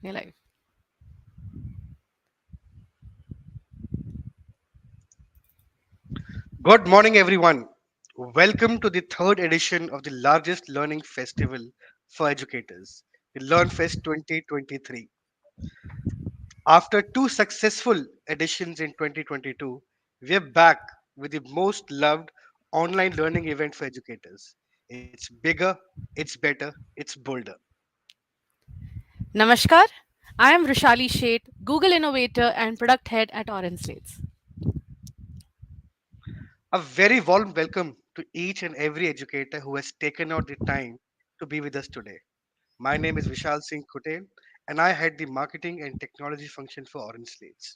You're live. Good morning, everyone. Welcome to the third edition of the largest learning festival for educators, the LearnFest 2023. After two successful editions in 2022, we are back with the most loved online learning event for educators. It's bigger, it's better, it's bolder. Namaskar. I am Rushali Sheth, Google Innovator and Product Head at OrangeSlates. A very warm welcome to each and every educator who has taken out the time to be with us today. My name is Vishal Singh Kutel, and I head the marketing and technology function for OrangeSlates.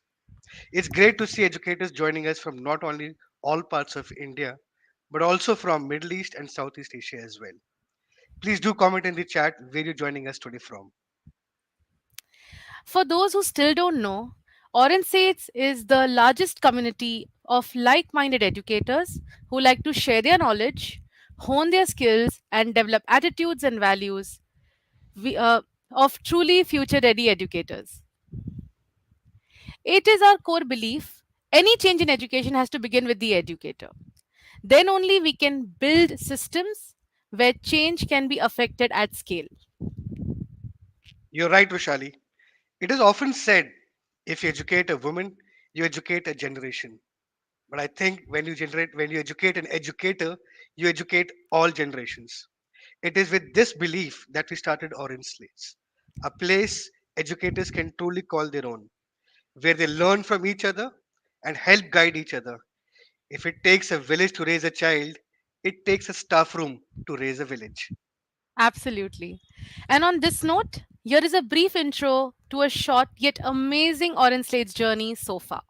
It's great to see educators joining us from not only all parts of India, but also from Middle East and Southeast Asia as well. Please do comment in the chat where you're joining us today from. For those who still don't know, OrangeSlates is the largest community of like minded educators who like to share their knowledge, hone their skills, and develop attitudes and values we, uh, of truly future ready educators. It is our core belief any change in education has to begin with the educator. Then only we can build systems where change can be affected at scale. You're right, Vishali. It is often said if you educate a woman, you educate a generation. But I think when you educate an educator, you educate all generations. It is with this belief that we started Orange Slates, a place educators can truly call their own, where they learn from each other and help guide each other. If it takes a village to raise a child, it takes a staff room to raise a village. Absolutely. And on this note, here is a brief intro to a short yet amazing Orange Slate's journey so far.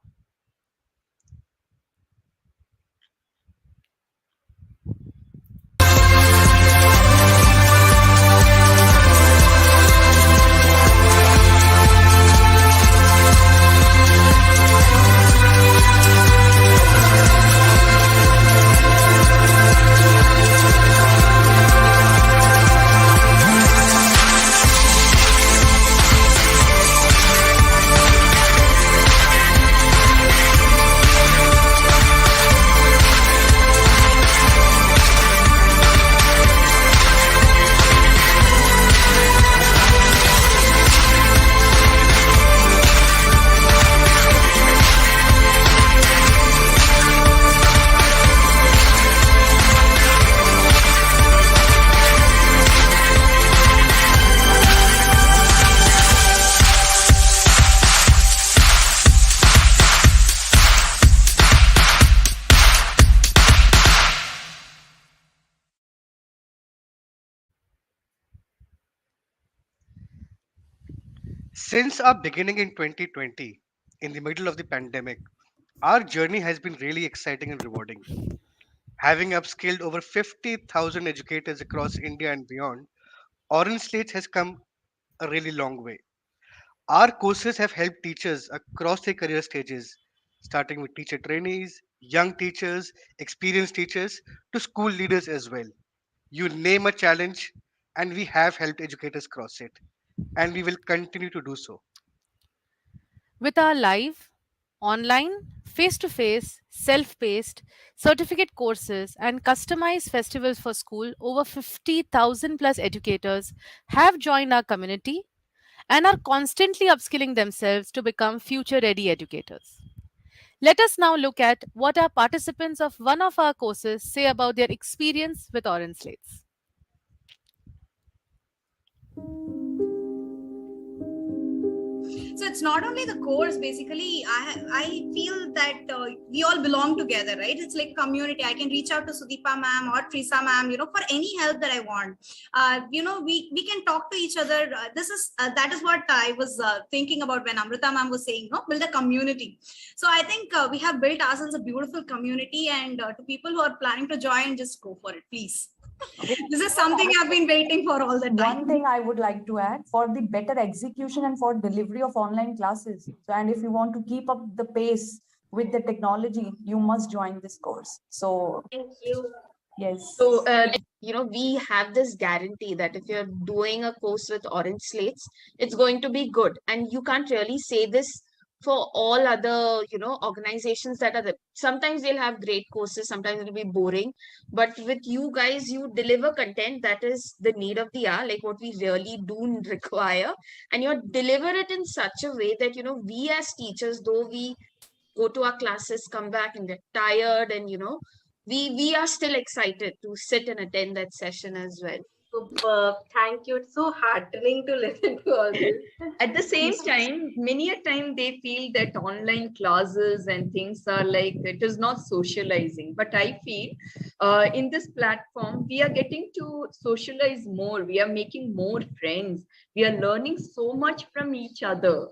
Since our beginning in 2020, in the middle of the pandemic, our journey has been really exciting and rewarding. Having upskilled over 50,000 educators across India and beyond, Orange Slates has come a really long way. Our courses have helped teachers across their career stages, starting with teacher trainees, young teachers, experienced teachers, to school leaders as well. You name a challenge, and we have helped educators cross it, and we will continue to do so. With our live, online, face to face, self paced, certificate courses, and customized festivals for school, over 50,000 plus educators have joined our community and are constantly upskilling themselves to become future ready educators. Let us now look at what our participants of one of our courses say about their experience with Orange Slates. So it's not only the course. Basically, I feel that we all belong together, right? It's like community. I can reach out to Sudeepa ma'am or Trisa ma'am, for any help that I want. We can talk to each other. This is that is what I was thinking about when Amrita ma'am was saying, no, build a community. So I think we have built ourselves a beautiful community, and to people who are planning to join, just go for it, please. This is something I've been waiting for all the time. One thing I would like to add for the better execution and for delivery of online classes. So, and if you want to keep up the pace with the technology, you must join this course. So, Thank you. Yes. So, we have this guarantee that if you're doing a course with Orange Slates, it's going to be good. And you can't really say this for all other, organizations that are there. Sometimes they'll have great courses, sometimes it'll be boring. But with you guys, you deliver content that is the need of the hour, like what we really do require. And you deliver it in such a way that, we as teachers, though we go to our classes, come back and get tired, and we are still excited to sit and attend that session as well. Superb. Thank you. It's so heartening to listen to all this. At the same time, many a time they feel that online classes and things are like it is not socializing. But I feel in this platform, we are getting to socialize more. We are making more friends. We are learning so much from each other.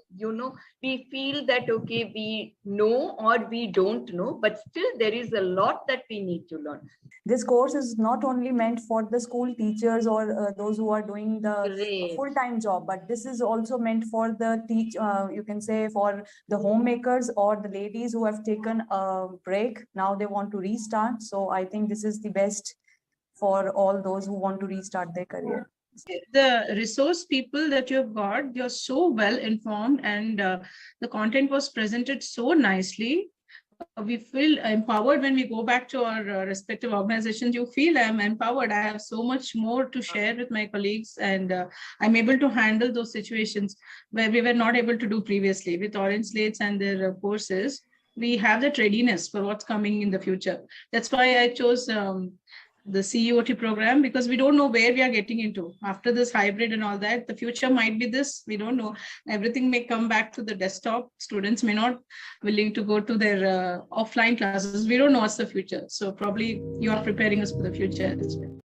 We feel that, okay, we know or we don't know, but still there is a lot that we need to learn. This course is not only meant for the school teachers or those who are doing the Great. full-time job, but this is also meant for the you can say for the homemakers or the ladies who have taken a break. Now they want to restart. So I think this is the best for all those who want to restart their career. The resource people that you've got, you're so well informed, and the content was presented so nicely. We feel empowered when we go back to our respective organizations. You feel I'm empowered. I have so much more to share with my colleagues, and I'm able to handle those situations where we were not able to do previously. With OrangeSlates and their courses, we have that readiness for what's coming in the future. That's why I chose the CEOT program, because we don't know where we are getting into after this hybrid and all that. The future might be this, we don't know. Everything may come back to the desktop. Students may not willing to go to their offline classes. We don't know what's the future. So probably you are preparing us for the future as well.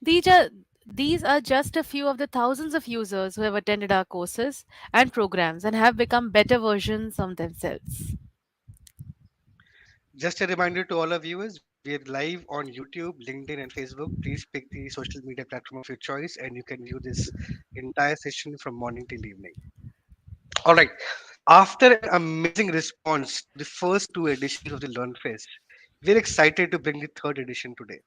These are just a few of the thousands of users who have attended our courses and programs and have become better versions of themselves. Just a reminder to all our viewers, we are live on YouTube, LinkedIn, and Facebook. Please pick the social media platform of your choice, and you can view this entire session from morning till evening. All right. After an amazing response to the first two editions of the LearnFest, we're excited to bring the third edition today.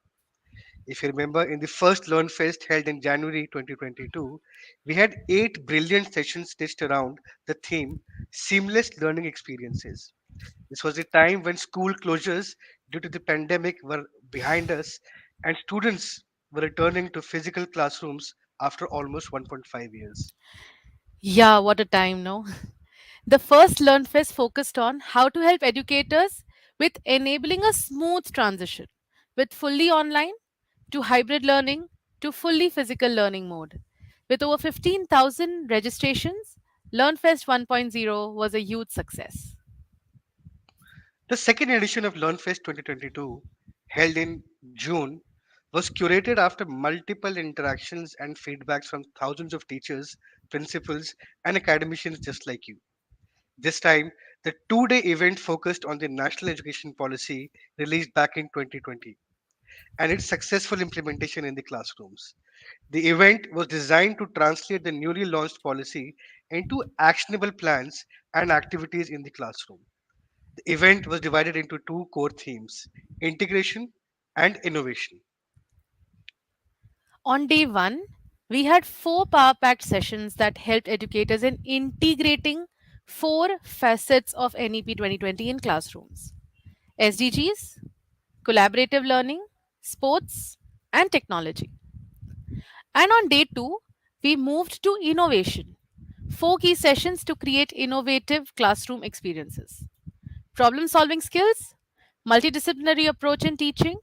If you remember, in the first LearnFest held in January 2022, we had 8 brilliant sessions stitched around the theme Seamless Learning Experiences. This was the time when school closures due to the pandemic were behind us, and students were returning to physical classrooms after almost 1.5 years. Yeah, what a time, no? The first LearnFest focused on how to help educators with enabling a smooth transition with fully online to hybrid learning to fully physical learning mode. With over 15,000 registrations, LearnFest 1.0 was a huge success. The second edition of LearnFest 2022, held in June, was curated after multiple interactions and feedbacks from thousands of teachers, principals, and academicians just like you. This time, the 2 day event focused on the National Education Policy released back in 2020 and its successful implementation in the classrooms. The event was designed to translate the newly launched policy into actionable plans and activities in the classroom. The event was divided into two core themes: integration and innovation. On day one, we had four power packed sessions that helped educators in integrating four facets of NEP 2020 in classrooms: SDGs, collaborative learning, sports, and technology. And on day two, we moved to innovation. Four key sessions to create innovative classroom experiences: problem solving skills, multidisciplinary approach in teaching,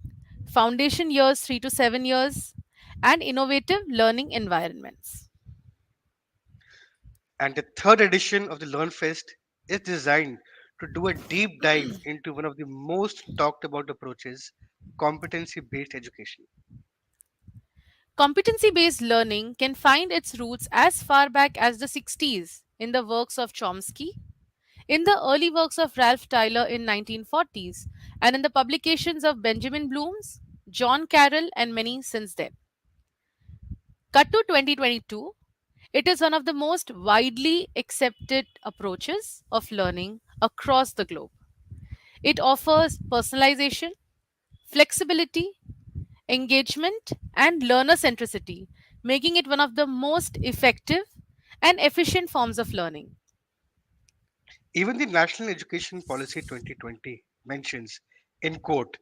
foundation years 3 to 7 years, and innovative learning environments. And the third edition of the LearnFest is designed to do a deep dive into one of the most talked about approaches, competency based education. Competency based learning can find its roots as far back as the 60s in the works of Chomsky, in the early works of Ralph Tyler in 1940s, and in the publications of Benjamin Bloom's, John Carroll, and many since then. Cut to 2022, it is one of the most widely accepted approaches of learning across the globe. It offers personalization, flexibility, engagement, and learner centricity, making it one of the most effective and efficient forms of learning. Even the National Education Policy 2020 mentions, in quote,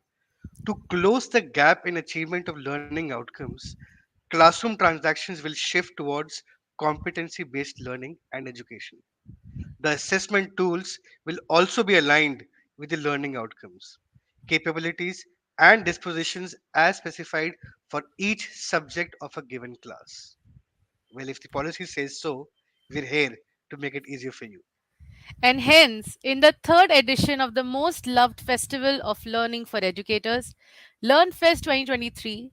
to close the gap in achievement of learning outcomes, classroom transactions will shift towards competency based learning and education. The assessment tools will also be aligned with the learning outcomes, capabilities, and dispositions as specified for each subject of a given class. Well, if the policy says so, we're here to make it easier for you. And hence, in the third edition of the most loved festival of learning for educators, LearnFest 2023,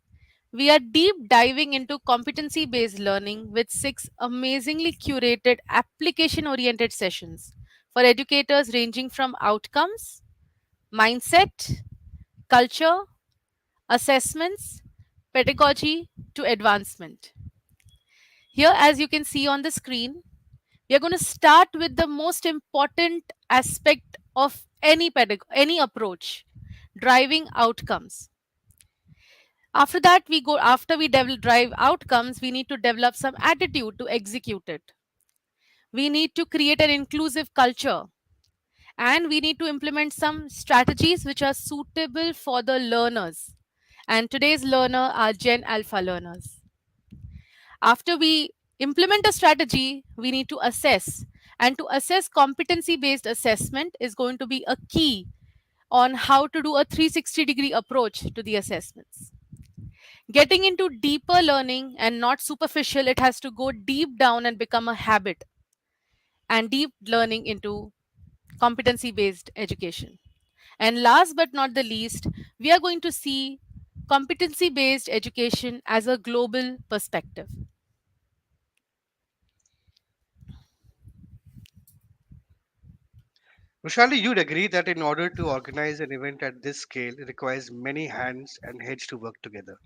we are deep diving into competency based learning with six amazingly curated application oriented sessions for educators ranging from outcomes, mindset, culture, assessments, pedagogy to advancement. Here, as you can see on the screen, we are going to start with the most important aspect of any approach, driving outcomes. After we drive outcomes, we need to develop some attitude to execute it. We need to create an inclusive culture, and we need to implement some strategies which are suitable for the learners. And today's learner are Gen Alpha learners. After we implement a strategy, we need to assess. And to assess, competency based assessment is going to be a key on how to do a 360-degree approach to the assessments. Getting into deeper learning and not superficial, it has to go deep down and become a habit, and deep learning into competency based education. And last but not the least, we are going to see competency based education as a global perspective. Vishali, you'd agree that in order to organize an event at this scale, it requires many hands and heads to work together.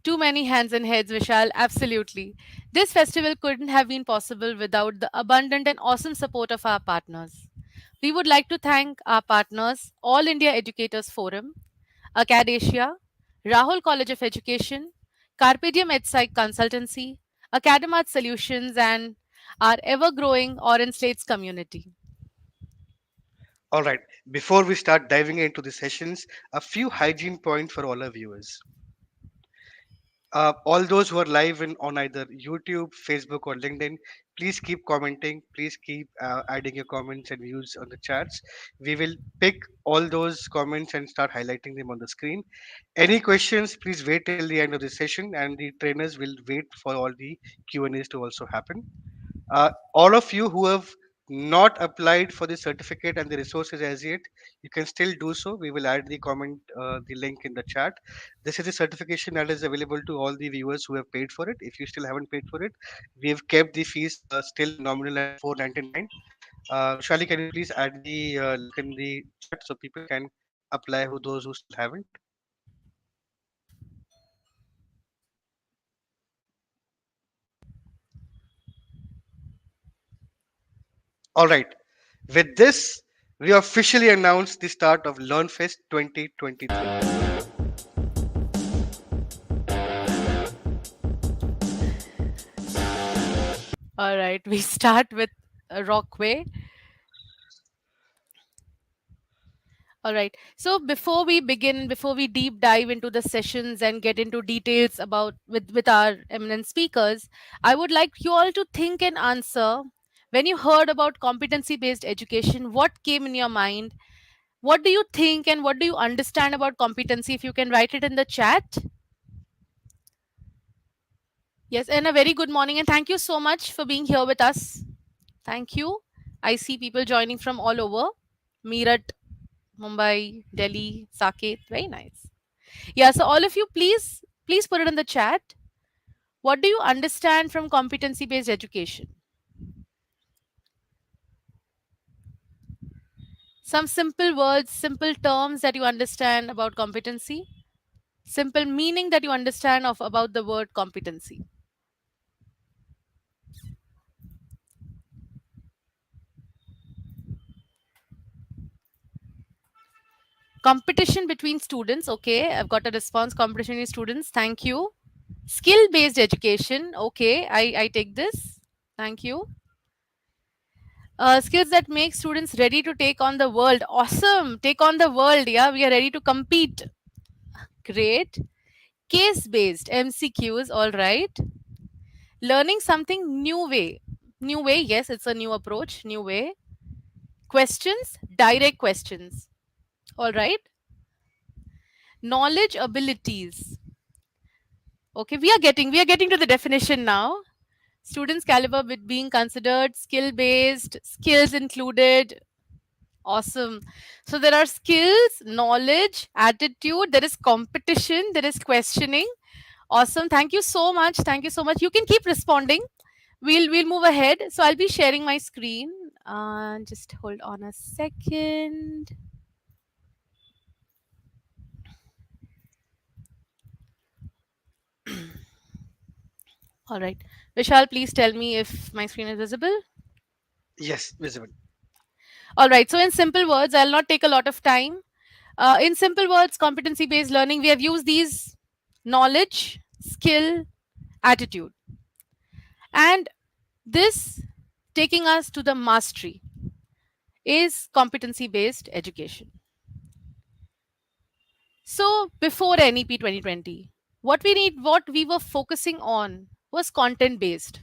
Too many hands and heads, Vishal, absolutely. This festival couldn't have been possible without the abundant and awesome support of our partners. We would like to thank our partners, All India Educators Forum, Acadesia, Rahul College of Education, Carpe Diem EdSci Consultancy, Academat Solutions, and our ever growing OrangeSlates community. All right, before we start diving into the sessions, a few hygiene points for all our viewers. All those who are live on either YouTube, Facebook, or LinkedIn, please keep commenting. Please keep adding your comments and views on the chats. We will pick all those comments and start highlighting them on the screen. Any questions, please wait till the end of the session, and the trainers will wait for all the Q&As to also happen. All of you who have not applied for the certificate and the resources as yet, you can still do so. We will add the comment, the link in the chat. This is a certification that is available to all the viewers who have paid for it. If you still haven't paid for it, we have kept the fees still nominal at 499. Shali, can you please add the link in the chat so people can apply, who those who still haven't? All right. With this, we officially announce the start of LearnFest 2023. All right, we start with Rockway. All right. So before we begin, before we deep dive into the sessions and get into details about with our eminent speakers, I would like you all to think and answer, when you heard about competency based education, what came in your mind? What do you think and what do you understand about competency? If you can write it in the chat. Yes, and a very good morning and thank you so much for being here with us. Thank you. I see people joining from all over. Meerut, Mumbai, Delhi, Saket. Very nice. Yeah, so all of you, please put it in the chat. What do you understand from competency based education? Some simple words, simple terms that you understand about competency, simple meaning that you understand of about the word competency. Competition between students. Okay, I've got a response. Competition between students. Thank you. Skill based education. Okay, I take this. Thank you. Skills that make students ready to take on the world. Awesome. Take on the world. Yeah, we are ready to compete. Great. Case based MCQs. All right. Learning something new way. New way. Yes, it's a new approach. New way. Questions. Direct questions. All right. Knowledge abilities. Okay, we are getting to the definition now. Students caliber with being considered skill based, skills included. Awesome. So there are skills, knowledge, attitude, there is competition, there is questioning. Awesome. Thank you so much. Thank you so much. You can keep responding. We'll move ahead. So I'll be sharing my screen. Just hold on a second. All right. Vishal, please tell me if my screen is visible. Yes, visible. All right. So in simple words, I'll not take a lot of time. In simple words, competency based learning, we have used these knowledge, skill, attitude. And this taking us to the mastery is competency based education. So before NEP 2020, what we were focusing on was content based.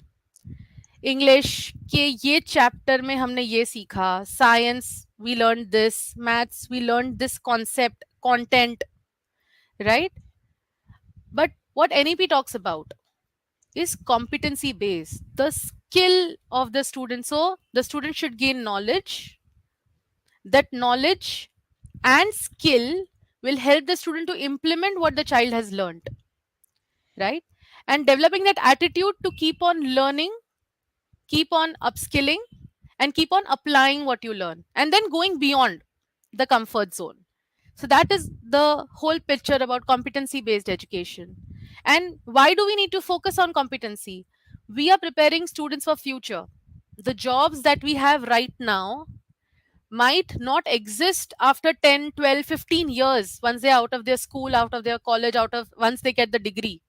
English के ये chapter में हमने ये सीखा, science we learn this, maths we learn this concept content, right? But what NEP talks about is competency based, the skill of the student. So the student should gain knowledge. That knowledge and skill will help the student to implement what the child has learned, right? And developing that attitude to keep on learning, keep on upskilling, and keep on applying what you learn, and then going beyond the comfort zone. So that is the whole picture about competency based education. And why do we need to focus on competency? We are preparing students for future. The jobs that we have right now might not exist after 10, 12, 15 years once they're out of their school, out of their college, out of once they get the degree.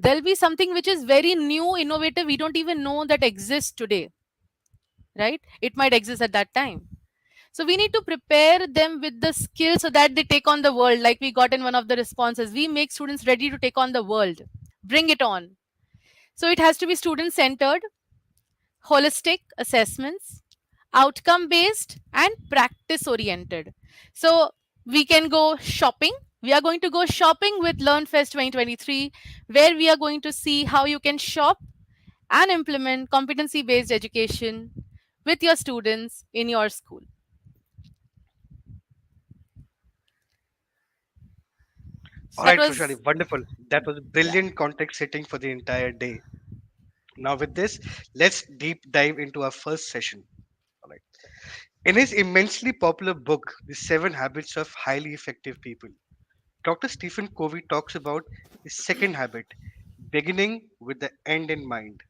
There'll be something which is very new, innovative, we don't even know that exists today, right? It might exist at that time. So we need to prepare them with the skill so that they take on the world. Like we got in one of the responses, we make students ready to take on the world. Bring it on. So it has to be student centered, holistic assessments, outcome based, and practice oriented. So we can go shopping. We are going to go shopping with LearnFest 2023, where we are going to see how you can shop and implement competency based education with your students in your school. So All that right, was, Roshali, wonderful. That was yeah. brilliant context setting for the entire day. Now, with this, let's deep dive into our first session. All right. In his immensely popular book, The Seven Habits of Highly Effective People, Dr. Stephen Covey talks about the second habit, beginning with the end in mind.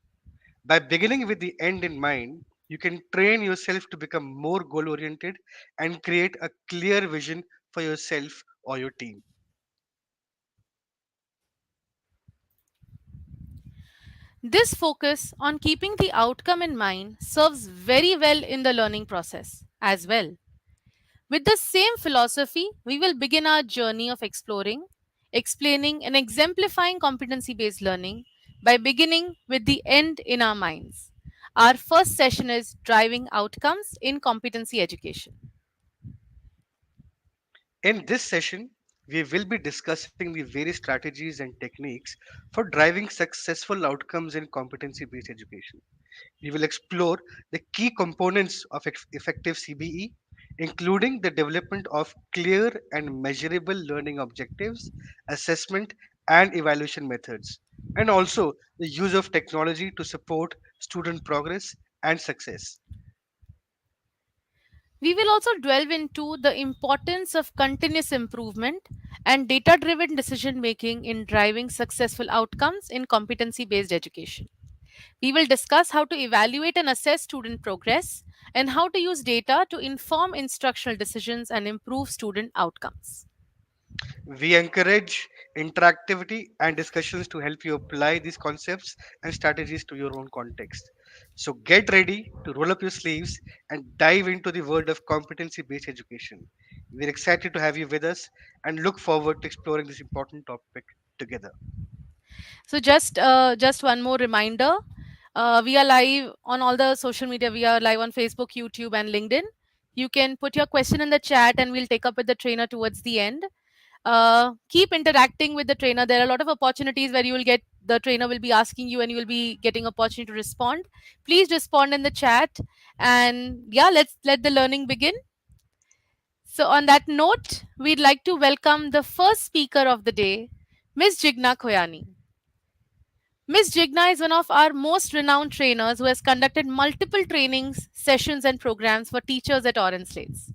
By beginning with the end in mind, you can train yourself to become more goal oriented and create a clear vision for yourself or your team. This focus on keeping the outcome in mind serves very well in the learning process as well. With the same philosophy, we will begin our journey of exploring, explaining, and exemplifying competency based learning by beginning with the end in our minds. Our first session is driving outcomes in competency education. In this session, we will be discussing the various strategies and techniques for driving successful outcomes in competency based education. We will explore the key components of effective CBE, including the development of clear and measurable learning objectives, assessment and evaluation methods, and also the use of technology to support student progress and success. We will also delve into the importance of continuous improvement and data driven decision making in driving successful outcomes in competency based education. We will discuss how to evaluate and assess student progress and how to use data to inform instructional decisions and improve student outcomes. We encourage interactivity and discussions to help you apply these concepts and strategies to your own context. So get ready to roll up your sleeves and dive into the world of competency based education. We're excited to have you with us and look forward to exploring this important topic together. So just one more reminder. We are live on all the social media. We are live on Facebook, YouTube, and LinkedIn. You can put your question in the chat and we'll take up with the trainer towards the end. Keep interacting with the trainer. There are a lot of opportunities where you will get the trainer will be asking you and you will be getting opportunity to respond. Please respond in the chat, and yeah, let's let the learning begin. So on that note, we'd like to welcome the first speaker of the day, Ms. Jigna Khoyani. Ms. Jigna is one of our most renowned trainers who has conducted multiple trainings, sessions, and programs for teachers at OrangeSlates.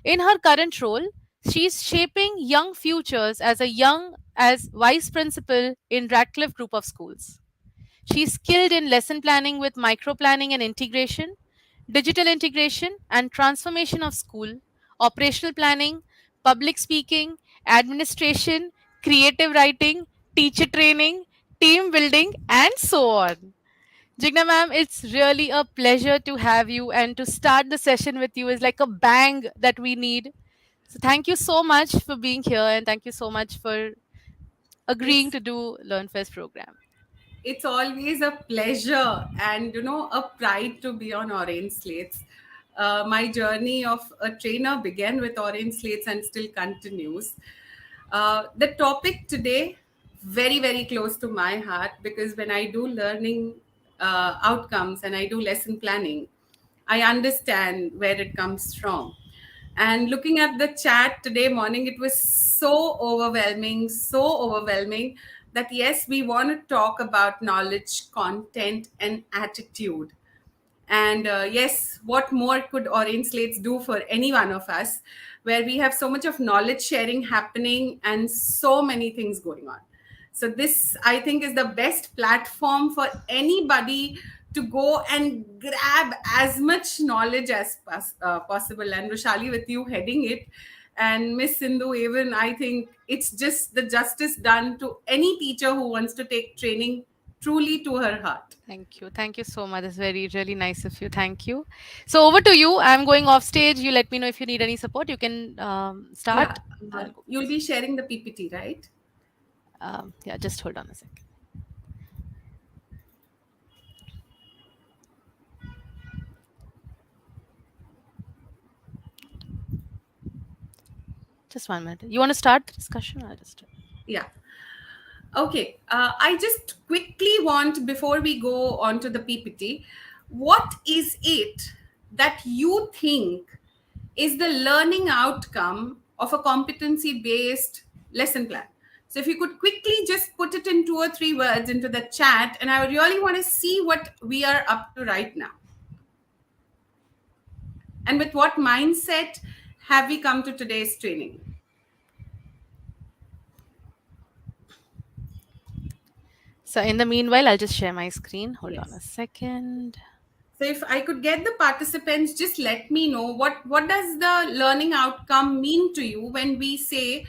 In her current role, she is shaping young futures as vice principal in Radcliffe Group of Schools. She is skilled in lesson planning with micro planning and integration, digital integration and transformation of school, operational planning, public speaking, administration, creative writing, teacher training, team building, and so on. Jigna ma'am, it's really a pleasure to have you, and to start the session with you is like a bang that we need. So thank you so much for being here, and thank you so much for agreeing It's to do LearnFest program. it's always a pleasure and a pride to be on Orange Slates. My journey of a trainer began with Orange Slates and still continues. The topic today, very very close to my heart, because when I do learning outcomes and I do lesson planning, I understand where it comes from. And looking at the chat today morning, it was so overwhelming that yes, we want to talk about knowledge, content, and attitude. And yes, what more could Orange Slates do for any one of us, where we have so much of knowledge sharing happening and so many things going on. So this, I think, is the best platform for anybody to go and grab as much knowledge as possible. And Roshali, with you heading it, and Miss Sindhu, even, I think it's just the justice done to any teacher who wants to take training truly to her heart. Thank you. Thank you so much. It's very, really nice of you. Thank you. So over to you. I'm going off stage. You let me know if you need any support. You can start. Yeah, I'll go. you'll be sharing the PPT, right? Yeah, just hold on a second. Just 1 minute. You want to start the discussion? I'll just. Yeah. Okay. I just quickly want, before we go on to the PPT, what is it that you think is the learning outcome of a competency based lesson plan? So if you could quickly just put it in 2 or 3 words into the chat, and I really want to see what we are up to right now. And with what mindset have we come to today's training? So in the meanwhile, I'll just share my screen. Hold on Yes. a second. So if I could get the participants, just let me know what does the learning outcome mean to you when we say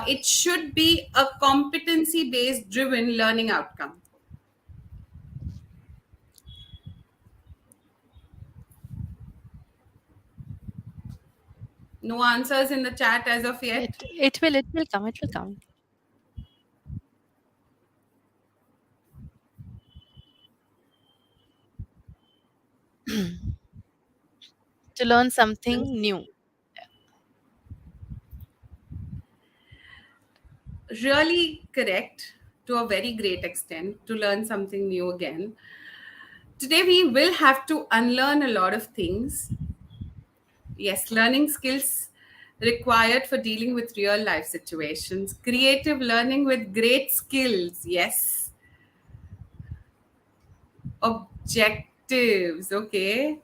it should be a competency based driven learning outcome. No answers in the chat as of yet. It will come. It will come. To learn something new. Really correct to a very great extent, to learn something new again. Today we will have to unlearn a lot of things. Yes, learning skills required for dealing with real life situations. Creative learning with great skills. Yes. Objectives. Okay.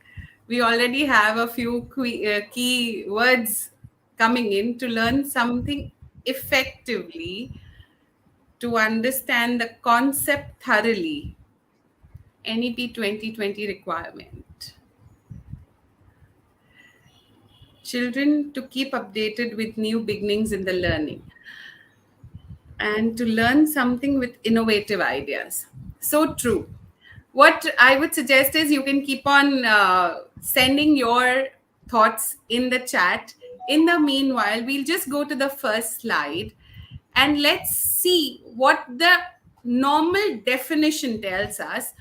We already have a few key words coming in: to learn something effectively, to understand the concept thoroughly, NEP 2020 requirement. Children to keep updated with new beginnings in the learning and to learn something with innovative ideas. So true. What I would suggest is you can keep on sending your thoughts in the chat. In the meanwhile, we'll just go to the first slide and let's see what the normal definition tells us,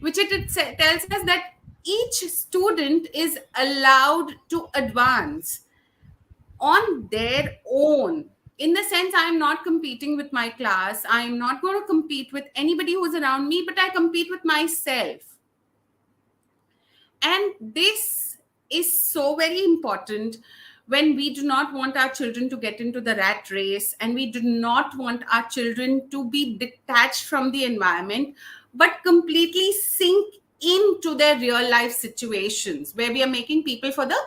which tells us that each student is allowed to advance on their own. In the sense, I'm not competing with my class, I'm not going to compete with anybody who's around me, but I compete with myself. And this is so very important when we do not want our children to get into the rat race, and we do not want our children to be detached from the environment, but completely sink into their real life situations where we are making people for the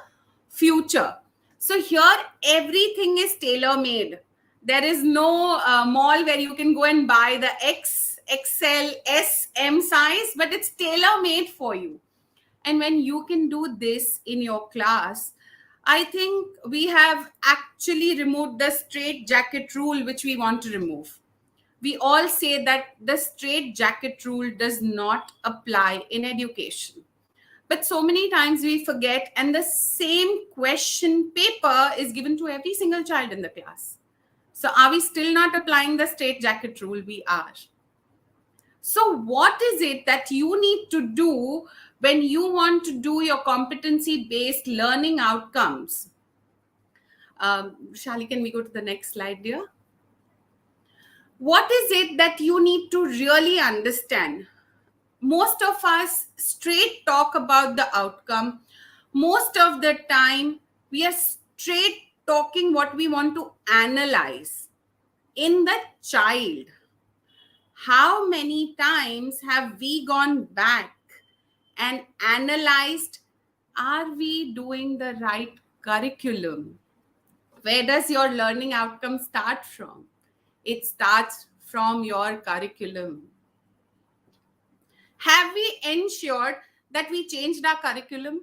future. So here, everything is tailor-made. There is no mall where you can go and buy the X, XL, S, M size, but it's tailor-made for you. And when you can do this in your class, I think we have actually removed the straight jacket rule, which we want to remove. We all say that the straight jacket rule does not apply in education. But so many times we forget, and the same question paper is given to every single child in the class. So are we still not applying the straight jacket rule? We are. So what is it that you need to do when you want to do your competency-based learning outcomes? Shali, can we go to the next slide, dear? What is it that you need to really understand? Most of us straight talk about the outcome. Most of the time, we are straight talking what we want to analyze in the child. How many times have we gone back and analyzed, are we doing the right curriculum? Where does your learning outcome start from? It starts from your curriculum. Have we ensured that we changed our curriculum?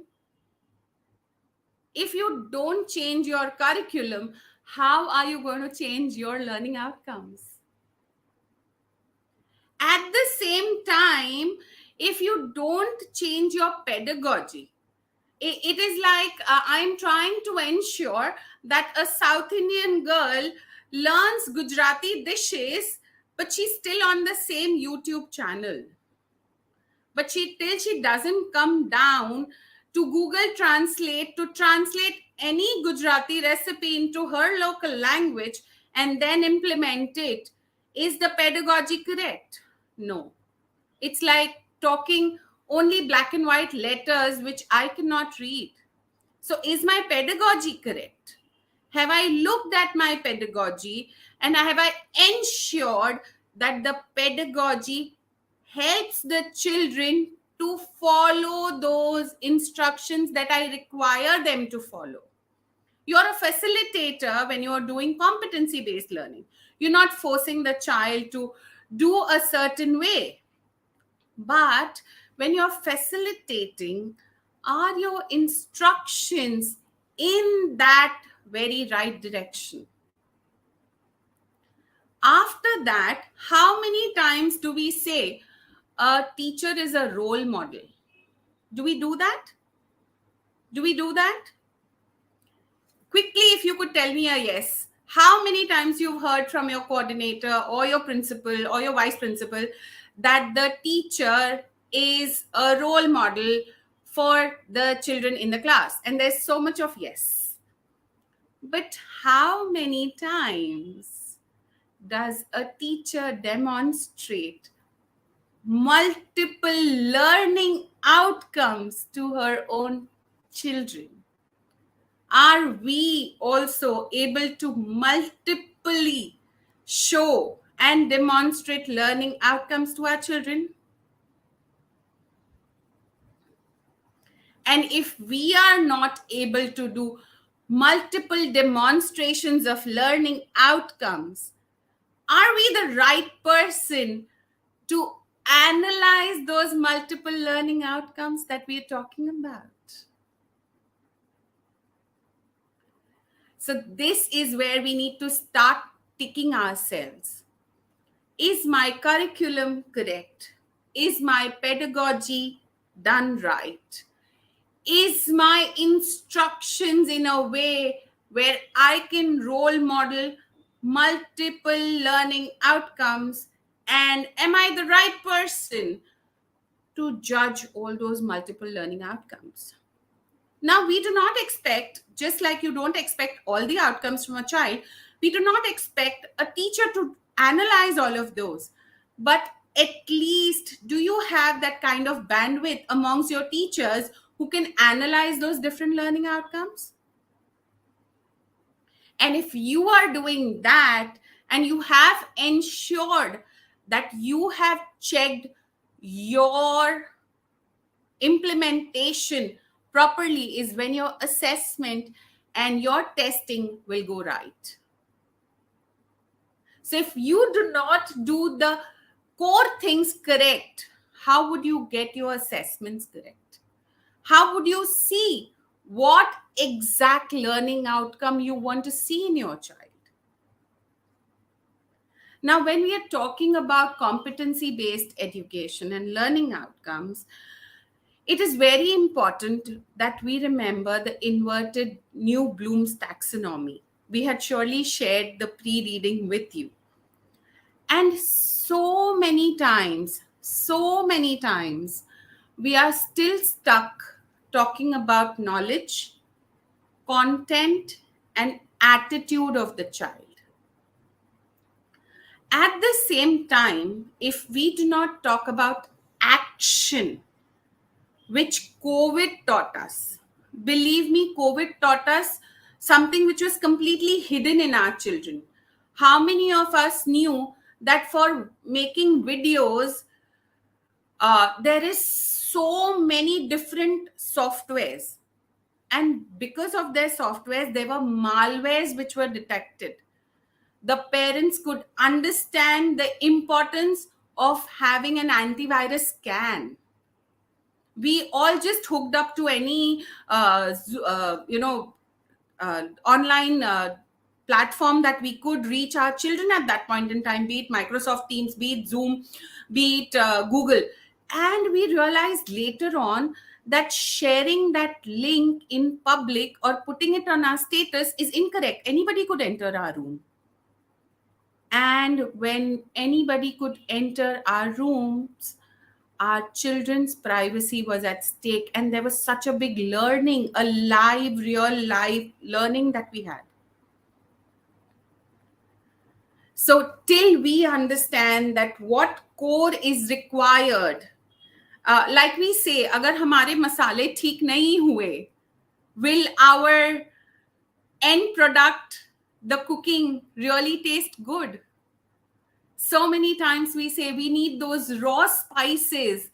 If you don't change your curriculum, how are you going to change your learning outcomes? At the same time, if you don't change your pedagogy, it is like I'm trying to ensure that a South Indian girl learns Gujarati dishes, but she's still on the same YouTube channel. But till she doesn't come down to Google Translate to translate any Gujarati recipe into her local language and then implement it, is the pedagogy correct? No. It's like talking only black and white letters which I cannot read. So is my pedagogy correct? Have I looked at my pedagogy and have I ensured that the pedagogy helps the children to follow those instructions that I require them to follow? You're a facilitator when you're doing competency-based learning. You're not forcing the child to do a certain way. But when you're facilitating, are your instructions in that very right direction? After that, how many times do we say a teacher is a role model? Do we do that? Do we do that? Quickly, if you could tell me a yes. How many times you've heard from your coordinator or your principal or your vice principal that the teacher is a role model for the children in the class? And there's so much of yes. But how many times does a teacher demonstrate multiple learning outcomes to her own children? Are we also able to multiply show and demonstrate learning outcomes to our children? And if we are not able to do multiple demonstrations of learning outcomes, are we the right person to analyze those multiple learning outcomes that we are talking about. So this is where we need to start ticking ourselves. Is my curriculum correct? Is my pedagogy done right? Is my instructions in a way where I can role model multiple learning outcomes? And am I the right person to judge all those multiple learning outcomes? Now, we do not expect, just like you don't expect all the outcomes from a child, we do not expect a teacher to analyze all of those. But at least, do you have that kind of bandwidth amongst your teachers who can analyze those different learning outcomes? And if you are doing that and you have ensured that you have checked your implementation properly, is when your assessment and your testing will go right. So if you do not do the core things correct, how would you get your assessments correct? How would you see what exact learning outcome you want to see in your child? Now, when we are talking about competency-based education and learning outcomes, it is very important that we remember the inverted New Bloom's taxonomy. We had surely shared the pre-reading with you. And so many times, we are still stuck talking about knowledge, content, and attitude of the child. At the same time, if we do not talk about action, which COVID taught us. Believe me, COVID taught us something which was completely hidden in our children. How many of us knew that for making videos, there is so many different softwares? And because of their softwares, there were malwares which were detected. The parents could understand the importance of having an antivirus scan. We all just hooked up to any online platform that we could reach our children at that point in time, be it Microsoft Teams, be it Zoom, be it Google. And we realized later on that sharing that link in public or putting it on our status is incorrect. Anybody could enter our room. And when anybody could enter our rooms, our children's privacy was at stake, and there was such a big learning, a live, real life learning that we had. So till we understand that what core is required, like we say, agar hamare masale theek nahi hue, will our end product, the cooking, really taste good? So many times we say we need those raw spices,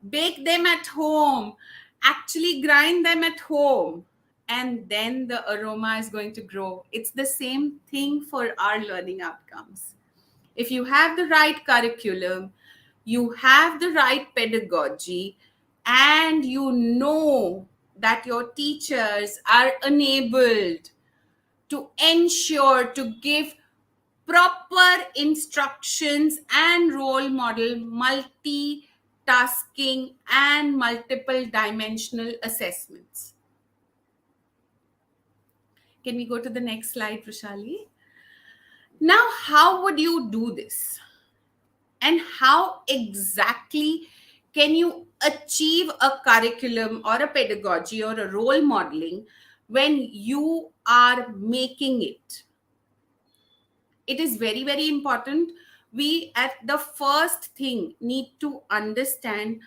bake them at home, actually grind them at home, and then the aroma is going to grow. It's the same thing for our learning outcomes. If you have the right curriculum, you have the right pedagogy, and you know that your teachers are enabled to ensure to give proper instructions and role model multitasking and multiple dimensional assessments. Can we go to the next slide, Vishali? Now, how would you do this? And how exactly can you achieve a curriculum or a pedagogy or a role modeling when you are making it? It is very, very important. We at the first thing need to understand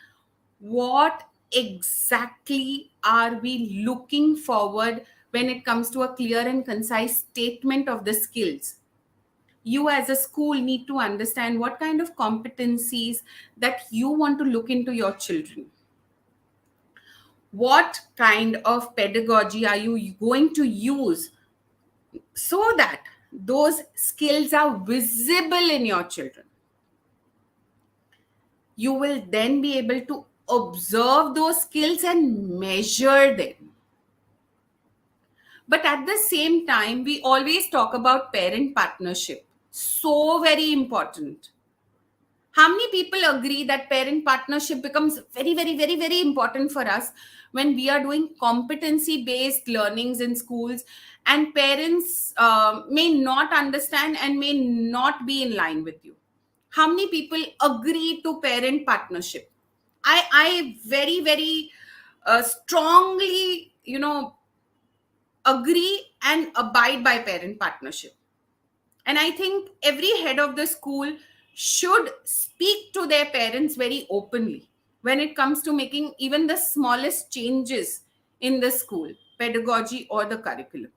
what exactly are we looking forward when it comes to a clear and concise statement of the skills. You as a school need to understand what kind of competencies that you want to look into your children. What kind of pedagogy are you going to use so that those skills are visible in your children? You will then be able to observe those skills and measure them. But at the same time, we always talk about parent partnership. So very important. How many people agree that parent partnership becomes very, very, very, very important for us when we are doing competency based learnings in schools, and parents may not understand and may not be in line with you? How many people agree to parent partnership? I very, very strongly, agree and abide by parent partnership. And I think every head of the school should speak to their parents very openly when it comes to making even the smallest changes in the school, pedagogy, or the curriculum.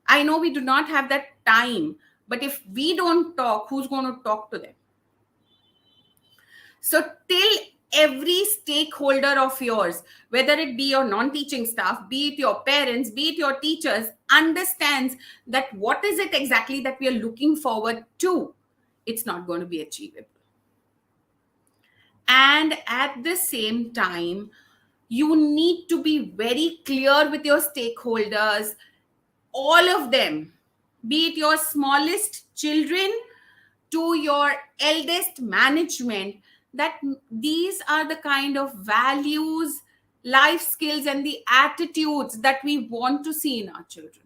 I know we do not have that time, but if we don't talk, who's going to talk to them? So, till every stakeholder of yours, whether it be your non-teaching staff, be it your parents, be it your teachers, understands that what is it exactly that we are looking forward to, it's not going to be achievable. And at the same time, you need to be very clear with your stakeholders, all of them, be it your smallest children to your eldest management, that these are the kind of values, life skills, and the attitudes that we want to see in our children.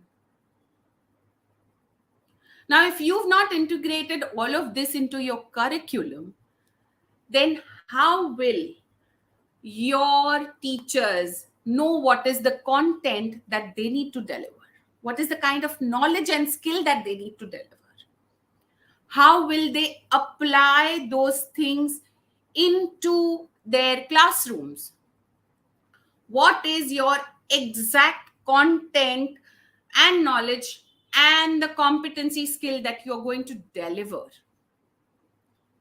Now, if you've not integrated all of this into your curriculum, then how will your teachers know what is the content that they need to deliver? What is the kind of knowledge and skill that they need to deliver? How will they apply those things into their classrooms? What is your exact content and knowledge and the competency skill that you're going to deliver?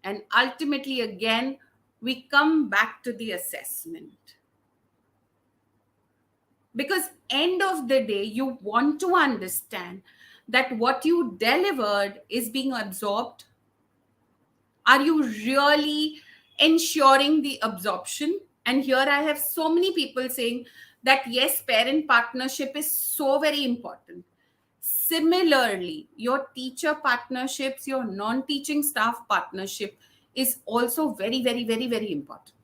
And ultimately, again, we come back to the assessment. Because end of the day, you want to understand that what you delivered is being absorbed. Are you really ensuring the absorption? And here I have so many people saying that yes, parent partnership is so very important. Similarly, your teacher partnerships, your non-teaching staff partnership is also very, very, very, very important.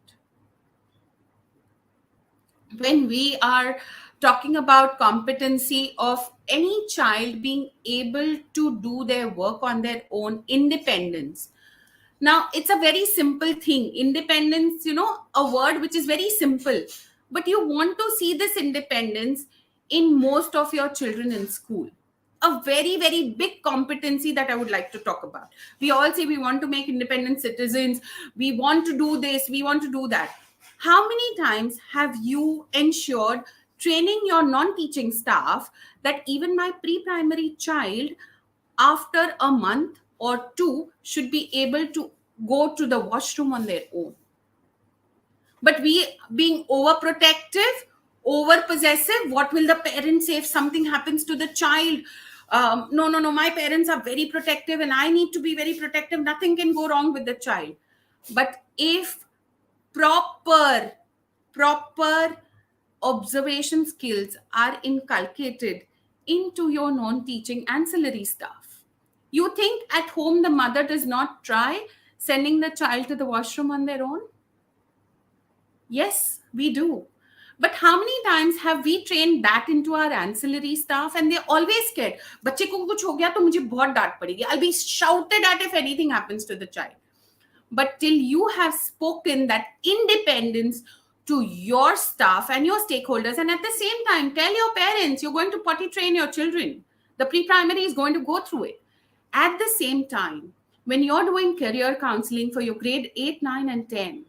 When we are talking about competency of any child being able to do their work on their own, independence. Now, it's a very simple thing. Independence, a word which is very simple, but you want to see this independence in most of your children in school. A very, very big competency that I would like to talk about. We all say we want to make independent citizens. We want to do this. We want to do that. How many times have you ensured training your non-teaching staff that even my pre-primary child, after a month or two, should be able to go to the washroom on their own? But we being overprotective, over possessive, what will the parents say if something happens to the child? No, my parents are very protective and I need to be very protective. Nothing can go wrong with the child. But if proper observation skills are inculcated into your non-teaching ancillary staff, you think at home the mother does not try sending the child to the washroom on their own? Yes, we do. But how many times have we trained that into our ancillary staff and they're always scared? बच्चे को कुछ हो गया तो मुझे बहुत डांट पड़ेगी. I'll be shouted at if anything happens to the child. But till you have spoken that independence to your staff and your stakeholders, and at the same time tell your parents you're going to potty train your children, the pre-primary is going to go through it. At the same time, when you're doing career counseling for your grade 8, 9, and 10,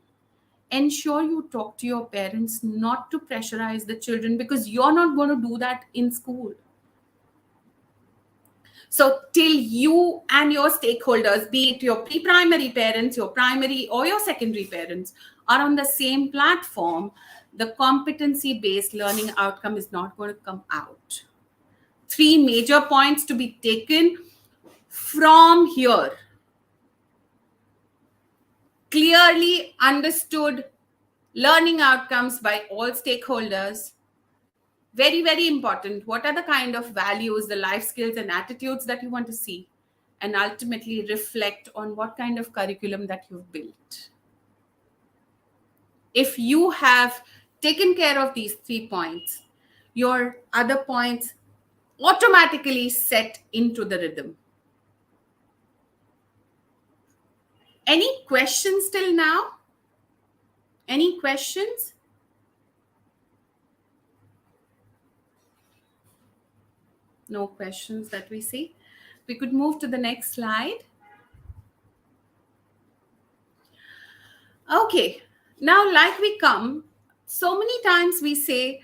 ensure you talk to your parents not to pressurize the children, because you're not going to do that in school. So till you and your stakeholders, be it your pre-primary parents, your primary or your secondary parents, are on the same platform, the competency-based learning outcome is not going to come out. 3 major points to be taken from here. clearly understood learning outcomes by all stakeholders. Very, very important. What are the kind of values, the life skills and attitudes that you want to see? And ultimately reflect on what kind of curriculum that you've built. If you have taken care of these 3 points, your other points automatically set into the rhythm. Any questions till now? Any questions? No questions that we see. We could move to the next slide. Okay, now like we come, so many times we say,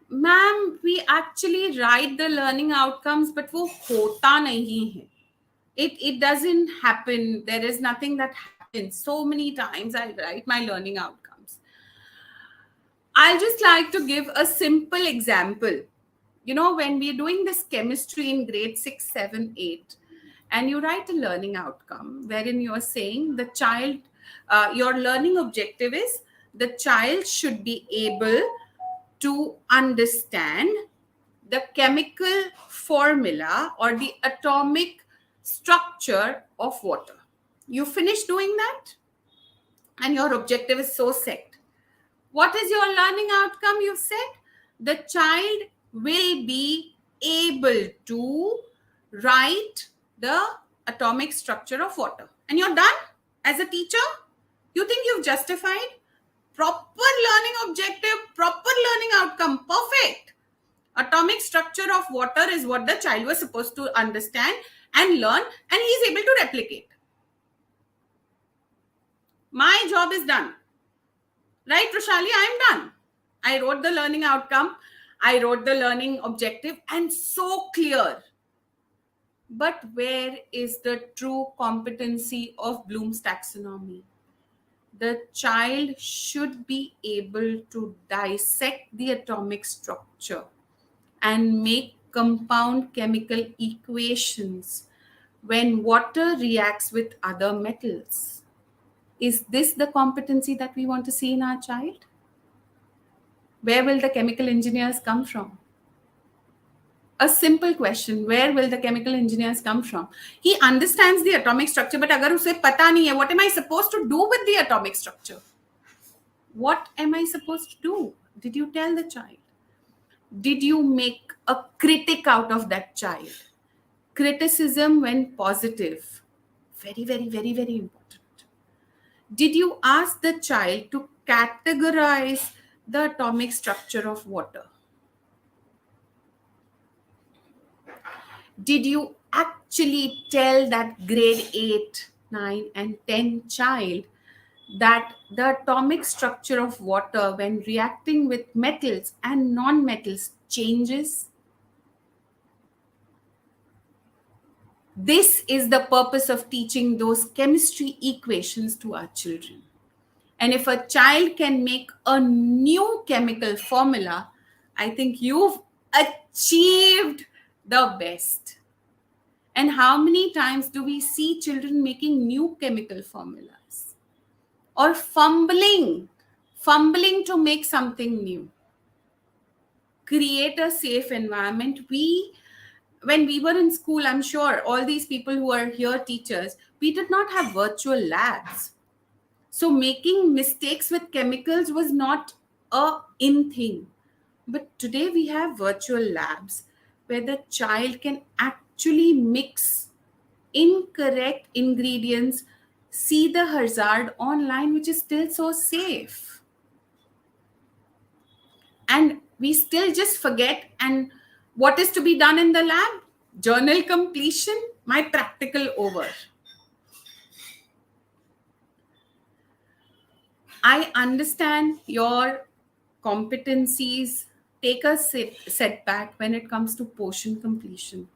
ma'am, we actually write the learning outcomes, but वो होता नहीं है. It doesn't happen. There is nothing that happens. So many times I write my learning outcomes. I'll just like to give a simple example. You know, when we're doing this chemistry in grade 6, 7, 8, and you write a learning outcome wherein you're saying the child, your learning objective is the child should be able to understand the chemical formula or the atomic structure of water. You finish doing that and your objective is so set. What is your learning outcome? You said the child will be able to write the atomic structure of water. And you're done as a teacher? You think you've justified? Proper learning objective, proper learning outcome, perfect. Atomic structure of water is what the child was supposed to understand and learn, and he is able to replicate. My job is done. Right, Roshali, I'm done. I wrote the learning outcome. I wrote the learning objective, and so clear. But where is the true competency of Bloom's taxonomy? The child should be able to dissect the atomic structure and make compound chemical equations when water reacts with other metals. Is this the competency that we want to see in our child? Where will the chemical engineers come from? A simple question, where will the chemical engineers come from? He understands the atomic structure, but agar usse pata nahi hai, what am I supposed to do with the atomic structure? What am I supposed to do? Did you tell the child? Did you make a critic out of that child? Criticism when positive. Very, very, very, very important. Did you ask the child to categorize the atomic structure of water? Did you actually tell that grade 8, 9, and 10 child that the atomic structure of water when reacting with metals and non-metals changes? This is the purpose of teaching those chemistry equations to our children. And if a child can make a new chemical formula, I think you've achieved the best. And how many times do we see children making new chemical formulas or fumbling to make something new? Create a safe environment. When we were in school, I'm sure all these people who are here teachers, we did not have virtual labs. So making mistakes with chemicals was not a in thing. But today we have virtual labs where the child can actually mix incorrect ingredients, see the hazard online, which is still so safe. And we still just forget. And what is to be done in the lab? Journal completion, my practical over. I understand your competencies take a setback when it comes to portion completion.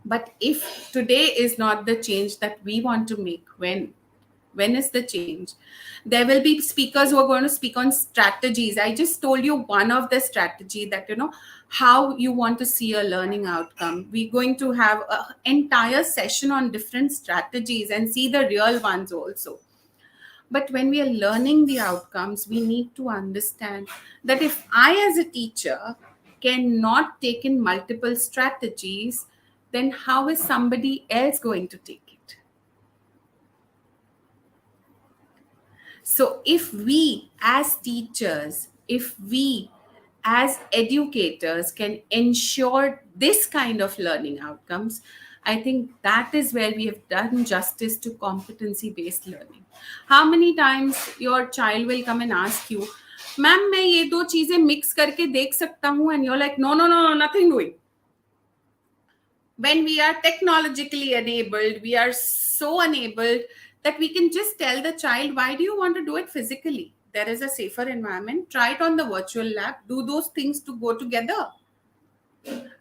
But if today is not the change that we want to make, when is the change? There will be speakers who are going to speak on strategies. I just told you one of the strategy that, how you want to see a learning outcome. We're going to have an entire session on different strategies and see the real ones also. But when we are learning the outcomes, we need to understand that if I, as a teacher, cannot take in multiple strategies, then how is somebody else going to take it? So, if we as teachers, if we as educators can ensure this kind of learning outcomes, I think that is where we have done justice to competency based learning. How many times your child will come and ask you, ma'am मैं ये दो चीजें mix करके देख सकता हूँ, and you're like, no, no, no, no, nothing doing. When we are technologically enabled, we are so enabled that we can just tell the child, why do you want to do it physically? There is a safer environment. Try it on the virtual lab. Do those things to go together.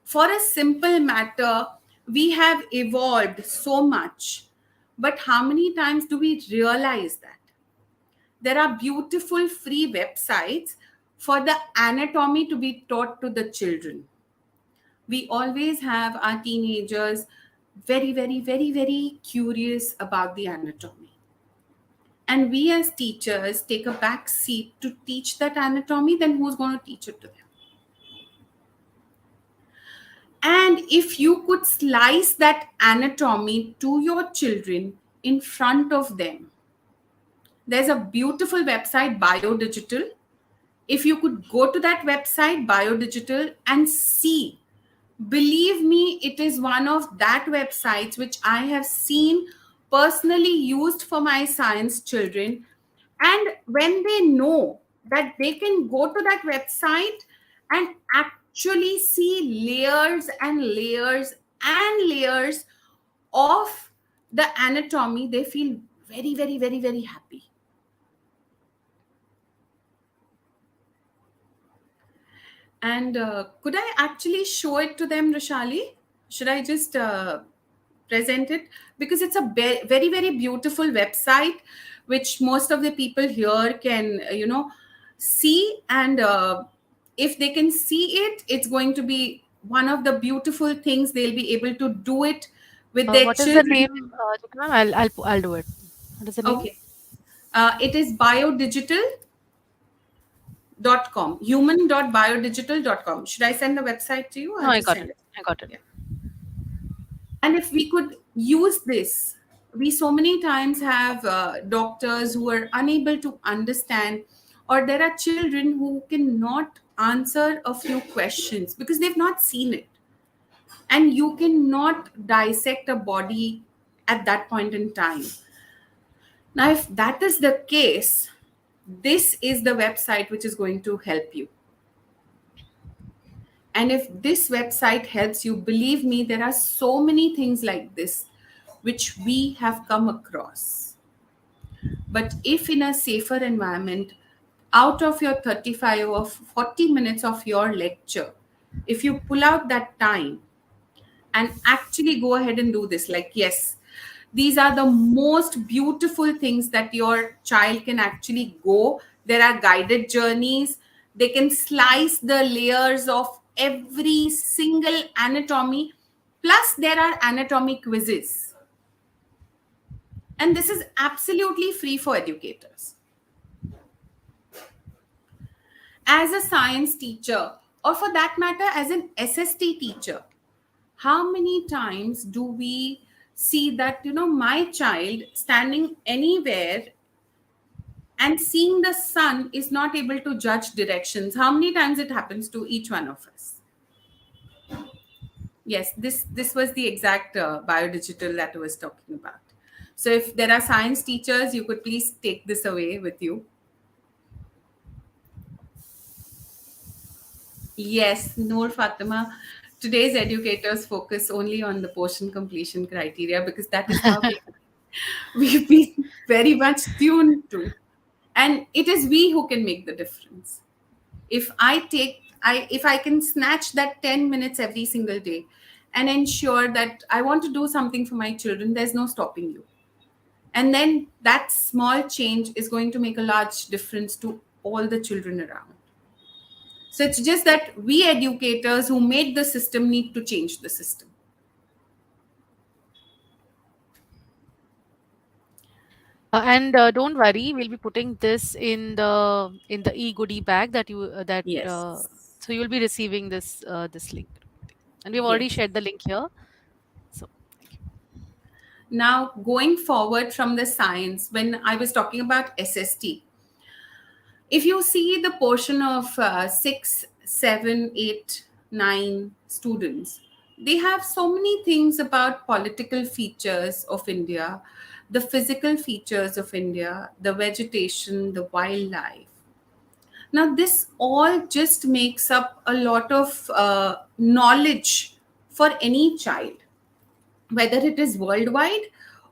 For a simple matter, we have evolved so much. But how many times do we realize that? There are beautiful free websites for the anatomy to be taught to the children. We always have our teenagers very, very, very, very curious about the anatomy. And we as teachers take a back seat to teach that anatomy, then who's going to teach it to them? And if you could slice that anatomy to your children in front of them, there's a beautiful website, BioDigital. If you could go to that website, BioDigital, and see, believe me, it is one of that websites which I have seen personally used for my science children. And when they know that they can go to that website and actually see layers and layers and layers of the anatomy, they feel very, very, very, very happy. And could I actually show it to them, Rishali? Should I just present it? Because it's a very, very beautiful website, which most of the people here can, see. And if they can see it, it's going to be one of the beautiful things. They'll be able to do it with their What is the children. name, Jyoti ma'am? I'll do it. What is the name? Okay. It is biodigital.com, human.biodigital.com. Should I send the website to you? No, I'll I just got send it. it. I got it. Yeah. And if we could use this, we so many times have doctors who are unable to understand, or there are children who cannot answer a few questions because they've not seen it. And you cannot dissect a body at that point in time. Now, if that is the case, this is the website which is going to help you. And if this website helps you, believe me, there are so many things like this which we have come across. But if in a safer environment, out of your 35 or 40 minutes of your lecture, if you pull out that time and actually go ahead and do this, like, yes, these are the most beautiful things that your child can actually go. There are guided journeys. They can slice the layers of every single anatomy. Plus, there are anatomy quizzes. And this is absolutely free for educators. As a science teacher, or for that matter, as an SST teacher, how many times do we see that, my child standing anywhere and seeing the sun is not able to judge directions? How many times it happens to each one of us? Yes, this was the exact biodigital that I was talking about. So if there are science teachers, you could please take this away with you. Yes, Noor Fatima. Today's educators focus only on the portion completion criteria because that is how we've been very much tuned to. And it is we who can make the difference. If I can snatch that 10 minutes every single day and ensure that I want to do something for my children, there's no stopping you. And then that small change is going to make a large difference to all the children around. So it's just that we educators who made the system need to change the system. And don't worry, we'll be putting this in the e-goodie bag that you that Yes. so you'll be receiving this link, and we've already Yes. shared the link here. So thank you. Now, going forward from the science, when I was talking about SST, if you see the portion of 6, 7, 8, 9 students, they have so many things about political features of India, the physical features of India, the vegetation, the wildlife. Now, this all just makes up a lot of knowledge for any child, whether it is worldwide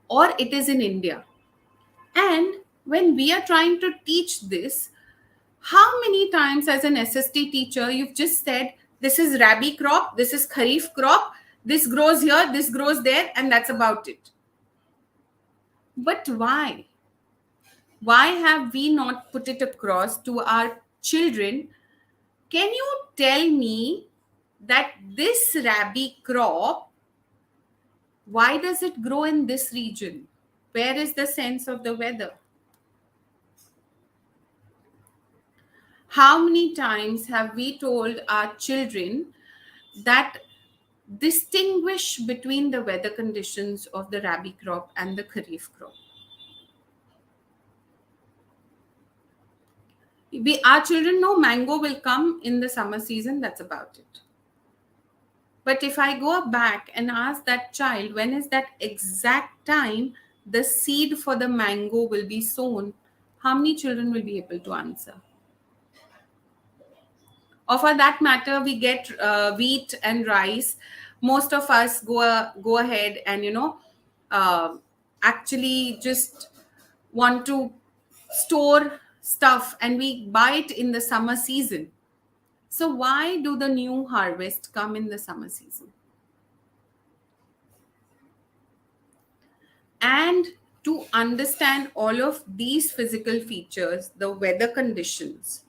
or it is in India. And when we are trying to teach this, how many times as an SST teacher you've just said, this is rabi crop, this is kharif crop, this grows here, this grows there, and that's about it. But why? Why have we not put it across to our children? Can you tell me that this rabi crop, why does it grow in this region? Where is the sense of the weather? How many times have we told our children that distinguish between the weather conditions of the rabi crop and the kharif crop? Our children know mango will come in the summer season, that's about it. But if I go back and ask that child, when is that exact time the seed for the mango will be sown, how many children will be able to answer? Or for that matter, we get wheat and rice. Most of us go ahead and uh, actually just want to store stuff, and we buy it in the summer season. So why do the new harvest come in the summer season? And to understand all of these physical features, the weather conditions,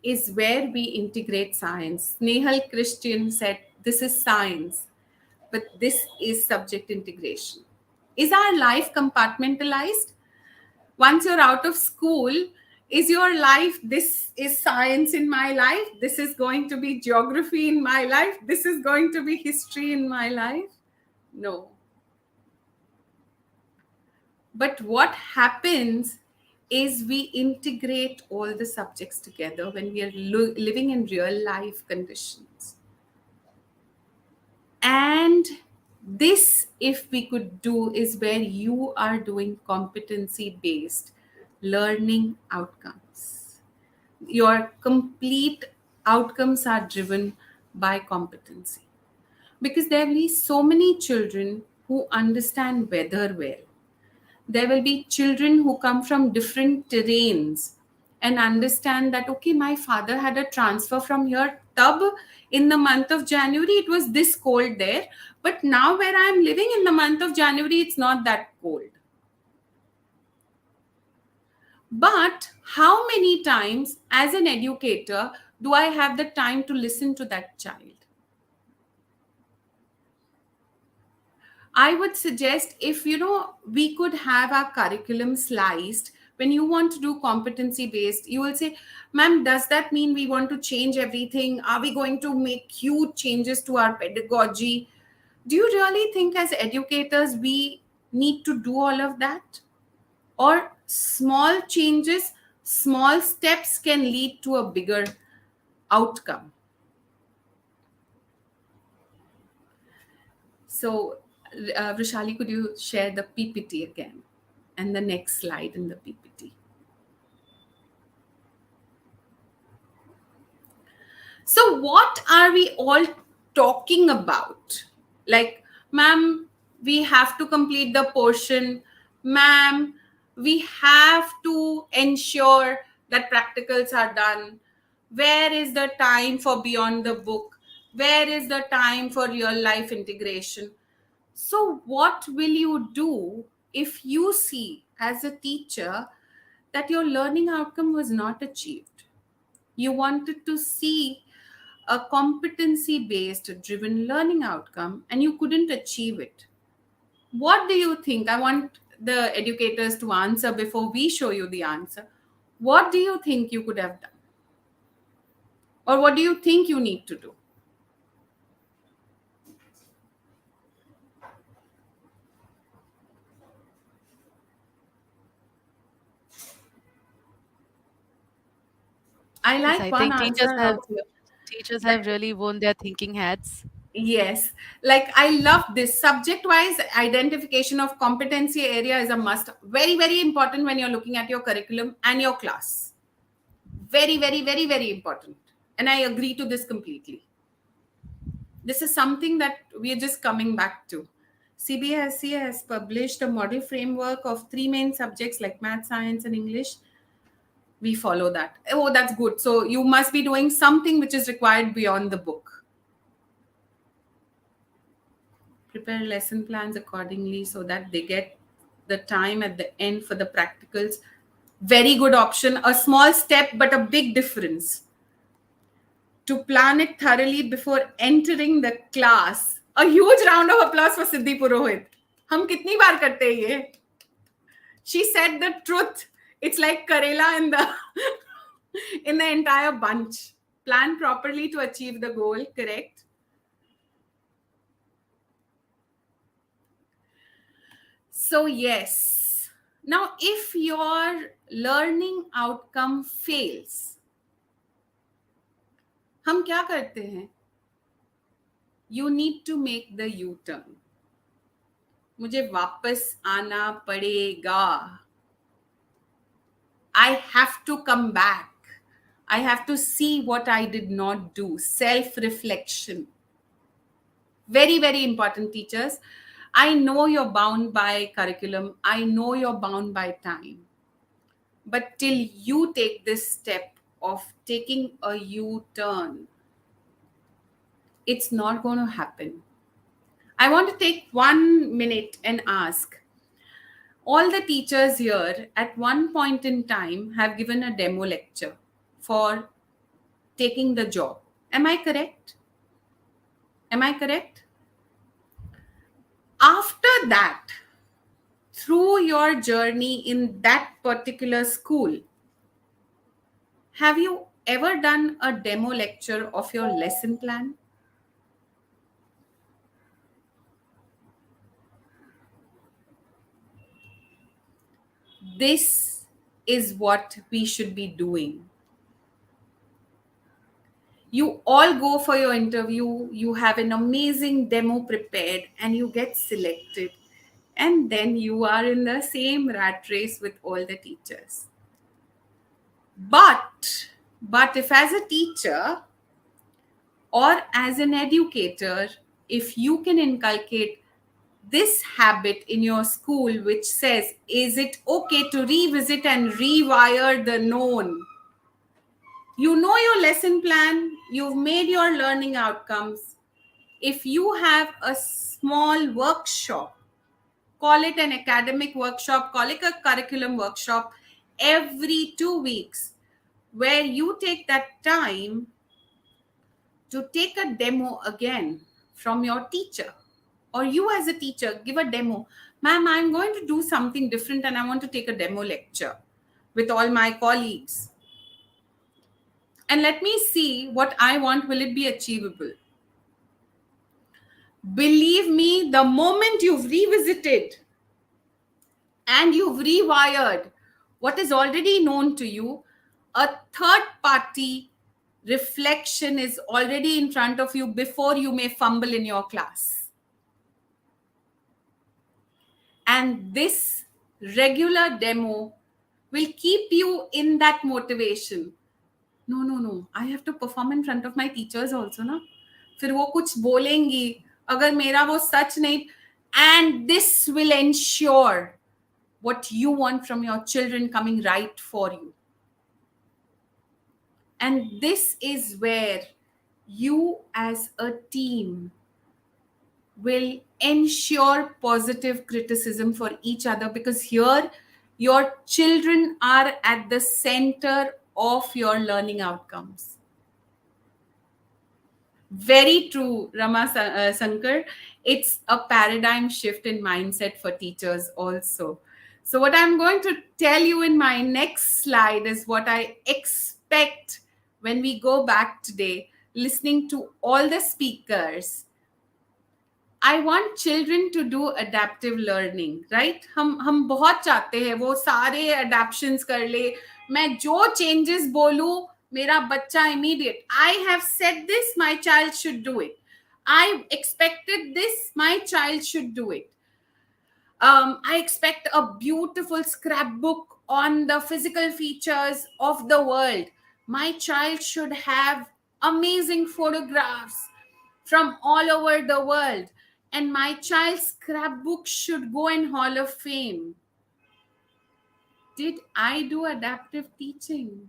is where we integrate science. Nehal Christian said, this is science, but this is subject integration. Is our life compartmentalized? Once you're out of school, is your life, this is science in my life, this is going to be geography in my life, this is going to be history in my life? No. But what happens is we integrate all the subjects together when we are living in real life conditions. And this, if we could do, is where you are doing competency based learning outcomes. Your complete outcomes are driven by competency, because there will be so many children who understand weather well. There will be children who come from different terrains and understand that, okay, my father had a transfer from here, Tab, in the month of January, it was this cold there. But now where I'm living in the month of January, it's not that cold. But how many times as an educator do I have the time to listen to that child? I would suggest, if we could have our curriculum sliced. When you want to do competency based, you will say, ma'am, does that mean we want to change everything? Are we going to make huge changes to our pedagogy? Do you really think as educators we need to do all of that? Or small changes, small steps can lead to a bigger outcome? So, Vrishali, could you share the PPT again and the next slide in the PPT? So, what are we all talking about? Like, ma'am, we have to complete the portion. Ma'am, we have to ensure that practicals are done. Where is the time for beyond the book? Where is the time for real life integration? So, what will you do if you see as a teacher that your learning outcome was not achieved? You wanted to see a competency based driven learning outcome and you couldn't achieve it. What do you think? I want the educators to answer before we show you the answer. What do you think you could have done? Or what do you think you need to do? I Yes, like I one think answer out here. teachers have Like, really worn their thinking hats. yes, like I love this subject wise identification of competency area is a must. Very, very important when you're looking at your curriculum and your class. Very, very, very, very important. And I agree to this completely. This is something that we are just coming back to. CBSE has published a model framework of three main subjects like math, science, and English. We follow that. Oh, that's good. So you must be doing something which is required beyond the book. Prepare lesson plans accordingly so that they get the time at the end for the practicals. Very good option. A small step, but a big difference. To plan it thoroughly before entering the class. A huge round of applause for Siddhi Purohit. हम कितनी बार करते हैं ये? She said the truth. It's like Karela in the in the entire bunch. Plan properly to achieve the goal, correct? So yes. Now, if your learning outcome fails, हम क्या करते हैं? You need to make the U-turn. मुझे वापस आना पड़ेगा. I have to come back. I have to see what I did not do. Self-reflection. Very, very important, teachers. I know you're bound by curriculum. I know you're bound by time. But till you take this step of taking a U-turn, it's not going to happen. I want to take 1 minute and ask, all the teachers here at one point in time have given a demo lecture for taking the job. Am I correct? Am I correct? After that, through your journey in that particular school, have you ever done a demo lecture of your lesson plan? This is what we should be doing. You all go for your interview, you have an amazing demo prepared, and you get selected. And then you are in the same rat race with all the teachers. But if as a teacher or as an educator, if you can inculcate this habit in your school, which says, is it okay to revisit and rewire the known? You know your lesson plan, you've made your learning outcomes. If you have a small workshop, call it an academic workshop, call it a curriculum workshop, every 2 weeks, where you take that time to take a demo again from your teacher, or you as a teacher give a demo. Ma'am, I'm going to do something different and I want to take a demo lecture with all my colleagues. And let me see what I want. Will it be achievable? Believe me, the moment you've revisited and you've rewired what is already known to you, a third party reflection is already in front of you before you may fumble in your class. And this regular demo will keep you in that motivation. No, I have to perform in front of my teachers also ना. फिर वो कुछ बोलेंगी अगर मेरा वो सच नहीं. And this will ensure what you want from your children coming right for you. And this is where you as a team will ensure positive criticism for each other, because here your children are at the center of your learning outcomes. Very true, Sankar. It's a paradigm shift in mindset for teachers also. So, what I'm going to tell you in my next slide is what I expect when we go back today, listening to all the speakers. I want children to do adaptive learning, right? हम बहुत चाहते हैं वो सारे adaptations कर ले, मैं जो changes बोलूं मेरा बच्चा immediate. I have said this, my child should do it. I expected this, my child should do it. I expect a beautiful scrapbook on the physical features of the world. My child should have amazing photographs from all over the world. And my child's scrapbook should go in Hall of Fame. Did I do adaptive teaching?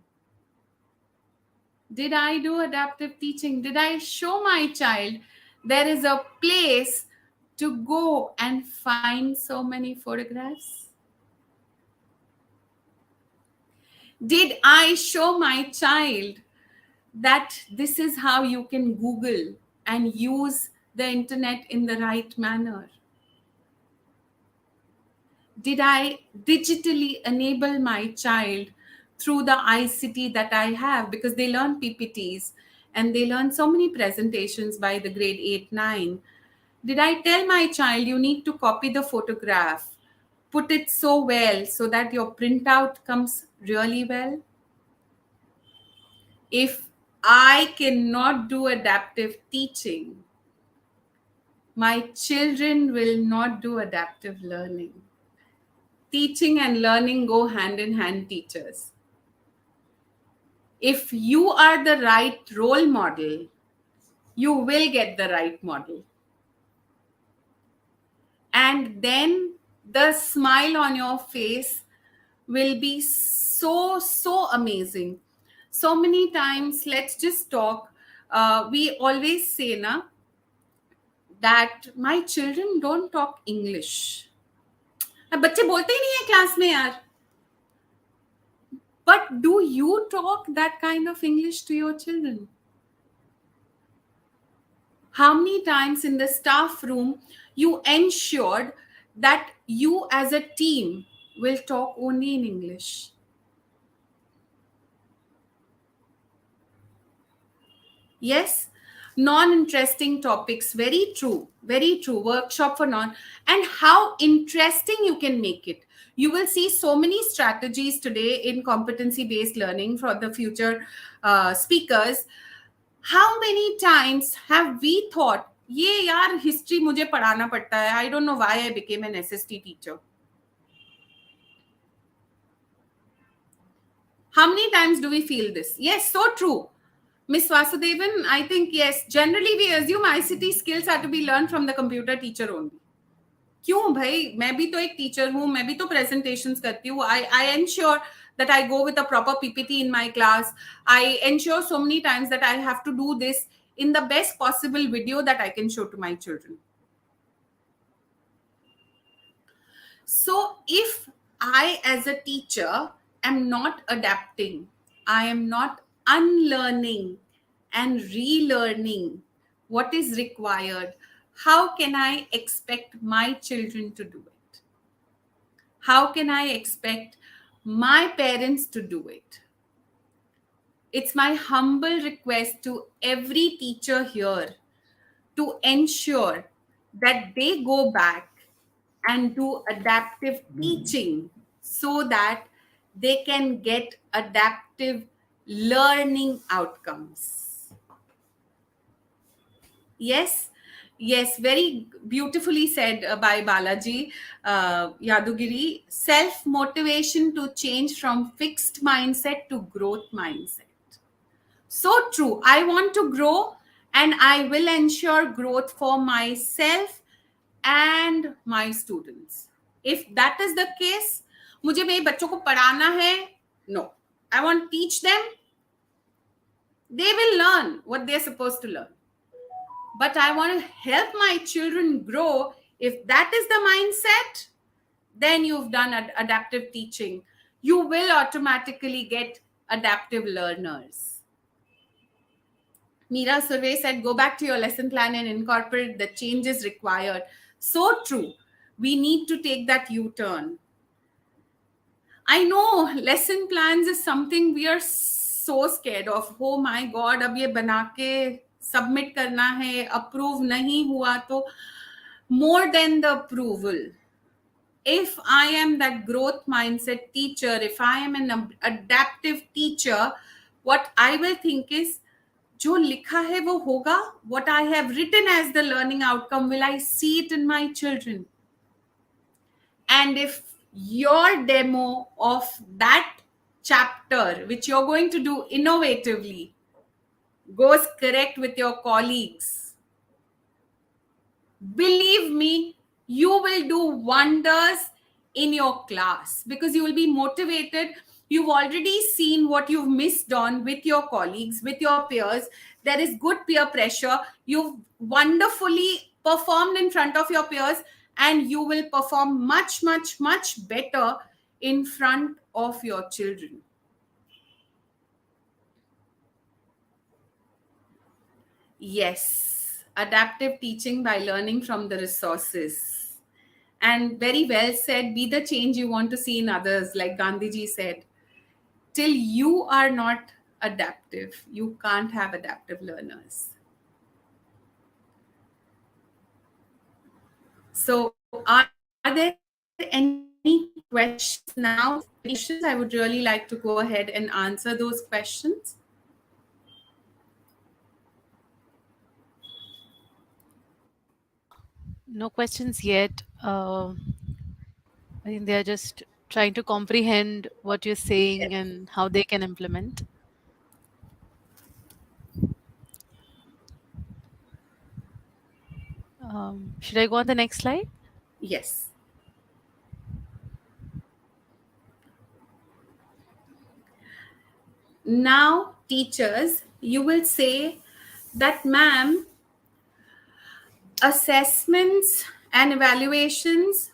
Did I do adaptive teaching? Did I show my child there is a place to go and find so many photographs? Did I show my child that this is how you can Google and use the internet in the right manner? Did I digitally enable my child through the ICT that I have? Because they learn PPTs and they learn so many presentations by the grade 8, 9. Did I tell my child you need to copy the photograph, put it so well so that your printout comes really well? If I cannot do adaptive teaching, my children will not do adaptive learning. Teaching and learning go hand in hand, teachers. If you are the right role model, you will get the right model. And then the smile on your face will be so, so amazing. So many times, let's just talk. We always say that my children don't talk English. बच्चे बोलते ही नहीं है class में यार. But do you talk that kind of English to your children? How many times in the staff room you ensured that you as a team will talk only in English? Yes, non-interesting topics. Very true. Very true. Workshop for non. And how interesting you can make it. You will see so many strategies today in competency-based learning for the future speakers. How many times have we thought, ये यार history मुझे पढ़ाना पड़ता है. I don't know why I became an SST teacher. How many times do we feel this? Yes, so true. Miss Vasudevan, I think yes. Generally, we assume ICT skills are to be learned from the computer teacher only. क्यों भाई? मैं भी तो एक teacher हूँ, मैं भी तो presentations करती हूँ. I ensure that I go with a proper PPT in my class. I ensure so many times that I have to do this in the best possible video that I can show to my children. So if I as a teacher am not adapting, I am not unlearning and relearning what is required, how can I expect my children to do it? How can I expect my parents to do it? It's my humble request to every teacher here to ensure that they go back and do adaptive teaching so that they can get adaptive learning outcomes. Yes, yes, very beautifully said by Balaji Yadugiri. Self-motivation to change from fixed mindset to growth mindset. So true. I want to grow and I will ensure growth for myself and my students. If that is the case, मुझे मेरे बच्चों को पढ़ाना है? No. I want to teach them. They will learn what they're supposed to learn. But I want to help my children grow. If that is the mindset, then you've done adaptive teaching. You will automatically get adaptive learners. Meera Survey said, go back to your lesson plan and incorporate the changes required. So true. We need to take that U-turn. I know lesson plans is something we are so scared of. Oh my God, अब ये बना के submit करना है, approve नहीं हुआ तो more than the approval. If I am that growth mindset teacher, if I am an adaptive teacher, what I will think is जो लिखा है वो होगा. What I have written as the learning outcome, will I see it in my children? And if your demo of that chapter, which you're going to do innovatively, goes correct with your colleagues, believe me, you will do wonders in your class because you will be motivated. You've already seen what you've missed on with your colleagues, with your peers. There is good peer pressure. You've wonderfully performed in front of your peers, and you will perform much, much, much better in front of your children. Yes, adaptive teaching by learning from the resources. And very well said, be the change you want to see in others, like Gandhiji said. Till you are not adaptive, you can't have adaptive learners. So, are there any questions now? If there are any questions, I would really like to go ahead and answer those questions. No questions yet. I think they're just trying to comprehend what you're saying and how they can implement. Should I go on the next slide? Yes. Now, teachers, you will say that, ma'am, assessments and evaluations,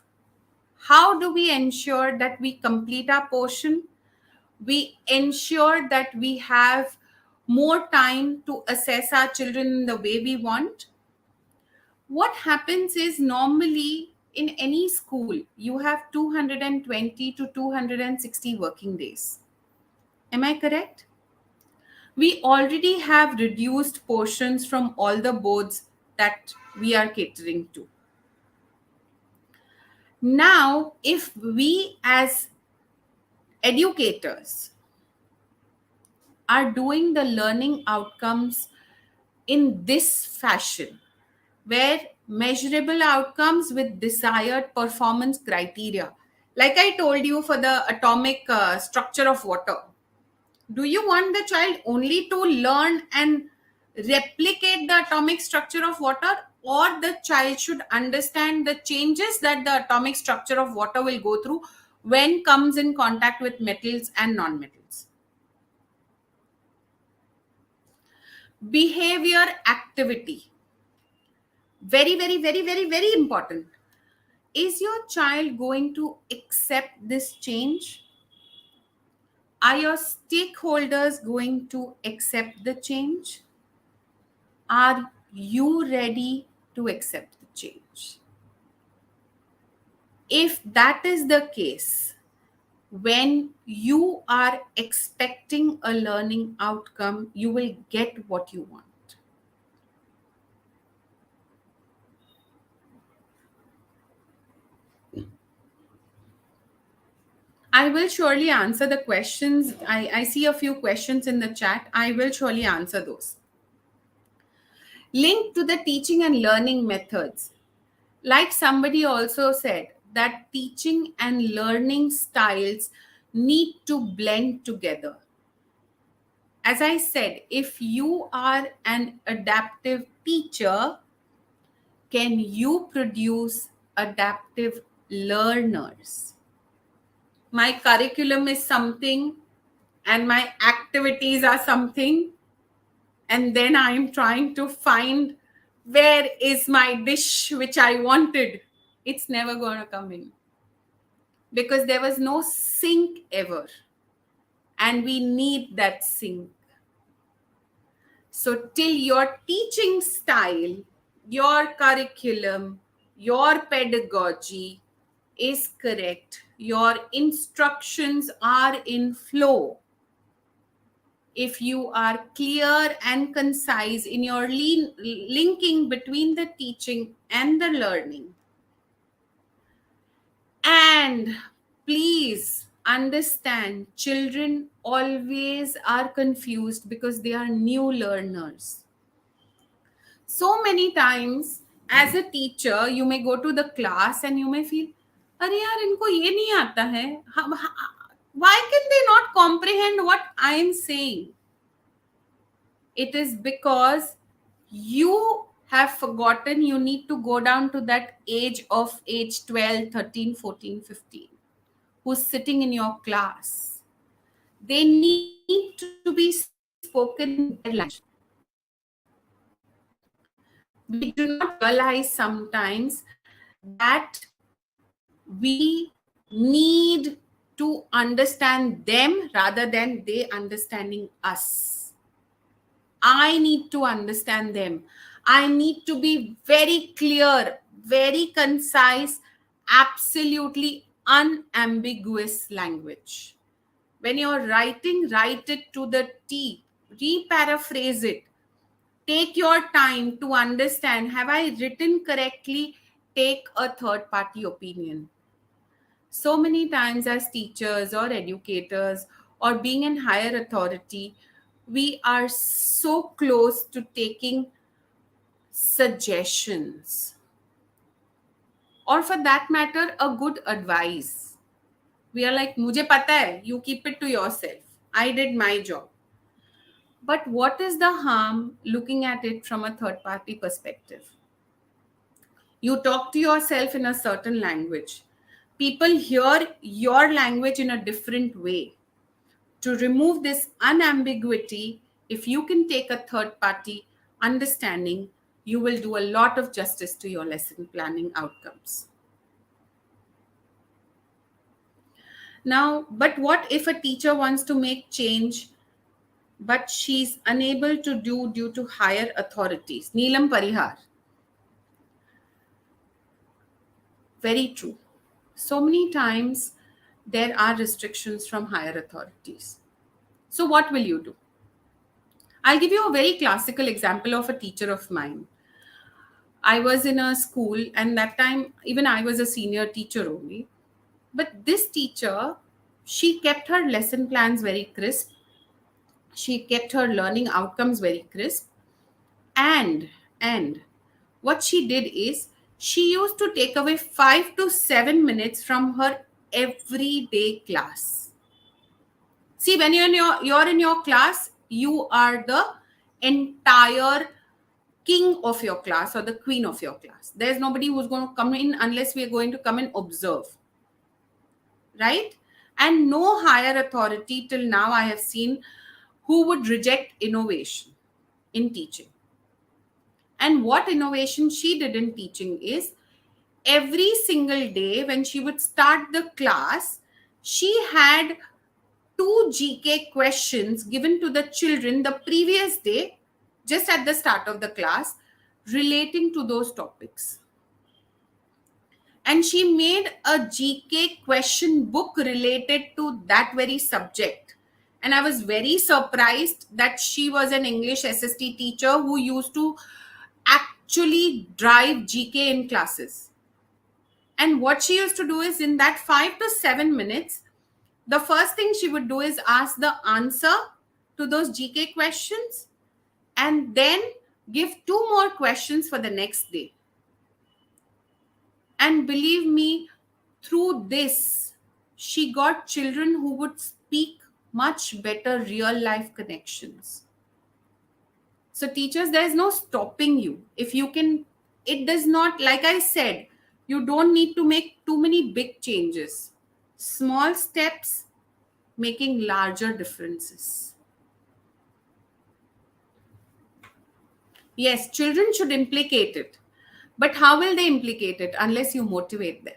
how do we ensure that we complete our portion? We ensure that we have more time to assess our children in the way we want. What happens is, normally in any school, you have 220 to 260 working days. Am I correct? We already have reduced portions from all the boards that we are catering to. Now, if we as educators are doing the learning outcomes in this fashion, where measurable outcomes with desired performance criteria, like I told you for the atomic structure of water, do you want the child only to learn and replicate the atomic structure of water, or the child should understand the changes that the atomic structure of water will go through when comes in contact with metals and non-metals? Behavior activity, very, very, very, very, very important. Is your child going to accept this change? Are your stakeholders going to accept the change? Are you ready to accept the change? If that is the case, when you are expecting a learning outcome, you will get what you want. I will surely answer the questions. I see a few questions in the chat. I will surely answer those. Linked to the teaching and learning methods, like somebody also said, that teaching and learning styles need to blend together. As I said, if you are an adaptive teacher, can you produce adaptive learners? My curriculum is something and my activities are something, and then I am trying to find where is my dish which I wanted. It's never going to come in because there was no sync ever, and we need that sync. So till your teaching style, your curriculum, your pedagogy is correct, your instructions are in flow, if you are clear and concise in your linking between the teaching and the learning, and please understand, children always are confused because they are new learners. So many times, as a teacher, you may go to the class and you may feel, अरे यार इनको ये नहीं आता है, why can they not comprehend what I am saying? It is because you have forgotten you need to go down to that age 12, 13, 14, 15, who's sitting in your class. They need to be spoken in their language. We do not realize sometimes that we need to understand them rather than they understanding us. I need to understand them. I need to be very clear, very concise, absolutely unambiguous language. When you're writing, write it to the T. Re-paraphrase it. Take your time to understand, have I written correctly? Take a third party opinion. So many times as teachers or educators or being in higher authority, we are so close to taking suggestions, or for that matter, a good advice. We are like, mujhe pata hai, you keep it to yourself. I did my job. But what is the harm looking at it from a third party perspective? You talk to yourself in a certain language. People hear your language in a different way. To remove this unambiguity, if you can take a third party understanding, you will do a lot of justice to your lesson planning outcomes. Now, but what if a teacher wants to make change, but she's unable to do due to higher authorities? Neelam Parihar. Very true. So many times there are restrictions from higher authorities. So what will you do? I'll give you a very classical example of a teacher of mine. I was in a school, and that time even I was a senior teacher only. But this teacher, she kept her lesson plans very crisp. She kept her learning outcomes very crisp. And what she did is she used to take away 5 to 7 minutes from her everyday class. See, when you're in your class, you are the entire king of your class or the queen of your class. There's nobody who's going to come in unless we are going to come and observe, right? And no higher authority till now I have seen who would reject innovation in teaching. And what innovation she did in teaching is, every single day when she would start the class, she had 2 GK questions given to the children the previous day, just at the start of the class, relating to those topics. And she made a GK question book related to that very subject. And I was very surprised that she was an English SST teacher who used to actually drive GK in classes. And what she used to do is, in that 5 to 7 minutes, the first thing she would do is ask the answer to those GK questions and then give 2 more questions for the next day. And believe me, through this, she got children who would speak much better real life connections. So teachers, there is no stopping you. If you can, it does not, like I said, you don't need to make too many big changes. Small steps making larger differences. Yes, children should implicate it. But how will they implicate it unless you motivate them?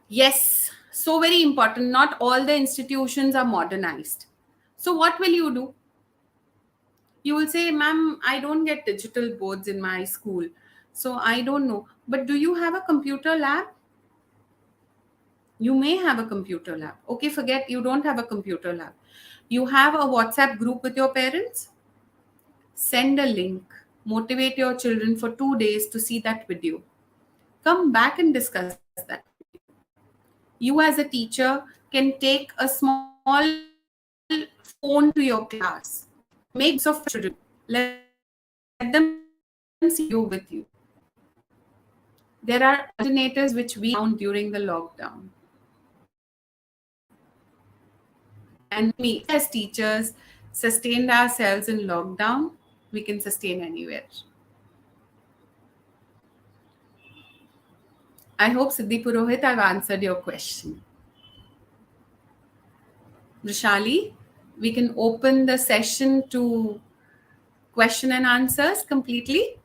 Yes, so very important. Not all the institutions are modernized. So what will you do? You will say, ma'am, I don't get digital boards in my school, so I don't know. But do you have a computer lab? You may have a computer lab. Okay, forget you don't have a computer lab. You have a WhatsApp group with your parents? Send a link. Motivate your children for 2 days to see that video. Come back and discuss that video. You, as a teacher, can take a small phone to your class. Make groups of 5 children. Let them see the video with you. There are alternatives which we found during the lockdown. And we, as teachers, sustained ourselves in lockdown, we can sustain anywhere. I hope, Siddhi Purohit, I've answered your question. Rishali, we can open the session to question and answers completely.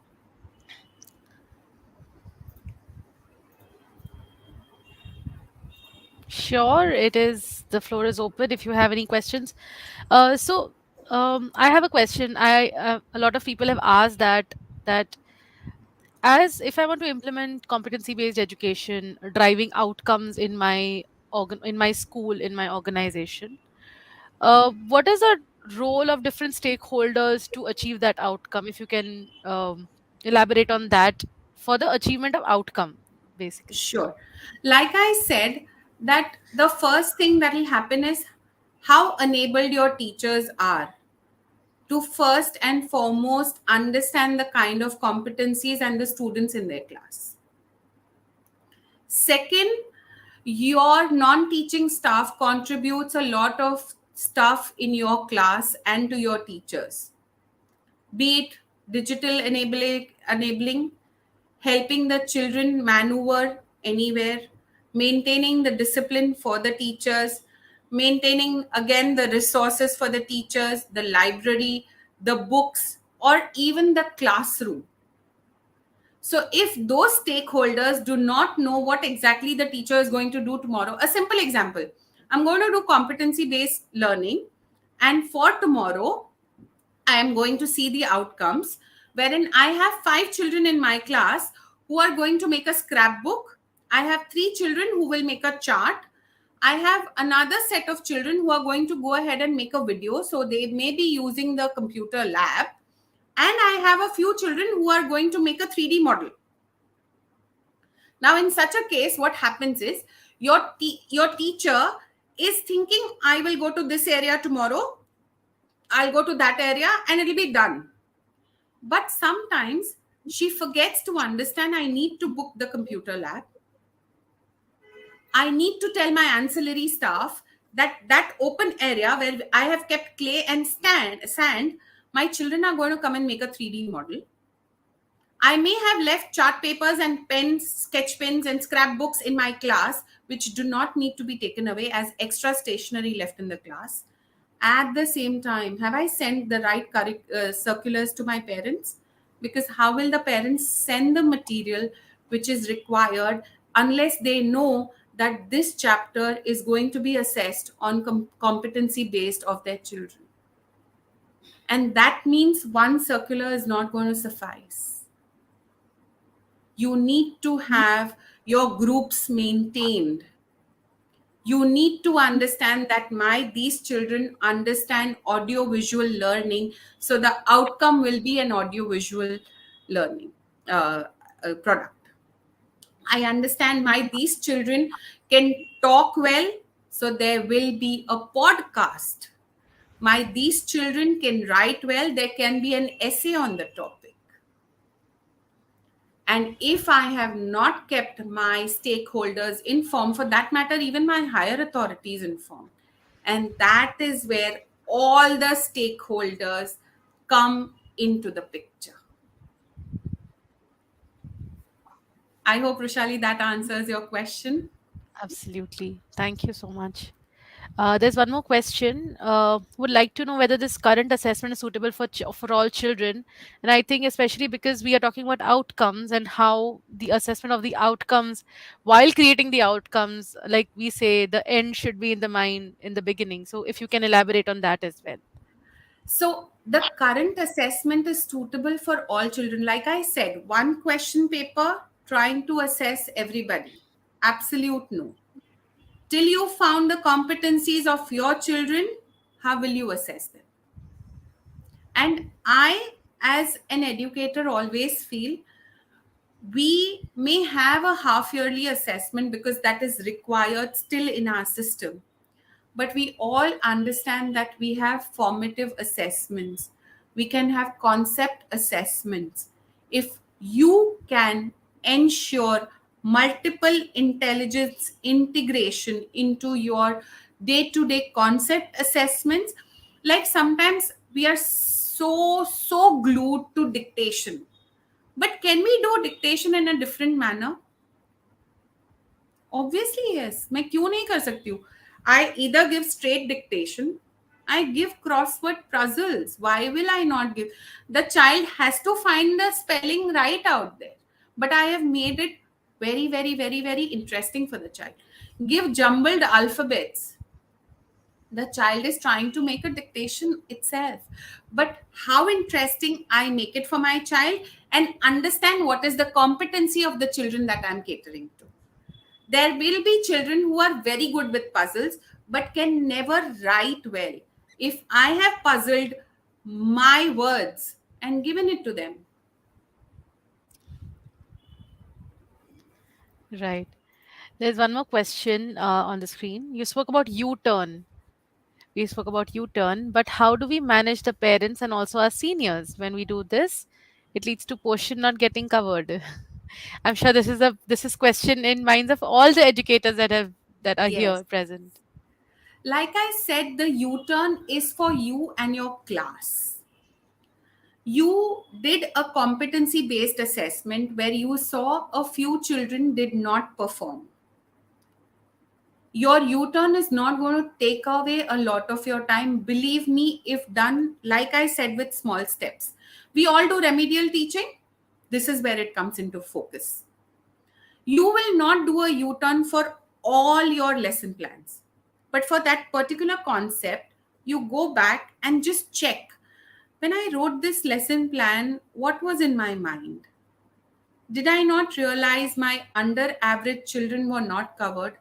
Sure, it is. The floor is open if you have any questions. So I have a question. A lot of people have asked that as if I want to implement competency based education, driving outcomes in my in my school, in my organization, what is the role of different stakeholders to achieve that outcome? If you can elaborate on that for the achievement of outcome, basically. Sure. Like I said, that the first thing that will happen is how enabled your teachers are to first and foremost understand the kind of competencies and the students in their class. Second, your non-teaching staff contributes a lot of stuff in your class and to your teachers, be it digital enabling, helping the children maneuver anywhere, maintaining the discipline for the teachers, maintaining again the resources for the teachers, the library, the books, or even the classroom. So if those stakeholders do not know what exactly the teacher is going to do tomorrow, a simple example, I'm going to do competency based learning, and for tomorrow I am going to see the outcomes, wherein I have 5 children in my class who are going to make a scrapbook. I have 3 children who will make a chart. I have another set of children who are going to go ahead and make a video. So they may be using the computer lab. And I have a few children who are going to make a 3D model. Now, in such a case, what happens is your teacher is thinking, I will go to this area tomorrow. I'll go to that area and it'll be done. But sometimes she forgets to understand I need to book the computer lab. I need to tell my ancillary staff that open area where I have kept clay and sand, my children are going to come and make a 3D model. I may have left chart papers and pens, sketch pens and scrapbooks in my class, which do not need to be taken away as extra stationery left in the class. At the same time, have I sent the right circulars to my parents? Because how will the parents send the material which is required unless they know that this chapter is going to be assessed on competency based of their children? And that means one circular is not going to suffice. You need to have your groups maintained. You need to understand that these children understand audio visual learning, so the outcome will be an audio visual learning product. I understand these children can talk well, so there will be a podcast. These children can write well, there can be an essay on the topic. And if I have not kept my stakeholders informed, for that matter, even my higher authorities informed, and that is where all the stakeholders come into the picture. I hope, Rushali, that answers your question. Absolutely. Thank you so much. There's one more question. Would like to know whether this current assessment is suitable for all children, and I think especially because we are talking about outcomes and how the assessment of the outcomes, while creating the outcomes, like we say, the end should be in the mind in the beginning. So if you can elaborate on that as well. So The current assessment is suitable for all children. Like I said, one question paper trying to assess everybody. Absolute no. Till you found the competencies of your children, how will you assess them? And I, as an educator, always feel we may have a half yearly assessment because that is required still in our system, but we all understand that we have formative assessments, we can have concept assessments. If you can ensure multiple intelligence integration into your day to day concept assessments, like sometimes we are so glued to dictation, but can we do dictation in a different manner? Obviously yes. मैं क्यों नहीं कर सकती हूँ? I either give straight dictation, I give crossword puzzles. Why will I not give? The child has to find the spelling right out there, but I have made it very interesting for the child. Give jumbled alphabets. The child is trying to make a dictation itself, but how interesting I make it for my child, and understand what is the competency of the children that I'm catering to. There will be children who are very good with puzzles but can never write well. If I have puzzled my words and given it to them. Right. There's one more question on the screen. You spoke about U-turn. We spoke about U-turn, but how do we manage the parents and also our seniors when we do this? It leads to portion not getting covered. I'm sure this is question in minds of all the educators that are Yes. here present. Like I said, the U-turn is for you and your class. You did a competency based assessment where you saw a few children did not perform. Your U-turn is not going to take away a lot of your time. Believe me, if done, like I said, with small steps. We all do remedial teaching. This is where it comes into focus. You will not do a U-turn for all your lesson plans. But for that particular concept, you go back and just check. When I wrote this lesson plan, what was in my mind? Did I not realize my under average children were not covered?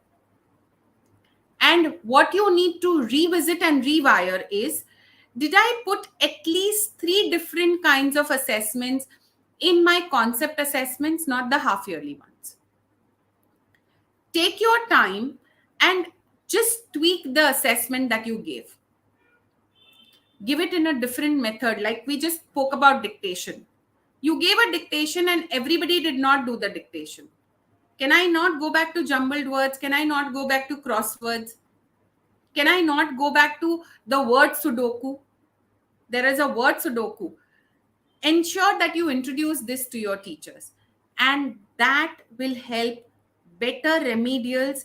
And what you need to revisit and rewire is, did I put at least 3 different kinds of assessments in my concept assessments, not the half yearly ones? Take your time and just tweak the assessment that you gave. Give it in a different method, like we just spoke about dictation. You gave a dictation and everybody did not do the dictation. Can I not go back to jumbled words? Can I not go back to crosswords? Can I not go back to the word Sudoku? There is a word Sudoku. Ensure that you introduce this to your teachers, and that will help better remedials,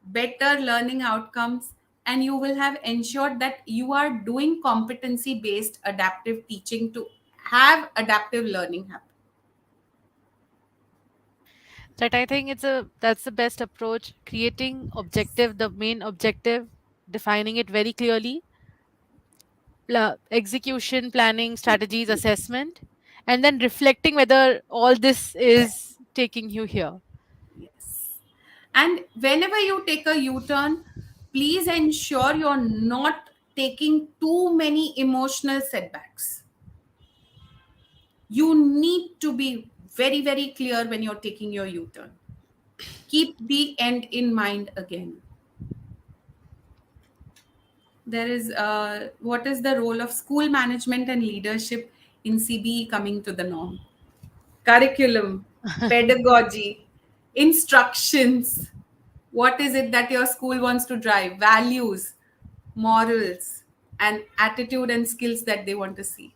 better learning outcomes, and you will have ensured that you are doing competency based adaptive teaching to have adaptive learning happen. That I think that's the best approach. Creating objective, the main objective, defining it very clearly, execution, planning, strategies, assessment, and then reflecting whether all this is taking you here. Yes. And whenever you take a U turn, please ensure you're not taking too many emotional setbacks. You need to be very clear when you're taking your U turn. Keep the end in mind again. There is what is the role of school management and leadership in CBE coming to the norm? Curriculum, pedagogy, instructions. What is it that your school wants to drive? Values, morals, and attitude and skills that they want to see.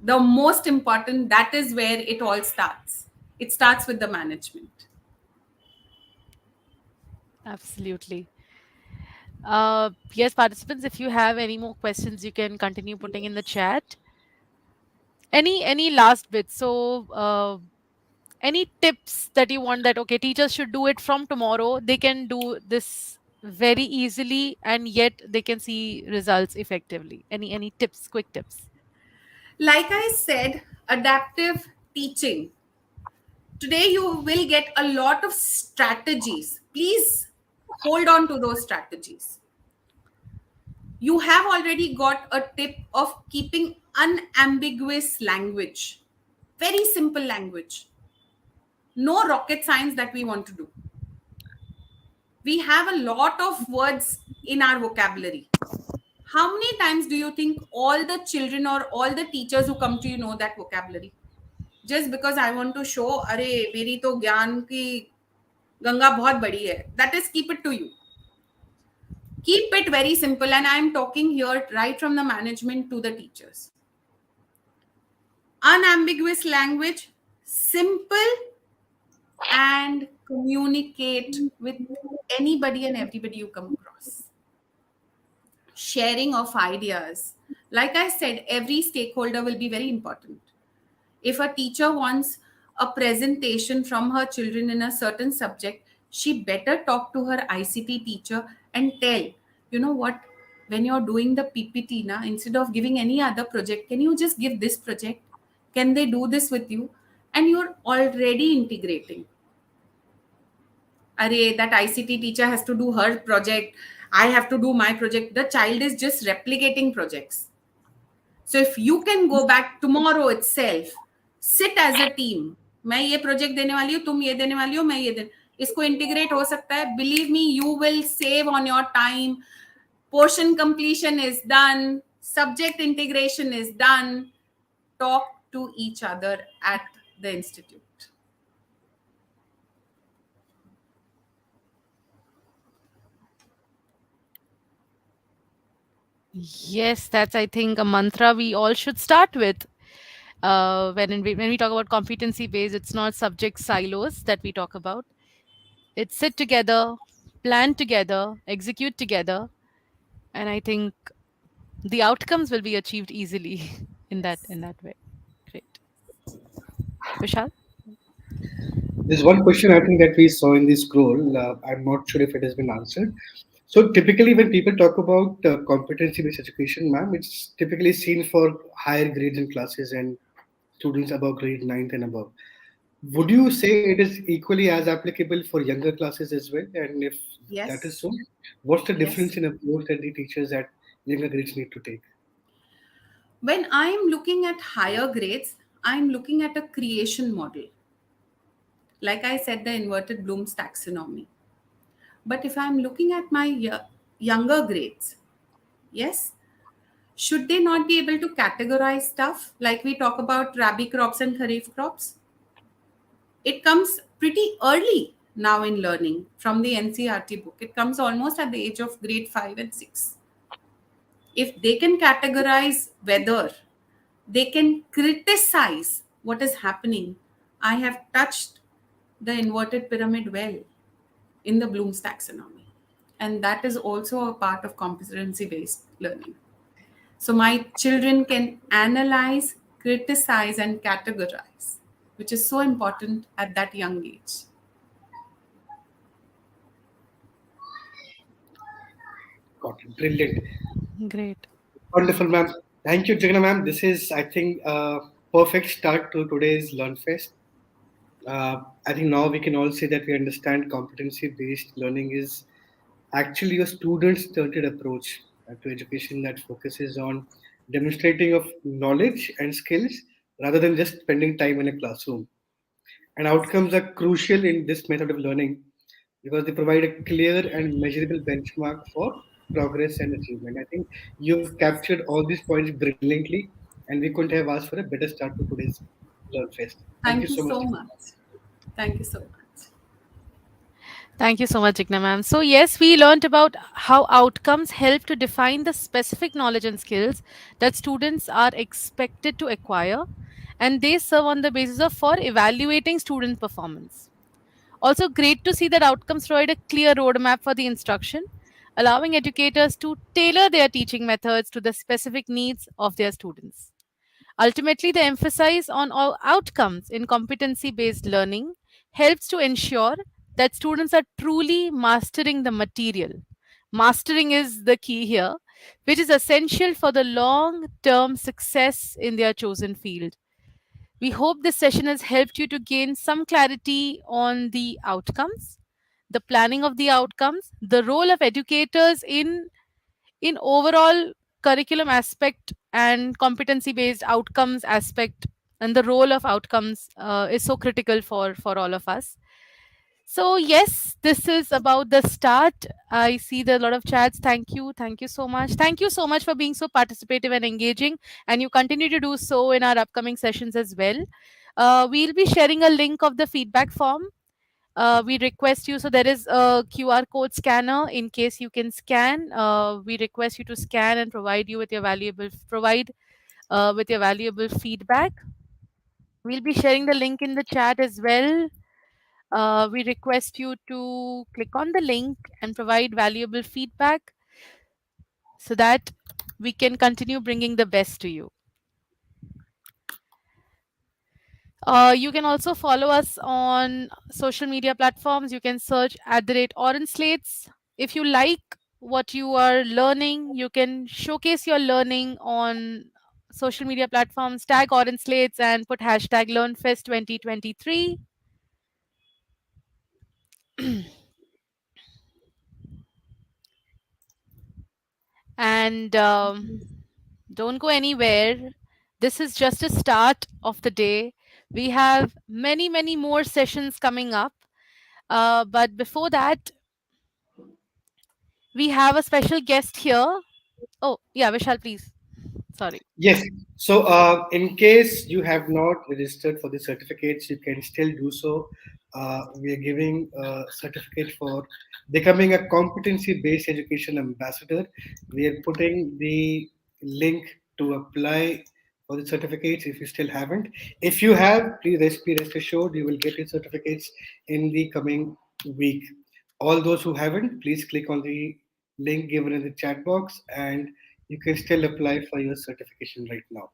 The most important, that is where it all starts. It starts with the management. Absolutely. Yes, participants, if you have any more questions, you can continue putting in the chat. Any last bits? So, any tips that you want that okay, teachers should do it from tomorrow? They can do this very easily, and yet they can see results effectively? Any tips, quick tips? Like I said, adaptive teaching. Today, you will get a lot of strategies. Please hold on to those strategies. You have already got a tip of keeping unambiguous language, very simple language, no rocket science that we want to do. We have a lot of words in our vocabulary. How many times do you think all the children or all the teachers who come to you know that vocabulary? Just because I want to show, अरे मेरी तो ज्ञान की गंगा बहुत बड़ी है. That is, keep it to you. Keep it very simple, and I am talking here right from the management to the teachers. Unambiguous language, simple, and communicate with anybody and everybody you come across. Sharing of ideas. Like I said, every stakeholder will be very important. If a teacher wants a presentation from her children in a certain subject, she better talk to her ICT teacher and tell, you know what, when you're doing the PPT, na, instead of giving any other project, can you just give this project? Can they do this with you? And you're already integrating. Array, that ICT teacher has to do her project. I have to do my project. The child is just replicating projects. So if you can go back tomorrow itself, sit as a team. मैं ये project देने वाली हूँ, तुम ये देने वाली हो, मैं ये दे. इसको integrate हो सकता है. Believe me, you will save on your time. Portion completion is done. Subject integration is done. Talk to each other at the institute. Yes, that's, I think, a mantra we all should start with. When we talk about competency based, it's not subject silos that we talk about. It's sit together, plan together, execute together, and I think the outcomes will be achieved easily in that way. Great. Vishal? There's one question I think that we saw in the scroll. I'm not sure if it has been answered. So typically, when people talk about competency-based education, ma'am, it's typically seen for higher grades in classes and students above grade ninth and above. Would you say it is equally as applicable for younger classes as well? And if that is Yes. so, what's the Yes. difference in approach that the teachers at younger grades need to take? When I'm looking at higher grades, I'm looking at a creation model. Like I said, the inverted Bloom's taxonomy. But if I'm looking at my younger grades, yes, should they not be able to categorize stuff like we talk about rabi crops and kharif crops? It comes pretty early now in learning from the NCRT book. It comes almost at the age of grade 5 and 6. If they can categorize weather, they can criticize what is happening. I have touched the inverted pyramid well in the Bloom's taxonomy. And that is also a part of competency based learning. So my children can analyze, criticize, and categorize, which is so important at that young age. Got it. Brilliant. Great. Wonderful, ma'am. Thank you, Jagna, ma'am. This is, I think, a perfect start to today's LearnFest. I think now we can all say that we understand competency-based learning is actually a student-centered approach to education that focuses on demonstrating of knowledge and skills rather than just spending time in a classroom. And outcomes are crucial in this method of learning because they provide a clear and measurable benchmark for progress and achievement. I think you've captured all these points brilliantly, and we couldn't have asked for a better start to today's LearnFest. Thank you Thank you so much. so much. Thank you so much. Thank you so much, Jigna ma'am. So, yes, we learned about how outcomes help to define the specific knowledge and skills that students are expected to acquire, and they serve on the basis of for evaluating student performance. Also, great to see that outcomes provide a clear roadmap for the instruction, allowing educators to tailor their teaching methods to the specific needs of their students. Ultimately, the emphasis on all outcomes in competency based learning helps to ensure that students are truly mastering the material Mastering is the key here, which is essential for the long term success in their chosen field. We hope this session has helped you to gain some clarity on the outcomes, the planning of the outcomes, the role of educators in overall curriculum aspect and competency based outcomes aspect, and the role of outcomes is so critical for all of us. So yes, this is about the start. I see there are a lot of chats. Thank you so much, thank you so much for being so participative and engaging, and you continue to do so in our upcoming sessions as well. We'll be sharing a link of the feedback form. We request you, so there is a QR code scanner in case you can scan. We request you to scan and provide with your valuable feedback. We'll be sharing the link in the chat as well. We request you to click on the link and provide valuable feedback so that we can continue bringing the best to you. You can also follow us on social media platforms. You can search @OrangeSlates. If you like what you are learning, you can showcase your learning on social media platforms, tag OrangeSlates and put hashtag LearnFest 2023. And don't go anywhere. This is just a start of the day. We have many, many more sessions coming up. But before that, we have a special guest here. Oh, yeah, Vishal, please. Sorry. Yes. So, in case you have not registered for the certificates, you can still do so. We are giving a certificate for becoming a competency-based education ambassador. We are putting the link to apply for the certificates if you still haven't. If you have, please be rest assured you will get your certificates in the coming week. All those who haven't, please click on the link given in the chat box and you can still apply for your certification right now.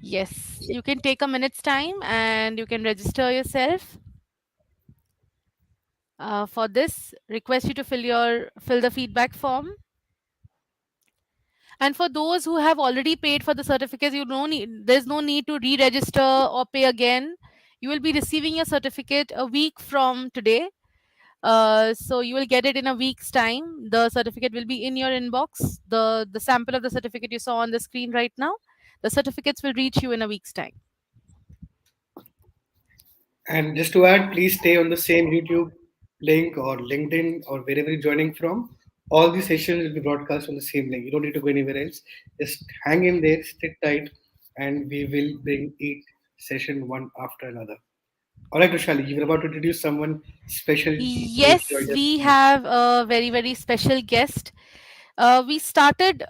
Yes, you can take a minute's time and you can register yourself. For this, request you to fill the feedback form. And for those who have already paid for the certificates, there's no need to re-register or pay again. You will be receiving your certificate a week from today. So you will get it in a week's time. The certificate will be in your inbox. The sample of the certificate you saw on the screen right now. The certificates will reach you in a week's time. And just to add, please stay on the same YouTube link or LinkedIn or wherever you're joining from. All the sessions will be broadcast on the same link. You don't need to go anywhere else. Just hang in there, stick tight, and we will bring each session one after another. All right, Roshali, you were about to introduce someone special who has Yes, joined us we today. have a very, very special guest. We started,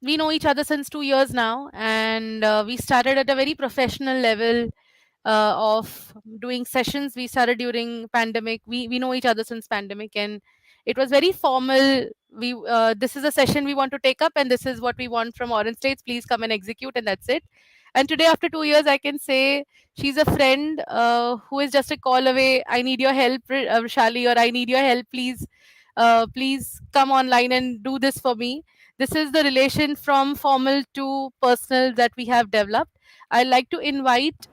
we know each other since 2 years now, and we started at a very professional level of doing sessions. We started during pandemic. We know each other since pandemic, and it was very formal. We This is a session we want to take up, and this is what we want from OrangeSlates. Please come and execute, and that's it. And today, after 2 years, I can say she's a friend who is just a call away. I need your help, Shali, or I need your help. Please come online and do this for me. This is the relation from formal to personal that we have developed. I'd like to invite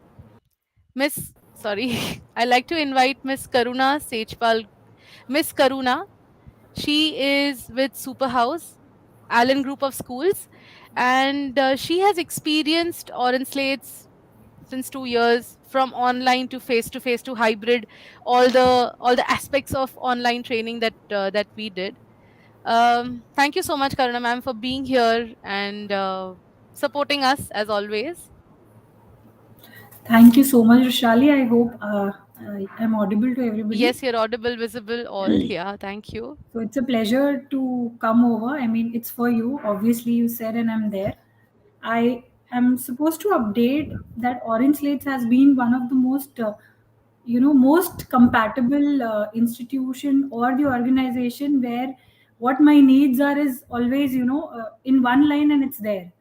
Miss, sorry, I like to invite Miss Karuna Sechpal. Miss Karuna, she is with Superhouse, Allen Group of Schools, and she has experienced Orange Slates since 2 years, from online to face to hybrid, all the aspects of online training that we did. Thank you so much, Karuna ma'am, for being here and supporting us as always. Thank you so much, Roshali. I hope I'm audible to everybody. Yes, you're audible, visible, all. Yeah, thank you. So it's a pleasure to come over. I mean, it's for you. Obviously, you said, and I'm there. I am supposed to update that Orange Slates has been one of the most compatible institution or the organization where what my needs are is always, in one line and it's there.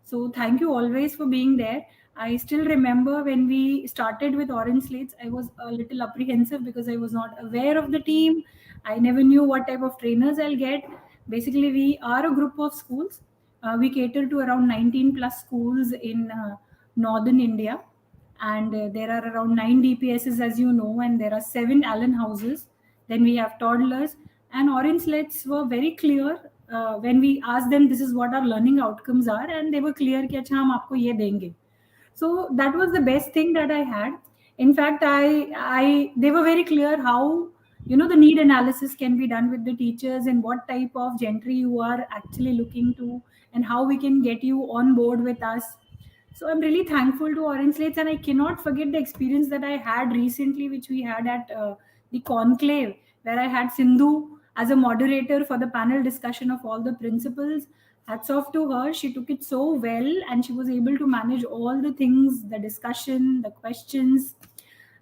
So thank you always for being there. I still remember when we started with Orange Slates, I was a little apprehensive because I was not aware of the team. I never knew what type of trainers I'll get. Basically, we are a group of schools. We cater to around 19 plus schools in northern India. And there are around 9 DPSs, as you know, and there are 7 Allen houses. Then we have toddlers. And Orange Slates were very clear when we asked them, this is what our learning outcomes are. And they were clear कि अच्छा हम आपको ये देंगे. So that was the best thing that I had. In fact, I they were very clear how, the need analysis can be done with the teachers and what type of gentry you are actually looking to, and how we can get you on board with us. So I'm really thankful to Orange Slates, and I cannot forget the experience that I had recently, which we had at the conclave, where I had Sindhu as a moderator for the panel discussion of all the principals. Hats off to her. She took it so well, and she was able to manage all the things, the discussion, the questions.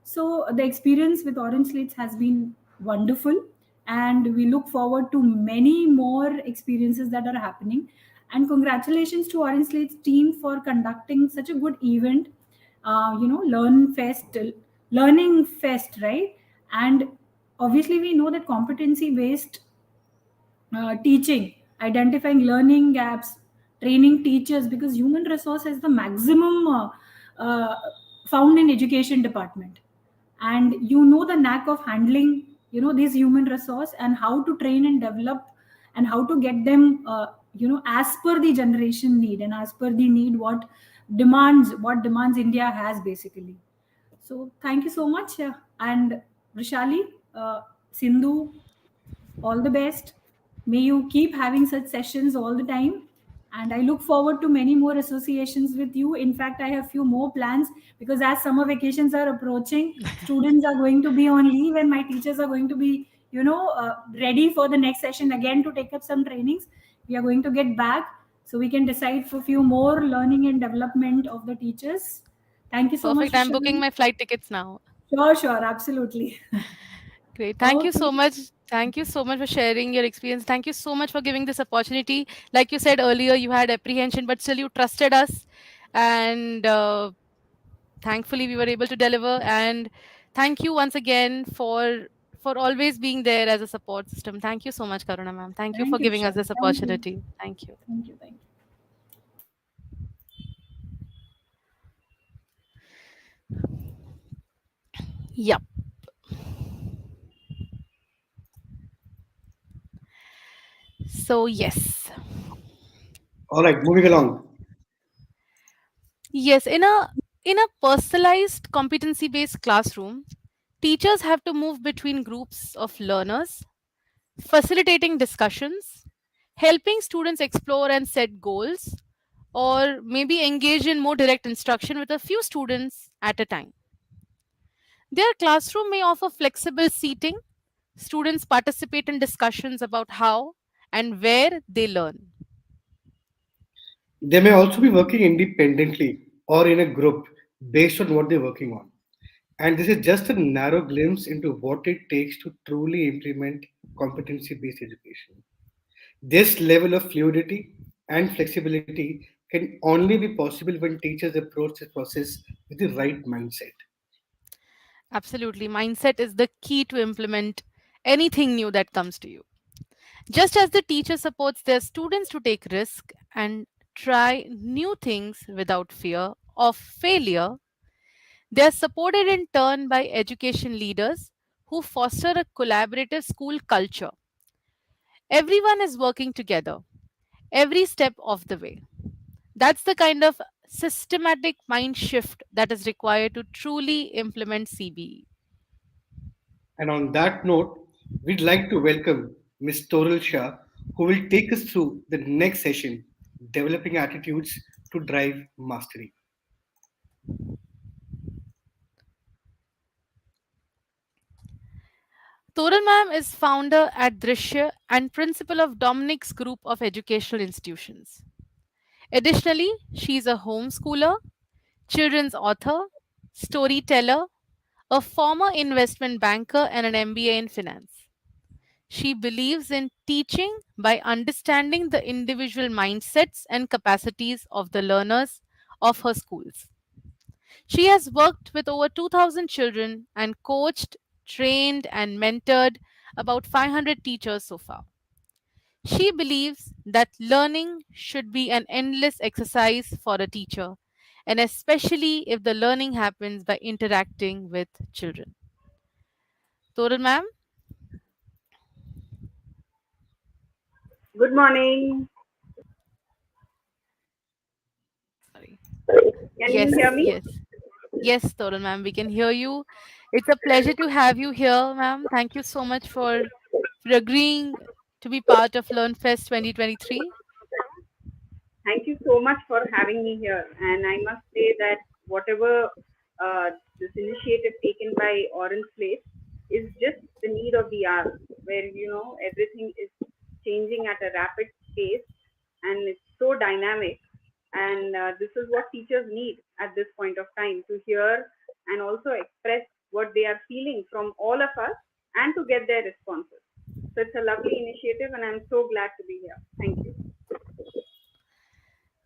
So the experience with Orange Slates has been wonderful, and we look forward to many more experiences that are happening. And congratulations to Orange Slates team for conducting such a good event. Learning Fest, right? And obviously, we know that competency based teaching, identifying learning gaps, training teachers, because human resource is the maximum uh, found in education department. And the knack of handling these human resource, and how to train and develop, and how to get them as per the generation need, and as per the need what demands India has, basically. So thank you so much, and Rishali, Sindhu, all the best. May you keep having such sessions all the time. And I look forward to many more associations with you. In fact, I have few more plans, because as summer vacations are approaching, students are going to be on leave, and my teachers are going to be, ready for the next session again to take up some trainings. We are going to get back so we can decide for few more learning and development of the teachers. Thank you so much, Perfect. I'm booking Vishali. my flight tickets now. Sure, sure, absolutely. Great. Thank you Okay. so much. Thank you so much for sharing your experience. Thank you so much for giving this opportunity. Like you said earlier, you had apprehension, but still you trusted us. And thankfully, we were able to deliver. And thank you once again for always being there as a support system. Thank you so much, Karuna ma'am. Thank you for Thank you, giving us Vishali. this Thank you. opportunity. Thank you. Thank you. Thank you. Yep. So yes. All right, moving along. Yes, in a personalized competency based classroom, teachers have to move between groups of learners, facilitating discussions, helping students explore and set goals, or maybe engage in more direct instruction with a few students at a time. Their classroom may offer flexible seating. Students participate in discussions about how and where they learn. They may also be working independently or in a group based on what they're working on. And this is just a narrow glimpse into what it takes to truly implement competency based education. This level of fluidity and flexibility can only be possible when teachers approach this process with the right mindset. Absolutely. Mindset is the key to implement anything new that comes to you. Just as the teacher supports their students to take risk and try new things without fear of failure, they are supported in turn by education leaders who foster a collaborative school culture. Everyone is working together every step of the way. That's the kind of systematic mind shift that is required to truly implement CBE. And on that note, we'd like to welcome Ms. Toril Shah, who will take us through the next session, Developing Attitudes to Drive Mastery. Toral ma'am is founder at Drishya and principal of Dominic's group of educational institutions. Additionally, she is a homeschooler, children's author, storyteller, a former investment banker, and an MBA in finance. She believes in teaching by understanding the individual mindsets and capacities of the learners of her schools. She has worked with over 2,000 children and coached, trained, and mentored about 500 teachers so far. She believes that learning should be an endless exercise for a teacher, and especially if the learning happens by interacting with children. Total, ma'am? Good morning. Sorry. Can you Yes, hear me? yes. Yes, Total, ma'am, we can hear you. It's a pleasure to have you here, ma'am. Thank you so much for agreeing to be part of LearnFest 2023. Thank you so much for having me here. And I must say that whatever this initiative taken by Orange Slate is just the need of the hour, where everything is changing at a rapid pace and it's so dynamic. And this is what teachers need at this point of time, to hear and also express what they are feeling from all of us and to get their responses. So it's a lovely initiative, and I'm so glad to be here. Thank you.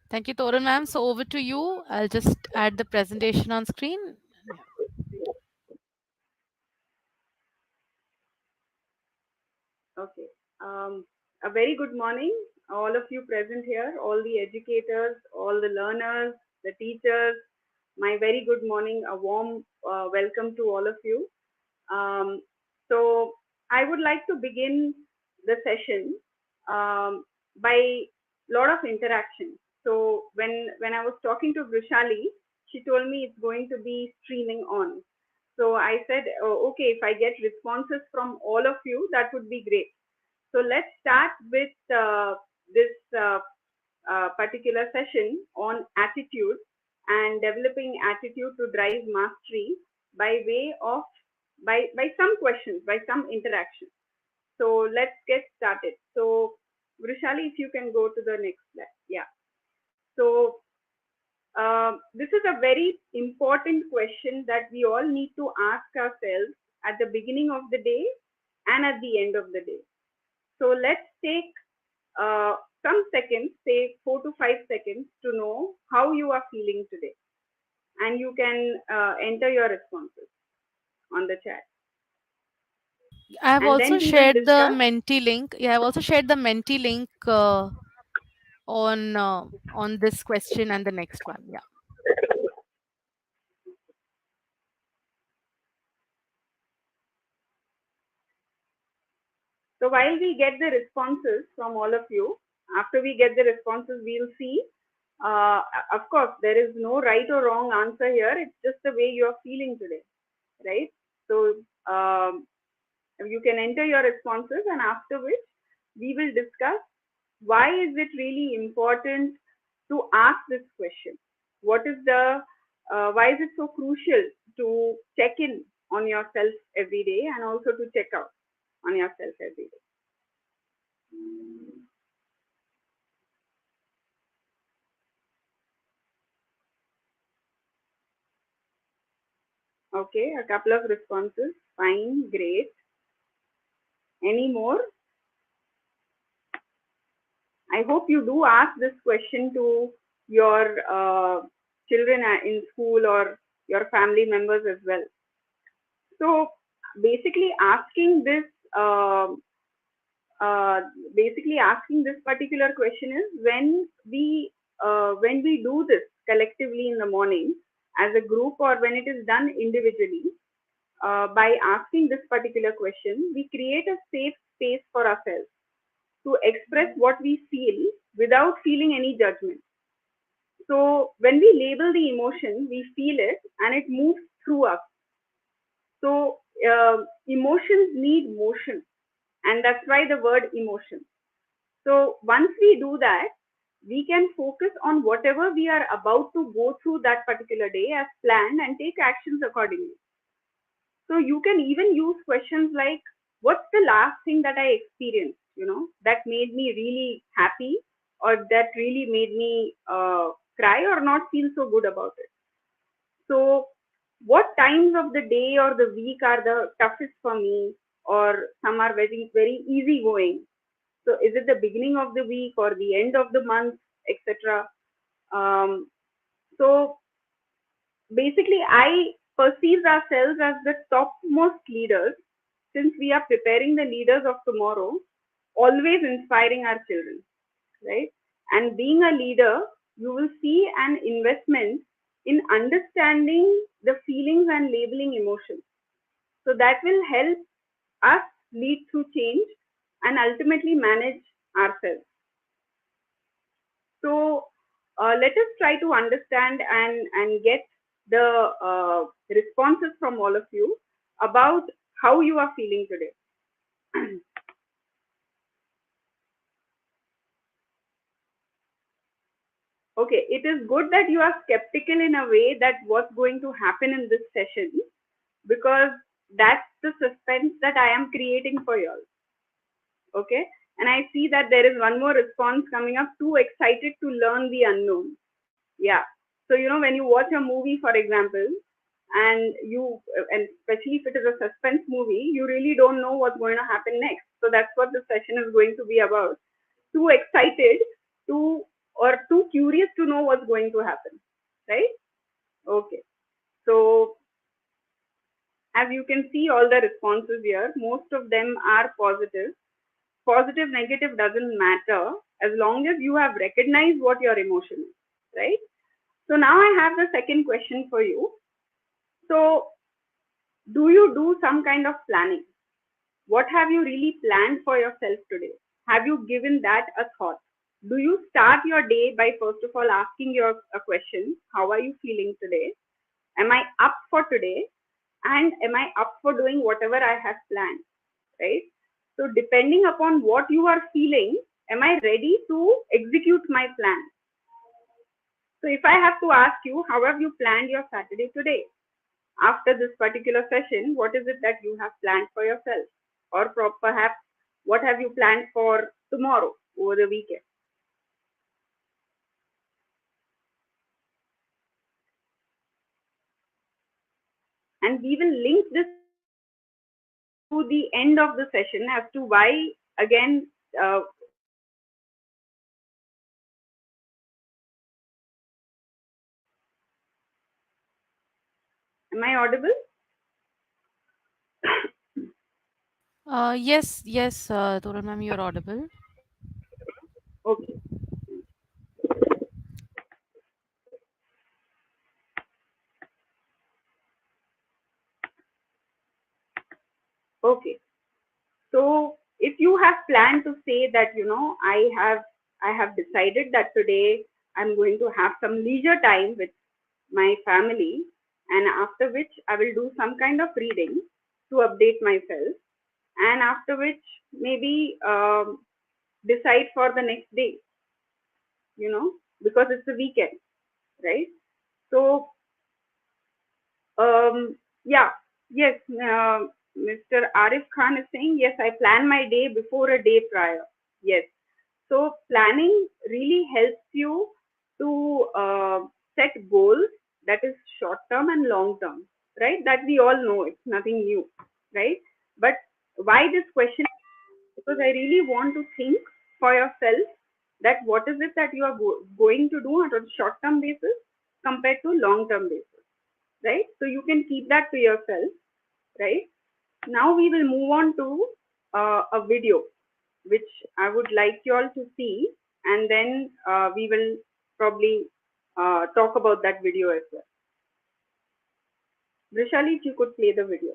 Thank you, Total, ma'am. So over to you. I'll just add the presentation on screen. Yeah. Okay. A very good morning, all of you present here, all the educators, all the learners, the teachers. My very good morning, a warm welcome to all of you. So I would like to begin the session by lot of interaction. So when I was talking to Vrishali, she told me it's going to be streaming on. So I said, oh, okay, if I get responses from all of you, that would be great. So let's start with this particular session on attitude and developing attitude to drive mastery by way of by some questions, by some interaction. So let's get started. So Vrishali, if you can go to the next slide. Yeah. So this is a very important question that we all need to ask ourselves at the beginning of the day and at the end of the day. So let's take some seconds, say 4 to 5 seconds, to know how you are feeling today. And you can enter your responses on the chat. I have And also then we will shared the discuss. Menti link. Yeah, I've also shared the Menti link on this question and the next one. Yeah. So while we get the responses from all of you, after we get the responses, we'll see. Of course, there is no right or wrong answer here. It's just the way you are feeling today, right? So you can enter your responses, and after which we will discuss why is it really important to ask this question. What is the why is it so crucial to check in on yourself every day and also to check out on yourself every day. Okay, a couple of responses. Fine, great. Any more? I hope you do ask this question to your children in school or your family members as well. So basically asking this particular question is when we do this collectively in the morning as a group, or when it is done individually, by asking this particular question, we create a safe space for ourselves to express what we feel without feeling any judgment. So when we label the emotion, we feel it and it moves through us. So emotions need motion, and that's why the word emotion. So once we do that, we can focus on whatever we are about to go through that particular day as planned and take actions accordingly. So you can even use questions like, what's the last thing that I experienced, that made me really happy, or that really made me cry or not feel so good about it. So what times of the day or the week are the toughest for me, or some are very, very easy going? So is it the beginning of the week or the end of the month, etc.? So basically, I perceive ourselves as the topmost leaders since we are preparing the leaders of tomorrow, always inspiring our children, right? And being a leader, you will see an investment in understanding the feelings and labeling emotions. So that will help us lead through change and ultimately manage ourselves. So let us try to understand and get the responses from all of you about how you are feeling today. Okay, it is good that you are skeptical in a way that what's going to happen in this session, because that's the suspense that I am creating for you all. Okay, and I see that there is one more response coming up. Too excited to learn the unknown. Yeah. So when you watch a movie, for example, and especially if it is a suspense movie, you really don't know what's going to happen next. So that's what the session is going to be about. Too excited to or too curious to know what's going to happen, right? Okay. So as you can see, all the responses here, most of them are positive. Positive, negative doesn't matter as long as you have recognized what your emotion is, right? So now I have the second question for you. So do you do some kind of planning? What have you really planned for yourself today? Have you given that a thought? Do you start your day by first of all asking your a question? How are you feeling today? Am I up for today? And am I up for doing whatever I have planned? Right? So depending upon what you are feeling, am I ready to execute my plan? So if I have to ask you, how have you planned your Saturday today? After this particular session, what is it that you have planned for yourself? Or perhaps what have you planned for tomorrow over the weekend? And we will link this to the end of the session as to why, again, am I audible? Yes, Toral ma'am, you're audible. Okay. Okay. So if you have planned to say that, I have decided that today I'm going to have some leisure time with my family, and after which I will do some kind of reading to update myself, and after which maybe decide for the next day, because it's a weekend, right? So yeah, yes, Mr. Arif Khan is saying, yes, I plan my day before a day prior. Yes. So planning really helps you to set goals that is short term and long term, right? That we all know, it's nothing new, right? But why this question? Because I really want to think for yourself that what is it that you are going to do on a short term basis compared to long term basis, right? So you can keep that to yourself, right? Now we will move on to a video which I would like you all to see, and then we will probably talk about that video as well. Vrishali, if you could play the video.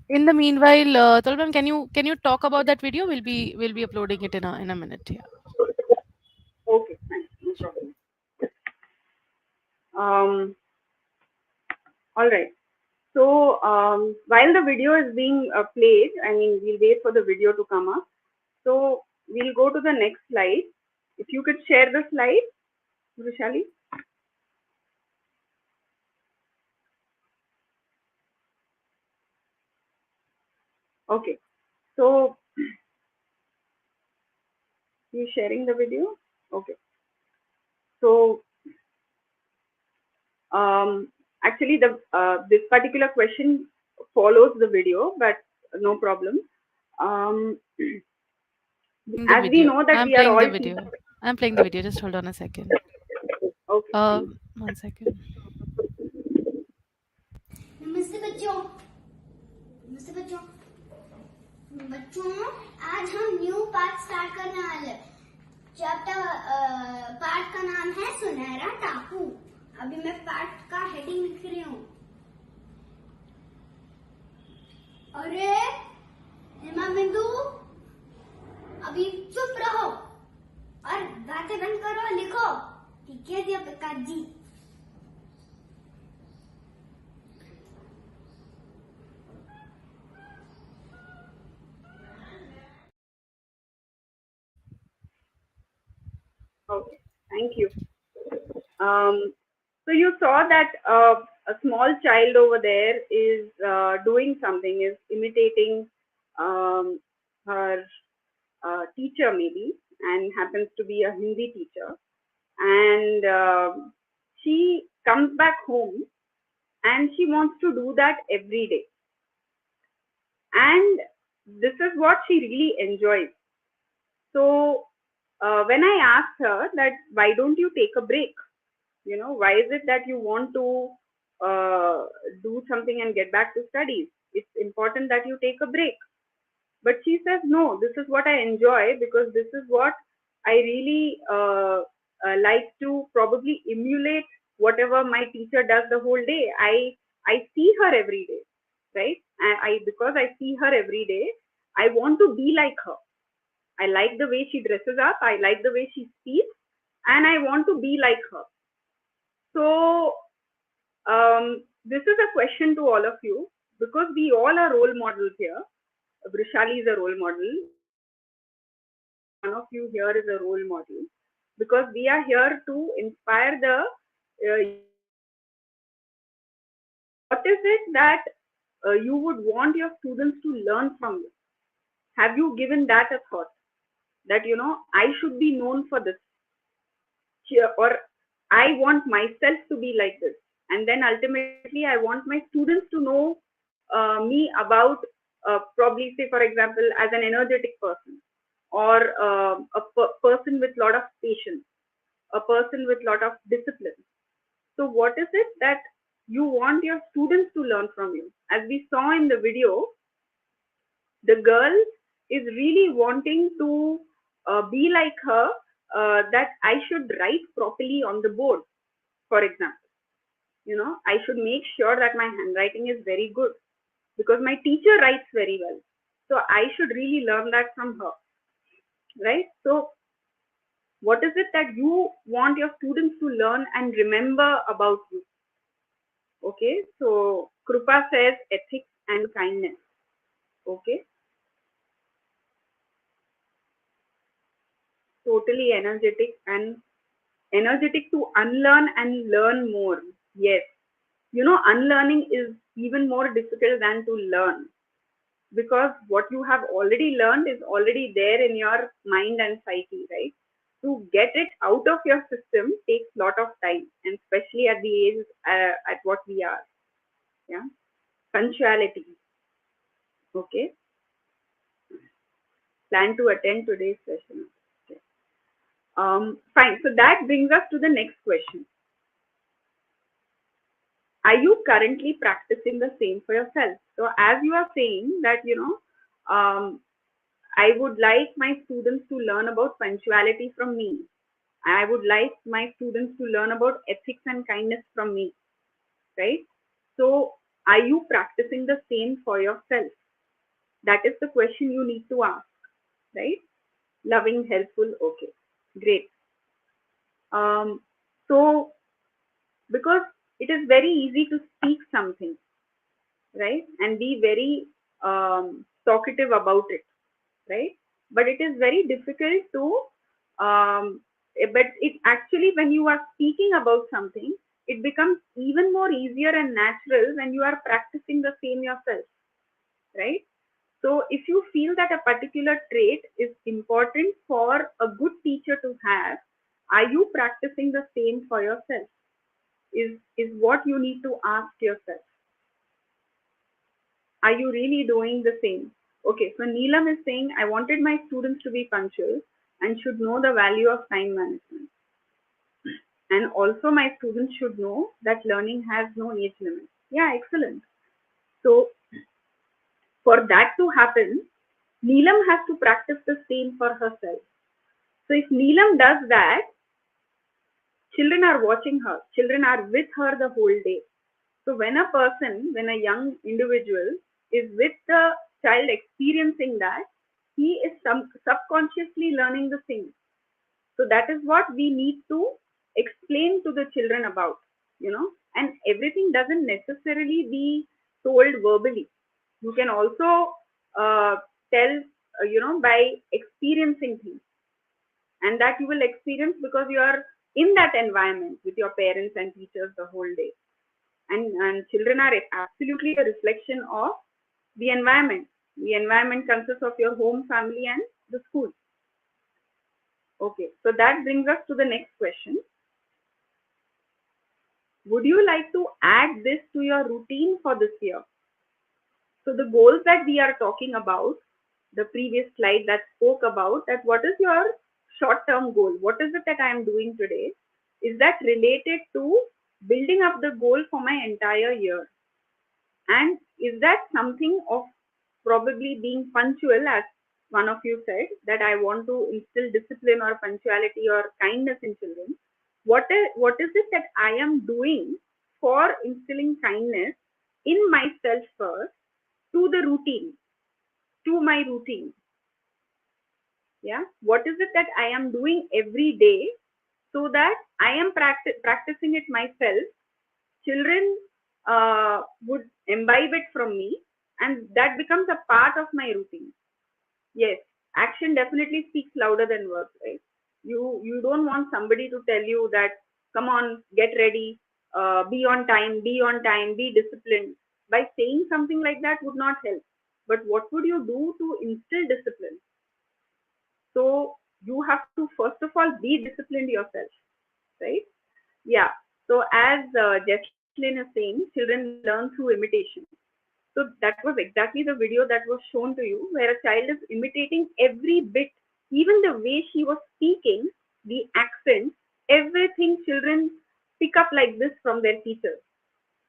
In the meanwhile, Toral ma'am, can you talk about that video? We'll be uploading it in a minute. Yeah. Okay, fine, no problem. All right. So while the video is being played, I mean, we'll wait for the video to come up. So we'll go to the next slide. If you could share the slide, Vrishali. Okay, so you sharing the video? Okay, so actually the this particular question follows the video, but no problem. Um, The as we video. know that I'm we are playing all the video. I'm playing the video. Just hold on a second. okay. Uh, Fine. 1 second. नमस्ते बच्चों नमस्ते बच्चों बच्चों आज हम new part start करने वाले chapter part का नाम है सुनहरा टापू। अभी मैं पार्ट का हेडिंग लिख रही हूँ। अरे हेमा बिंदु अभी चुप रहो और बातें बंद करो, लिखो। ठीक है Deepika ji. Okay, thank you. So you saw that a small child over there is doing something, is imitating her teacher maybe, and happens to be a Hindi teacher. And she comes back home and she wants to do that every day. And this is what she really enjoys. So when I asked her that why don't you take a break, why is it that you want to do something and get back to studies? It's important that you take a break. But she says no, this is what I enjoy, because this is what I really like to probably emulate whatever my teacher does the whole day. I see her every day, right? I because I see her every day, I want to be like her. I like the way she dresses up, I like the way she speaks, and I want to be like her. So this is a question to all of you, because we all are role models here. Brishali is a role model. One of you here is a role model, because we are here to inspire the. What is it that you would want your students to learn from you? Have you given that a thought? That I should be known for this, or I want myself to be like this, and then ultimately I want my students to know me about probably, say for example, as an energetic person, or a person with lot of patience, a person with lot of discipline. So what is it that you want your students to learn from you? As we saw in the video, the girl is really wanting to be like her, that I should write properly on the board, for example. I should make sure that my handwriting is very good, because my teacher writes very well. So I should really learn that from her, right? So what is it that you want your students to learn and remember about you? Okay, so Krupa says ethics and kindness. Okay, totally energetic to unlearn and learn more. Yes, unlearning is even more difficult than to learn, because what you have already learned is already there in your mind and psyche, right? To get it out of your system takes a lot of time, and especially at the age at what we are. Yeah, punctuality. Okay, plan to attend today's session. Okay. Fine. So that brings us to the next question. Are you currently practicing the same for yourself? So as you are saying that, I would like my students to learn about punctuality from me. I would like my students to learn about ethics and kindness from me, right? So are you practicing the same for yourself? That is the question you need to ask, right? Loving, helpful, okay, great. So because it is very easy to speak something, right, and be very talkative about it, right? But it is very difficult to but it actually, when you are speaking about something, it becomes even more easier and natural when you are practicing the same yourself, right? So if you feel that a particular trait is important for a good teacher to have, are you practicing the same for yourself? Is what you need to ask yourself. Are you really doing the same? Okay, so Neelam is saying, I wanted my students to be punctual and should know the value of time management. And also my students should know that learning has no age limit. Yeah, excellent. So for that to happen, Neelam has to practice the same for herself. So if Neelam does that, children are watching her, children are with her the whole day. So when a young individual is with the child experiencing that, he is subconsciously learning the same. So that is what we need to explain to the children about, and everything doesn't necessarily be told verbally. You can also tell, by experiencing things, and that you will experience because you are in that environment with your parents and teachers the whole day. And children are absolutely a reflection of the environment. The environment consists of your home, family, and the school. Okay, so that brings us to the next question. Would you like to add this to your routine for this year? So the goals that we are talking about, the previous slide that spoke about that, what is your short-term goal? What is it that I am doing today? Is that related to building up the goal for my entire year? And is that something of probably being punctual, as one of you said, that I want to instill discipline or punctuality or kindness in children? What is it that I am doing for instilling kindness in myself first, to the routine, to my routine? Yeah, what is it that I am doing every day so that I am practicing it myself? Children would imbibe it from me, and that becomes a part of my routine. Yes, action definitely speaks louder than words, right? You don't want somebody to tell you that, come on, get ready, be on time, be disciplined. By saying something like that would not help. But what would you do to instill discipline? So you have to first of all be disciplined yourself, right? Yeah. So as Jesslyn is saying, children learn through imitation. So that was exactly the video that was shown to you, where a child is imitating every bit, even the way she was speaking, the accent, everything. Children pick up like this from their teachers.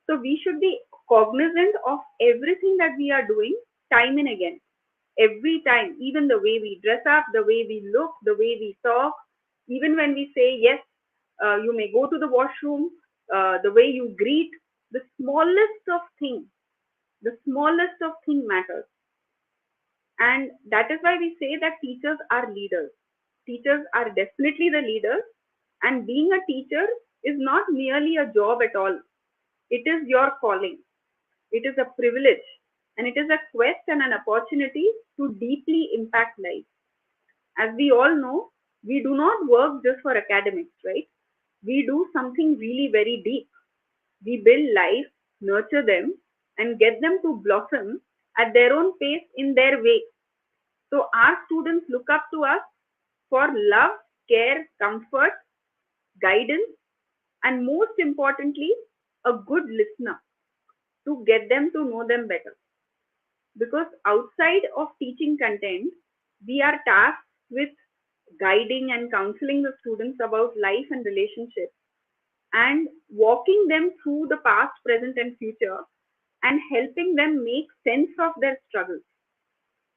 So we should be cognizant of everything that we are doing time and again. Every time, even the way we dress up, the way we look, the way we talk, even when we say, yes, you may go to the washroom, the way you greet, the smallest of thing matters. And that is why we say that teachers are leaders. Teachers are definitely the leaders, and being a teacher is not merely a job at all. It is your calling. It is a privilege, and it is a quest and an opportunity to deeply impact lives. As we all know, we do not work just for academics, right? We do something really very deep. We build life, nurture them, and get them to blossom at their own pace in their way. So our students look up to us for love, care, comfort, guidance, and most importantly, a good listener to get them to know them better. Because outside of teaching content, we are tasked with guiding and counseling the students about life and relationships, and walking them through the past, present, and future, and helping them make sense of their struggles.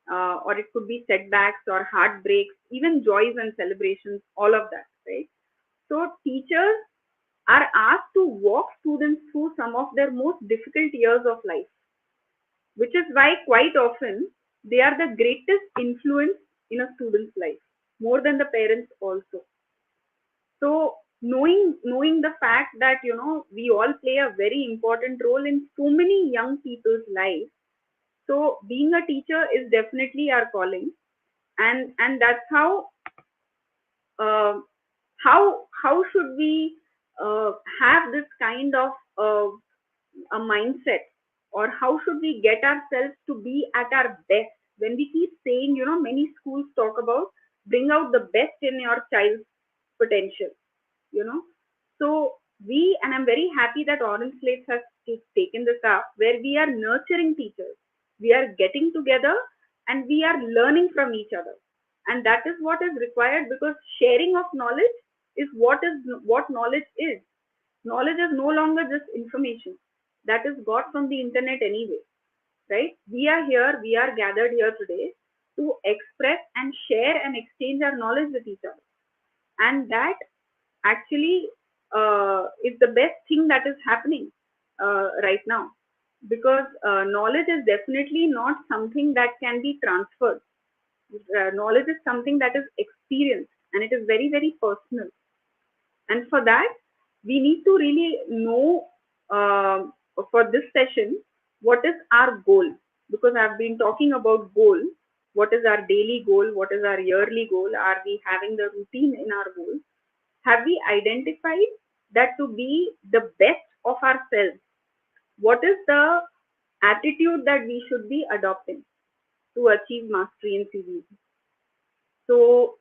Or it could be setbacks or heartbreaks, even joys and celebrations, all of that, right? So teachers are asked to walk students through some of their most difficult years of life, which is why quite often they are the greatest influence in a student's life, more than the parents also. So knowing the fact that we all play a very important role in so many young people's lives, so being a teacher is definitely our calling, and that's uh, how should we have this kind of a mindset, or how should we get ourselves to be at our best When we keep saying, many schools talk about bring out the best in your child's potential, you know. So and I'm very happy that OrangeSlates has taken this up, where we are nurturing teachers. We are getting together and we are learning from each other. And that is what is required, because sharing of knowledge is what knowledge is. Knowledge is no longer just information that is got from the internet anyway, right? We are gathered here today to express and share and exchange our knowledge with each other. And that actually is the best thing that is happening right now, because knowledge is definitely not something that can be transferred. Knowledge is something that is experienced, and it is very, very personal. And for that, we need to really know, for this session, what is our goal. Because I've been talking about goal. What is our daily goal? What is our yearly goal? Are we having the routine in our goal? Have we identified that to be the best of ourselves? What is the attitude that we should be adopting to achieve mastery in CBSE? So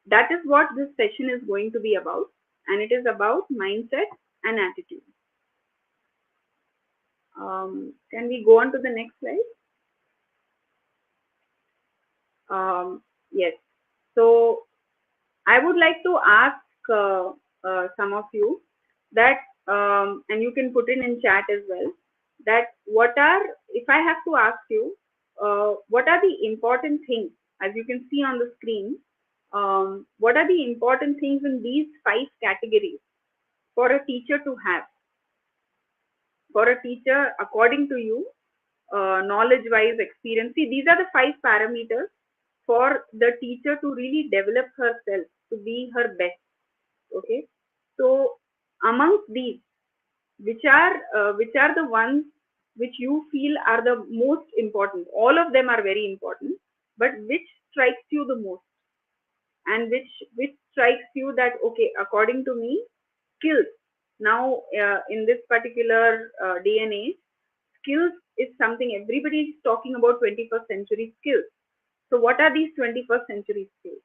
that is what this session is going to be about, and it is about mindset and attitude. Can we go on to the next slide? Yes. So I would like to ask some of you that, and you can put it in chat as well, that if I have to ask you, what are the important things, as you can see on the screen, what are the important things in these 5 categories for a teacher to have? For a teacher, according to you, knowledge-wise, experience. See, these are the 5 parameters for the teacher to really develop herself to be her best. Okay. So amongst these, which are the ones which you feel are the most important? All of them are very important, but which strikes you the most, and which strikes you that, okay, according to me, skills. Now, in this particular day and age, skills is something everybody is talking about. 21st century skills. So what are these 21st century skills?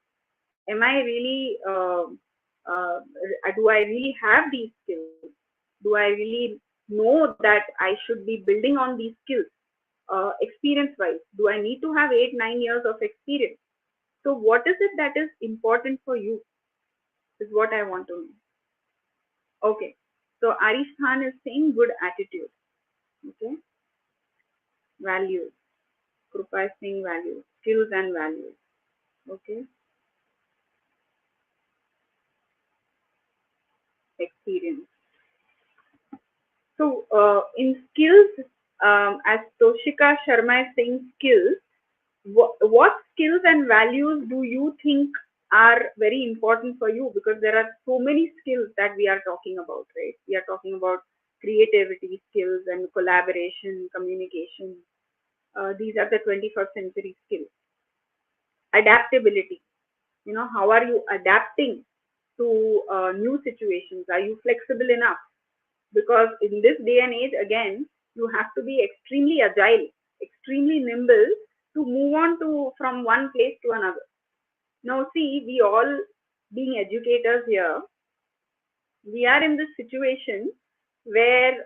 Am I really do I really have these skills? Do I really know that I should be building on these skills experience wise? Do I need to have 8-9 years of experience? So what is it that is important for you is what I want to know. Okay, so Arish Khan is saying good attitude. Okay, values. Krupa is saying values, skills and values. Okay, experience. So in skills, as Toshika Sharma is saying skills, what skills and values do you think are very important for you? Because there are so many skills that we are talking about, right? We are talking about creativity skills and collaboration, communication. These are the 21st century skills. Adaptability. How are you adapting to new situations? Are you flexible enough? Because in this day and age, again, you have to be extremely agile, extremely nimble to move on from one place to another. Now, see, we all being educators here, we are in this situation where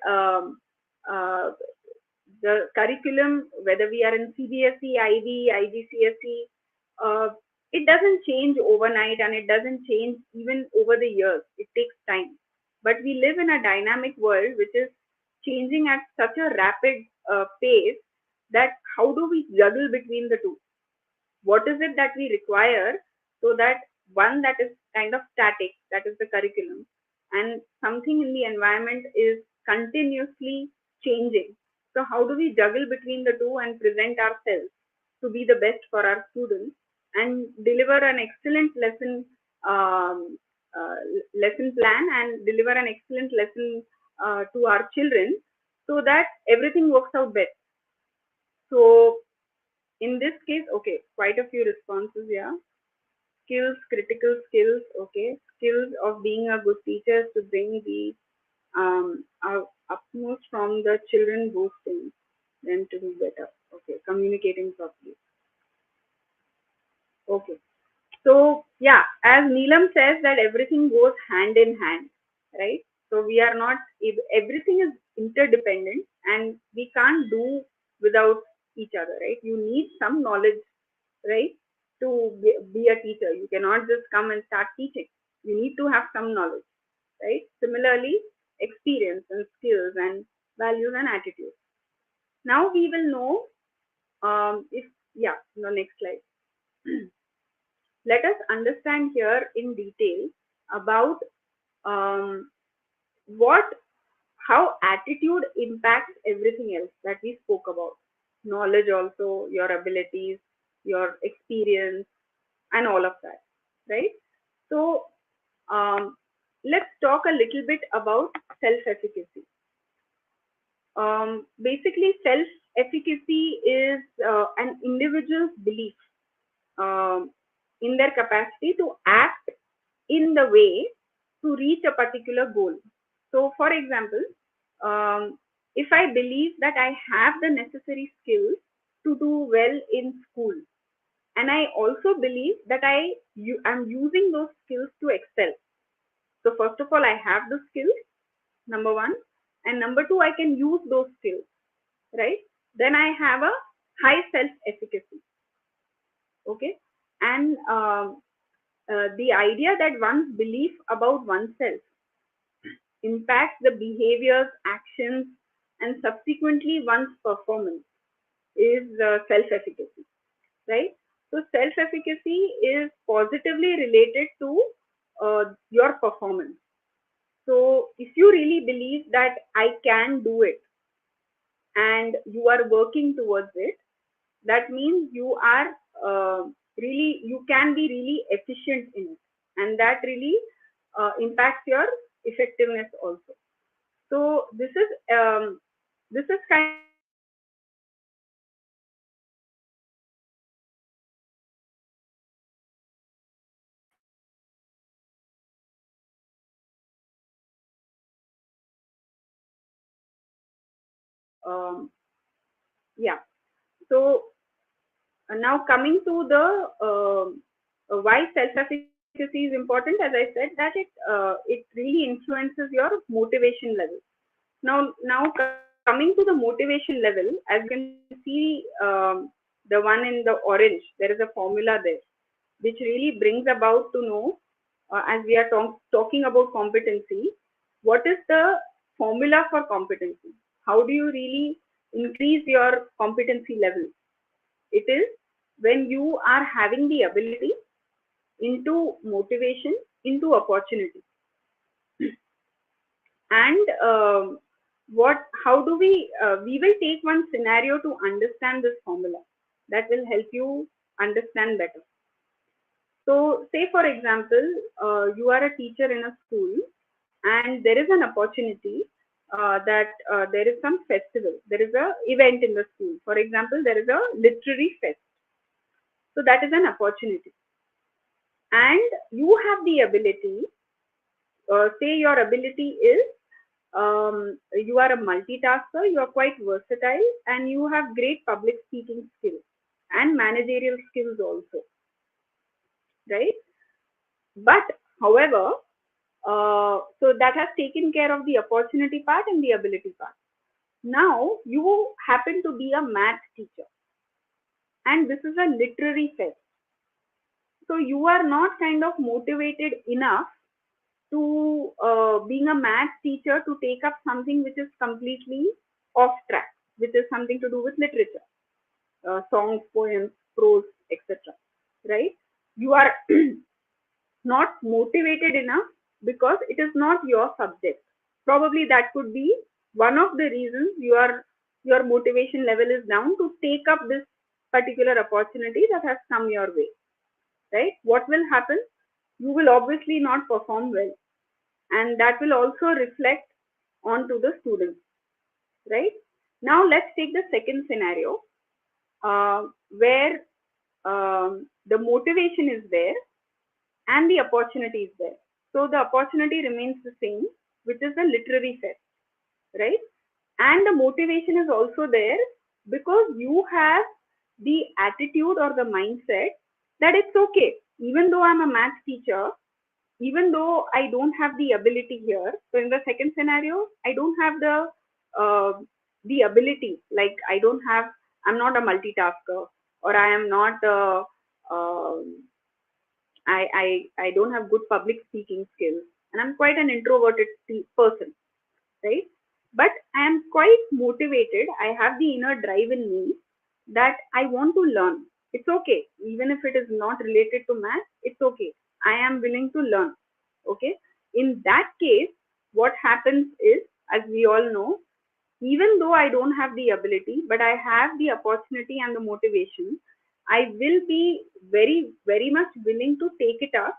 the curriculum, whether we are in CBSE, IB, IGCSE, it doesn't change overnight, and it doesn't change even over the years. It takes time. But we live in a dynamic world which is changing at such a rapid pace that how do we juggle between the two? What is it that we require so that one that is kind of static, that is the curriculum, and something in the environment is continuously changing? So how do we juggle between the two and present ourselves to be the best for our students and deliver an excellent um, lesson plan and deliver an excellent lesson to our children so that everything works out best? So in this case, okay, quite a few responses here. Skills, critical skills, okay. Skills of being a good teacher to bring the utmost from the children, those things. them to do better. Okay, communicating properly. Okay. So yeah, as Neelam says that everything goes hand in hand, right? So we are not, everything is interdependent and we can't do without each other, right? You need some knowledge, right, to be a teacher. You cannot just come and start teaching. You need to have some knowledge, right? Similarly, experience and skills and values and attitudes. Now we will know if, yeah, the next slide. Let us understand here in detail about um, what, how attitude impacts everything else that we spoke about. Knowledge also, your abilities, your experience, and all of that, right? So let's talk a little bit about self-efficacy. Basically, self-efficacy is an individual's belief um, in their capacity to act in the way to reach a particular goal. So, for example, if I believe that I have the necessary skills to do well in school, and I also believe that am using those skills to excel. So, first of all, I have the skills, number one, and number two, I can use those skills, right? Then I have a high self-efficacy, okay? And the idea that one's belief about oneself impacts the behaviors, actions, and subsequently one's performance is self-efficacy, right? So self-efficacy is positively related to your performance. So if you really believe that I can do it and you are working towards it, that means you are really, you can be really efficient in it, and that really impacts your effectiveness also. So this is kind of yeah. So now coming to the why self-efficacy is important, as I said that it really influences your motivation level. Now coming to the motivation level, as you can see the one in the orange, there is a formula there which really brings about to know as we are talking about competency, what is the formula for competency? How do you really increase your competency level? It is when you are having the ability into motivation, into opportunity. And how do we will take one scenario to understand this formula that will help you understand better. So say for example, you are a teacher in a school and there is an opportunity that there is some festival, there is a event in the school. For example, there is a literary fest. So that is an opportunity. And you have the ability, say your ability is you are a multitasker, you are quite versatile, and you have great public speaking skills and managerial skills also, right? But however, so that has taken care of the opportunity part and the ability part. Now you happen to be a math teacher, and this is a literary fest. So you are not kind of motivated enough to being a math teacher to take up something which is completely off track, which is something to do with literature, songs, poems, prose, etc. Right? You are not motivated enough because it is not your subject. Probably that could be one of the reasons your motivation level is down to take up this particular opportunity that has come your way. Right? What will happen? You will obviously not perform well, and that will also reflect onto the students, right? Now let's take the second scenario where the motivation is there and the opportunity is there. So the opportunity remains the same, which is the literary fest, right? And the motivation is also there because you have the attitude or the mindset that it's okay, even though I'm a math teacher, even though I don't have the ability here. So in the second scenario, I don't have uh, the ability. Like I'm not a multitasker, or I am not I don't have good public speaking skills, and I'm quite an introverted person, right? But I am quite motivated. I have the inner drive in me that I want to learn. It's okay, even if it is not related to math. It's okay. I am willing to learn. Okay. In that case, what happens is, as we all know, even though I don't have the ability, but I have the opportunity and the motivation, I will be very, very much willing to take it up.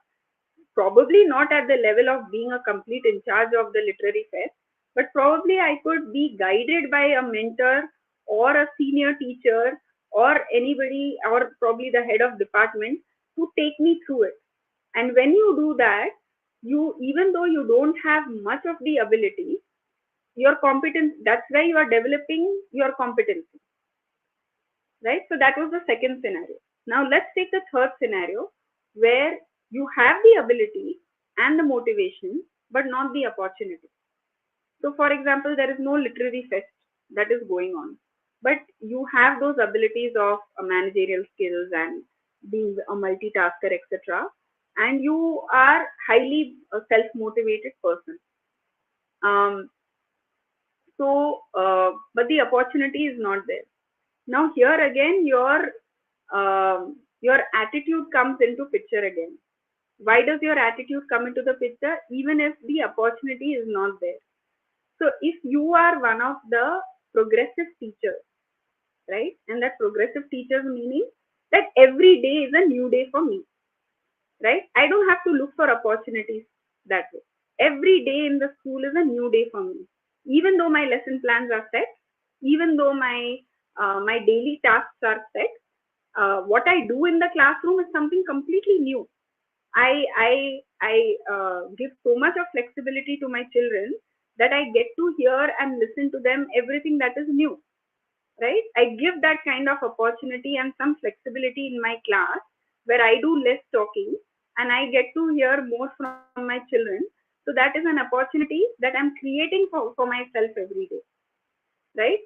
Probably not at the level of being a complete in charge of the literary fest, but probably I could be guided by a mentor or a senior teacher or anybody, or probably the head of department, to take me through it. And when you do that, you, even though you don't have much of the ability, your competence, that's why you are developing your competency, right? So that was the second scenario. Now let's take the third scenario, where you have the ability and the motivation, but not the opportunity. So for example, there is no literary fest that is going on, but you have those abilities of managerial skills and being a multitasker, etc. And you are highly self-motivated person. Um, but the opportunity is not there. Now here again, your attitude comes into picture again. Why does your attitude come into the picture even if the opportunity is not there? So if you are one of the progressive teachers, right, and that progressive teachers meaning that every day is a new day for me, right? I don't have to look for opportunities that way. Every day in the school is a new day for me. Even though my lesson plans are set, even though my daily tasks are set, what I do in the classroom is something completely new. I give so much of flexibility to my children that I get to hear and listen to them everything that is new, right? I give that kind of opportunity and some flexibility in my class where I do less talking and I get to hear more from my children. So that is an opportunity that I'm creating for myself every day, right?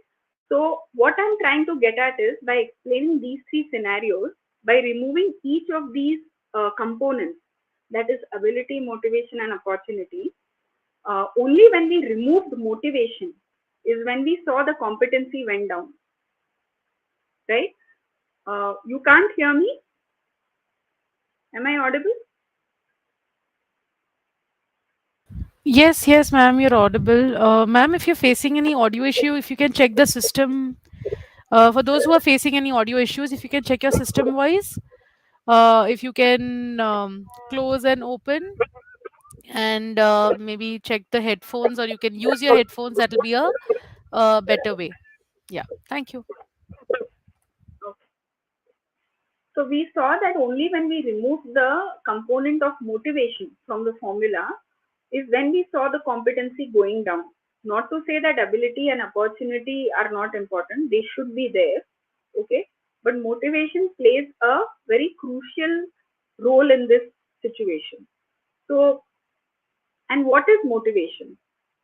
So what I'm trying to get at is, by explaining these three scenarios, by removing each of these components, that is ability, motivation, and opportunity, only when we removed motivation is when we saw the competency went down, right? You can't hear me? Am I audible? Yes, yes, ma'am, you're audible. Ma'am, if you're facing any audio issue, if you can check the system. For those who are facing any audio issues, if you can check your system wise, if you can close and open, and maybe check the headphones, or you can use your headphones. That'll be a better way. Yeah, thank you. Okay. So we saw that only when we removed the component of motivation from the formula is when we saw the competency going down. Not to say that ability and opportunity are not important, they should be there, okay? But motivation plays a very crucial role in this situation. So, and what is motivation?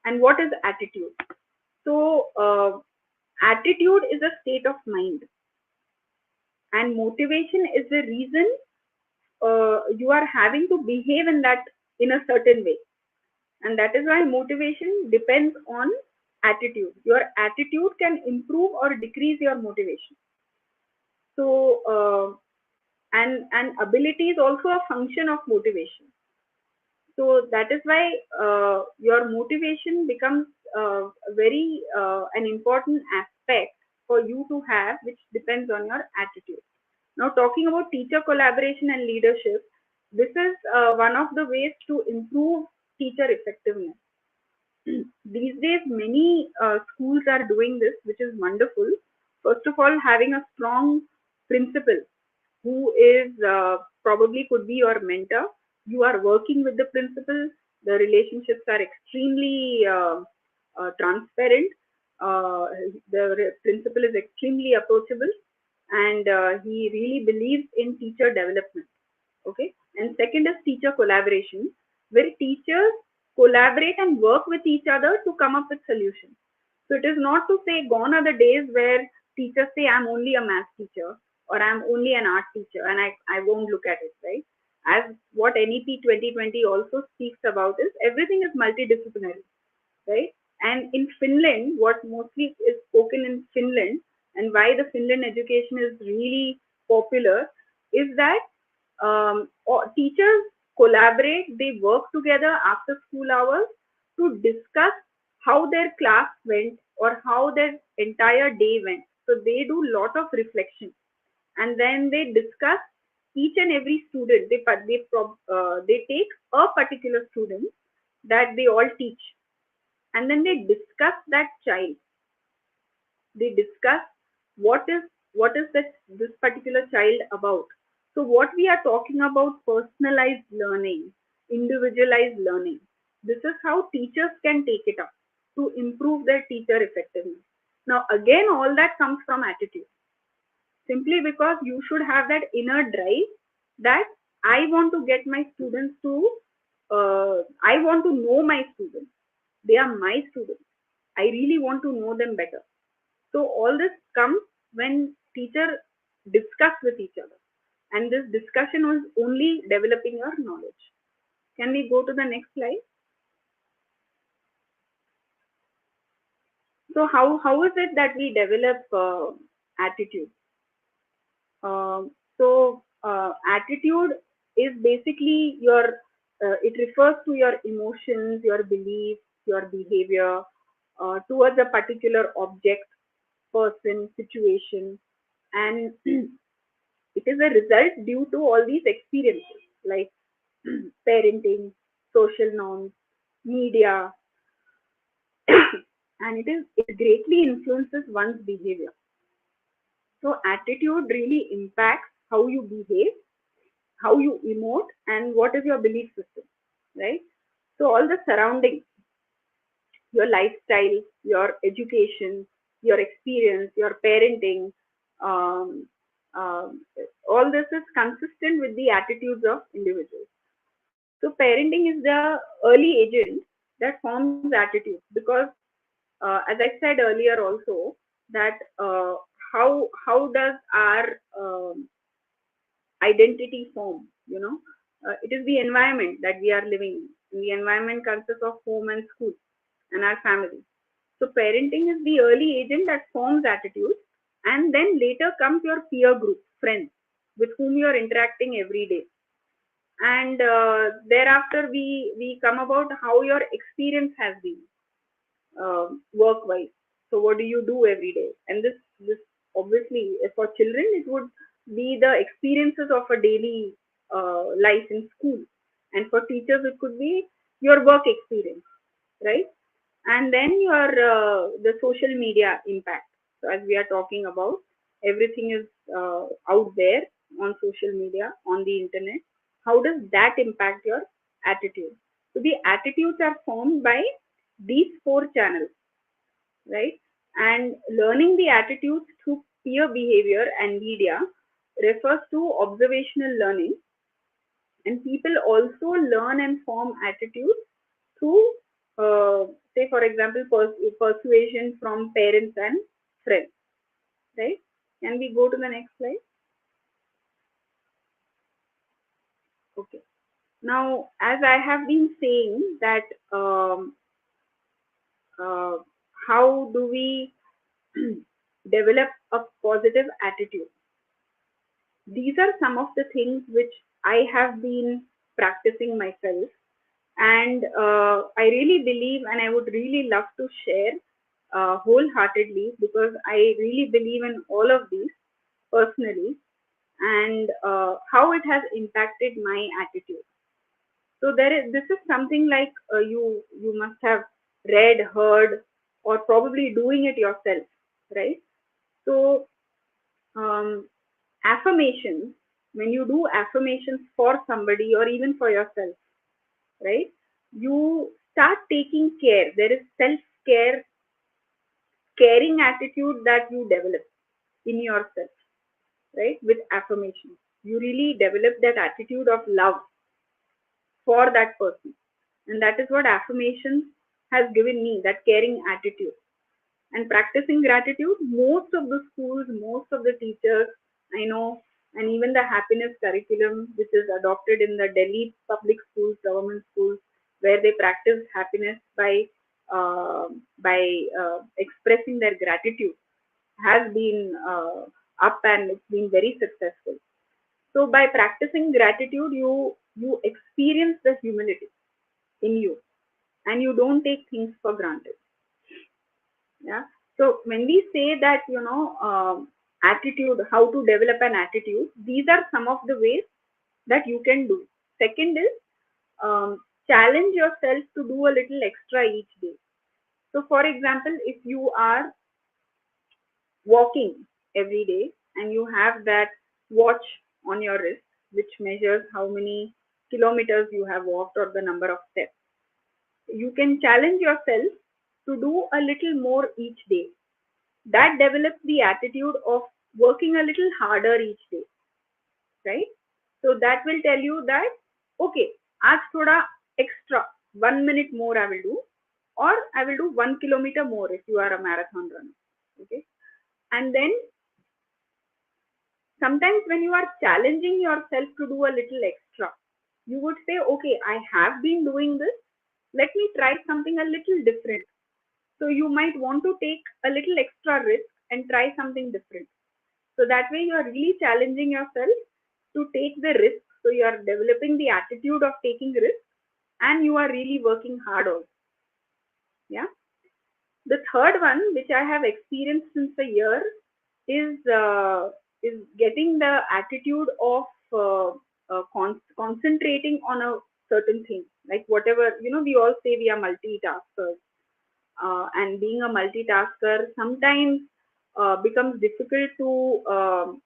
And what is attitude? So, attitude is a state of mind, and motivation is the reason you are having to behave in a certain way, and that is why motivation depends on attitude. Your attitude can improve or decrease your motivation. So and ability is also a function of motivation. So that is why your motivation becomes very an important aspect for you to have, which depends on your attitude. Now, talking about teacher collaboration and leadership, this is one of the ways to improve teacher effectiveness. These days, many schools are doing this, which is wonderful. First of all, having a strong principal who is probably could be your mentor. You are working with the principal. The relationships are extremely transparent. The principal is extremely approachable, and he really believes in teacher development. Okay. And second is teacher collaboration, where teachers collaborate and work with each other to come up with solutions. So it is not to say gone are the days where teachers say I'm only a math teacher or I'm only an art teacher and I won't look at it, right? As what NEP 2020 also speaks about is everything is multidisciplinary, right? And in Finland, what mostly is spoken in Finland and why the Finland education is really popular is that teachers collaborate, they work together after school hours to discuss how their class went or how their entire day went. So they do lot of reflection, and then they discuss each and every student. They take a particular student that they all teach, and then they discuss that child. They discuss what is this particular child about. So what we are talking about, personalized learning, individualized learning, this is how teachers can take it up to improve their teacher effectiveness. Now again, all that comes from attitude, simply because you should have that inner drive that I want to get my students to I want to know my students, they are my students, I really want to know them better. So all this comes when teacher discuss with each other, and this discussion was only developing your knowledge. Can we go to the next slide? So how is it that we develop attitude? Attitude is basically your it refers to your emotions, your beliefs, your behavior towards a particular object, person, situation, and it is a result due to all these experiences like parenting, social norms, media, and it greatly influences one's behavior. So attitude really impacts how you behave, how you emote, and what is your belief system, right? So all the surroundings, your lifestyle, your education, your experience, your parenting, um, all this is consistent with the attitudes of individuals. So parenting is the early agent that forms attitudes, because as I said earlier also, that how does our identity form? It is the environment that we are living in. The environment consists of home and school and our family. So parenting is the early agent that forms attitudes, and then later comes your peer group, friends, with whom you are interacting every day. And thereafter we come about how your experience has been work wise. So what do you do every day? And this obviously for children it would be the experiences of a daily life in school, and for teachers it could be your work experience, right? And then your the social media impact. So as we are talking about, everything is out there on social media, on the internet. How does that impact your attitude? So the attitudes are formed by these four channels, right? And learning the attitudes through peer behavior and media refers to observational learning, and people also learn and form attitudes through say for example persuasion from parents and friends, right? Can we go to the next slide? Okay. Now as I have been saying that uh, how do we develop a positive attitude, these are some of the things which I have been practicing myself, and I really believe and I would really love to share wholeheartedly, because I really believe in all of these personally, and how it has impacted my attitude. So this is something like you must have read, heard, or probably doing it yourself, right? So um, affirmations, when you do affirmations for somebody or even for yourself, right, you start taking care. There is self care caring attitude that you develop in yourself, right? With affirmation, you really develop that attitude of love for that person. And that is what affirmation has given me, that caring attitude. And practicing gratitude, most of the schools, most of the teachers I know, and even the happiness curriculum, which is adopted in the Delhi public schools, government schools, where they practice happiness uh, by expressing their gratitude, has been up, and it's been very successful. So by practicing gratitude, you experience the humility in you, and you don't take things for granted. Yeah. So when we say that, attitude, how to develop an attitude, these are some of the ways that you can do. Second is, challenge yourself to do a little extra each day. So for example, if you are walking every day and you have that watch on your wrist which measures how many kilometers you have walked or the number of steps, you can challenge yourself to do a little more each day. That develops the attitude of working a little harder each day, right? So that will tell you that, okay, aaj thoda extra 1 minute more I will do, or I will do 1 kilometer more if you are a marathon runner. Okay. And then sometimes when you are challenging yourself to do a little extra, you would say, okay, I have been doing this, let me try something a little different. So you might want to take a little extra risk and try something different. So that way you are really challenging yourself to take the risk. So you are developing the attitude of taking risk, and you are really working hard also. Yeah. The third one, which I have experienced since a year, is getting the attitude of concentrating on a certain thing. Like whatever, we all say we are multitaskers, and being a multitasker sometimes becomes difficult to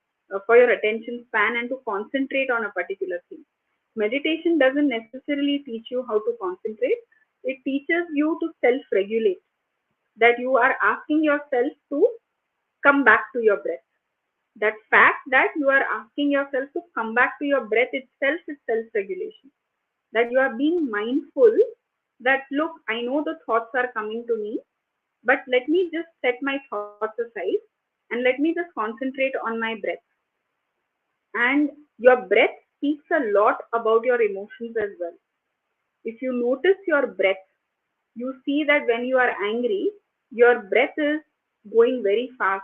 for your attention span and to concentrate on a particular thing. Meditation doesn't necessarily teach you how to concentrate. It teaches you to self-regulate, that you are asking yourself to come back to your breath. That fact that you are asking yourself to come back to your breath itself is self-regulation. That you are being mindful that, look, I know the thoughts are coming to me, but let me just set my thoughts aside and let me just concentrate on my breath. And your breath speaks a lot about your emotions as well. If you notice your breath, you see that when you are angry, your breath is going very fast,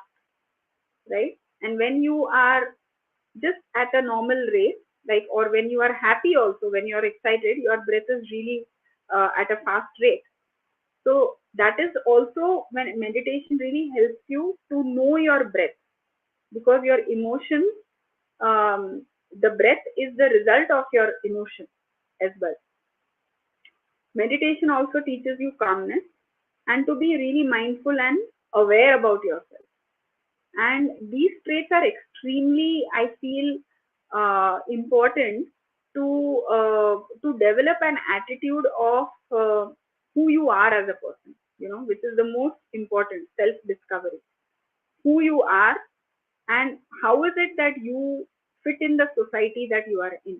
right? And when you are just at a normal rate, like, or when you are happy also, when you are excited, your breath is really at a fast rate. So that is also when meditation really helps you to know your breath, because your emotions, the breath is the result of your emotion as well. Meditation also teaches you calmness and to be really mindful and aware about yourself. And these traits are extremely, I feel, important to develop an attitude of who you are as a person, which is the most important, self-discovery. Who you are and how is it that you fit in the society that you are in,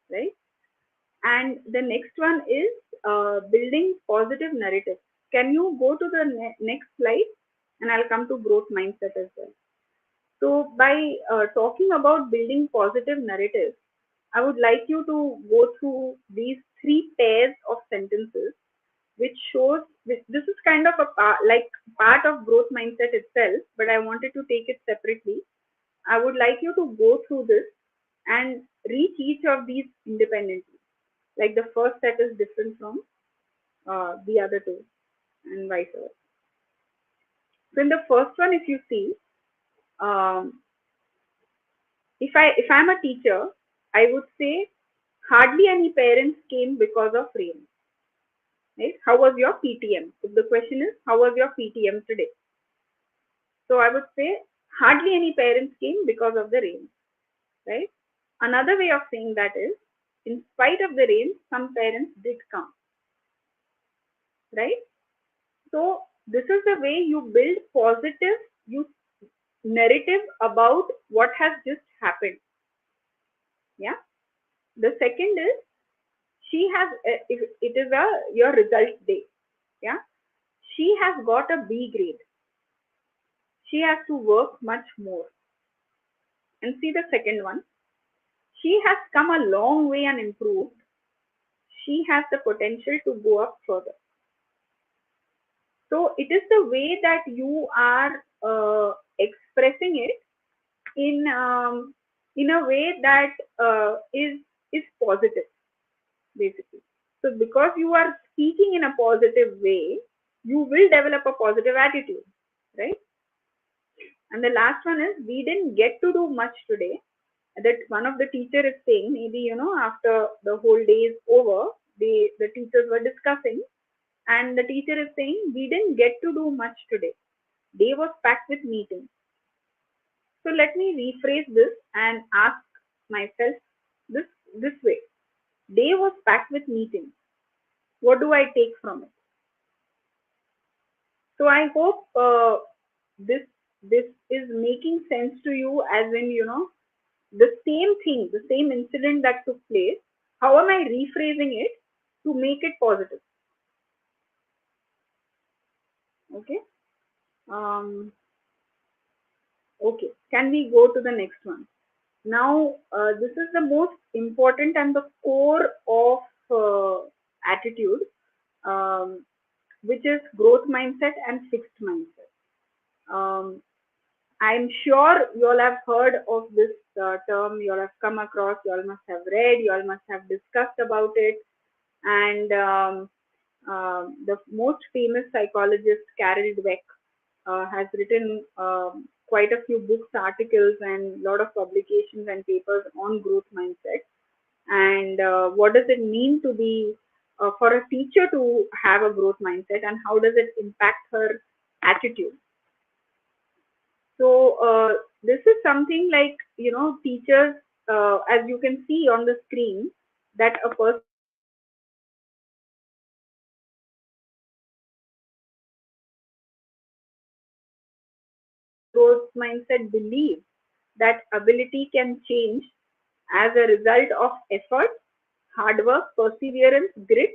right? And the next one is building positive narratives. Can you go to the next slide? And I'll come to growth mindset as well. So by talking about building positive narratives, I would like you to go through these three pairs of sentences, which shows, this is kind of like part of growth mindset itself, but I wanted to take it separately. I would like you to go through this and read each of these independently. Like the first set is different from the other two, and vice versa. So in the first one, if you see, if I'm a teacher, I would say hardly any parents came because of rain. Right? How was your PTM? If the question is how was your PTM today? So I would say hardly any parents came because of the rain. Right? Another way of saying that is, in spite of the rain, some parents did come. Right? So This is the way you build positive narrative about what has just happened. Yeah. The second is she has if it is your result day. Yeah. She has got a B grade. She has to work much more. And see the second one. She has come a long way and improved. She has the potential to go up further. So it is the way that you are expressing it in a way that is positive, basically. So because you are speaking in a positive way, you will develop a positive attitude, right? And the last one is, we didn't get to do much today. That one of the teacher is saying, maybe after the whole day is over, the teachers were discussing, and the teacher is saying, we didn't get to do much today. Day was packed with meetings. So let me rephrase this and ask myself this way. Day was packed with meetings. What do I take from it? So I hope this is making sense to you, as in the same thing, the same incident that took place. How am I rephrasing it to make it positive? Okay. Okay. Can we go to the next one? Now, this is the most important and the core of attitude, which is growth mindset and fixed mindset. I'm sure you all have heard of this term, you all have come across, you all must have read, you all must have discussed about it. And the most famous psychologist, Carol Dweck, has written quite a few books, articles, and a lot of publications and papers on growth mindset. And what does it mean to be, for a teacher to have a growth mindset, and how does it impact her attitude? So this is something like, teachers, as you can see on the screen, that a person growth mindset believes that ability can change as a result of effort, hard work, perseverance, grit,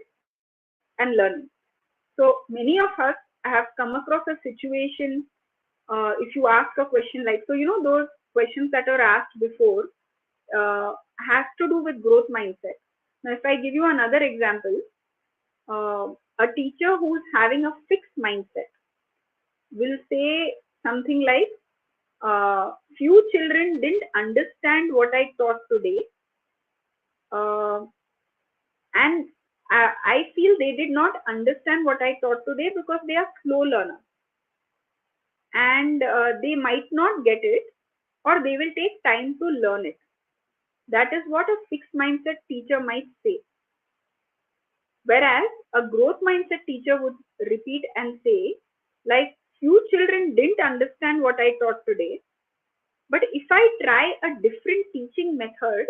and learning. So many of us have come across a situation, if you ask a question like, so those questions that are asked before has to do with growth mindset. Now, if I give you another example, a teacher who's having a fixed mindset will say something like, few children didn't understand what I taught today, and I feel they did not understand what I taught today because they are slow learners, and they might not get it, or they will take time to learn it. That is what a fixed mindset teacher might say. Whereas a growth mindset teacher would repeat and say, like, few children didn't understand what I taught today, but if I try a different teaching method,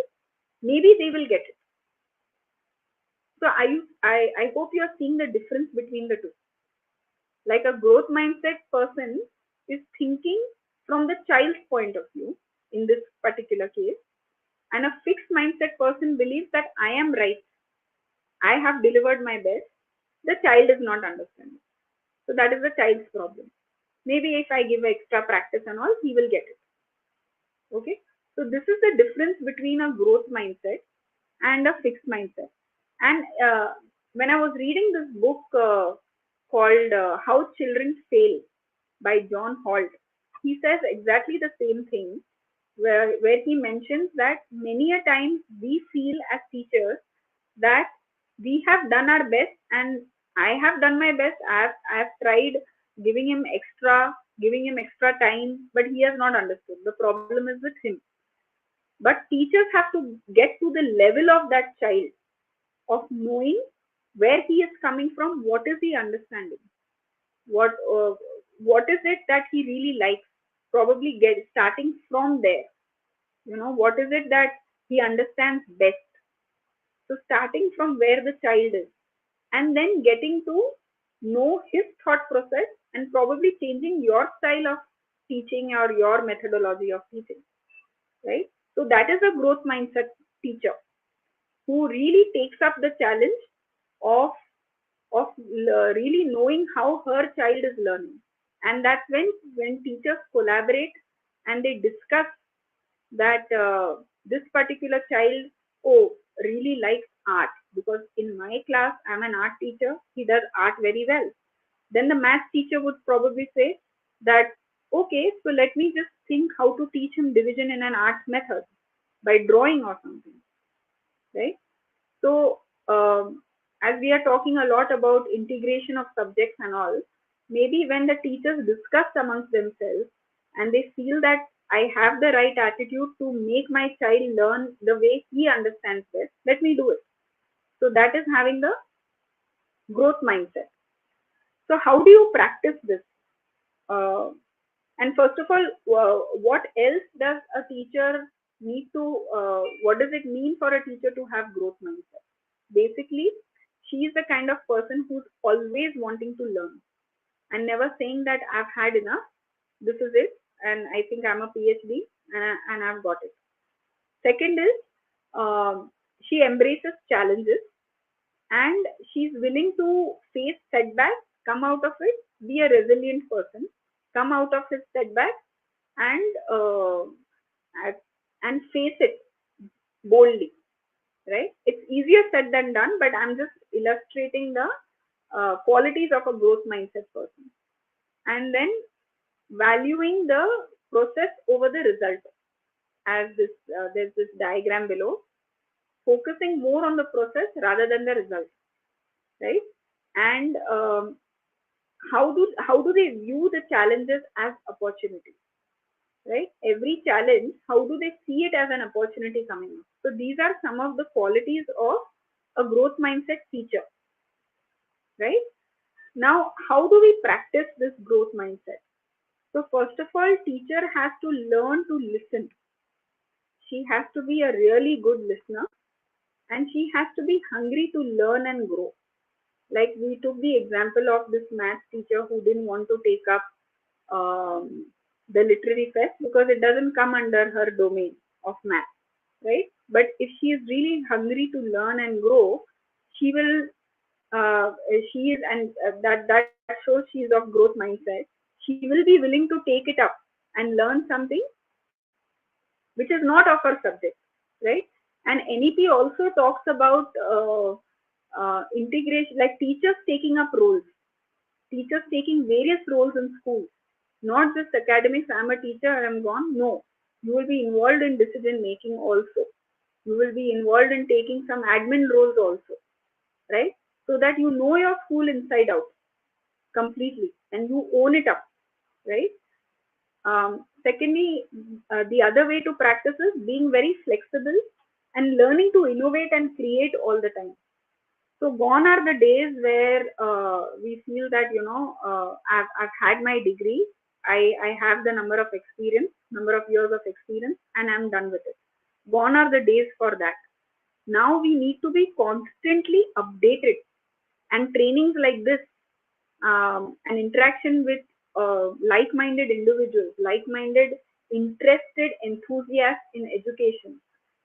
maybe they will get it. So I hope you are seeing the difference between the two. Like, a growth mindset person is thinking from the child's point of view in this particular case, and a fixed mindset person believes that I am right, I have delivered my best, the child is not understanding. So that is the child's problem. Maybe if I give extra practice and all, he will get it. Okay. So this is the difference between a growth mindset and a fixed mindset. And when I was reading this book called How Children Fail by John Holt, he says exactly the same thing, where he mentions that many a times we feel as teachers that we have done our best, and I have done my best. I have tried giving him extra time, but he has not understood. The problem is with him. But teachers have to get to the level of that child, of knowing where he is coming from, what is he understanding, what is it that he really likes. Probably starting from there. What is it that he understands best. So starting from where the child is, and then getting to know his thought process and probably changing your style of teaching or your methodology of teaching, right? So that is a growth mindset teacher who really takes up the challenge of really knowing how her child is learning. And that's when teachers collaborate and they discuss that this particular child, oh, really likes art, because in my class I'm an art teacher, he does art very well. Then the math teacher would probably say that, okay, so let me just think how to teach him division in an arts method by drawing or something, right? So, as we are talking a lot about integration of subjects and all, maybe when the teachers discuss amongst themselves and they feel that I have the right attitude to make my child learn the way he understands best, let me do it. So that is having the growth mindset. So how do you practice this? Uh, and first of all, what else does a teacher need to, what does it mean for a teacher to have growth mindset? Basically, she is the kind of person who's always wanting to learn and never saying that I've had enough, this is it, and I think I'm a PhD and I've got it. Second is, she embraces challenges and she's willing to face setbacks, come out of it, be a resilient person, come out of his setback and face it boldly, right? It's easier said than done, but I'm just illustrating the qualities of a growth mindset person. And then valuing the process over the result, as this there's this diagram below, focusing more on the process rather than the result, right? And how do they view the challenges as opportunities, right? Every challenge, how do they see it as an opportunity coming up? So these are some of the qualities of a growth mindset teacher, right? Now, how do we practice this growth mindset? So first of all, teacher has to learn to listen. She has to be a really good listener and she has to be hungry to learn and grow. Like we took the example of this math teacher who didn't want to take up the literary fest because it doesn't come under her domain of math, right? But if she is really hungry to learn and grow, she will she is, and that shows she is of growth mindset. She will be willing to take it up and learn something which is not of her subject, right? And NEP also talks about integration, like teachers taking up roles, teachers taking various roles in schools, not just academics. I'm a teacher, I'm gone. No, you will be involved in decision making also. You will be involved in taking some admin roles also, right? So that you know your school inside out completely and you own it up, right? Secondly, the other way to practice is being very flexible and learning to innovate and create all the time. So gone are the days where we feel that, you know, I've had my degree, I have the number of years of experience, and I'm done with it. Gone are the days for that. Now we need to be constantly updated, and trainings like this, an interaction with like-minded individuals, like-minded, interested enthusiasts in education,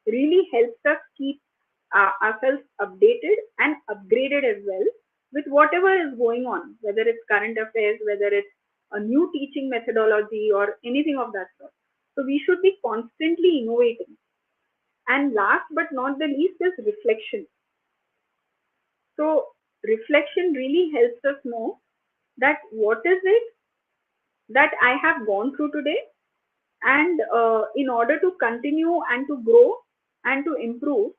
really helps us keep ourselves updated and upgraded as well with whatever is going on, whether it's current affairs, whether it's a new teaching methodology or anything of that sort. So we should be constantly innovating. And last but not the least is reflection. So reflection really helps us know that what is it that I have gone through today, and in order to continue and to grow and to improve,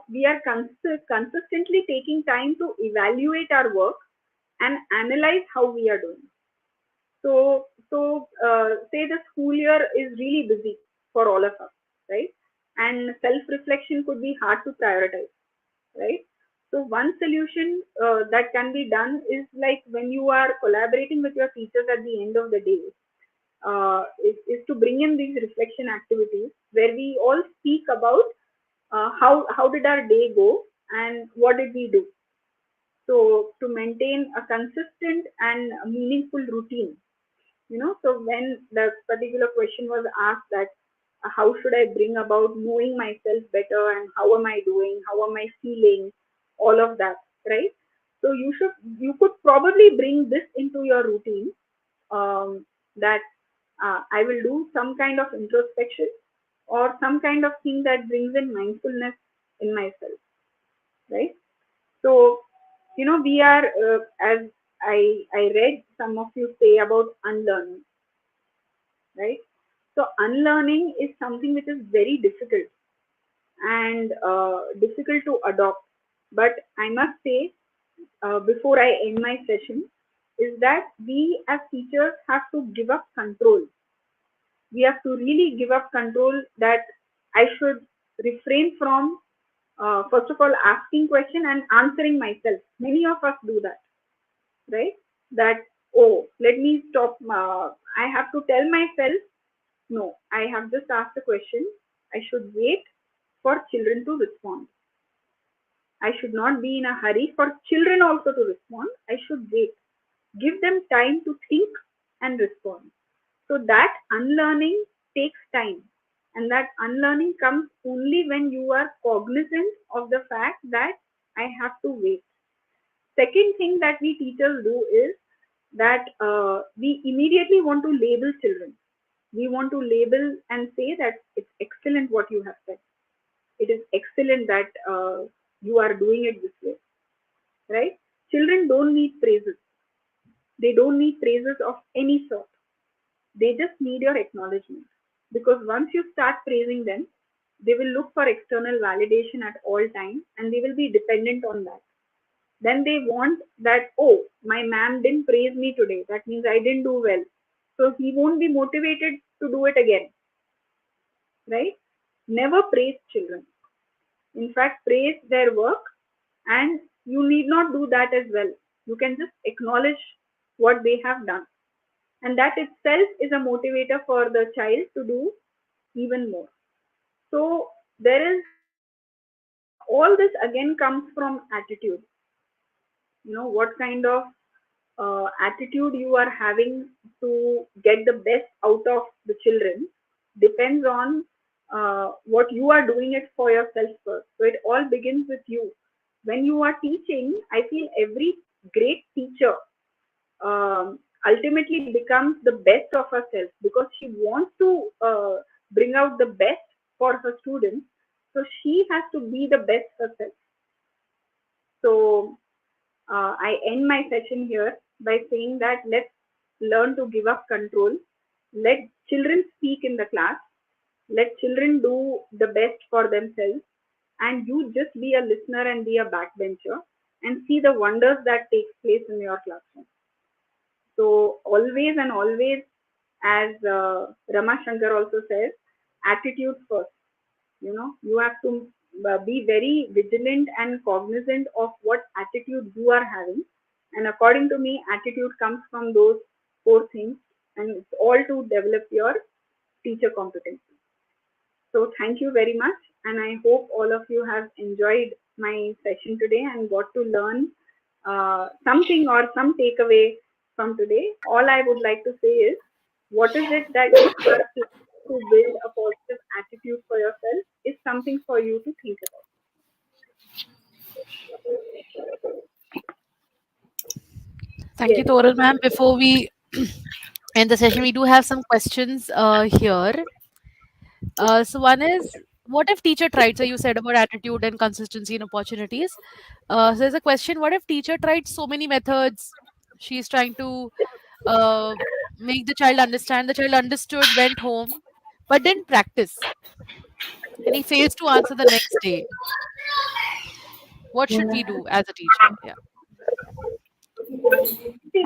we are consistently taking time to evaluate our work and analyze how we are doing. So say the school year is really busy for all of us, right? And self-reflection could be hard to prioritize, right? So one solution that can be done is like when you are collaborating with your teachers at the end of the day, is to bring in these reflection activities where we all speak about how did our day go and what did we do, So to maintain a consistent and meaningful routine, so when the particular question was asked that how should I bring about knowing myself better and how am I doing, how am I feeling, all of that, right? So you could probably bring this into your routine, that I will do some kind of introspection or some kind of thing that brings in mindfulness in myself, right? So we are, as I read some of you say about unlearning, right? So unlearning is something which is very difficult and difficult to adopt. But I must say, before I end my session, is that we as teachers have to give up control. We have to really give up control, that I should refrain from, first of all, asking question and answering myself. Many of us do that, right? That, oh, let me stop. I have to tell myself, no, I have just asked a question. I should wait for children to respond. I should not be in a hurry for children also to respond. I should wait. Give them time to think and respond. So that unlearning takes time. And that unlearning comes only when you are cognizant of the fact that I have to wait. Second thing that we teachers do is that we immediately want to label children. We want to label and say that it's excellent what you have said. It is excellent that you are doing it this way, right? Children don't need praises. They don't need praises of any sort. They just need your acknowledgement. Because once you start praising them, they will look for external validation at all times and they will be dependent on that. Then they want that, oh, my ma'am didn't praise me today. That means I didn't do well. So he won't be motivated to do it again, right? Never praise children. In fact, praise their work, and you need not do that as well. You can just acknowledge what they have done. And that itself is a motivator for the child to do even more. So there is, all this again comes from attitude. What kind of attitude you are having to get the best out of the children depends on what you are doing it for yourself first. So it all begins with you. When you are teaching, I feel every great teacher ultimately becomes the best of herself because she wants to bring out the best for her students. So she has to be the best herself. So I end my session here by saying that let's learn to give up control. Let children speak in the class. Let children do the best for themselves. And you just be a listener and be a backbencher and see the wonders that takes place in your classroom. So always and always, as Rama Shankar also says, attitude first. You have to be very vigilant and cognizant of what attitude you are having. And according to me, attitude comes from those four things, and it's all to develop your teacher competency. So thank you very much, and I hope all of you have enjoyed my session today and got to learn something or some takeaway from today. All I would like to say is, what is it that you are to build a positive attitude for yourself is something for you to think about. Thank you, Yes. Toral ma'am. Before we end the session, we do have some questions here. So one is, what if teacher tried? So you said about attitude and consistency and opportunities. So there's a question: what if teacher tried so many methods? She's trying to uh, make the child understand. The child understood, went home, but didn't practice, and he fails to answer the next day. What should we do as a teacher? Yeah. See,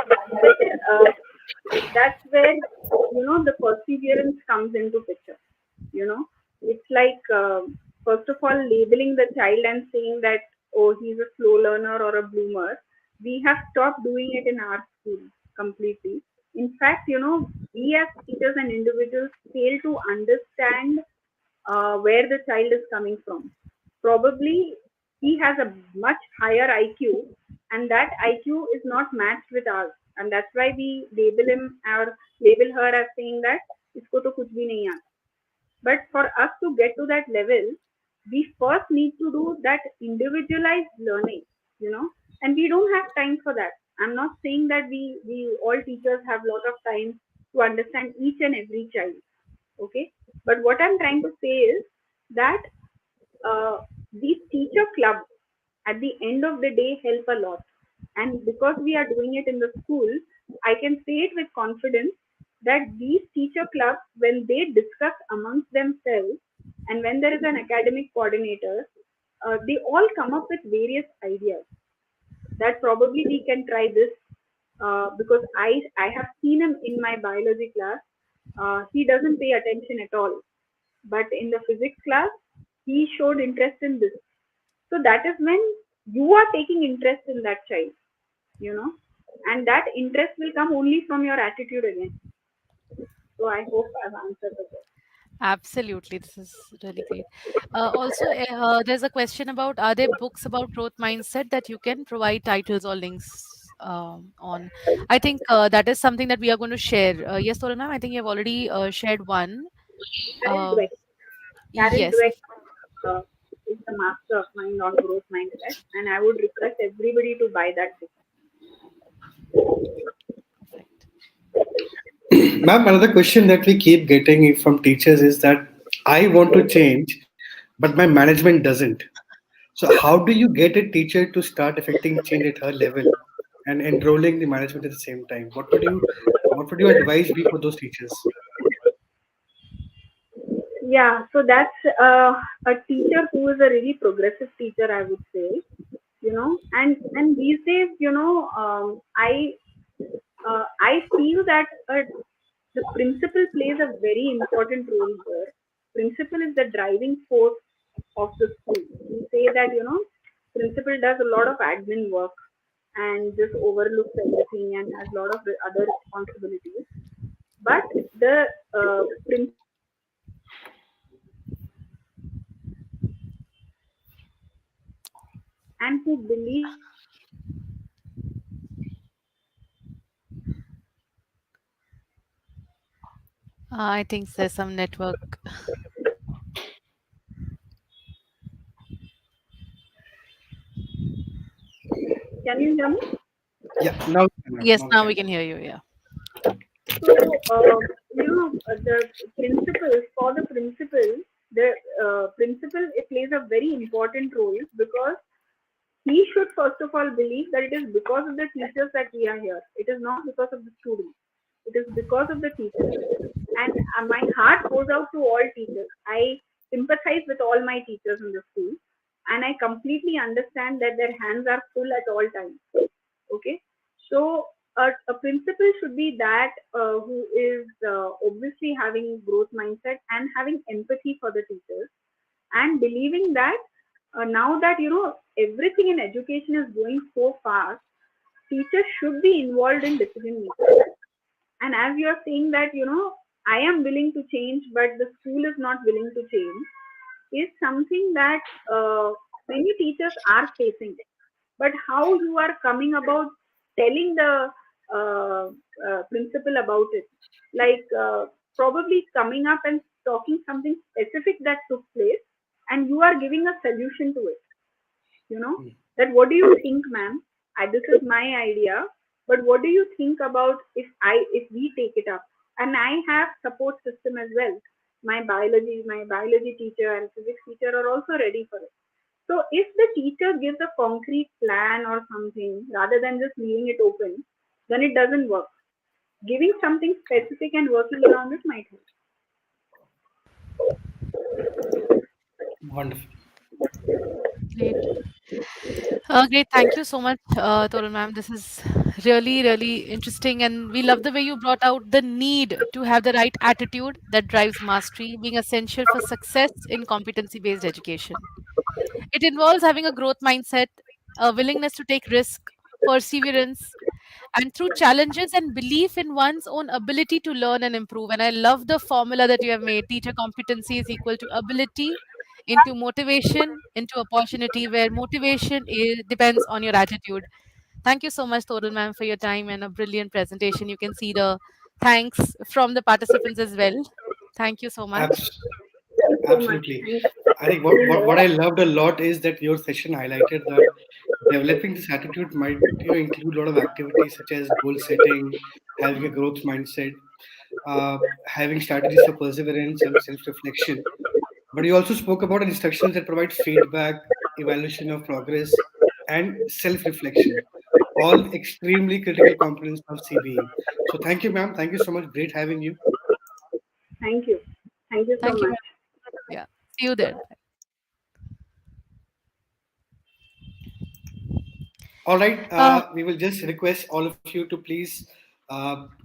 that's where the perseverance comes into picture. It's like, first of all, labeling the child and saying that, oh, he's a slow learner or a bloomer. We have stopped doing it in our school completely. In fact, we as teachers and individuals fail to understand where the child is coming from. Probably he has a much higher IQ and that IQ is not matched with ours, and that's why we label him or label her as saying that isko to kuch bhi nahi aata. But for us to get to that level, we first need to do that individualized learning, you know, and we don't have time for that. I'm not saying that we all teachers have a lot of time to understand each and every child, okay? But what I'm trying to say is that uh, these teacher clubs at the end of the day help a lot. And because we are doing it in the school, I can say it with confidence that these teacher clubs, when they discuss amongst themselves and when there is an academic coordinator, they all come up with various ideas that probably we can try this, because I have seen him in my biology class. He doesn't pay attention at all, but in the physics class, he showed interest in this. So that is when you are taking interest in that child, you know, and that interest will come only from your attitude again. So I hope I've answered the question. Absolutely, this is really great. Also, there's a question about, are there books about growth mindset that you can provide titles or links on? I think that is something that we are going to share. Yes, Tola ma'am, I think you have already shared one. Karen Uh, Dweck. Karen yes, Dweck uh, is the master of mind on growth mindset, and I would request everybody to buy that book. perfect. Ma'am, another question that we keep getting from teachers is that I want to change, but my management doesn't. So, how do you get a teacher to start affecting change at her level and enrolling the management at the same time? What would your advice be for those teachers? Yeah, so that's a teacher who is a really progressive teacher, I would say, you know, and these days, you know, I feel that the principal plays a very important role here. Principal is the driving force of the school. We say that, you know, principal does a lot of admin work and just overlooks everything and has a lot of other responsibilities. But the principal who believes in the student and who believes that I think there's some network. can you hear me? Yeah, now, Yes, now we now we can. can hear you. Yeah. So, you know, the principal, for the principal, the principal, it plays a very important role because he should first of all believe that it is because of the teachers that we are here. It is not because of the students. It is because of the teachers. And my heart goes out to all teachers. I sympathize with all my teachers in the school, and I completely understand that their hands are full at all times. Okay, so a principal should be that who is obviously having growth mindset and having empathy for the teachers and believing that now that you know everything in education is going so fast, teachers should be involved in decision making. And as you are saying that you know I am willing to change but the school is not willing to change is something that many teachers are facing. But how you are coming about telling the uh, principal about it, like probably coming up and talking something specific that took place and you are giving a solution to it, you know, that what do you think ma'am, this is my idea, but what do you think about if we take it up? And I have support system as well. My biology teacher and physics teacher are also ready for it. So if the teacher gives a concrete plan or something rather than just leaving it open, then it doesn't work. Giving something specific and working around it might help. Wonderful. Great. Great. Thank you so much, Torun ma'am. This is really, really interesting. And we love the way you brought out the need to have the right attitude that drives mastery, being essential for success in competency based education. It involves having a growth mindset, a willingness to take risk, perseverance, and through challenges and belief in one's own ability to learn and improve. And I love the formula that you have made. Teacher competency is equal to ability into motivation into opportunity, where motivation depends on your attitude. Thank you so much, Total ma'am, for your time and a brilliant presentation. You can see the thanks from the participants as well. Thank you so much. Abs- Thank you so much. Absolutely. Thanks I think for being what here. I loved a lot is that your session highlighted that developing this attitude might include a lot of activities such as goal setting, having a growth mindset, uh, having strategies for perseverance and self-reflection. But you also spoke about instructions that provide feedback, evaluation of progress, and self-reflection, all extremely critical components of CBE. So thank you, ma'am. Thank you so much. Great having you. Thank you. Thank you so Thank you, much. ma'am. Yeah. See you there. All right, Uh, we will just request all of you to please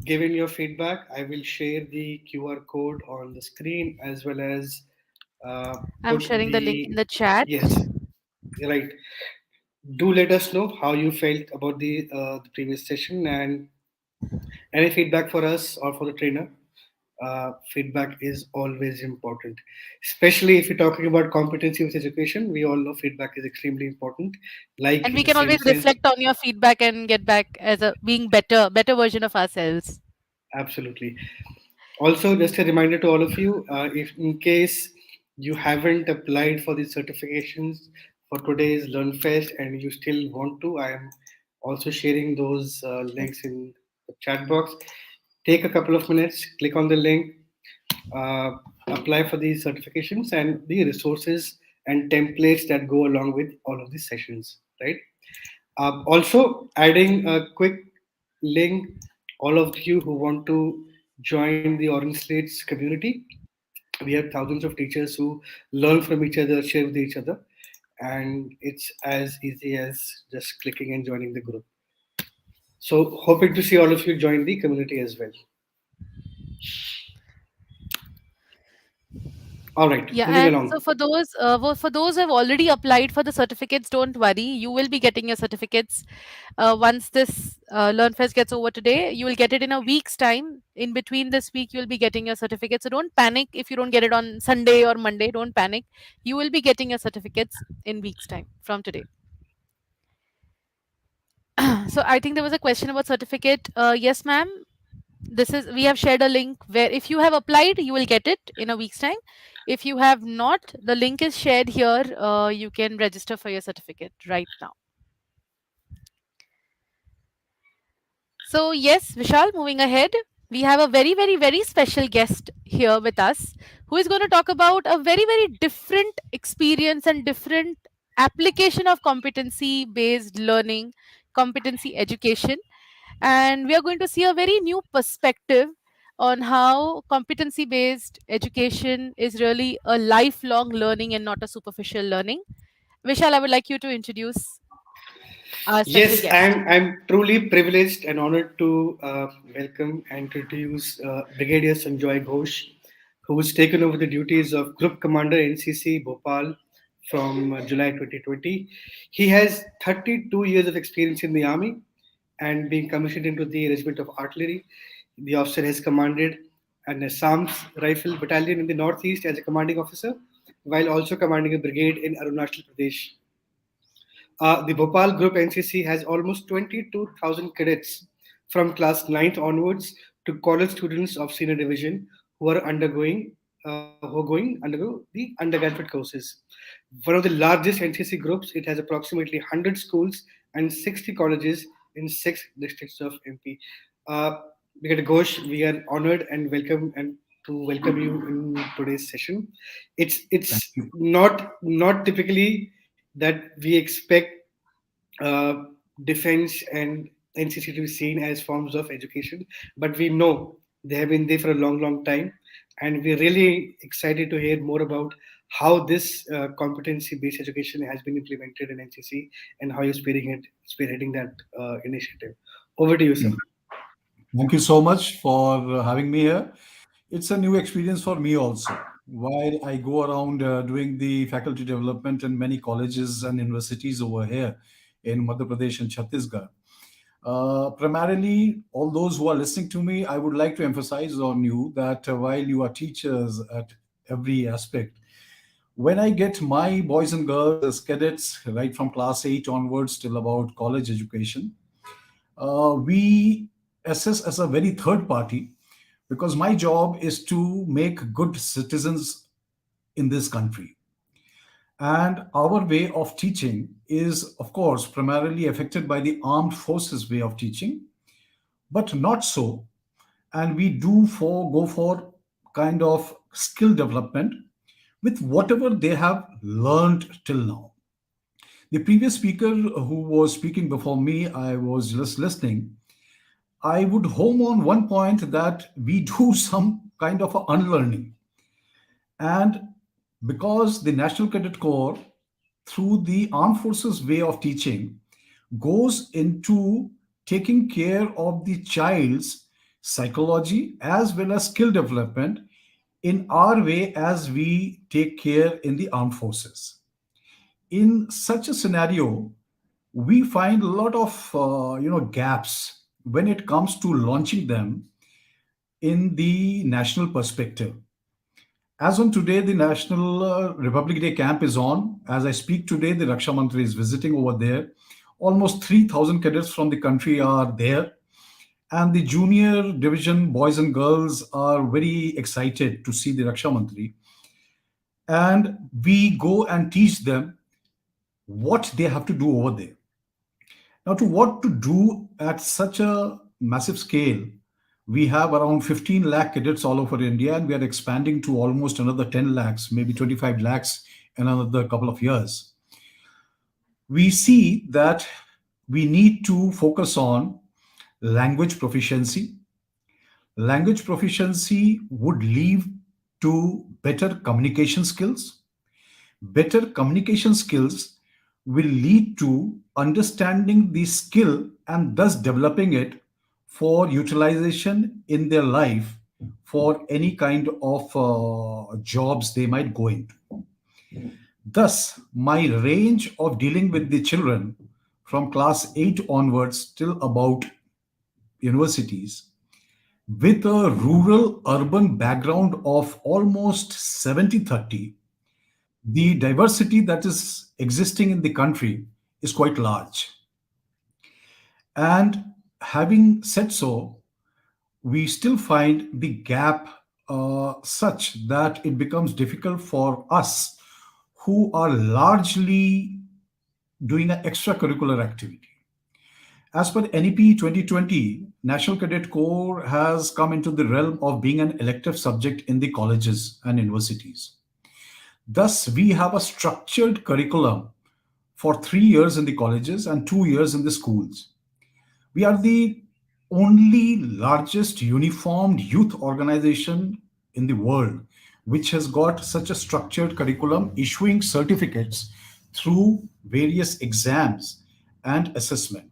give in your feedback. I will share the QR code on the screen as well as I'm put sharing the link in the the chat. yes, right. Do let us know how you felt about the previous session and any feedback for us or for the trainer. Feedback is always important, especially if you're talking about competency with education. We all know feedback is extremely important. Like And in we the can same always sense, reflect on your feedback and get back as a being better version of ourselves. absolutely. Also, just a reminder to all of you, if in case you haven't applied for the certifications for today's LearnFest and you still want to, I am also sharing those links in the chat box. Take a couple of minutes, click on the link, uh, apply for these certifications and the resources and templates that go along with all of these sessions, right? Also, adding a quick link, all of you who want to join the OrangeSlates community, we have thousands of teachers who learn from each other, share with each other, and it's as easy as just clicking and joining the group. So, hoping to see all of you join the community as well. All right, Yeah, moving and so along. for those who have already applied for the certificates, don't worry. You will be getting your certificates once this LearnFest gets over today. You will get it in a week's time. In between this week, you will be getting your certificates. So don't panic if you don't get it on Sunday or Monday. Don't panic. You will be getting your certificates in week's time from today. So I think there was a question about certificate. Yes, ma'am. This is we have shared a link where if you have applied, you will get it in a week's time. If you have not, the link is shared here. You can register for your certificate right now. So, yes, Vishal, moving ahead, we have a very special guest here with us who is going to talk about a very different experience and different application of competency based learning, competency education. And we are going to see a very new perspective on how competency based education is really a lifelong learning and not a superficial learning. Vishal, I would like you to introduce our special Yes, guest. I'm truly privileged and honored to welcome and introduce Brigadier Sanjoy Ghosh, who has taken over the duties of Group Commander NCC Bhopal from July 2020. He has 32 years of experience in the Army and being commissioned into the Regiment of Artillery. The officer has commanded an Assam Rifle Battalion in the Northeast as a commanding officer, while also commanding a brigade in Arunachal Pradesh. The Bhopal Group NCC has almost 22,000 cadets from class ninth onwards to college students of senior division who are undergo the undergraduate courses. One of the largest NCC groups, it has approximately 100 schools and 60 colleges in six districts of MP. Uh, Brigadier Ghosh, we are honored and welcome you in today's session. Thank It's you. not typically that we expect uh, defense and NCC to be seen as forms of education, but we know they have been there for a long time, and we're really excited to hear more about how this competency-based education has been implemented in NCC and how you're spearheading that initiative. Over to you, sir. Thank you so much for having me here. It's a new experience for me also. While I go around doing the faculty development in many colleges and universities over here in Madhya Pradesh and Chhattisgarh, primarily, all those who are listening to me, I would like to emphasize on you that while you are teachers at every aspect, when I get my boys and girls as cadets, right from class 8 onwards till about college education, We assess as a very third party because my job is to make good citizens in this country. And our way of teaching is, of course, primarily affected by the armed forces way of teaching, but not so. And we do go for kind of skill development with whatever they have learned till now. The previous speaker who was speaking before me, I was just listening. I would home on one point that we do some kind of a unlearning. And because the National Cadet Corps, through the armed forces way of teaching, goes into taking care of the child's psychology as well as skill development in our way as we take care in the armed forces. In such a scenario, we find a lot of gaps when it comes to launching them in the national perspective. As on today, the National Republic Day camp is on. As I speak today, the Raksha Mantri is visiting over there. Almost 3,000 cadets from the country are there. And the junior division boys and girls are very excited to see the Raksha Mantri. And we go and teach them what they have to do over there. Now, to what to do at such a massive scale, we have around 15 lakh cadets all over India, and we are expanding to almost another 10 lakhs, maybe 25 lakhs in another couple of years. We see that we need to focus on language proficiency. Language proficiency would lead to better communication skills. Better communication skills will lead to understanding the skill and thus developing it for utilization in their life for any kind of jobs they might go into. Thus, my range of dealing with the children from class 8 onwards till about universities with a rural urban background of almost 70-30, the diversity that is existing in the country is quite large. And having said so, we still find the gap such that it becomes difficult for us who are largely doing an extracurricular activity. As per NEP 2020, National Cadet Corps has come into the realm of being an elective subject in the colleges and universities. Thus, we have a structured curriculum for 3 years in the colleges and 2 years in the schools. We are the only largest uniformed youth organization in the world which has got such a structured curriculum, issuing certificates through various exams and assessment.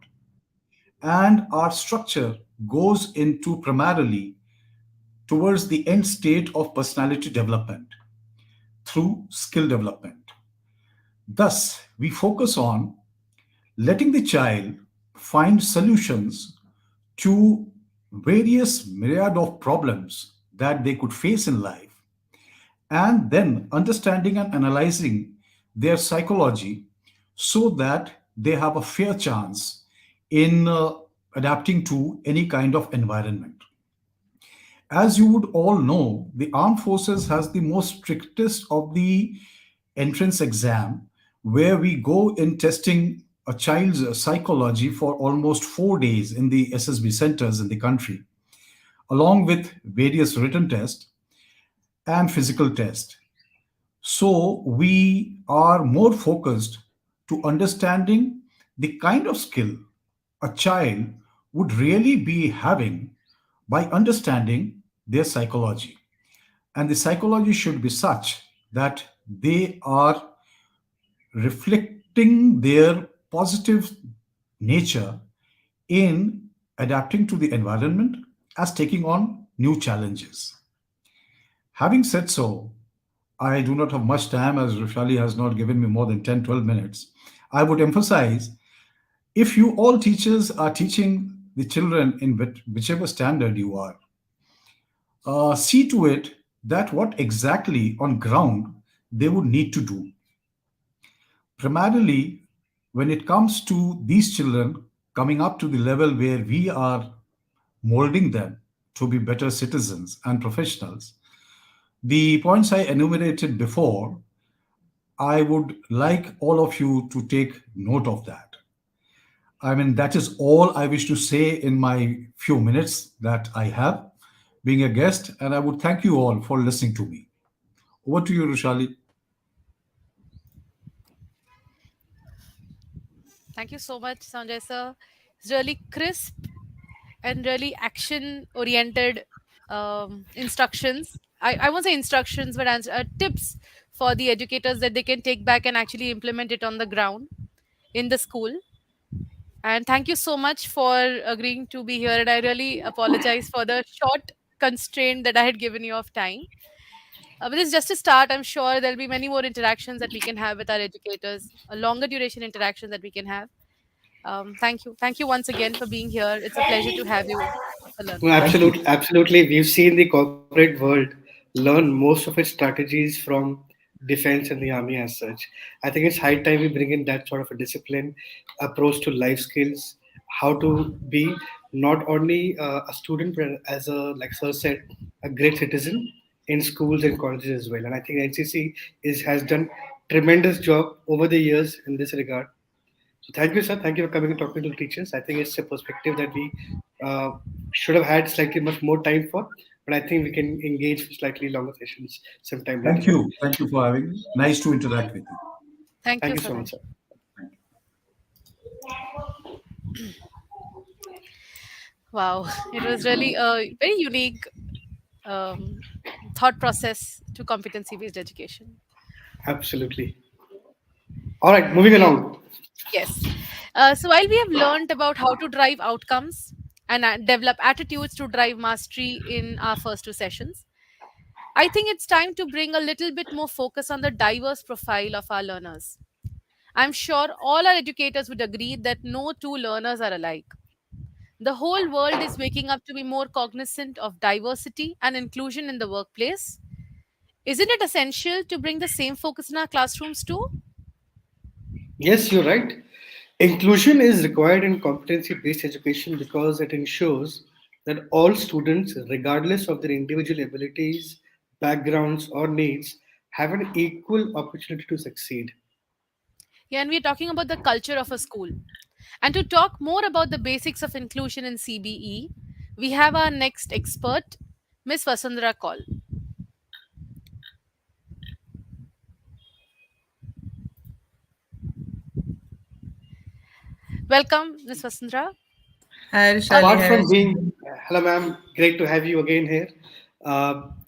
And our structure goes into primarily towards the end state of personality development through skill development. Thus, we focus on letting the child find solutions to various myriad of problems that they could face in life, and then understanding and analyzing their psychology so that they have a fair chance in adapting to any kind of environment. As you would all know, the armed forces has the most strictest of the entrance exam, where we go in testing a child's psychology for almost 4 days in the SSB centers in the country, along with various written tests and physical tests. So we are more focused to understanding the kind of skill a child would really be having by understanding their psychology. And the psychology should be such that they are reflecting their positive nature in adapting to the environment as taking on new challenges. Having said so, I do not have much time as Rishali has not given me more than 10-12 minutes. I would emphasize, if you all teachers are teaching the children in whichever standard you are, see to it that what exactly on ground they would need to do. Primarily, when it comes to these children coming up to the level where we are molding them to be better citizens and professionals. The points I enumerated before, I would like all of you to take note of that. I mean, that is all I wish to say in my few minutes that I have being a guest, and I would thank you all for listening to me. Over to you, Rushali. Thank you so much, Sanjay sir. It's really crisp and really action oriented instructions. I won't say instructions, but tips for the educators that they can take back and actually implement it on the ground in the school. And thank you so much for agreeing to be here. And I really apologize for the short constraint that I had given you of time. But this is just a start. I'm sure there'll be many more interactions that we can have with our educators, a longer duration interaction that we can have. Thank you. Thank you once again for being here. It's a pleasure to have you for No, LearnFest. Thank you. absolutely, absolutely. We've seen the corporate world learn most of its strategies from defense and the army as such. I think it's high time we bring in that sort of a discipline approach to life skills, how to be not only a student but as a, like sir said, a great citizen in schools and colleges as well. And I think NCC has done tremendous job over the years in this regard. So thank you, sir. Thank you for coming and talking to the teachers. I think it's a perspective that we uh, should have had slightly much more time for, but I think we can engage for slightly longer sessions sometime Thank later on. you. Thank you for having me. Nice to interact with you. Thank Thank you you so so much. much, sir. Wow. It was really a very unique um, thought process to competency based education. Absolutely. All right, moving Yeah. along. Yes. So while we have learned about how to drive outcomes and develop attitudes to drive mastery in our first two sessions, I think it's time to bring a little bit more focus on the diverse profile of our learners. I'm sure all our educators would agree that no two learners are alike. The whole world is waking up to be more cognizant of diversity and inclusion in the workplace. Isn't it essential to bring the same focus in our classrooms too? Yes, you're right. Inclusion is required in competency based education because it ensures that all students, regardless of their individual abilities, backgrounds, or needs, have an equal opportunity to succeed. Yeah, and we're talking about the culture of a school. And to talk more about the basics of inclusion in CBE, we have our next expert, Miss Vasundhara Kaul. Welcome, Miss Vasundhara. Hi, Rishali. Apart Hi, from being, Rishali. hello, ma'am, great to have you again here.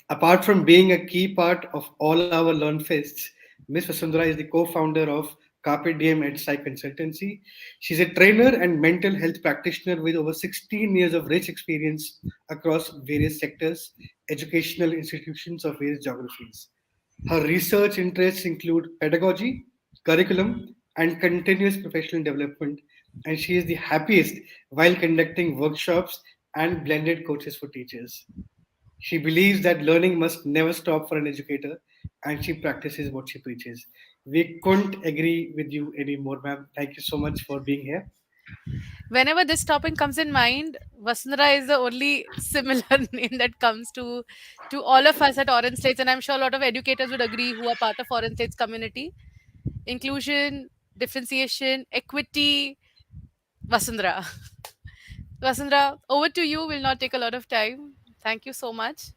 Apart from being a key part of all our LearnFests, Ms. Vasundhara is the co-founder of Carpe Diem and Psych Consultancy. She's a trainer and mental health practitioner with over 16 years of rich experience across various sectors, educational institutions of various geographies. Her research interests include pedagogy, curriculum, and continuous professional development, and she is the happiest while conducting workshops and blended courses for teachers. She believes that learning must never stop for an educator, and she practices what she preaches. We couldn't agree with you anymore, ma'am. Thank you so much for being here. Whenever this topic comes in mind, Vasundhara is the only similar name that comes to all of us at Orange States, and I'm sure a lot of educators would agree who are part of Orange States community. Inclusion, differentiation, equity, Vasundhara. Vasundhara, over to you. Will not take a lot of time. Thank you so much.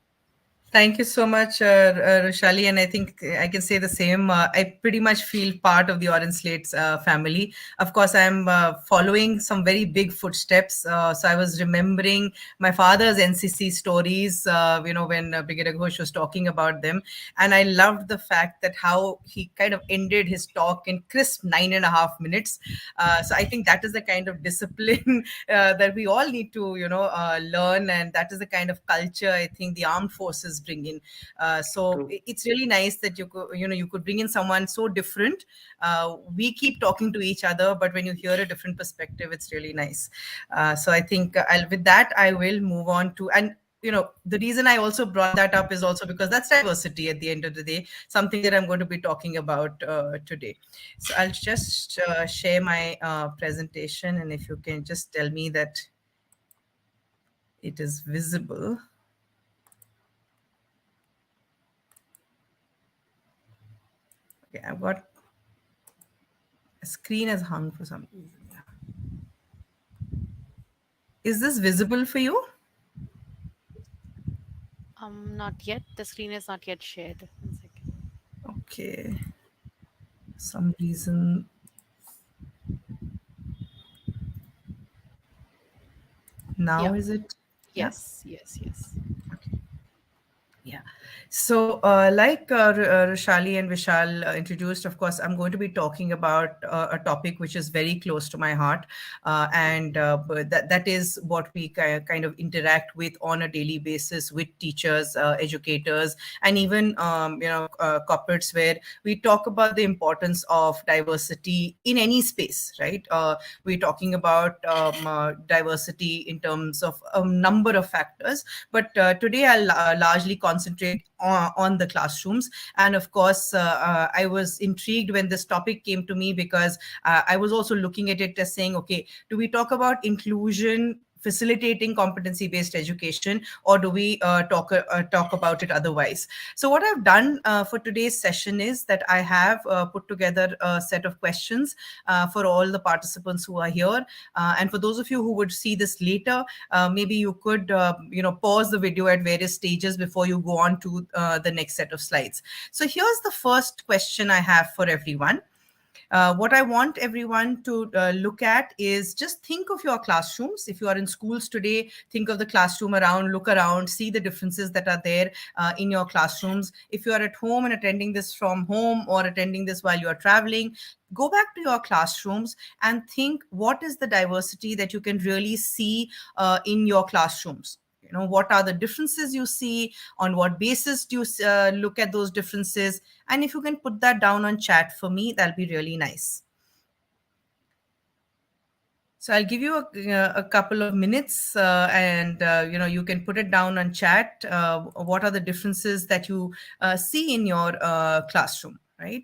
Thank you so much, Roshali. And I think I can say the same. I pretty much feel part of the Orange Slates family. Of course, I'm following some very big footsteps. So I was remembering my father's NCC stories, when Brigadier Ghosh was talking about them. And I loved the fact that how he kind of ended his talk in crisp 9.5 minutes. So I think that is the kind of discipline that we all need to, learn. And that is the kind of culture I think the armed forces bring in. So True. it's really nice that you could bring in someone so different. We keep talking to each other, but when you hear a different perspective, it's really nice. So I think with that, I will move on to, and the reason I also brought that up is also because that's diversity at the end of the day, something that I'm going to be talking about today. So I'll just share my presentation, and if you can just tell me that it is visible. Okay, I've got a screen has hung for some reason. Yeah. Is this visible for you? Not yet. The screen is not yet shared. 1 second. Okay. Some reason. Now Yeah. is it? Yeah. Yes. Yes. Yes. Yeah. So, like Roshali and Vishal introduced, of course, I'm going to be talking about a topic which is very close to my heart, and but that is what we kind of interact with on a daily basis with teachers, educators, and even corporates, where we talk about the importance of diversity in any space, right? We're talking about diversity in terms of a number of factors, but today I'll largely concentrate on the classrooms. And of course, I was intrigued when this topic came to me, because I was also looking at it as saying, okay, do we talk about inclusion facilitating competency based education, or do we talk about it otherwise? So what I've done for today's session is that I have put together a set of questions for all the participants who are here, and for those of you who would see this later, maybe you could pause the video at various stages before you go on to the next set of slides. So here's the first question I have for everyone. What I want everyone to look at is, just think of your classrooms. If you are in schools today, think of the classroom around, look around, see the differences that are there in your classrooms. If you are at home and attending this from home, or attending this while you are traveling, go back to your classrooms and think, what is the diversity that you can really see in your classrooms? What are the differences you see? On what basis do you look at those differences? And if you can put that down on chat for me, that'll be really nice. So I'll give you a couple of minutes, and you can put it down on chat. What are the differences that you see in your classroom, right?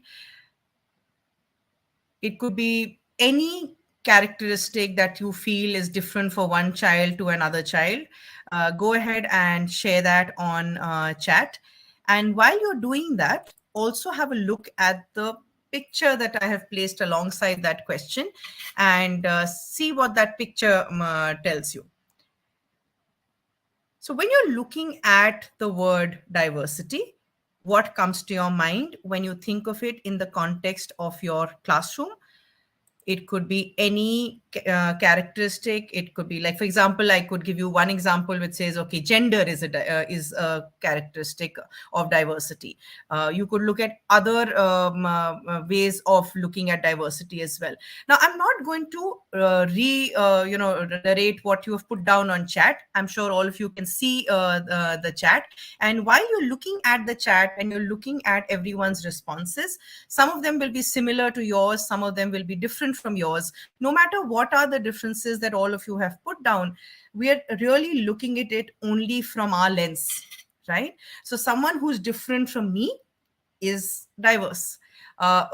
It could be any characteristic that you feel is different for one child to another child. Go ahead and share that on chat. And while you're doing that, also have a look at the picture that I have placed alongside that question, and see what that picture tells you. So when you're looking at the word diversity, what comes to your mind when you think of it in the context of your classroom? It could be any characteristic. It could be, like, for example, I could give you one example which says, okay, gender is a characteristic of diversity. You could look at other ways of looking at diversity as well. Now, I'm not going to narrate what you have put down on chat. I'm sure all of you can see the chat. And while you're looking at the chat and you're looking at everyone's responses, some of them will be similar to yours, some of them will be different from yours. No matter what are the differences that all of you have put down, we are really looking at it only from our lens, right? So someone who's different from me is diverse. So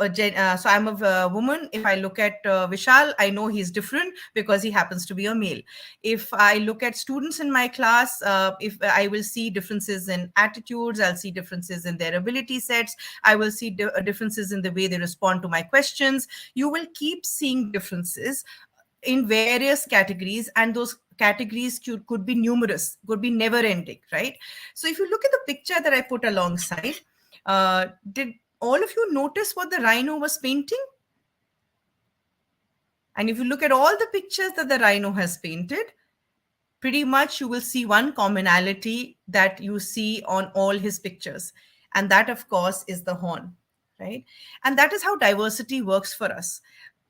I'm a woman. If I look at Vishal, I know he's different because he happens to be a male. If I look at students in my class, if I will see differences in attitudes, I'll see differences in their ability sets. I will see differences in the way they respond to my questions. You will keep seeing differences in various categories, and those categories could be numerous, could be never ending, right? So if you look at the picture that I put alongside, did all of you notice what the rhino was painting? And if you look at all the pictures that the rhino has painted, pretty much you will see one commonality that you see on all his pictures. And that, of course, is the horn, right? And that is how diversity works for us.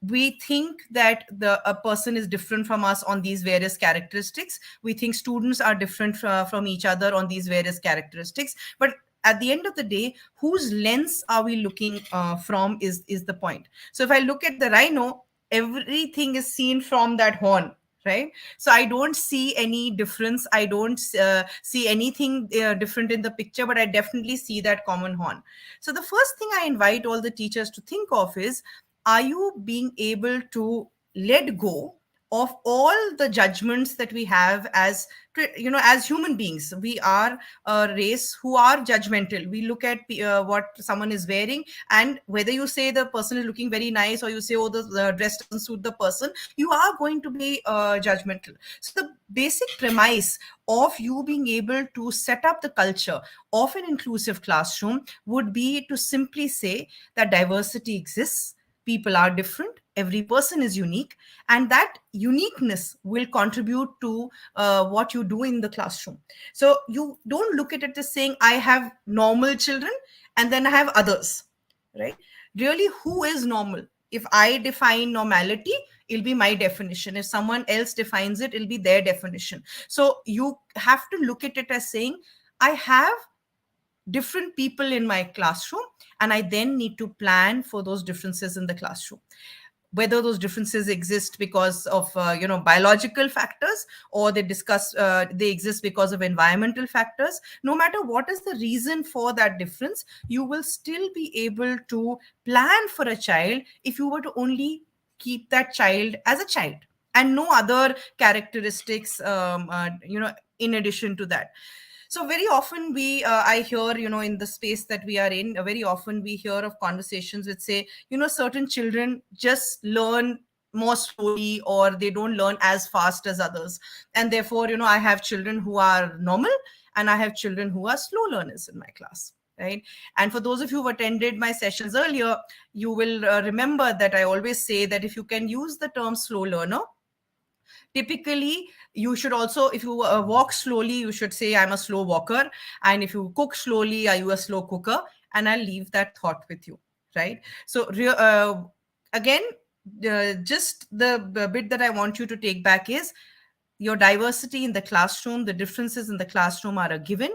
We think that a person is different from us on these various characteristics. We think students are different from each other on these various characteristics. But at the end of the day, whose lens are we looking from is the point. So if I look at the rhino, everything is seen from that horn, right? So I don't see any difference. I don't see anything different in the picture, but I definitely see that common horn. So the first thing I invite all the teachers to think of is, are you being able to let go of all the judgments that we have as, as human beings? We are a race who are judgmental. We look at what someone is wearing, and whether you say the person is looking very nice or you say, oh, the dress doesn't suit the person, you are going to be judgmental. So the basic premise of you being able to set up the culture of an inclusive classroom would be to simply say that diversity exists, people are different, every person is unique, and that uniqueness will contribute to what you do in the classroom. So you don't look at it as saying, I have normal children and then I have others, right? Really, who is normal? If I define normality, it'll be my definition. If someone else defines it, it'll be their definition. So you have to look at it as saying, I have different people in my classroom, and I then need to plan for those differences in the classroom. Whether those differences exist because of biological factors, or they exist because of environmental factors, no matter what is the reason for that difference, you will still be able to plan for a child if you were to only keep that child as a child and no other characteristics in addition to that. So very often I hear, in the space that we are in, very often we hear of conversations which say, certain children just learn more slowly, or they don't learn as fast as others. And therefore, I have children who are normal and I have children who are slow learners in my class. Right. And for those of you who attended my sessions earlier, you will remember that I always say that if you can use the term slow learner, typically you should also, if you walk slowly, you should say, I'm a slow walker. And if you cook slowly, are you a slow cooker? And I'll leave that thought with you, right? So again, just the bit that I want you to take back is, your diversity in the classroom, the differences in the classroom are a given.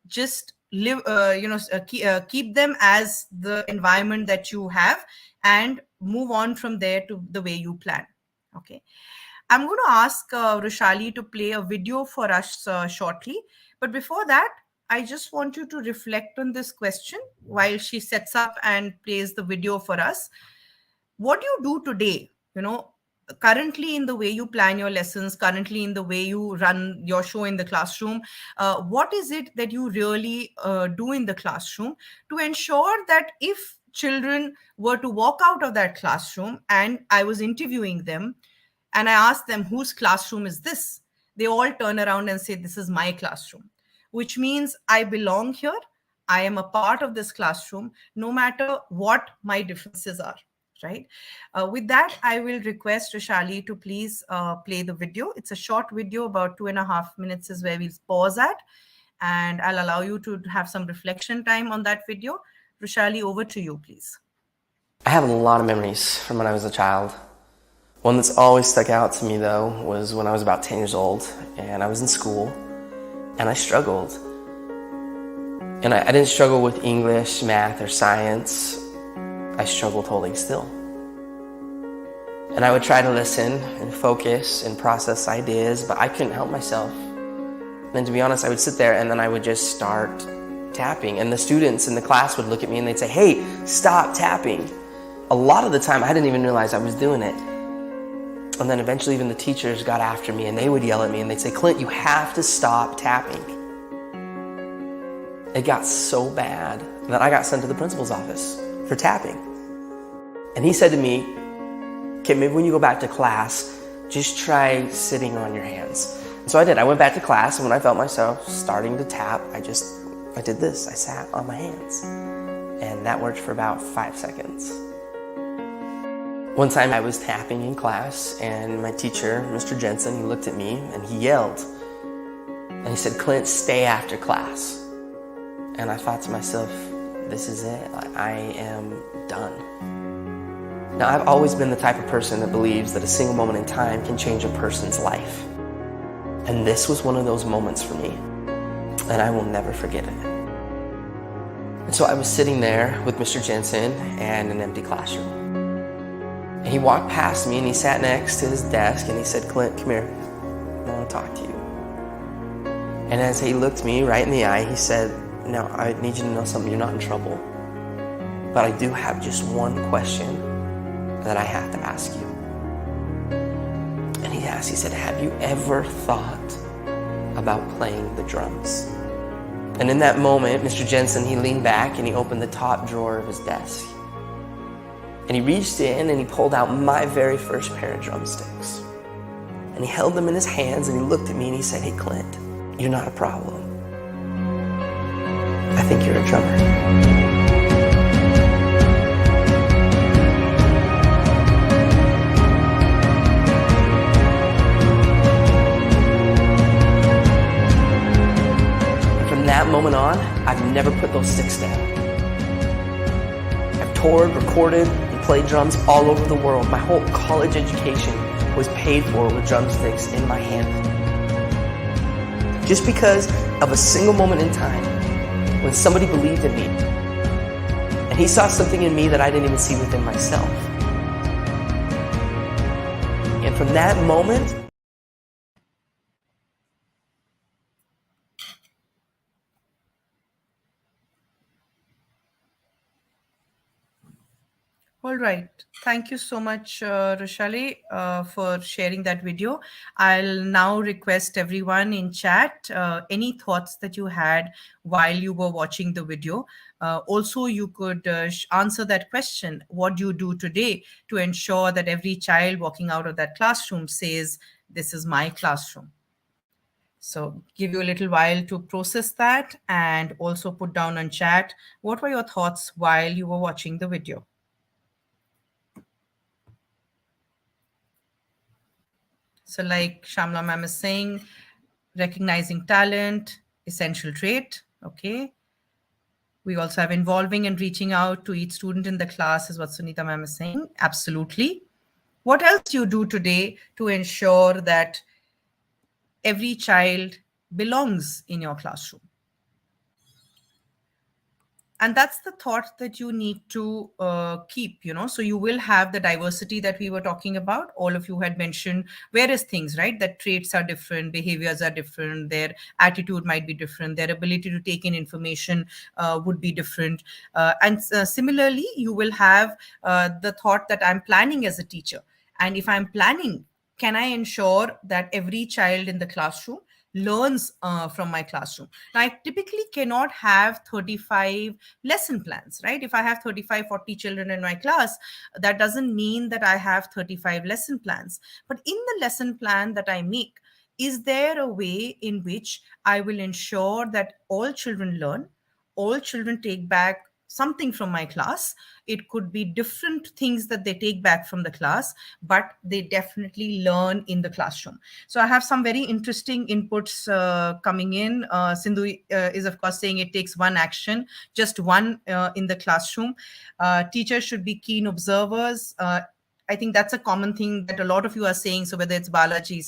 Just live, keep them as the environment that you have, and move on from there to the way you plan. Okay. I'm going to ask Roshali to play a video for us shortly. But before that, I just want you to reflect on this question while she sets up and plays the video for us. What do you do today, currently in the way you plan your lessons, currently in the way you run your show in the classroom? What is it that you really do in the classroom to ensure that if children were to walk out of that classroom and I was interviewing them, and I ask them, whose classroom is this? They all turn around and say, this is my classroom, which means I belong here. I am a part of this classroom, no matter what my differences are, right? With that, I will request Roshali to please play the video. It's a short video, about 2.5 minutes is where we'll pause at. And I'll allow you to have some reflection time on that video. Roshali, over to you, please. I have a lot of memories from when I was a child. One that's always stuck out to me, though, was when I was about 10 years old and I was in school and I struggled. And I didn't struggle with English, math, or science. I struggled holding still. And I would try to listen and focus and process ideas, but I couldn't help myself. And to be honest, I would sit there and then I would just start tapping. And the students in the class would look at me and they'd say, hey, stop tapping. A lot of the time, I didn't even realize I was doing it. And then eventually even the teachers got after me and they would yell at me and they'd say, Clint, you have to stop tapping. It got so bad that I got sent to the principal's office for tapping. And he said to me, okay, maybe when you go back to class, just try sitting on your hands. And so I did. I went back to class, and when I felt myself starting to tap, I did this. I sat on my hands. And that worked for about 5 seconds. One time I was tapping in class, and my teacher, Mr. Jensen, he looked at me and he yelled. And he said, Clint, stay after class. And I thought to myself, this is it. I am done. Now, I've always been the type of person that believes that a single moment in time can change a person's life. And this was one of those moments for me. And I will never forget it. And so I was sitting there with Mr. Jensen and an empty classroom. And he walked past me and he sat next to his desk and he said, "Clint, come here. I want to talk to you." And as he looked me right in the eye, he said, "Now, I need you to know something. You're not in trouble. But I do have just one question that I have to ask you." And he asked, he said, "Have you ever thought about playing the drums?" And in that moment, Mr. Jensen, he leaned back and he opened the top drawer of his desk. And he reached in and he pulled out my very first pair of drumsticks. And he held them in his hands and he looked at me and he said, "Hey, Clint, you're not a problem. I think you're a drummer." From that moment on, I've never put those sticks down. I've toured, recorded, and played drums all over the world. My whole college education was paid for with drumsticks in my hand. Just because of a single moment in time when somebody believed in me and he saw something in me that I didn't even see within myself. And from that moment, All right. Thank you so much, Roshali, for sharing that video. I'll now request everyone in chat any thoughts that you had while you were watching the video. Also, you could answer that question. What do you do today to ensure that every child walking out of that classroom says, "This is my classroom"? So give you a little while to process that and also put down on chat, what were your thoughts while you were watching the video? So like Shamla ma'am is saying, recognizing talent, essential trait. Okay. We also have involving and reaching out to each student in the class is what Sunita ma'am is saying. Absolutely. What else do you do today to ensure that every child belongs in your classroom? And that's the thought that you need to keep, so you will have the diversity that we were talking about. All of you had mentioned various things, right? That traits are different, behaviors are different, their attitude might be different, their ability to take in information would be different. And similarly, you will have the thought that I'm planning as a teacher. And if I'm planning, can I ensure that every child in the classroom learns from my classroom? Now, I typically cannot have 35 lesson plans, right? If I have 35, 40 children in my class, that doesn't mean that I have 35 lesson plans. But in the lesson plan that I make, is there a way in which I will ensure that all children learn, all children take back something from my class? It could be different things that they take back from the class, but they definitely learn in the classroom. So I have some very interesting inputs coming in. Sindhu is of course saying it takes one action, just one in the classroom. Teachers should be keen observers. I think that's a common thing that a lot of you are saying. So whether it's Balaji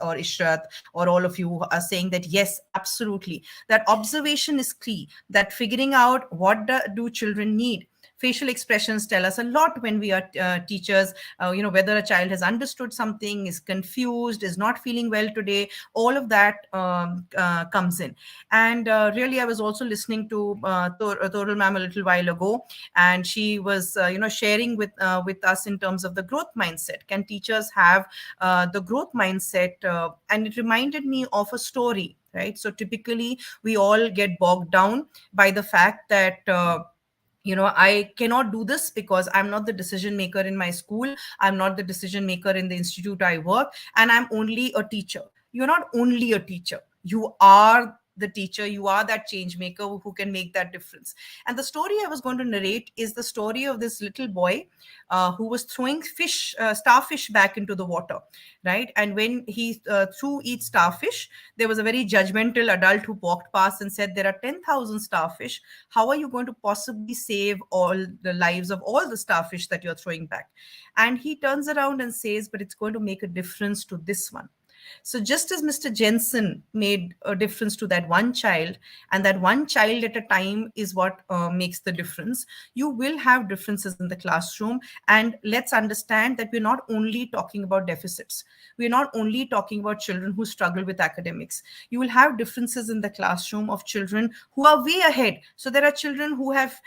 or Ishrat or all of you are saying that, yes, absolutely. That observation is key, that figuring out what do children need. Facial expressions tell us a lot when we are teachers, whether a child has understood something, is confused, is not feeling well today, all of that comes in. And really, I was also listening to Torul ma'am a little while ago, and she was, sharing with us in terms of the growth mindset. Can teachers have the growth mindset? And it reminded me of a story, right? So typically, we all get bogged down by the fact that I cannot do this because I'm not the decision maker in my school. I'm not the decision maker in the institute I work, and I'm only a teacher. You're not only a teacher. You are the teacher. You are that change maker who can make that difference. And the story I was going to narrate is the story of this little boy who was throwing starfish back into the water, right? And when he threw each starfish, there was a very judgmental adult who walked past and said, "There are 10,000 starfish. How are you going to possibly save all the lives of all the starfish that you're throwing back?" And he turns around and says, "But it's going to make a difference to this one." So just as Mr. Jensen made a difference to that one child, and that one child at a time is what makes the difference, you will have differences in the classroom. And let's understand that we're not only talking about deficits. We're not only talking about children who struggle with academics. You will have differences in the classroom of children who are way ahead. So there are children who have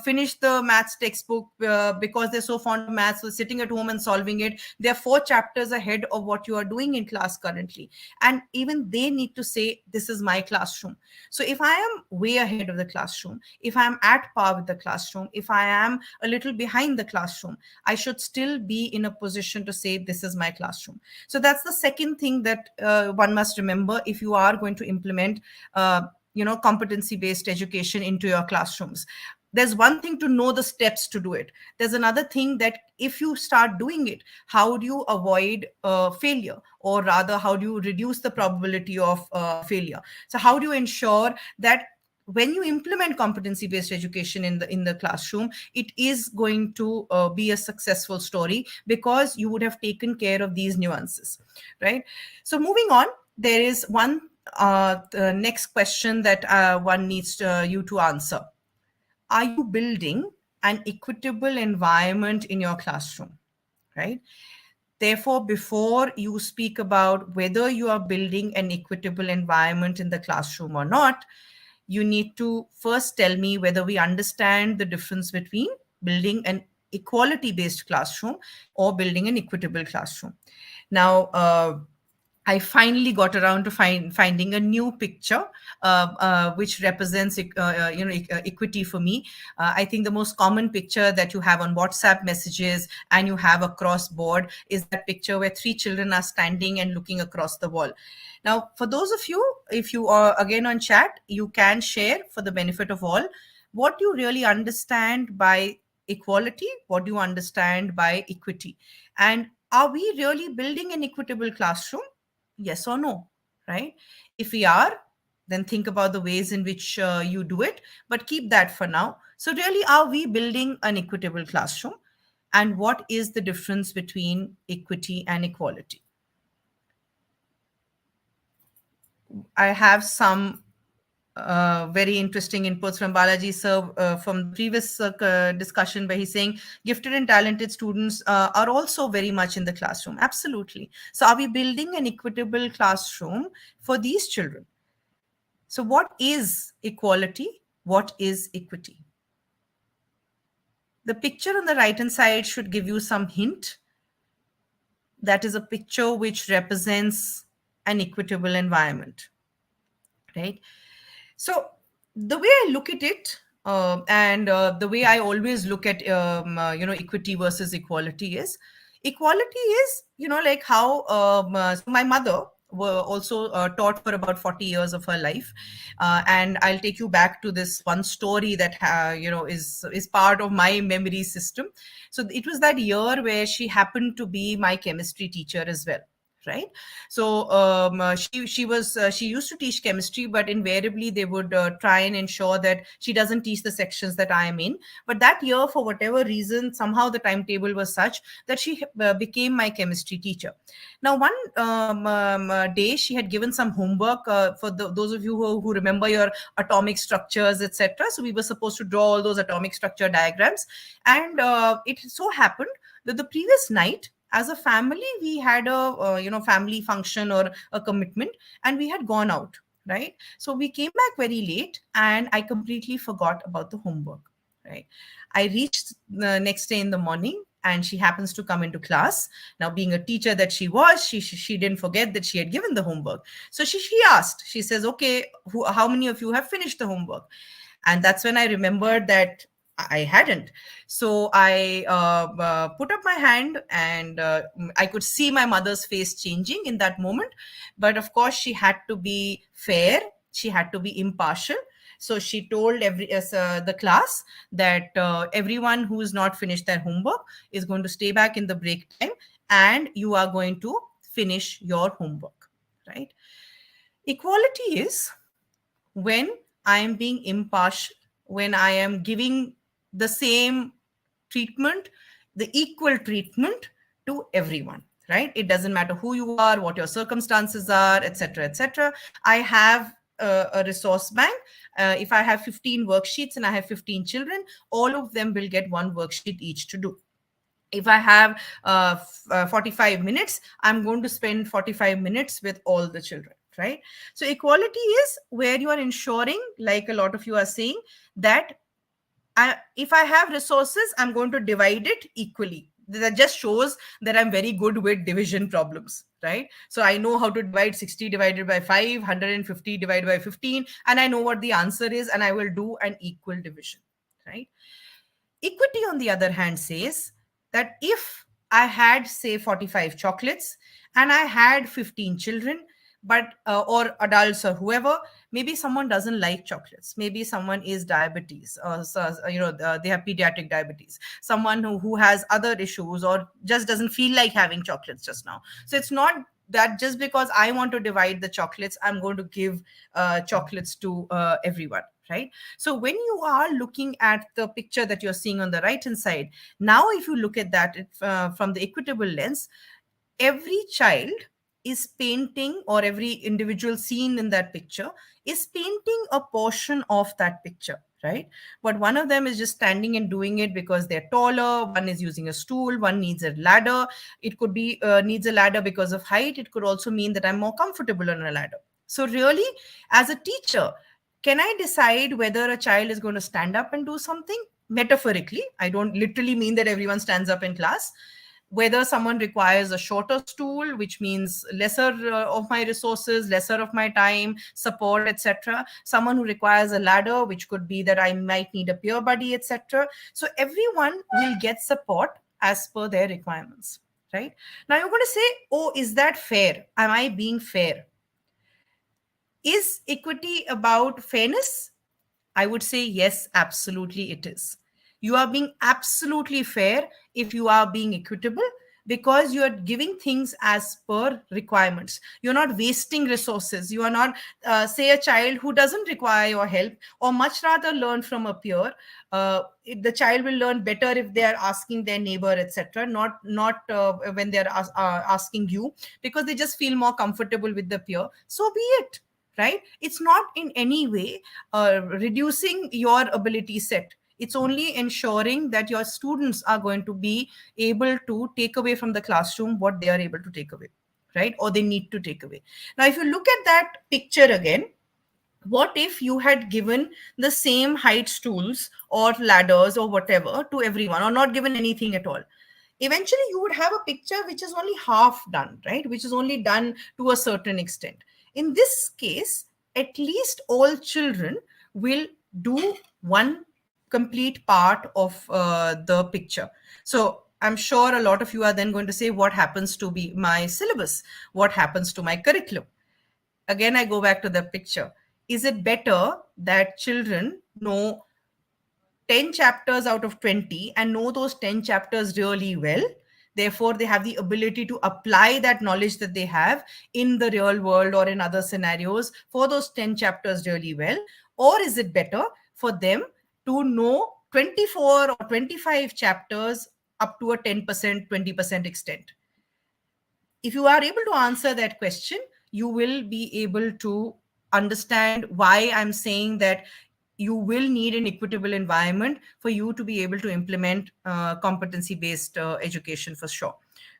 finished the maths textbook because they're so fond of maths, so sitting at home and solving it. They're 4 chapters ahead of what you are doing in class currently. And even they need to say, this is my classroom. So if I am way ahead of the classroom, if I am at par with the classroom, if I am a little behind the classroom, I should still be in a position to say, this is my classroom. So that's the second thing that one must remember if you are going to implement competency-based education into your classrooms. There's one thing to know the steps to do it. There's another thing that if you start doing it, how do you avoid failure? Or rather, how do you reduce the probability of failure? So how do you ensure that when you implement competency-based education in the classroom, it is going to be a successful story because you would have taken care of these nuances, right? So moving on, there is one the next question that one needs you to answer. Are you building an equitable environment in your classroom, right? Therefore, before you speak about whether you are building an equitable environment in the classroom or not, you need to first tell me whether we understand the difference between building an equality-based classroom or building an equitable classroom. Now, I finally got around to finding a new picture which represents equity for me. I think the most common picture that you have on WhatsApp messages and you have across board is that picture where 3 children are standing and looking across the wall. Now, for those of you, if you are again on chat, you can share for the benefit of all what you really understand by equality, what do you understand by equity, and are we really building an equitable classroom? Yes or no, right? If we are, then think about the ways in which you do it, but keep that for now. So really, are we building an equitable classroom? And what is the difference between equity and equality? I have some very interesting inputs from Balaji sir from the previous discussion, where he's saying gifted and talented students are also very much in the classroom. Absolutely. So are we building an equitable classroom for these children? So what is equality? What is equity? The picture on the right-hand side should give you some hint. That is a picture which represents an equitable environment, right? So the way I look at it, and the way I always look at equity versus equality is, equality is like how so my mother were also taught for about 40 years of her life, and I'll take you back to this one story that is part of my memory system. So it was that year where she happened to be my chemistry teacher as well, right? So she used to teach chemistry, but invariably they would try and ensure that she doesn't teach the sections that I am in. But that year, for whatever reason, somehow the timetable was such that she became my chemistry teacher. Now, one day she had given some homework for those of you who remember your atomic structures, etc. So we were supposed to draw all those atomic structure diagrams, and it so happened that the previous night, as a family, we had a family function or a commitment, and we had gone out, right? So we came back very late, and I completely forgot about the homework, right? I reached the next day in the morning, and she happens to come into class. Now, being a teacher that she was, she didn't forget that she had given the homework. So she asked, she says, okay, how many of you have finished the homework? And that's when I remembered that I hadn't. So I put up my hand, and I could see my mother's face changing in that moment. But of course, she had to be fair. She had to be impartial. So she told the class that everyone who is not finished their homework is going to stay back in the break time, and you are going to finish your homework, right? Equality is when I am being impartial, when I am giving the same treatment, the equal treatment to everyone, right? It doesn't matter who you are, what your circumstances are, etc., etc. I have a resource bank. If I have 15 worksheets and I have 15 children, all of them will get one worksheet each to do. If I have 45 minutes, I'm going to spend 45 minutes with all the children, right? So equality is where you are ensuring, like a lot of you are saying, that if I have resources, I'm going to divide it equally. That just shows that I'm very good with division problems, right? So I know how to divide 60 divided by 5, 150 divided by 15, and I know what the answer is, and I will do an equal division, right? Equity, on the other hand, says that if I had, say, 45 chocolates and I had 15 children, but or adults or whoever, maybe someone doesn't like chocolates, maybe someone is diabetes, or they have pediatric diabetes, someone who has other issues or just doesn't feel like having chocolates just now. So it's not that just because I want to divide the chocolates, I'm going to give chocolates to everyone, right? So when you are looking at the picture that you're seeing on the right hand side, now if you look at that from the equitable lens, every child is painting, or every individual seen in that picture is painting a portion of that picture, right? But one of them is just standing and doing it because they're taller, one is using a stool, one needs a ladder. It could be needs a ladder because of height. It could also mean that I'm more comfortable on a ladder. So really, as a teacher, can I decide whether a child is going to stand up and do something? Metaphorically, I don't literally mean that everyone stands up in class. Whether someone requires a shorter stool, which means lesser of my resources, lesser of my time, support, etc. Someone who requires a ladder, which could be that I might need a peer buddy, etc. So everyone will get support as per their requirements, right? Now you're going to say, oh, is that fair? Am I being fair? Is equity about fairness? I would say yes, absolutely it is. You are being absolutely fair if you are being equitable, because you are giving things as per requirements. You're not wasting resources. You are not, say, a child who doesn't require your help or much rather learn from a peer. The child will learn better if they are asking their neighbor, etc. Not when they are asking you, because they just feel more comfortable with the peer. So be it. Right? It's not in any way reducing your ability set. It's only ensuring that your students are going to be able to take away from the classroom what they are able to take away, right? Or they need to take away. Now, if you look at that picture again, what if you had given the same height stools or ladders or whatever to everyone, or not given anything at all? Eventually you would have a picture which is only half done, right? Which is only done to a certain extent. In this case, at least all children will do one complete part of the picture. So I'm sure a lot of you are then going to say, what happens to be my syllabus? What happens to my curriculum? Again, I go back to the picture. Is it better that children know 10 chapters out of 20 and know those 10 chapters really well? Therefore, they have the ability to apply that knowledge that they have in the real world or in other scenarios for those 10 chapters really well? Or is it better for them to know 24 or 25 chapters up to a 10%, 20% extent? If you are able to answer that question, you will be able to understand why I'm saying that you will need an equitable environment for you to be able to implement competency-based education for sure,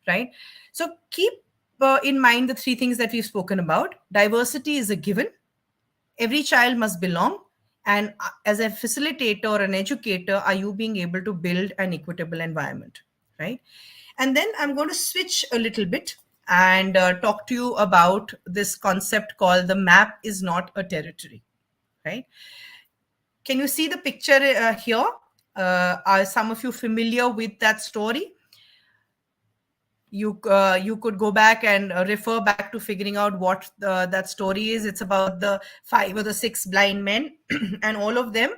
right? So keep in mind the three things that we've spoken about. Diversity is a given. Every child must belong. And as a facilitator or an educator, are you being able to build an equitable environment, right? And then I'm going to switch a little bit and talk to you about this concept called the map is not a territory, right? Can you see the picture here? Are some of you familiar with that story? You could go back and refer back to figuring out what that story is. It's about the 5 or the 6 blind men, and all of them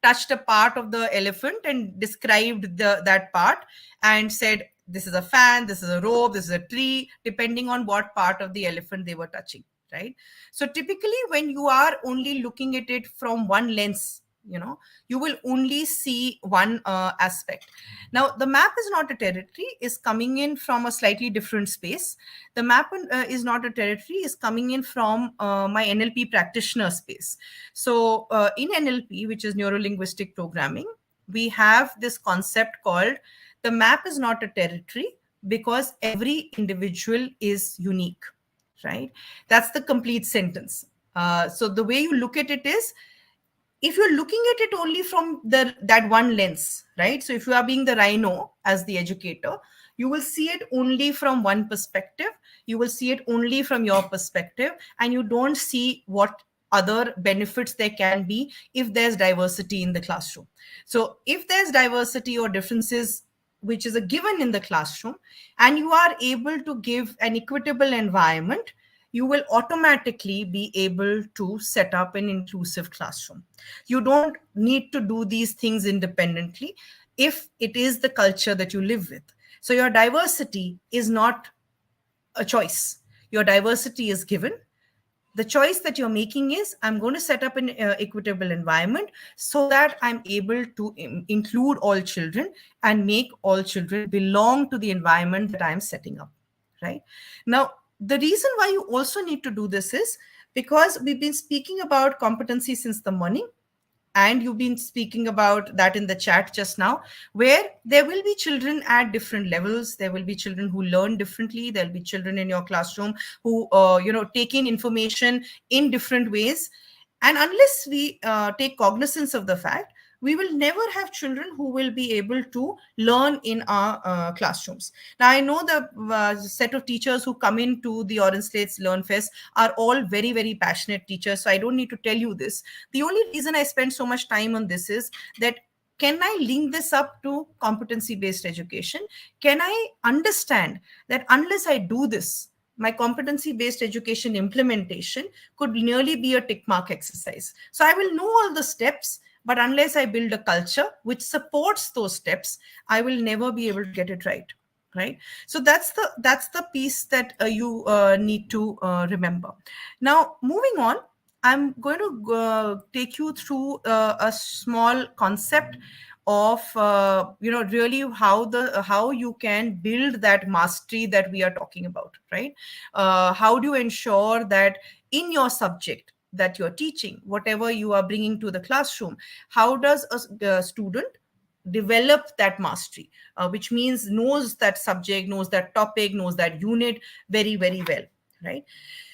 touched a part of the elephant and described that part and said, this is a fan, this is a rope, this is a tree, depending on what part of the elephant they were touching, right? So typically when you are only looking at it from one lens, you will only see one aspect. Now, the map is not a territory, is coming in from a slightly different space. The map is not a territory, is coming in from my NLP practitioner space. So in NLP, which is neuro-linguistic programming, we have this concept called the map is not a territory because every individual is unique, right? That's the complete sentence. So the way you look at it is, if you're looking at it only from that one lens, right? So if you are being the rhino as the educator, you will see it only from one perspective. You will see it only from your perspective, and you don't see what other benefits there can be if there's diversity in the classroom. So if there's diversity or differences, which is a given in the classroom, and you are able to give an equitable environment, you will automatically be able to set up an inclusive classroom. You don't need to do these things independently if it is the culture that you live with. So your diversity is not a choice. Your diversity is given. The choice that you're making is, I'm going to set up an equitable environment so that I'm able to include all children and make all children belong to the environment that I'm setting up, right? Now, the reason why you also need to do this is because we've been speaking about competency since the morning, and you've been speaking about that in the chat just now, where there will be children at different levels. There will be children who learn differently. There'll be children in your classroom who take in information in different ways. And unless we take cognizance of the fact, we will never have children who will be able to learn in our classrooms. Now, I know the set of teachers who come into the OrangeSlates LearnFest are all very, very passionate teachers. So I don't need to tell you this. The only reason I spend so much time on this is that, can I link this up to competency-based education? Can I understand that unless I do this, my competency-based education implementation could nearly be a tick mark exercise. So I will know all the steps, but unless I build a culture which supports those steps, I will never be able to get it right. Right. So that's the piece that you need to remember. Now, moving on, I'm going to take you through a small concept of really how you can build that mastery that we are talking about, right? How do you ensure that in your subject that you're teaching, whatever you are bringing to the classroom, how does a student develop that mastery, which means knows that subject, knows that topic, knows that unit very, very well, right?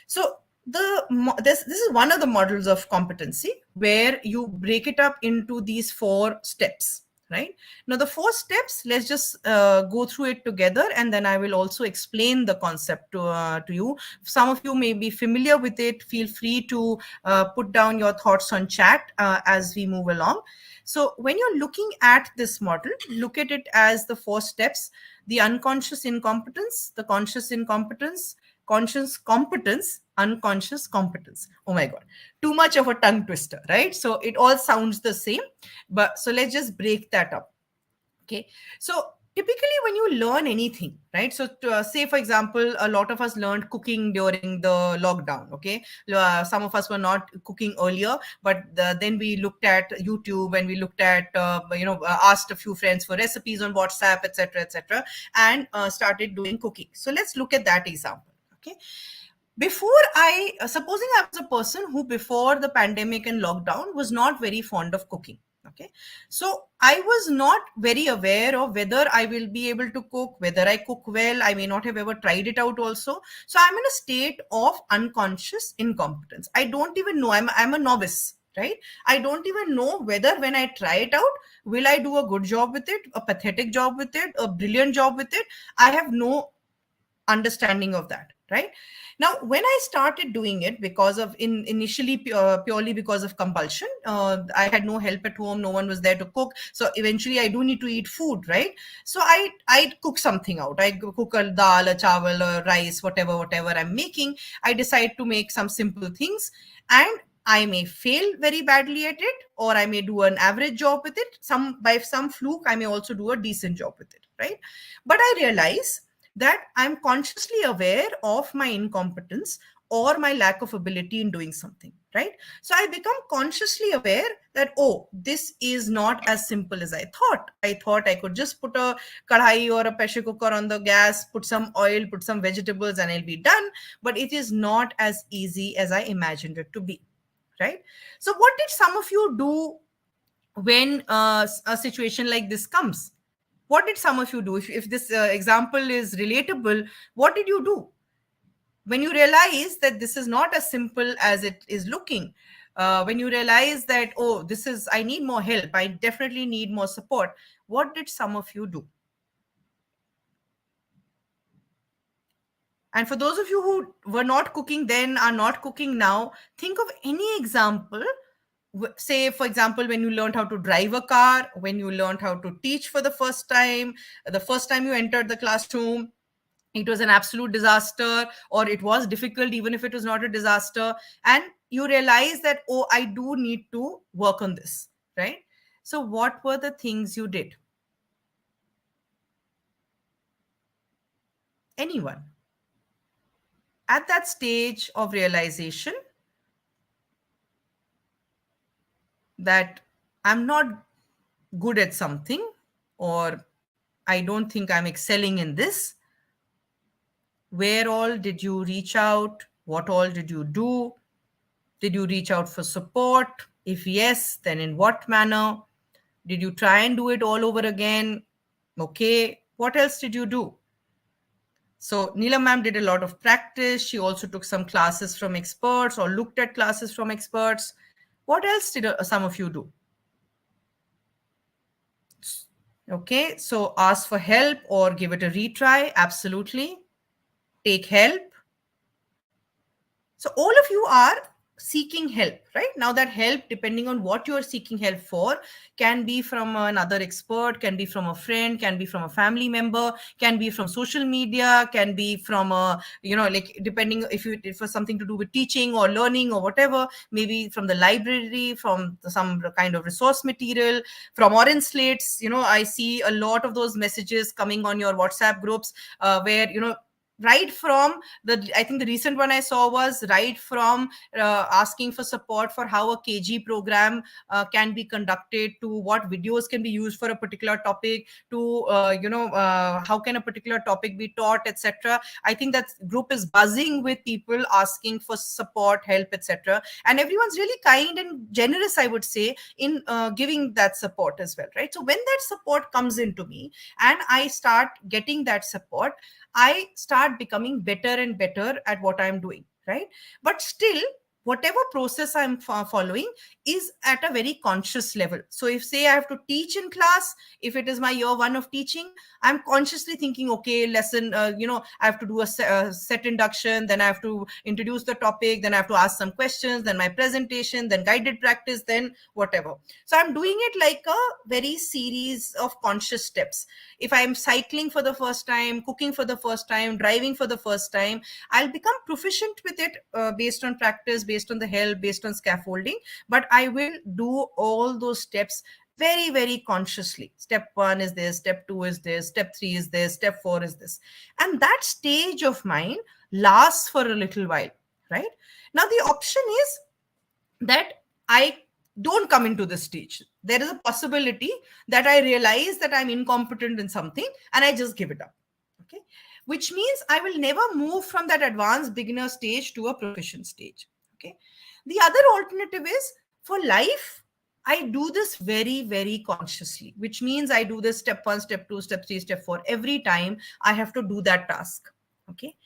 So this is one of the models of competency where you break it up into these 4 steps. Right now, the 4 steps, let's just go through it together, and then I will also explain the concept to you. Some of you may be familiar with it. Feel free to put down your thoughts on chat as we move along. So when you're looking at this model, look at it as the 4 steps: the unconscious incompetence, the conscious incompetence, conscious competence, unconscious competence. Oh my God, too much of a tongue twister, right? So it all sounds the same, but so let's just break that up. Okay, so typically when you learn anything, right? So say, for example, a lot of us learned cooking during the lockdown. Okay, some of us were not cooking earlier, but then we looked at YouTube and we looked at asked a few friends for recipes on WhatsApp, etc., and started doing cooking. So let's look at that example. Okay, supposing I was a person who before the pandemic and lockdown was not very fond of cooking. Okay, so I was not very aware of whether I will be able to cook, whether I cook well. I may not have ever tried it out also. So I'm in a state of unconscious incompetence. I don't even know. I'm a novice, right? I don't even know whether when I try it out, will I do a good job with it, a pathetic job with it, a brilliant job with it. I have no understanding of that, right? Now, when I started doing it because of initially purely because of compulsion, I had no help at home, no one was there to cook. So eventually I do need to eat food, right? So I cook something out. I cook a dal, a chawal, a rice, whatever I'm making. I decide to make some simple things, and I may fail very badly at it, or I may do an average job with it. By some fluke, I may also do a decent job with it, right? But I realize that I'm consciously aware of my incompetence or my lack of ability in doing something, right? So I become consciously aware that, oh, this is not as simple as I thought. I thought I could just put a kadhai or a pressure cooker on the gas, put some oil, put some vegetables, and I'll be done. But it is not as easy as I imagined it to be, right? So what did some of you do when a situation like this comes? What did some of you do? If this example is relatable, what did you do when you realize that this is not as simple as it is looking? When you realize that, oh, I need more help, I definitely need more support, what did some of you do? And for those of you who were not cooking then, are not cooking now, think of any example. Say, for example, when you learned how to drive a car, when you learned how to teach for the first time you entered the classroom, it was an absolute disaster, or it was difficult, even if it was not a disaster. And you realize that, oh, I do need to work on this, right? So what were the things you did? Anyone? At that stage of realization that I'm not good at something, or I don't think I'm excelling in this, where all did you reach out? What all did you do? Did you reach out for support? If yes, then in what manner? Did you try and do it all over again? Okay. What else did you do? So Neelam ma'am did a lot of practice. She also took some classes from experts or looked at classes from experts. What else did some of you do? Okay. So ask for help or give it a retry. Absolutely. Take help. So all of you are seeking help, right? Now that help, depending on what you are seeking help for, can be from another expert, can be from a friend, can be from a family member, can be from social media, can be from like, depending if it was something to do with teaching or learning or whatever, maybe from the library, from some kind of resource material, from OrangeSlates. I see a lot of those messages coming on your WhatsApp groups, where right from I think the recent one I saw was right from asking for support for how a KG program can be conducted, to what videos can be used for a particular topic, to how can a particular topic be taught, etc. I think that group is buzzing with people asking for support, help, etc. And everyone's really kind and generous, I would say, in giving that support as well, right? So when that support comes into me and I start getting that support, I start becoming better and better at what I'm doing, right? But still, whatever process I'm following is at a very conscious level. So if, say, I have to teach in class, if it is my year one of teaching, I'm consciously thinking, okay, lesson, I have to do a set induction, then I have to introduce the topic, then I have to ask some questions, then my presentation, then guided practice, then whatever. So I'm doing it like a very series of conscious steps. If I'm cycling for the first time, cooking for the first time, driving for the first time, I'll become proficient with it based on practice, based on the help, based on scaffolding. But I will do all those steps very, very consciously. Step 1 is this, step 2 is this, step 3 is this, step 4 is this. And that stage of mine lasts for a little while, right? Now, the option is that I don't come into this stage. There is a possibility that I realize that I'm incompetent in something and I just give it up. Okay. Which means I will never move from that advanced beginner stage to a proficient stage. Okay. The other alternative is, for life, I do this very, very consciously, which means I do this step 1, step 2, step 3, step 4. Every time I have to do that task. Okay.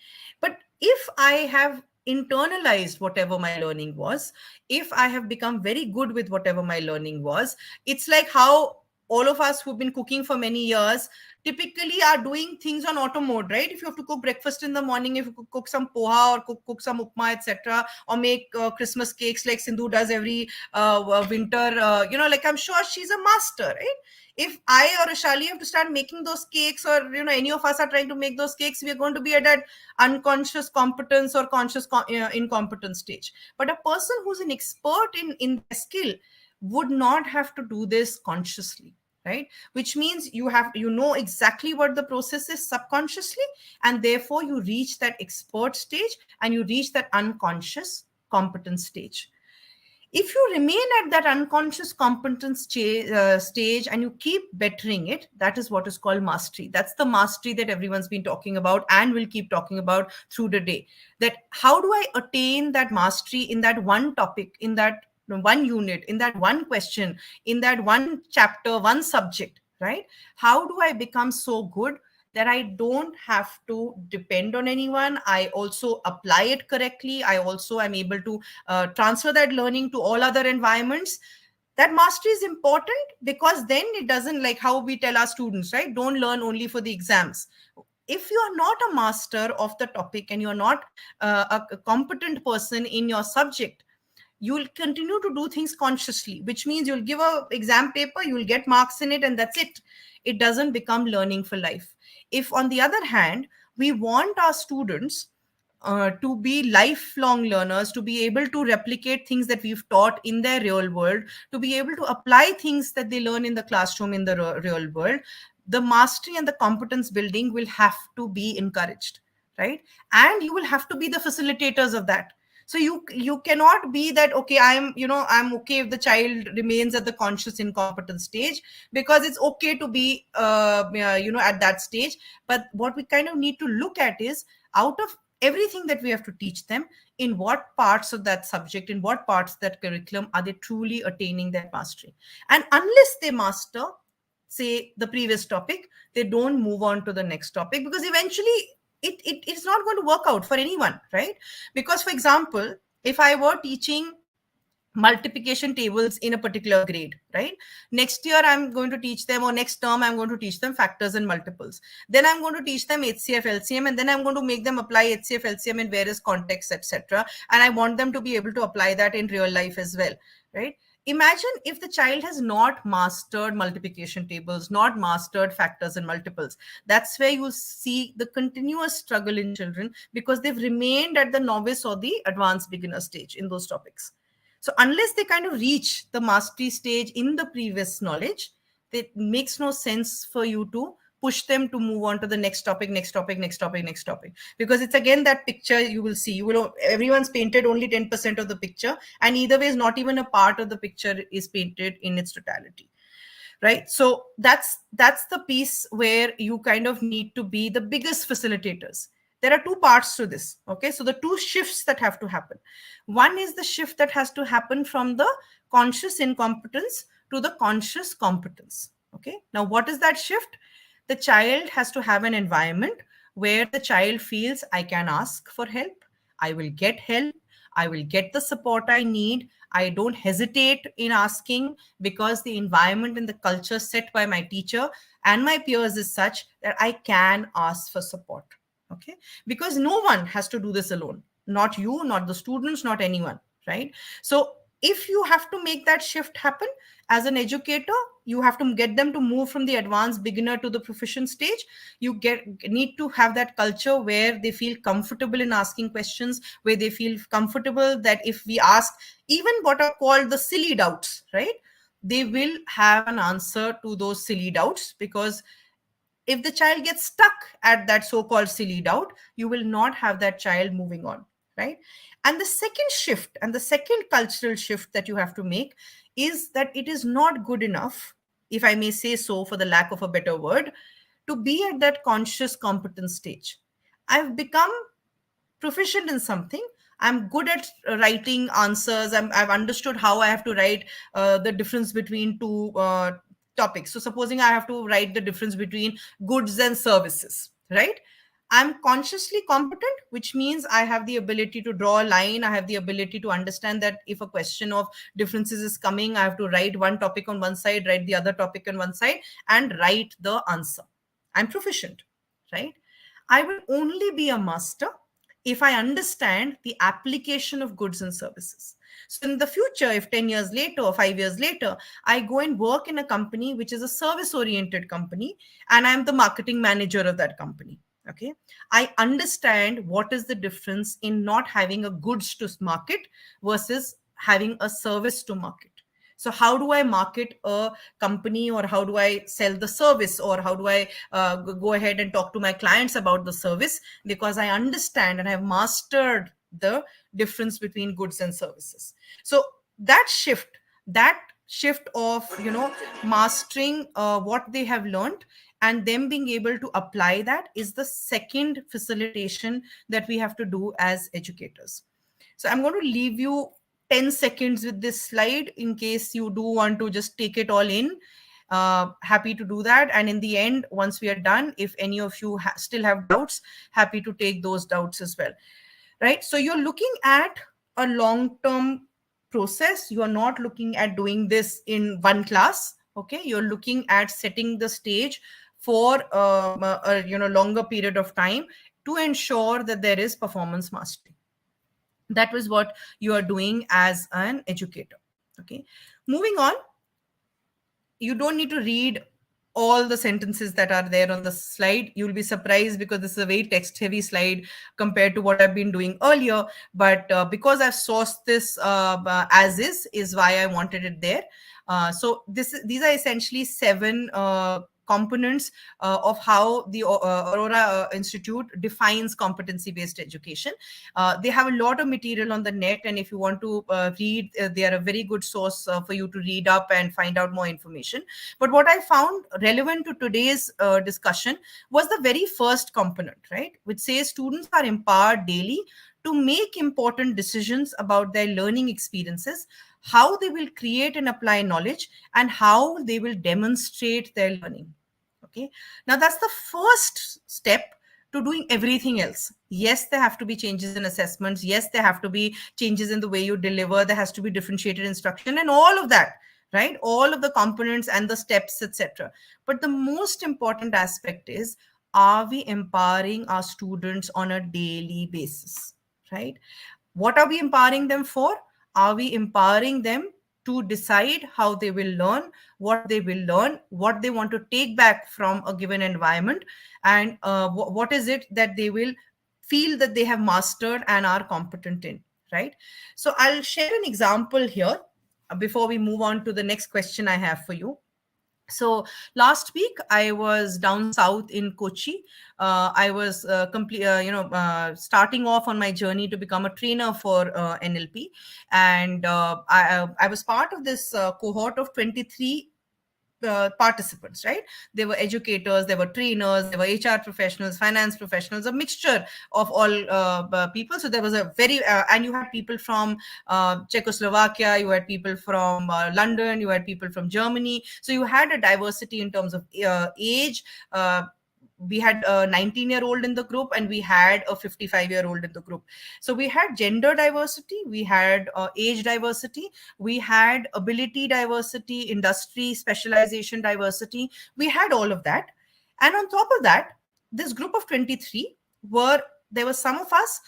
But if I have internalized whatever my learning was, if I have become very good with whatever my learning was, it's like how all of us who've been cooking for many years typically are doing things on auto mode, right? If you have to cook breakfast in the morning, if you cook some poha or cook some upma, etc., or make Christmas cakes like Sindhu does every winter, like, I'm sure she's a master, right? If I or Ashali have to start making those cakes, or any of us are trying to make those cakes, we are going to be at that unconscious competence or conscious incompetence stage. But a person who's an expert in their skill would not have to do this consciously, right? Which means you know exactly what the process is subconsciously, and therefore you reach that expert stage and you reach that unconscious competence stage. If you remain at that unconscious competence stage and you keep bettering it, that is what is called mastery. That's the mastery that everyone's been talking about and will keep talking about through the day. That how do I attain that mastery in that one topic, in that one unit, in that one question, in that one chapter, one subject, right? How do I become so good that I don't have to depend on anyone? I also apply it correctly. I also am able to transfer that learning to all other environments. That mastery is important, because then it doesn't, like how we tell our students, right? Don't learn only for the exams. If you are not a master of the topic and you're not a competent person in your subject, you will continue to do things consciously, which means you'll give a exam paper, you'll get marks in it, and that's it. It doesn't become learning for life. If on the other hand, we want our students to be lifelong learners, to be able to replicate things that we've taught in their real world, to be able to apply things that they learn in the classroom in the real world, the mastery and the competence building will have to be encouraged, right? And you will have to be the facilitators of that. So you cannot be that, okay, I'm okay if the child remains at the conscious incompetent stage, because it's okay to be at that stage. But what we kind of need to look at is, out of everything that we have to teach them, in what parts of that subject, in what parts of that curriculum are they truly attaining that mastery. And unless they master, say, the previous topic, they don't move on to the next topic, because eventually it's not going to work out for anyone, right? Because, for example, if I were teaching multiplication tables in a particular grade, right? Next year I'm going to teach them, or next term I'm going to teach them factors and multiples. Then I'm going to teach them HCF, LCM, and then I'm going to make them apply HCF, LCM in various contexts, etc. And I want them to be able to apply that in real life as well, right? Imagine if the child has not mastered multiplication tables, not mastered factors and multiples. That's where you see the continuous struggle in children, because they've remained at the novice or the advanced beginner stage in those topics. So unless they kind of reach the mastery stage in the previous knowledge, it makes no sense for you to push them to move on to the next topic, next topic, next topic, next topic. Because it's again that picture you will see. Everyone's painted only 10% of the picture, and either way, is not even a part of the picture is painted in its totality. Right? So that's the piece where you kind of need to be the biggest facilitators. There are two parts to this. Okay, so the two shifts that have to happen. One is the shift that has to happen from the conscious incompetence to the conscious competence. Okay, now what is that shift? The child has to have an environment where the child feels, I can ask for help, I will get help, I will get the support I need. I don't hesitate in asking, because the environment and the culture set by my teacher and my peers is such that I can ask for support. Okay, because no one has to do this alone. Not you, not the students, not anyone, right? So if you have to make that shift happen as an educator, you have to get them to move from the advanced beginner to the proficient stage. You need to have that culture where they feel comfortable in asking questions, where they feel comfortable that if we ask even what are called the silly doubts, right, they will have an answer to those silly doubts. Because if the child gets stuck at that so-called silly doubt, you will not have that child moving on, right? And the second shift, and the second cultural shift that you have to make, is that it is not good enough, if I may say so for the lack of a better word, to be at that conscious competence stage. I've become proficient in something. I'm good at writing answers. I've understood how I have to write the difference between two topics. So supposing I have to write the difference between goods and services, right? I'm consciously competent, which means I have the ability to draw a line. I have the ability to understand that if a question of differences is coming, I have to write one topic on one side, write the other topic on one side, and write the answer. I'm proficient, right? I will only be a master if I understand the application of goods and services. So in the future, if 10 years later or 5 years later, I go and work in a company which is a service-oriented company, and I'm the marketing manager of that company, okay, I understand what is the difference in not having a goods to market versus having a service to market. So how do I market a company, or how do I sell the service, or how do I go ahead and talk to my clients about the service? Because I understand and have mastered the difference between goods and services. So that shift of mastering what they have learned and them being able to apply that is the second facilitation that we have to do as educators. So I'm going to leave you 10 seconds with this slide in case you do want to just take it all in. Happy to do that. And in the end, once we are done, if any of you still have doubts, happy to take those doubts as well. Right? So you're looking at a long-term process. You are not looking at doing this in one class. Okay, you're looking at setting the stage for a longer period of time to ensure that there is performance mastery. That was what you are doing as an educator. Okay, moving on. You don't need to read all the sentences that are there on the slide. You'll be surprised because this is a very text heavy slide compared to what I've been doing earlier. But because I've sourced this as is why I wanted it there. So these are essentially 7 components of how the Aurora Institute defines competency-based education. They have a lot of material on the net, and if you want to read, they are a very good source for you to read up and find out more information. But what I found relevant to today's discussion was the very first component, right, which says students are empowered daily to make important decisions about their learning experiences, how they will create and apply knowledge, and how they will demonstrate their learning. Okay, now that's the first step to doing everything else. Yes, there have to be changes in assessments. Yes, there have to be changes in the way you deliver. There has to be differentiated instruction and all of that, right? All of the components and the steps, etc. But the most important aspect is, are we empowering our students on a daily basis, right? What are we empowering them for? Are we empowering them to decide how they will learn, what they will learn, what they want to take back from a given environment, and what is it that they will feel that they have mastered and are competent in, right? So I'll share an example here before we move on to the next question I have for you. So last week I was down south in Kochi. I was starting off on my journey to become a trainer for NLP, and I was part of this cohort of 23 participants, right? They were educators, they were trainers, they were HR professionals, finance professionals, a mixture of all people. So there was a very, and you had people from Czechoslovakia, you had people from London, you had people from Germany. So you had a diversity in terms of age. We had a 19-year-old in the group and we had a 55-year-old in the group. So we had gender diversity, we had age diversity, we had ability diversity, industry specialization diversity. We had all of that. And on top of that, this group of 23 there were some of us,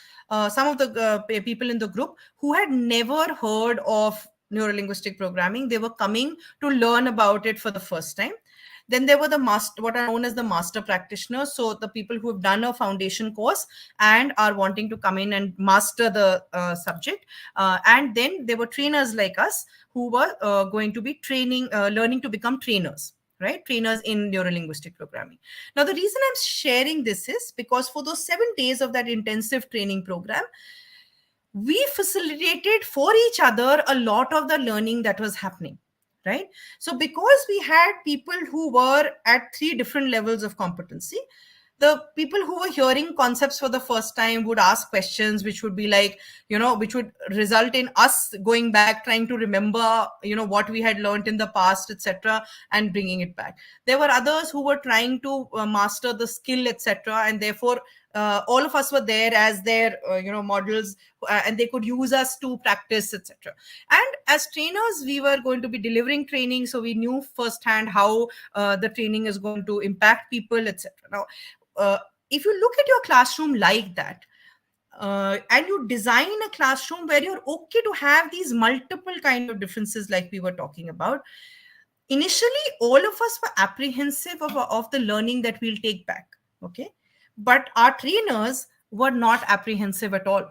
some of the people in the group who had never heard of neurolinguistic programming. They were coming to learn about it for the first time. Then there were the what are known as the master practitioners. So the people who have done a foundation course and are wanting to come in and master the subject. And then there were trainers like us who were going to be learning to become trainers, right? Trainers in neurolinguistic programming. Now, the reason I'm sharing this is because for those 7 days of that intensive training program, we facilitated for each other a lot of the learning that was happening. Right? So because we had people who were at 3 different levels of competency, the people who were hearing concepts for the first time would ask questions, which would be like, which would result in us going back, trying to remember, what we had learned in the past, etc., and bringing it back. There were others who were trying to master the skill, etc., and therefore all of us were there as their models, and they could use us to practice, etc. And as trainers, we were going to be delivering training, so we knew firsthand how the training is going to impact people, etc. Now, if you look at your classroom like that, and you design a classroom where you're okay to have these multiple kind of differences like we were talking about, initially all of us were apprehensive of the learning that we'll take back, okay? But our trainers were not apprehensive at all.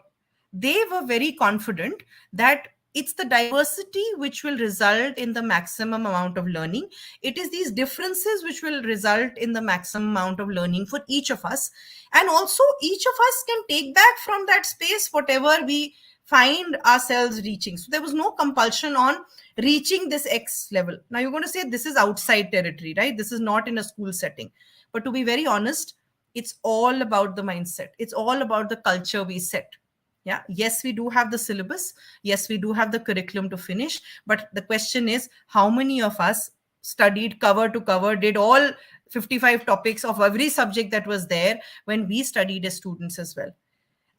They were very confident that it's the diversity which will result in the maximum amount of learning. It is these differences which will result in the maximum amount of learning for each of us. And also each of us can take back from that space whatever we find ourselves reaching. So there was no compulsion on reaching this X level. Now you're going to say this is outside territory, right? This is not in a school setting. But to be very honest, it's all about the mindset. It's all about the culture we set. Yeah. Yes, we do have the syllabus. Yes, we do have the curriculum to finish. But the question is, how many of us studied cover to cover, did all 55 topics of every subject that was there when we studied as students as well?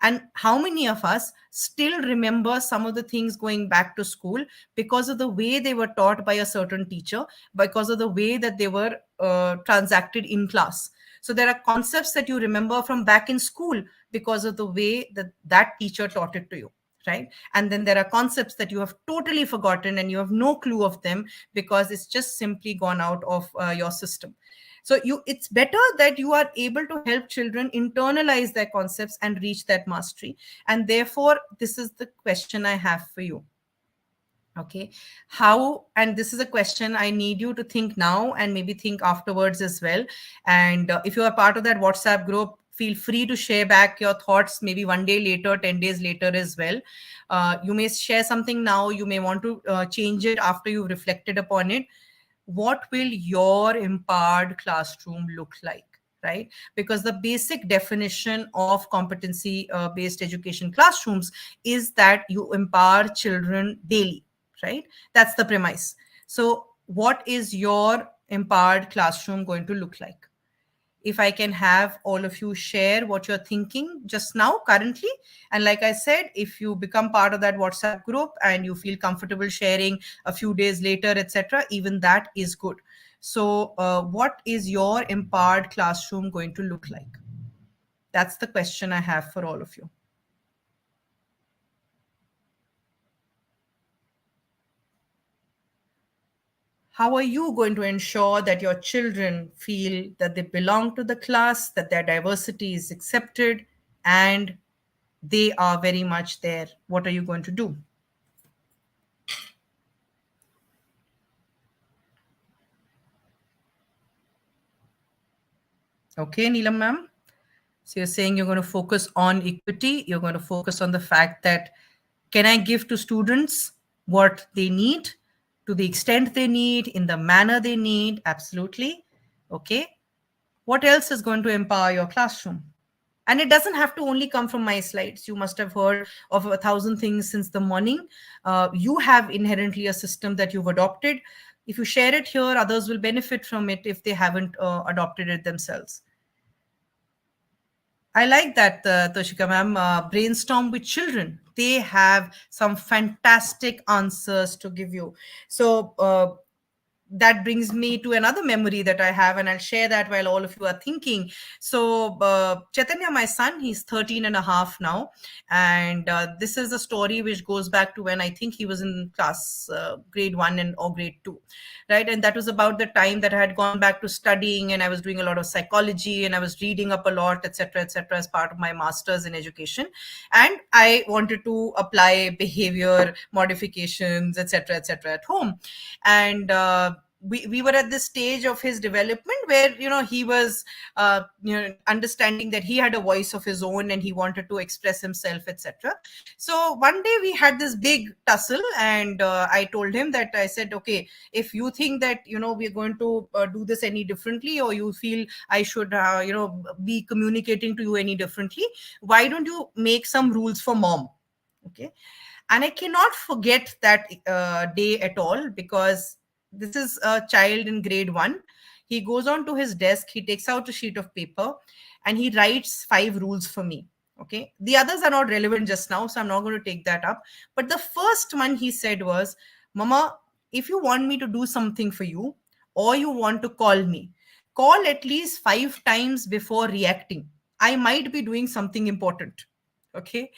And how many of us still remember some of the things going back to school because of the way they were taught by a certain teacher, because of the way that they were transacted in class? So there are concepts that you remember from back in school because of the way that that teacher taught it to you, right? And then there are concepts that you have totally forgotten and you have no clue of them because it's just simply gone out of your system. So it's better that you are able to help children internalize their concepts and reach that mastery. And therefore, this is the question I have for you. Okay, how, and this is a question I need you to think now and maybe think afterwards as well. And if you are part of that WhatsApp group, feel free to share back your thoughts maybe 1 day later, 10 days later as well. You may share something now, you may want to change it after you've reflected upon it. What will your empowered classroom look like? Right? Because the basic definition of competency based education classrooms is that you empower children daily, right? That's the premise. So what is your empowered classroom going to look like? If I can have all of you share what you're thinking just now currently. And like I said, if you become part of that WhatsApp group and you feel comfortable sharing a few days later, etc., even that is good. So what is your empowered classroom going to look like? That's the question I have for all of you. How are you going to ensure that your children feel that they belong to the class, that their diversity is accepted, and they are very much there? What are you going to do? Okay, Neelam ma'am. So you're saying you're going to focus on equity. You're going to focus on the fact that, can I give to students what they need to the extent they need, in the manner they need? Absolutely. Okay. What else is going to empower your classroom? And it doesn't have to only come from my slides. You must have heard of 1,000 things since the morning. You have inherently a system that you've adopted. If you share it here, others will benefit from it if they haven't adopted it themselves. I like that, Toshika ma'am. Brainstorm with children. They have some fantastic answers to give you. So that brings me to another memory that I have, and I'll share that while all of you are thinking. So Chaitanya, my son, he's 13 and a half now. And this is a story which goes back to when I think he was in class grade 1 or grade 2, right? And that was about the time that I had gone back to studying, and I was doing a lot of psychology, and I was reading up a lot, etc., as part of my master's in education. And I wanted to apply behavior modifications, etc., at home. And we were at this stage of his development where, he was, understanding that he had a voice of his own and he wanted to express himself, etc. So one day we had this big tussle, and I told him that, I said, okay, if you think that, we're going to do this any differently, or you feel I should, be communicating to you any differently, why don't you make some rules for mom? Okay. And I cannot forget that day at all, because this is a child in grade 1. He goes on to his desk, he takes out a sheet of paper, and he writes 5 rules for me. Okay. The others are not relevant just now, so I'm not going to take that up. But the first one he said was, Mama, if you want me to do something for you, or you want to call at least 5 times before reacting. I might be doing something important. Okay.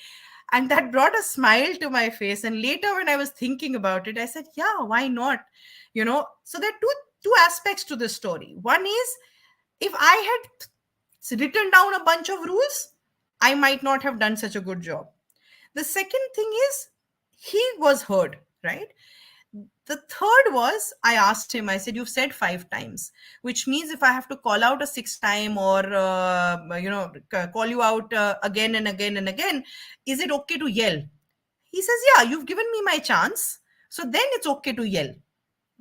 And that brought a smile to my face. And later when I was thinking about it, I said, yeah, why not? So there are two aspects to this story. One is, if I had written down a bunch of rules, I might not have done such a good job. The second thing is, he was heard, right? The third was, I asked him, I said, you've said 5 times, which means if I have to call out a 6th time, or, call you out again and again and again, is it okay to yell? He says, yeah, you've given me my chance, so then it's okay to yell.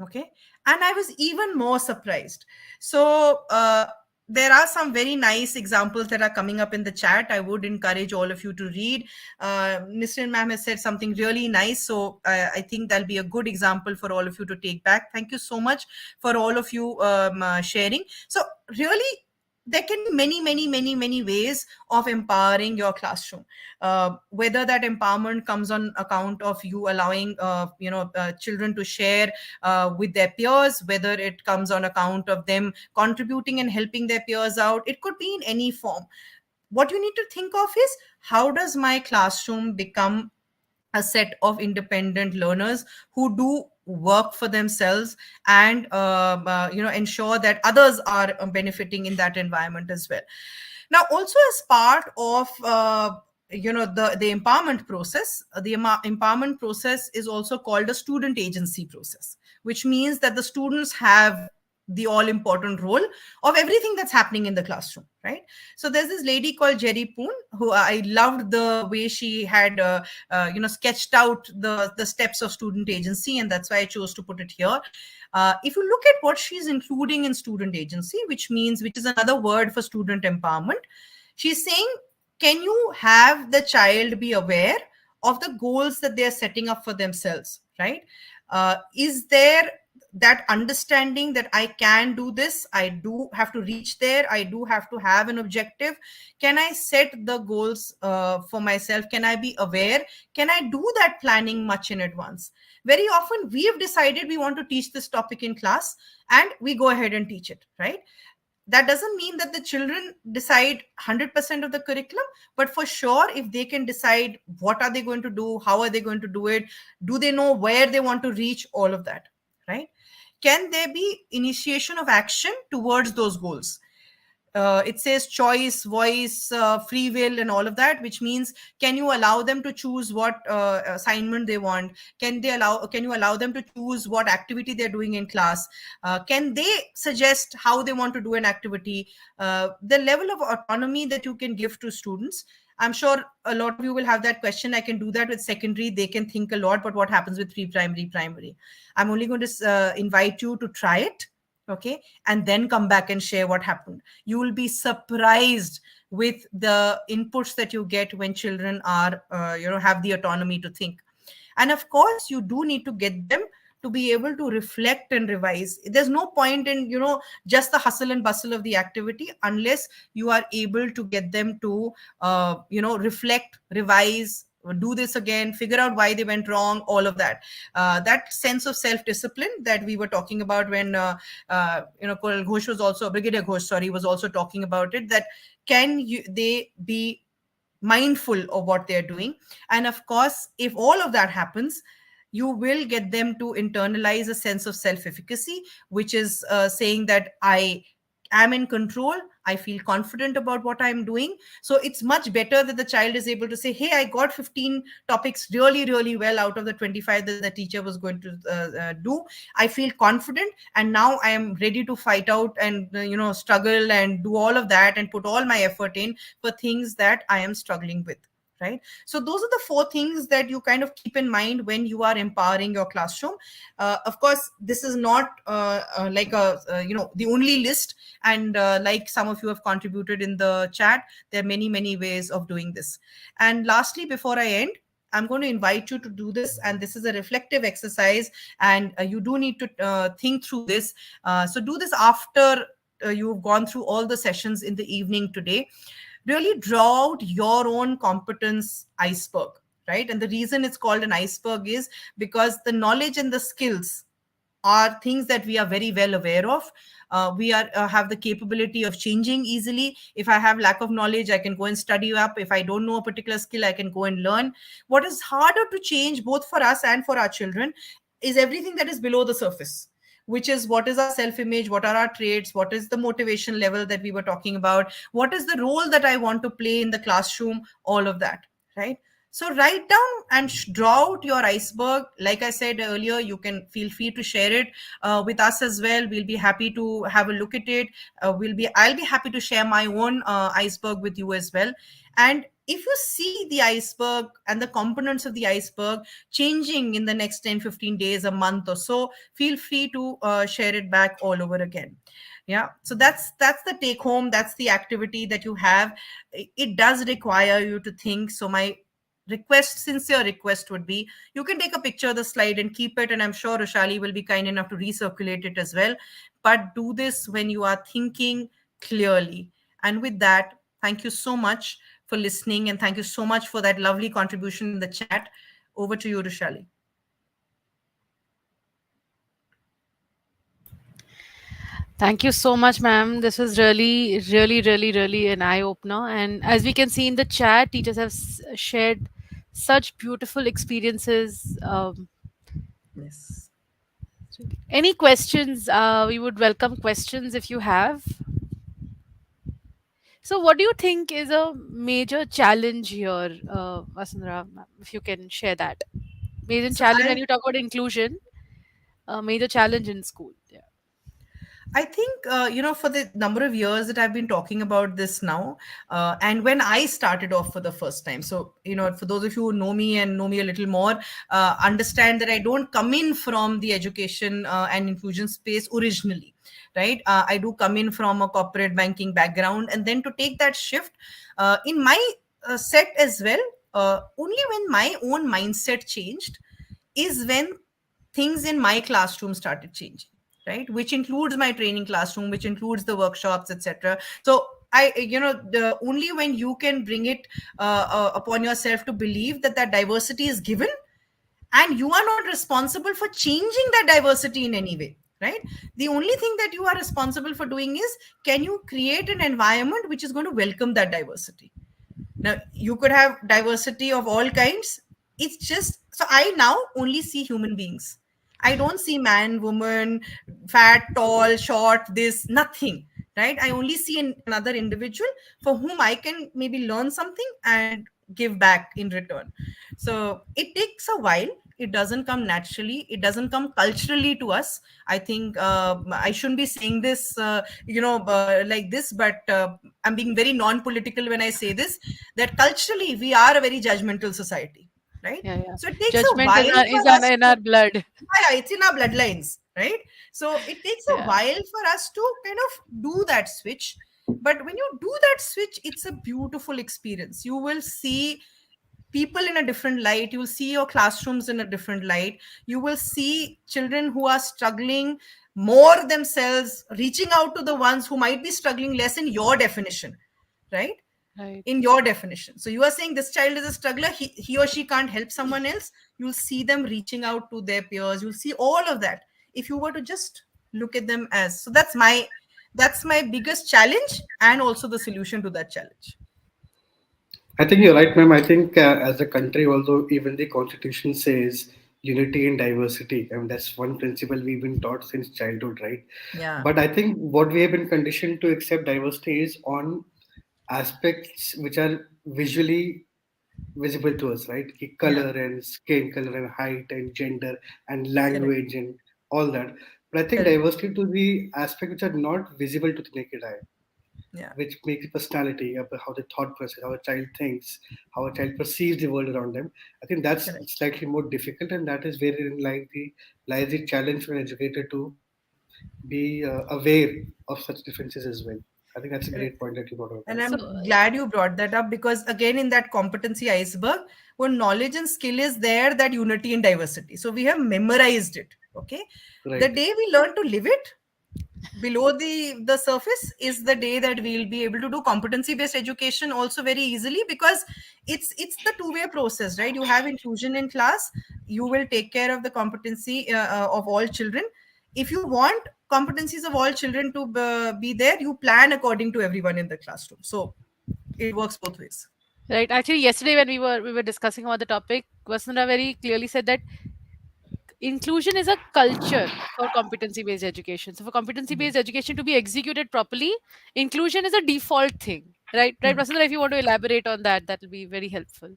Okay. And I was even more surprised. So there are some very nice examples that are coming up in the chat. I would encourage all of you to read. Nisrin ma'am has said something really nice. So I think that'll be a good example for all of you to take back. Thank you so much for all of you sharing. So really, there can be many ways of empowering your classroom. Whether that empowerment comes on account of you allowing children to share with their peers, whether it comes on account of them contributing and helping their peers out, it could be in any form. What you need to think of is, how does my classroom become a set of independent learners who do work for themselves and ensure that others are benefiting in that environment as well. Now, also as part of the empowerment process, empowerment process is also called a student agency process, which means that the students have the all important role of everything that's happening in the classroom, right? So there's this lady called Jerry Poon, who I loved the way she had sketched out the steps of student agency, and that's why I chose to put it here. If you look at what she's including in student agency, which is another word for student empowerment, she's saying, can you have the child be aware of the goals that they're setting up for themselves, right? Is there that understanding that I can do this, I do have to reach there, I do have to have an objective? Can I set the goals for myself? Can I be aware? Can I do that planning much in advance? Very often we have decided we want to teach this topic in class and we go ahead and teach it, right? That doesn't mean that the children decide 100% of the curriculum, but for sure, if they can decide what are they going to do, how are they going to do it, do they know where they want to reach, all of that, right? Can there be initiation of action towards those goals? It says choice, voice, free will, and all of that, which means, can you allow them to choose what assignment they want? Can you allow them to choose what activity they're doing in class? Can they suggest how they want to do an activity? The level of autonomy that you can give to students. I'm sure a lot of you will have that question. I can do that with secondary. They can think a lot, but what happens with pre-primary, primary? I'm only going to invite you to try it, okay, and then come back and share what happened. You will be surprised with the inputs that you get when children are have the autonomy to think. And of course, you do need to get them to be able to reflect and revise. There's no point in just the hustle and bustle of the activity unless you are able to get them to reflect, revise, do this again, figure out why they went wrong, all of that. That sense of self-discipline that we were talking about when Colonel Ghosh was also, Brigadier Ghosh, sorry, was also talking about it, that they be mindful of what they're doing. And of course, if all of that happens, you will get them to internalize a sense of self-efficacy, which is saying that I am in control, I feel confident about what I'm doing. So it's much better that the child is able to say, hey, I got 15 topics really well out of the 25 that the teacher was going to do. I feel confident, and now I am ready to fight out and struggle and do all of that and put all my effort in for things that I am struggling with. Right? So those are the 4 things that you kind of keep in mind when you are empowering your classroom. Of course, this is not like the only list. And like some of you have contributed in the chat, there are many ways of doing this. And lastly, before I end, I'm going to invite you to do this. And this is a reflective exercise. And you do need to think through this. So do this after you've gone through all the sessions in the evening today. Really draw out your own competence iceberg, right? And the reason it's called an iceberg is because the knowledge and the skills are things that we are very well aware of. We have the capability of changing easily. If I have lack of knowledge, I can go and study up. If I don't know a particular skill, I can go and learn. What is harder to change, both for us and for our children, is everything that is below the surface, which is what is our self-image, what are our traits, what is the motivation level that we were talking about, what is the role that I want to play in the classroom, all of that, right? So write down and draw out your iceberg. Like I said earlier, you can feel free to share it with us as well. We'll be happy to have a look at it. I'll be happy to share my own iceberg with you as well. And if you see the iceberg and the components of the iceberg changing in the next 10, 15 days, a month or so, feel free to share it back all over again. Yeah, so that's the take home, that's the activity that you have. It does require you to think. So my sincere request would be, you can take a picture of the slide and keep it, and I'm sure Roshali will be kind enough to recirculate it as well. But do this when you are thinking clearly. And with that, thank you so much for listening, and thank you so much for that lovely contribution in the chat. Over to you, Roshali. Thank you so much, ma'am. This was really, really, really, really an eye opener. And as we can see in the chat, teachers have shared such beautiful experiences. Yes. Any questions? We would welcome questions if you have. So, what do you think is a major challenge here, Vasundhara, ma'am, if you can share that? Major So challenge when I'll you talk about inclusion, major challenge in school. Yeah. I think, for the number of years that I've been talking about this now, and when I started off for the first time. So, for those of you who know me and know me a little more, understand that I don't come in from the education and inclusion space originally, right? I do come in from a corporate banking background. And then to take that shift in my set as well, only when my own mindset changed is when things in my classroom started changing, right? Which includes my training classroom, which includes the workshops, etc. So the only when you can bring it upon yourself to believe that that diversity is given, and you are not responsible for changing that diversity in any way, right? The only thing that you are responsible for doing is, can you create an environment which is going to welcome that diversity? Now, you could have diversity of all kinds. It's just, so I now only see human beings. I don't see man, woman, fat, tall, short, this, nothing, right? I only see another individual for whom I can maybe learn something and give back in return. So it takes a while. It doesn't come naturally. It doesn't come culturally to us. I think I shouldn't be saying this, like this, but I'm being very non-political when I say this, that culturally we are a very judgmental society, right? Yeah, yeah. So it takes a Judgment while is for on us in to, our blood. yeah, it's in our bloodlines, right? So it takes a Yeah. while for us to kind of do that switch. But when you do that switch, it's a beautiful experience. You will see people in a different light. You will see your classrooms in a different light. You will see children who are struggling more themselves reaching out to the ones who might be struggling less in your definition, right? Right. In your definition. So you are saying this child is a struggler, he or she can't help someone else. You'll see them reaching out to their peers. You'll see all of that if you were to just look at them as. So that's my biggest challenge, and also the solution to that challenge. I think you're right, ma'am. I think as a country, although even the constitution says unity and diversity, I mean, that's one principle we've been taught since childhood, right? Yeah. But I think what we have been conditioned to accept diversity is on aspects which are visually visible to us, right? Ki Yeah. color and skin color and height and gender and Correct. language and all that. But I think Correct. diversity to the aspect which are not visible to the naked eye, Yeah. which makes personality, about how the thought process, how a child thinks, how a child perceives the world around them. I think that's Correct. slightly more difficult, and that is where in lies the challenge for an educator to be aware of such differences as well. I think that's a great Correct. point that you brought out, And ma'am. So, I'm glad you brought that up, because again, in that competency iceberg, where knowledge and skill is there, that unity and diversity. So we have memorized it. Okay. The Right. day we learn to live it below the surface is the day that we'll be able to do competency based education also very easily, because it's the two-way process, right? You have inclusion in class, you will take care of the competency of all children. If you want competencies of all children to be there, you plan according to everyone in the classroom. So it works both ways. right. Actually, yesterday when we were discussing about the topic, Vasundhara very clearly said that inclusion is a culture for competency based education. So, for competency based education to be executed properly, inclusion is a default thing. Right, right, Hmm. Vasundhara. If you want to elaborate on that, that will be very helpful.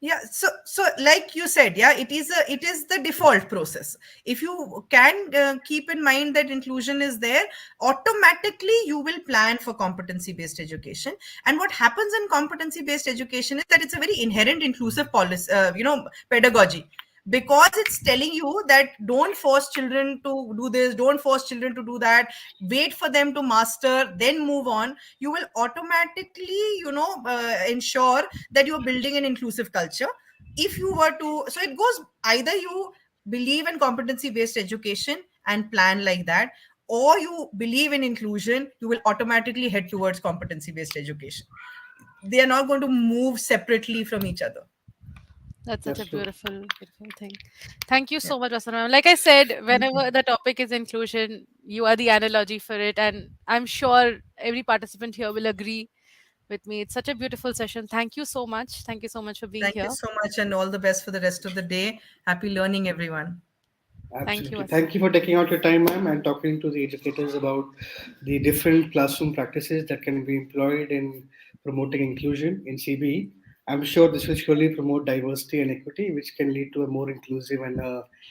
Yeah, so like you said, yeah, it is the default process. If you can keep in mind that inclusion is there, automatically you will plan for competency based education. And what happens in competency based education is that it's a very inherent inclusive policy, pedagogy, because it's telling you that don't force children to do this, don't force children to do that, wait for them to master, then move on. You will automatically, ensure that you're building an inclusive culture. If you were to, so it goes, either you believe in competency based education and plan like that, or you believe in inclusion, you will automatically head towards competency based education. They are not going to move separately from each other. That's such That's a true. beautiful, beautiful thing. Thank you Yeah. so much, Vasant ma'am. Like I said, whenever the topic is inclusion, you are the analogy for it. And I'm sure every participant here will agree with me. It's such a beautiful session. Thank you so much. Thank you so much for being Thank you here. so much, and all the best for the rest of the day. Happy learning, everyone. Thank you, Absolutely. Vasant. Thank you for taking out your time, ma'am, and talking to the educators about the different classroom practices that can be employed in promoting inclusion in CBE. I'm sure this will surely promote diversity and equity, which can lead to a more inclusive and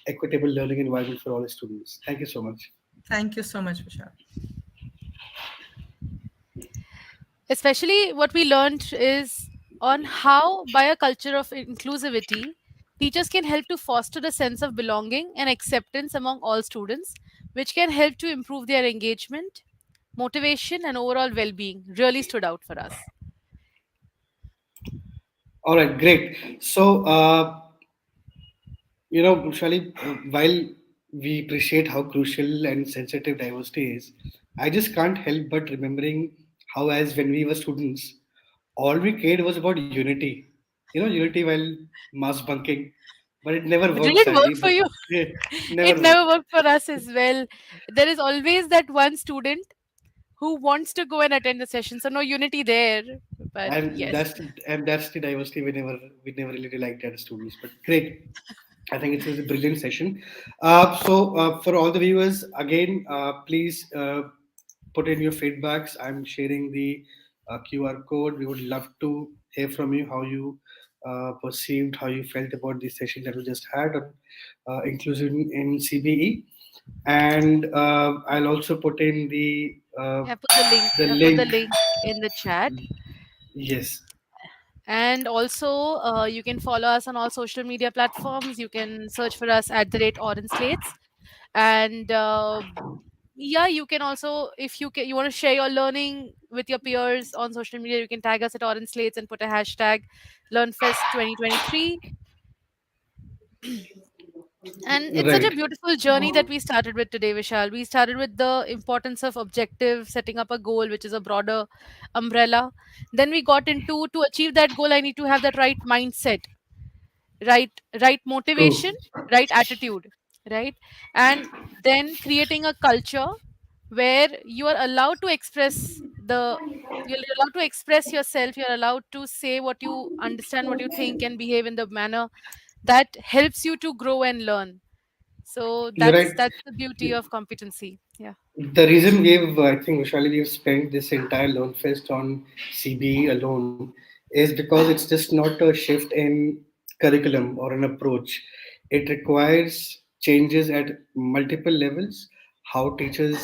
equitable learning environment for all students. Thank you so much. Thank you so much, Vishal. Especially what we learned is on how, by a culture of inclusivity, teachers can help to foster a sense of belonging and acceptance among all students, which can help to improve their engagement, motivation, and overall well being. Really stood out for us. All right, great. So, Shali, while we appreciate how crucial and sensitive diversity is, I just can't help but remembering how, as when we were students, all we cared was about unity. Unity while mass bunking, but it never Did worked, it work sadly. for But you? yeah, It never never worked. worked for us as well. There is always that one student who wants to go and attend the session. So, no unity there. But And yes. that's the diversity we never really liked as students. But great. I think it was a brilliant session. For all the viewers, again, please put in your feedbacks. I'm sharing the QR code. We would love to hear from you how you perceived, how you felt about the session that we just had on inclusion in CBE. And I'll also put in I put the link. the I put the link. link in the chat. Yes, And also, you can follow us on all social media platforms. You can search for us at the rate OrangeSlates. And yeah, you can also, if you want to share your learning with your peers on social media, you can tag us at OrangeSlates and put a hashtag LearnFest 2023. And it's such a right. beautiful journey that we started with today, Vishal. We started with the importance of objective, setting up a goal, which is a broader umbrella. Then we got into, to achieve that goal, I need to have that right mindset, right True. motivation, right attitude, right? And then creating a culture where you are allowed to express the you're allowed to express yourself, you're allowed to say what you understand, what you think, and behave in the manner that helps you to grow and learn. So You're right. that's the beauty of competency. Yeah. The reason I think, Vishali, we've spent this entire LearnFest on CBE alone is because it's just not a shift in curriculum or an approach. It requires changes at multiple levels, how teachers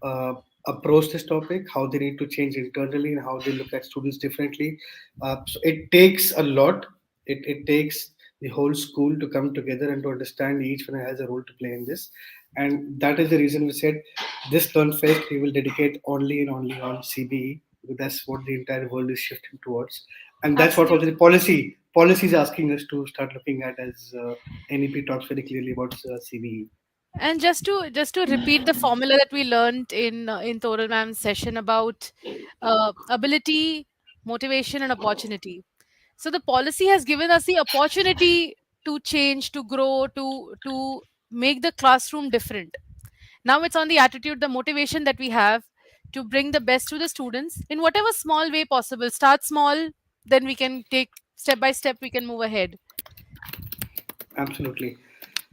uh, approach this topic, how they need to change internally, and how they look at students differently. So it takes a lot. It takes the whole school to come together and to understand each one has a role to play in this. And that is the reason we said this Learn Fest we will dedicate only and only on CBE because that's what the entire world is shifting towards, and that's what also the Absolutely. policy is asking us to start looking at as NEP talks very clearly about CBE. And just to repeat the formula that we learned in Toral Ma'am's session about ability, motivation, and opportunity. So the policy has given us the opportunity to change, to grow, to make the classroom different. Now it's on the attitude, the motivation that we have to bring the best to the students in whatever small way possible. Start small, then we can take step by step. We can move ahead. Absolutely.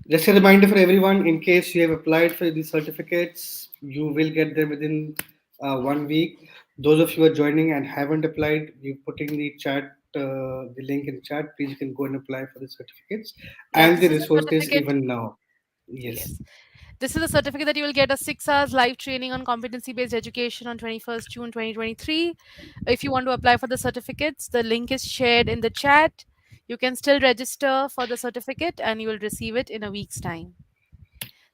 Just a reminder for everyone: in case you have applied for these certificates, you will get them within 1 week. Those of you who are joining and haven't applied, we put in the chat the link in the chat. Please, you can go and apply for the certificates Yeah, and this the is a resources certificate. even now. Yes. Yes. This is a certificate that you will get a 6 hours live training on competency based education on 21st June 2023. If you want to apply for the certificates, the link is shared in the chat. You can still register for the certificate and you will receive it in a week's time.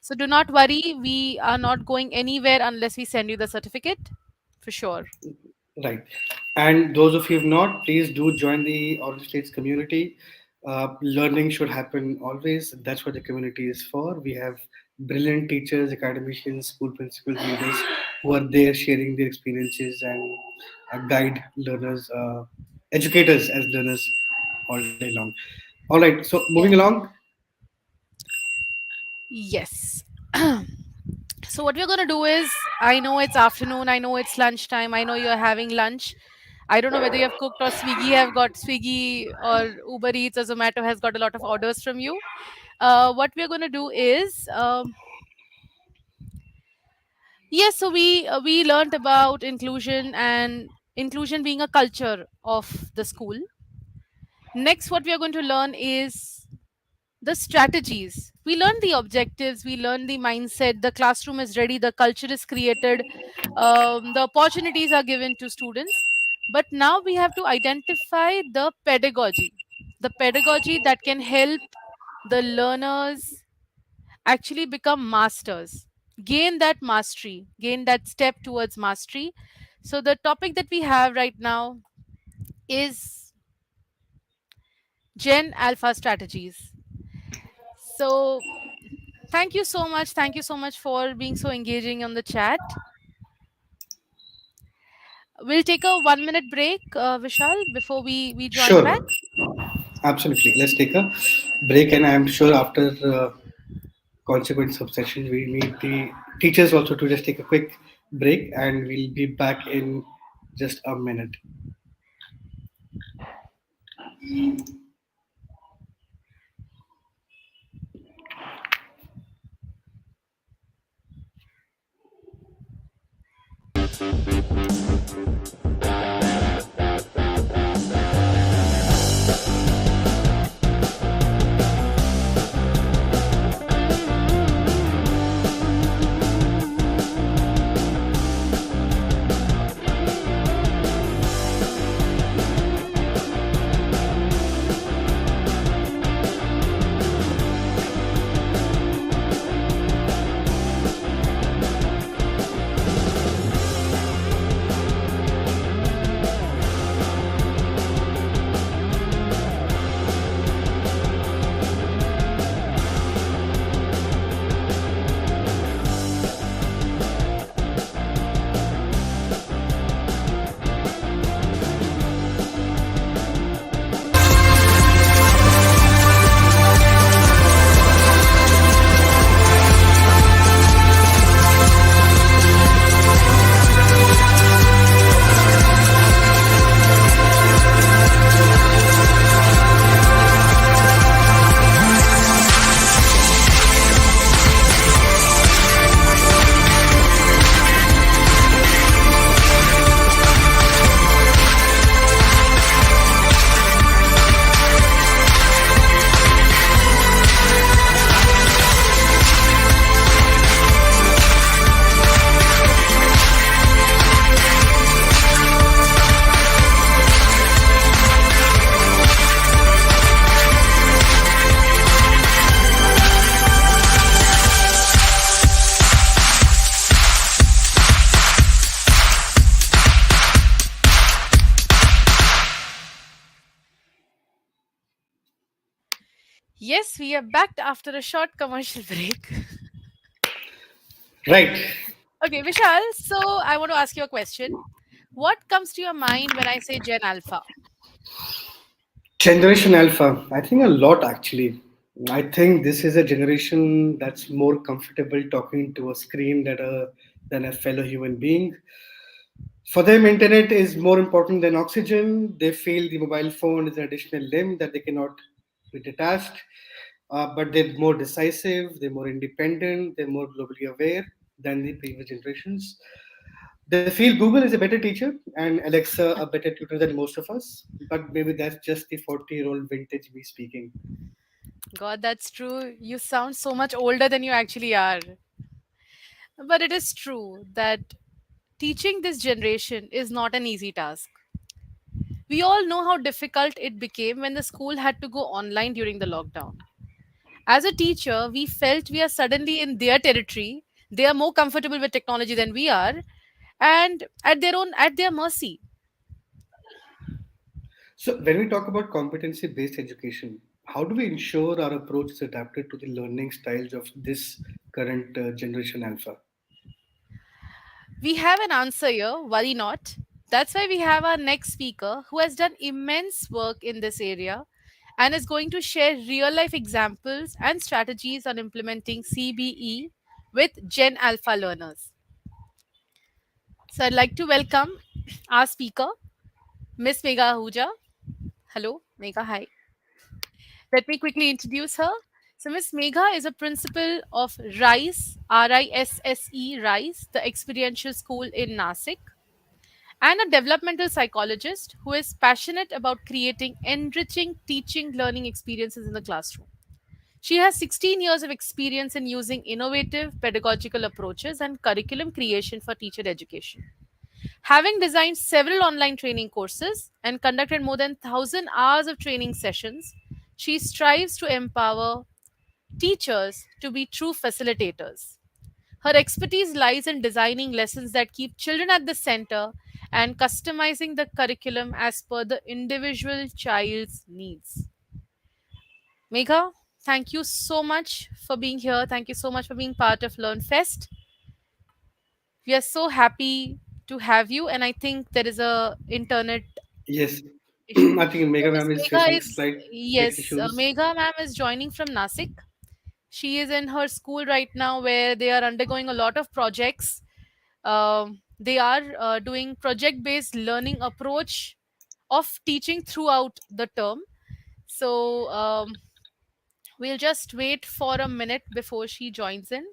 So do not worry, we are not going anywhere unless we send you the certificate for sure. Right. And those of you who have not, please do join the OrangeSlates community. Learning should happen always. That's what the community is for. We have brilliant teachers, academicians, school principals, leaders who are there sharing their experiences and guide learners, educators as learners all day long. All right. So moving Yeah. along. Yes. So what we're going to do is, I know it's afternoon, I know it's lunchtime, I know you're having lunch. I don't know whether you have cooked or Swiggy or Uber Eats or Zomato has got a lot of orders from you. What we're going to do is, yes, so we learned about inclusion and inclusion being a culture of the school. Next, what we are going to learn is the strategies. We learn the objectives, we learn the mindset, the classroom is ready, the culture is created, the opportunities are given to students. But now we have to identify the pedagogy that can help the learners actually become masters, gain that mastery, gain that step towards mastery. So, the topic that we have right now is Gen Alpha strategies. So, thank you so much. Thank you so much for being so engaging on the chat. We'll take a 1 minute break, Vishal, before we join back. Sure. Absolutely. Let's take a break, and I'm sure after consequent subsections, we need the teachers also to just take a quick break, and we'll be back in just a minute. Yes, we are back after a short commercial break. Right. Okay, Vishal, so I want to ask you a question. What comes to your mind when I say Gen Alpha? Generation Alpha, I think a lot actually. I think this is a generation that's more comfortable talking to a screen than a fellow human being. For them, internet is more important than oxygen. They feel the mobile phone is an additional limb that they cannot be detached. But they're more decisive, they're more independent, they're more globally aware than the previous generations. They feel Google is a better teacher and Alexa a better tutor than most of us, but maybe that's just the 40-year-old vintage me speaking. God, that's true. You sound so much older than you actually are. But it is true that teaching this generation is not an easy task. We all know how difficult it became when the school had to go online during the lockdown. As a teacher, we felt we are suddenly in their territory. They are more comfortable with technology than we are, and at their mercy. So, when we talk about competency based education, how do we ensure our approach is adapted to the learning styles of this current generation alpha? We have an answer here, worry not. That's why we have our next speaker who has done immense work in this area and is going to share real life examples and strategies on implementing CBE with Gen Alpha learners. So I'd like to welcome our speaker, Miss Megha Ahuja. Hello, Megha, hi. Let me quickly introduce her. So Miss Megha is a principal of RISE, RISSE, RISE, the experiential school in Nasik, and a developmental psychologist who is passionate about creating enriching teaching learning experiences in the classroom. She has 16 years of experience in using innovative pedagogical approaches and curriculum creation for teacher education. Having designed several online training courses and conducted more than 1,000 hours of training sessions, she strives to empower teachers to be true facilitators. Her expertise lies in designing lessons that keep children at the center and customizing the curriculum as per the individual child's needs. Megha, thank you so much for being here. Thank you so much for being part of LearnFest. We are so happy to have you, and I think there is a internet Yes, issue. I think So Mega Miss Ma'am is Megha facing is slight tech yes, issues. Megha ma'am is joining from Nasik. She is in her school right now where they are undergoing a lot of projects. They are doing project based learning approach of teaching throughout the term. So we'll just wait for a minute before she joins in.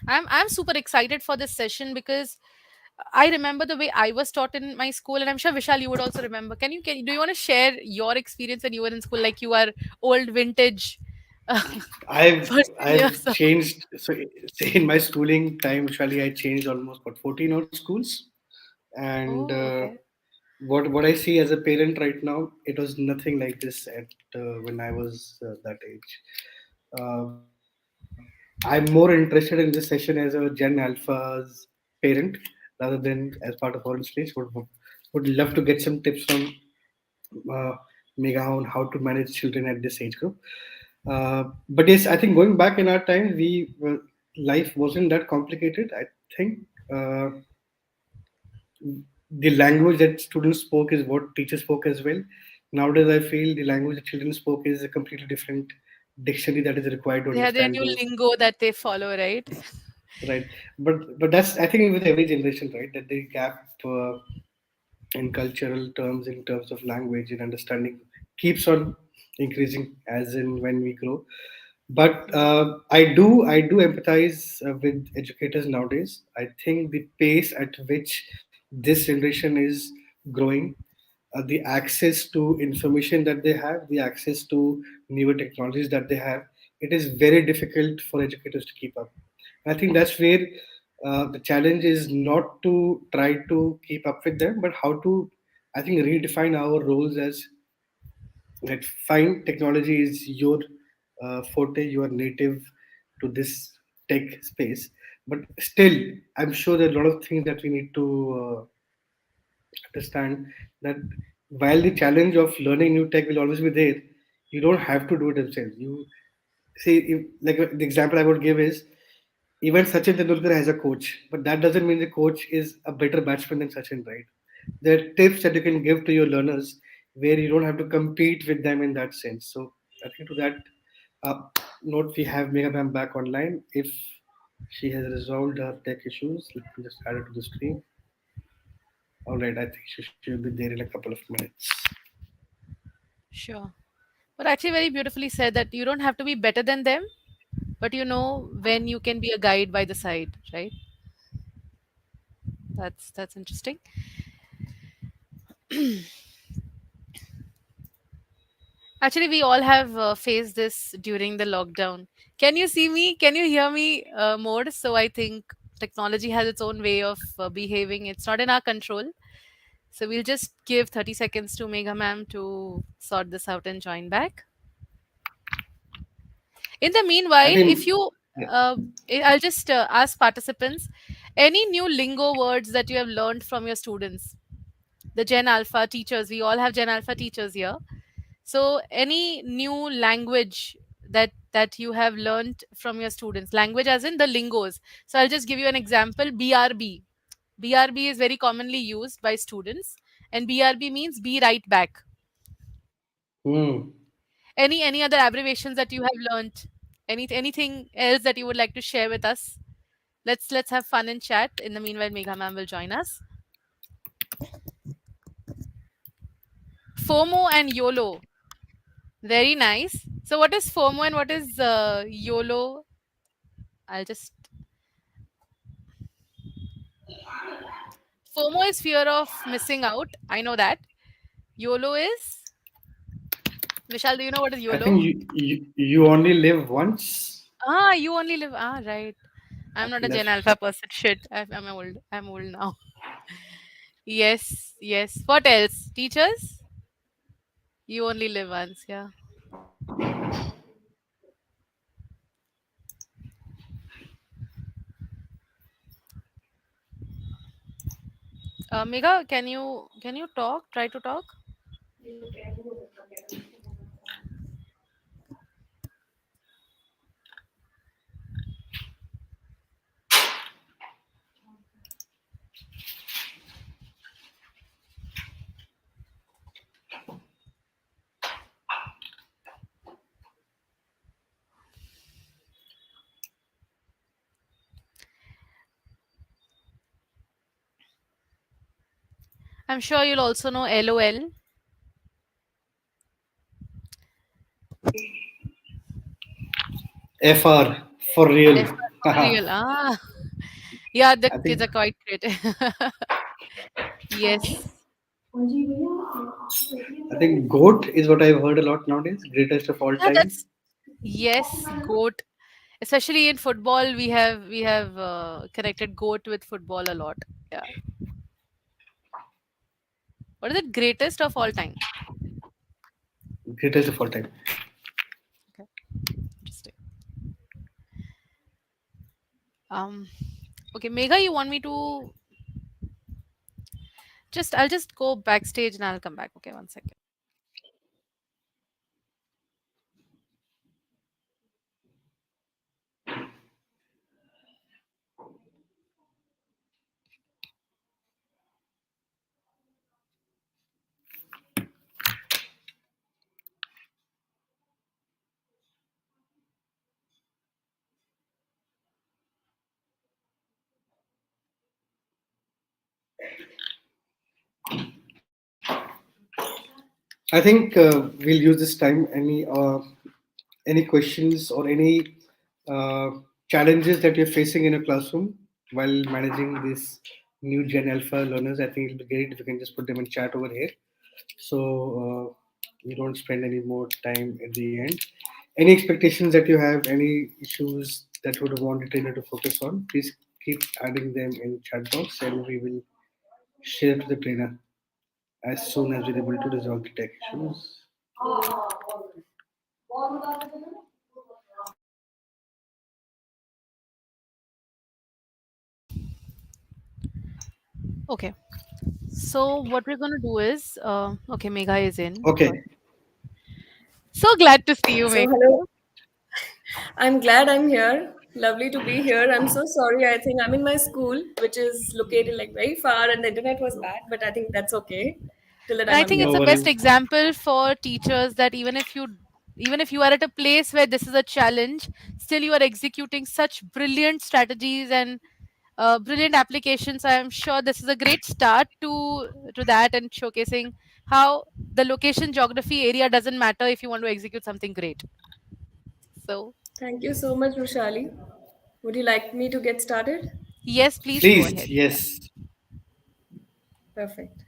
I'm super excited for this session because I remember the way I was taught in my school, and I'm sure Vishal you would also remember. Do you want to share your experience when you were in school, like you are old vintage I've person here? I've changed. So say in my schooling time, usually I changed almost 14 odd schools, and Oh, okay. what I see as a parent right now, it was nothing like this at when I was that age. I'm more interested in this session as a Gen Alpha's parent rather than as part of OrangeSlates. Would love to get some tips from uh, Mega on how to manage children at this age group. But yes, I think going back in our time, life wasn't that complicated. I think the language that students spoke is what teachers spoke as well. Nowadays, I feel the language that children spoke is a completely different dictionary that is required to They have their understand new those. lingo that they follow, right? Right, but that's I think with every generation, right? That the gap in cultural terms, in terms of language and understanding, keeps on increasing as in when we grow. But I do empathize with educators nowadays. I think the pace at which this generation is growing, the access to information that they have, the access to newer technologies that they have, it is very difficult for educators to keep up. I think that's where the challenge is not to try to keep up with them, but how to, I think, redefine our roles as that fine technology is your forte, you are native to this tech space. But still, I'm sure there are a lot of things that we need to understand that while the challenge of learning new tech will always be there, you don't have to do it themselves. You see, the example I would give is even Sachin Tendulkar has a coach, but that doesn't mean the coach is a better batsman than Sachin, right? There are tips that you can give to your learners where you don't have to compete with them in that sense. So I think to that uh, note, we have Megha Ma'am back online. If she has resolved her tech issues, let me just add it to the screen. All right, I think she should be there in a couple of minutes. Sure. But actually, very beautifully said that you don't have to be better than them. but you know when you can be a guide by the side, right? That's interesting. Actually, we all have faced this during the lockdown. Can you see me? Can you hear me more? So I think technology has its own way of behaving. It's not in our control. So we'll just give 30 seconds to Megha ma'am to sort this out and join back. In the I meanwhile, if think, you, yeah. I'll just ask participants any new lingo words that you have learned from your students, the Gen Alpha teachers. We all have Gen Alpha teachers here. So, any new language that you have learned from your students, language as in the lingos. So, I'll just give you an example. BRB. BRB is very commonly used by students, and BRB means be right back. Hmm. Any other abbreviations that you have learned? Anything else that you would like to share with us? Let's have fun and chat. In the meanwhile, Megha ma'am will join us. FOMO and YOLO. Very nice. So, what is FOMO and what is YOLO? I'll just. FOMO is fear of missing out. I know that. YOLO is. Vishal, do you know what is I YOLO? think you only live once. Ah, you only live. Ah, right. I I'm not think a Gen that's Alpha person. Shit. I'm old. I'm old now. Yes, yes. What else? Teachers? You only live once. Yeah. Megha, can you talk? Try to talk. I'm sure you'll also know LOL. FR for real. F for Haha. real. Ah, yeah. The I kids think are quite creative. Yes. I think goat is what I've heard a lot nowadays. Greatest of all Yeah, time. that's yes, goat. Especially in football, we have connected goat with football a lot. Yeah. What is it? Greatest of all time. Greatest of all time. Okay, interesting. Um. Okay, Megha, you want me to just? I'll just go backstage and I'll come back. Okay, one second. I think we'll use this time. Any questions or any uh, challenges that you're facing in a classroom while managing this new Gen Alpha learners? I think it'll be great if you can just put them in chat over here. So we don't spend any more time at the end. Any expectations that you have, any issues that you would want the trainer to focus on, please keep adding them in chat box and we will share to the trainer as soon as we're able to resolve the tech issues. Okay. So what we're gonna do is, okay, Megha is in. Okay. Good. So glad to see you, So, Megha. hello. I'm glad I'm here. Lovely to be here. I'm so sorry. I think I'm in my school, which is located like very far, and the internet was bad, but I think that's okay. Till the And time I I'm think it's No the here. best worries. example for teachers that even if you are at a place where this is a challenge, still you are executing such brilliant strategies and brilliant applications. I am sure this is a great start to that and showcasing how the location geography area doesn't matter if you want to execute something great. So Thank you so much, Roshali. Would you like me to get started? Yes, please go Please, ahead. yes. Perfect.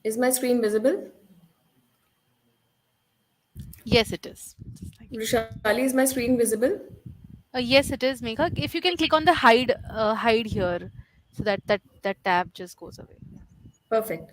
Is my screen visible? Yes, it is. Just like Roshali, is my screen visible? yes, it is, Megha. If you can click on the hide here, so that tab just goes away. Perfect.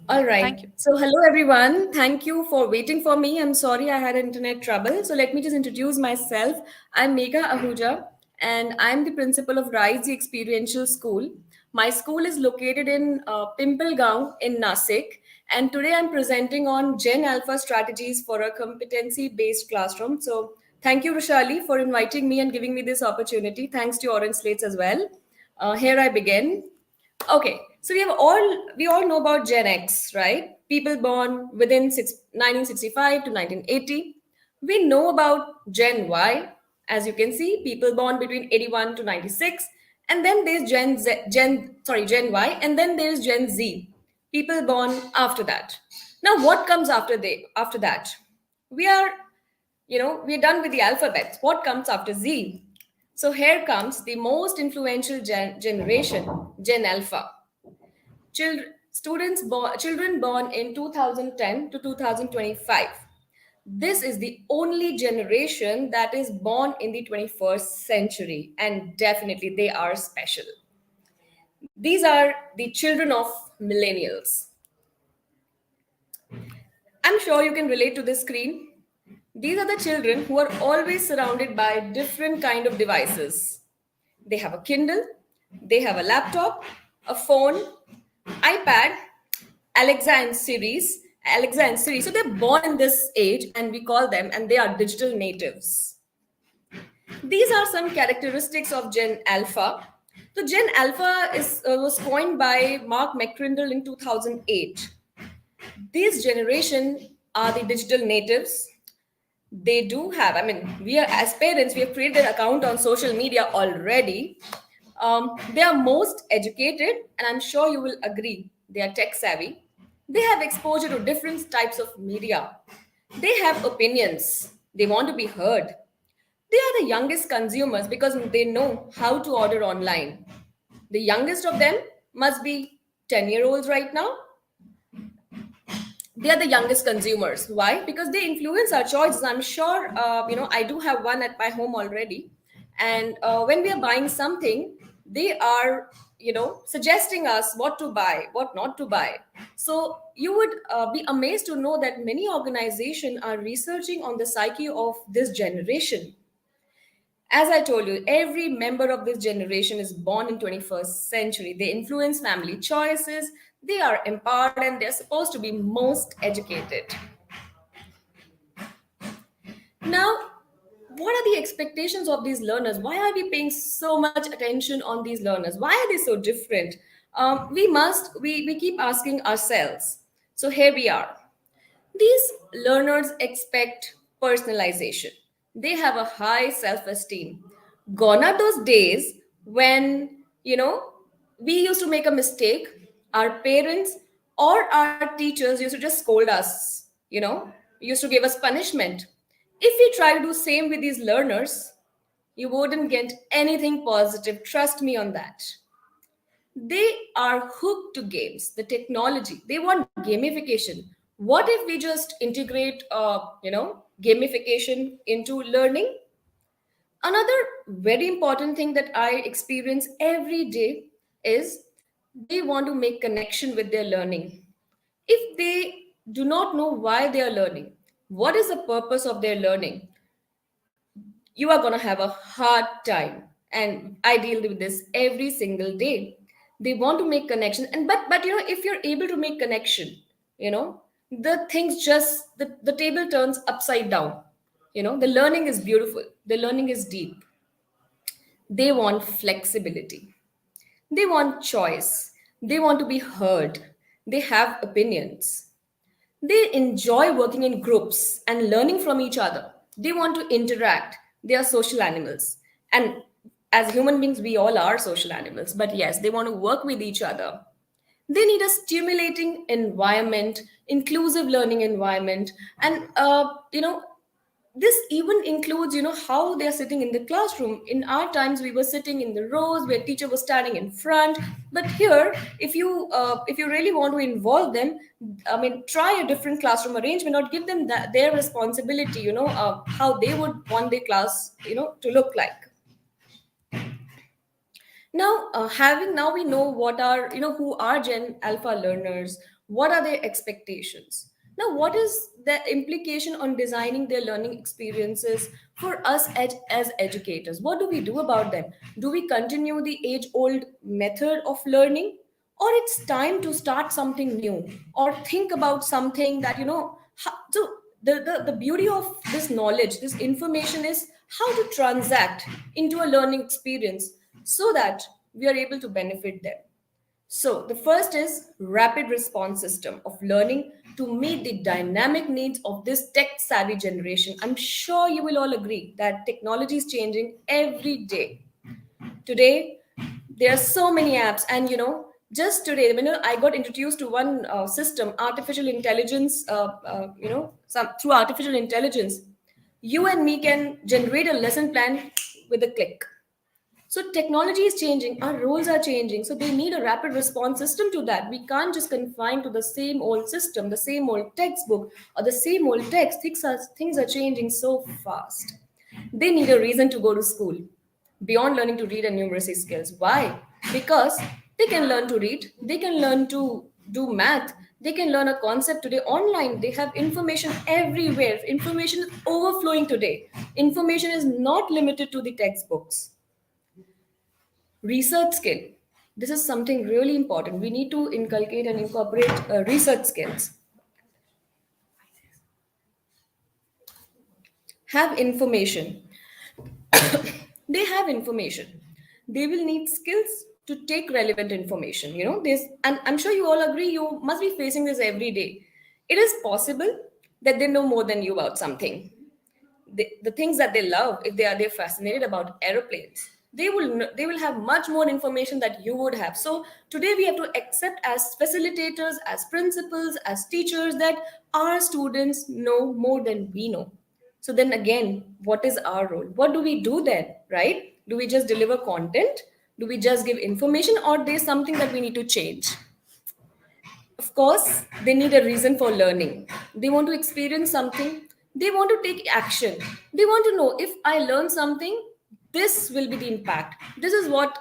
All Thank right. you. So, hello everyone. Thank you for waiting for me. I'm sorry I had internet trouble. So, let me just introduce myself. I'm Megha Ahuja, and I'm the principal of Rise the Experiential School. My school is located in Pimpalgaon in Nasik, and today I'm presenting on Gen Alpha strategies for a competency-based classroom. So, thank you, Roshali, for inviting me and giving me this opportunity. Thanks to Orange Slates as well. Here I begin. Okay, so we all know about Gen X, right? People born within 1965 to 1980. We know about Gen Y, as you can see, people born between 81 to 96, and then there's Gen Y, and then there's Gen Z, people born after that. Now, what comes after that? We are we're done with the alphabet. What comes after Z? So here comes the most influential generation, Gen Alpha. Children born in 2010 to 2025. This is the only generation that is born in the 21st century, and definitely they are special. These are the children of millennials. I'm sure you can relate to this screen. These are the children who are always surrounded by different kind of devices. They have a Kindle, they have a laptop, a phone, iPad, Alexa and Siri. So they're born in this age, and we call them, and they are digital natives. These are some characteristics of Gen Alpha. So Gen Alpha was coined by Mark McCrindle in 2008. These generation are the digital natives. They do have, I mean, we are as parents, we have created an account on social media already. They are most educated, and I'm sure you will agree, they are tech savvy. They have exposure to different types of media. They have opinions. They want to be heard. They are the youngest consumers because they know how to order online. The youngest of them must be 10-year-olds right now. They are the youngest consumers. Why? Because they influence our choices. I'm sure, I do have one at my home already. And when we are buying something, they are, suggesting us what to buy, what not to buy. So you would be amazed to know that many organizations are researching on the psyche of this generation. As I told you, every member of this generation is born in 21st century. They influence family choices, they are empowered, and they're supposed to be most educated. Now, what are the expectations of these learners? Why are we paying so much attention on these learners? Why are they so different? We keep asking ourselves. So here we are. These learners expect personalization. They have a high self esteem. Gone are those days when, we used to make a mistake, our parents or our teachers used to just scold us, used to give us punishment. If we try to do same with these learners, you wouldn't get anything positive. Trust me on that. They are hooked to games, the technology. They want gamification. What if we just integrate, gamification into learning? Another very important thing that I experience every day is they want to make connection with their learning. If they do not know why they are learning, what is the purpose of their learning, you are going to have a hard time. And I deal with this every single day. They want to make connection, and but if you're able to make connection, the things just the table turns upside down. The learning is beautiful, the learning is deep. They want flexibility, they want choice, they want to be heard, they have opinions. They enjoy working in groups and learning from each other. They want to interact. They are social animals. And As human beings, we all are social animals, but yes, they want to work with each other. They need a stimulating environment, inclusive learning environment, and this even includes how they are sitting in the classroom. In our times, we were sitting in the rows where teacher was standing in front, but here, if you really want to involve them, I mean, try a different classroom arrangement or give them their responsibility, how they would want their class to look like. Now, now we know what are who are Gen Alpha learners, what are their expectations. Now, what is the implication on designing their learning experiences for us as educators? What do we do about them? Do we continue the age-old method of learning, or it's time to start something new, or think about something that so the beauty of this knowledge, this information, is how to transact into a learning experience so that we are able to benefit them. So the first is rapid response system of learning to meet the dynamic needs of this tech savvy generation. I'm sure you will all agree that technology is changing every day. Today, there are so many apps, and just today, when I got introduced to one system, artificial intelligence, through artificial intelligence, you and me can generate a lesson plan with a click. So technology is changing, our roles are changing, so they need a rapid response system to that. We can't just confine to the same old system, the same old textbook, or the same old text. Things are changing so fast. They need a reason to go to school beyond learning to read and numeracy skills. Why? Because they can learn to read, they can learn to do math, they can learn a concept today online. They have information everywhere. Information is overflowing today. Information is not limited to the textbooks. Research skill. This is something really important. We need to inculcate and incorporate research skills. Have information. They have information. They will need skills to take relevant information. This, and I'm sure you all agree, you must be facing this every day. It is possible that they know more than you about something. The things that they love, if they're fascinated about aeroplanes, they will have much more information that you would have. So today we have to accept, as facilitators, as principals, as teachers, that our students know more than we know. So then again, what is our role? What do we do then, right? Do we just deliver content? Do we just give information, or there's something that we need to change? Of course, they need a reason for learning. They want to experience something. They want to take action. They want to know, if I learn something, this will be the impact. This is what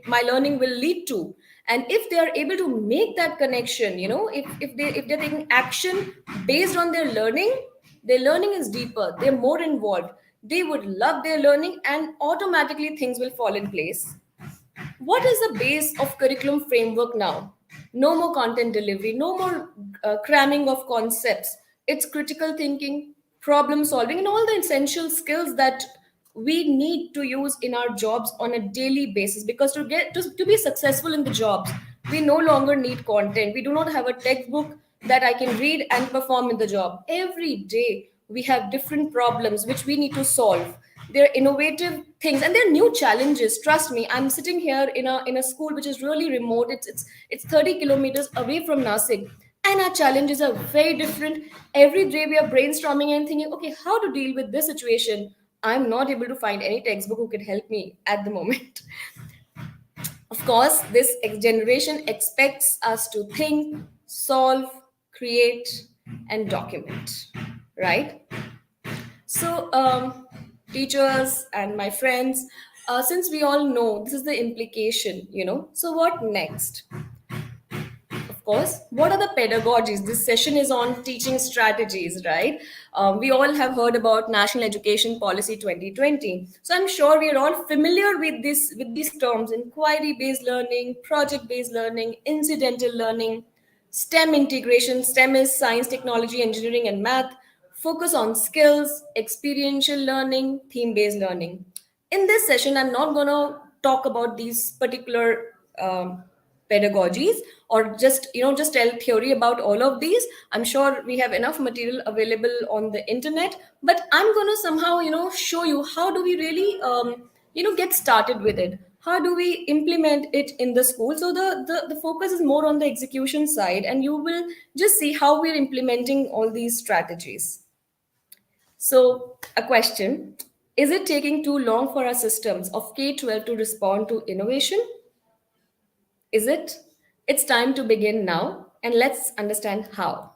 my learning will lead to. And if they are able to make that connection, if they're taking action based on their learning is deeper, they're more involved. They would love their learning, and automatically things will fall in place. What is the base of curriculum framework now? No more content delivery, no more cramming of concepts. It's critical thinking, problem solving, and all the essential skills that we need to use in our jobs on a daily basis. Because to be successful in the jobs, we no longer need content. We do not have a textbook that I can read and perform in the job. Every day we have different problems which we need to solve. They're innovative things, and they're new challenges. Trust me, I'm sitting here in a school which is really remote. It's 30 kilometers away from Nasik, and our challenges are very different. Every day we are brainstorming and thinking, okay, how to deal with this situation. I'm not able to find any textbook who can help me at the moment. Of course, this generation expects us to think, solve, create, and document, right? So, teachers and my friends, since we all know this is the implication, so what next? Of course, what are the pedagogies? This session is on teaching strategies, right? We all have heard about National Education Policy 2020. So I'm sure we are all familiar with these terms: inquiry-based learning, project-based learning, incidental learning, STEM integration. STEM is science, technology, engineering, and math. Focus on skills, experiential learning, theme-based learning. In this session, I'm not going to talk about these particular pedagogies, or just tell theory about all of these. I'm sure we have enough material available on the internet, but I'm going to somehow show you how do we really get started with it? How do we implement it in the school? So the focus is more on the execution side, and you will just see how we're implementing all these strategies. So, a question: is it taking too long for our systems of K-12 to respond to innovation? Is it? It's time to begin now, and let's understand how.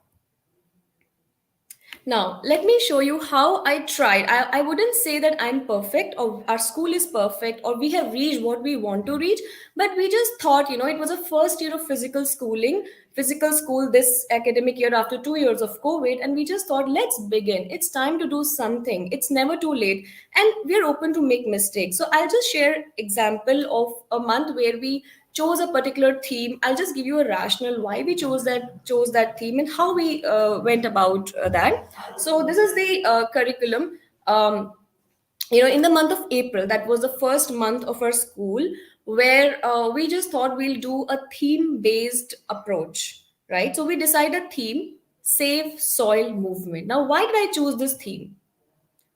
Now, let me show you how I tried. I wouldn't say that I'm perfect or our school is perfect or we have reached what we want to reach, but we just thought, it was a first year of physical school this academic year after 2 years of COVID. And we just thought, let's begin. It's time to do something. It's never too late. And we're open to make mistakes. So I'll just share example of a month where we chose a particular theme. I'll just give you a rationale why we chose that theme and how we went about that. So this is the curriculum. In the month of April, that was the first month of our school, where we just thought we'll do a theme based approach, right? So we decided theme: save soil movement. Now, why did I choose this theme?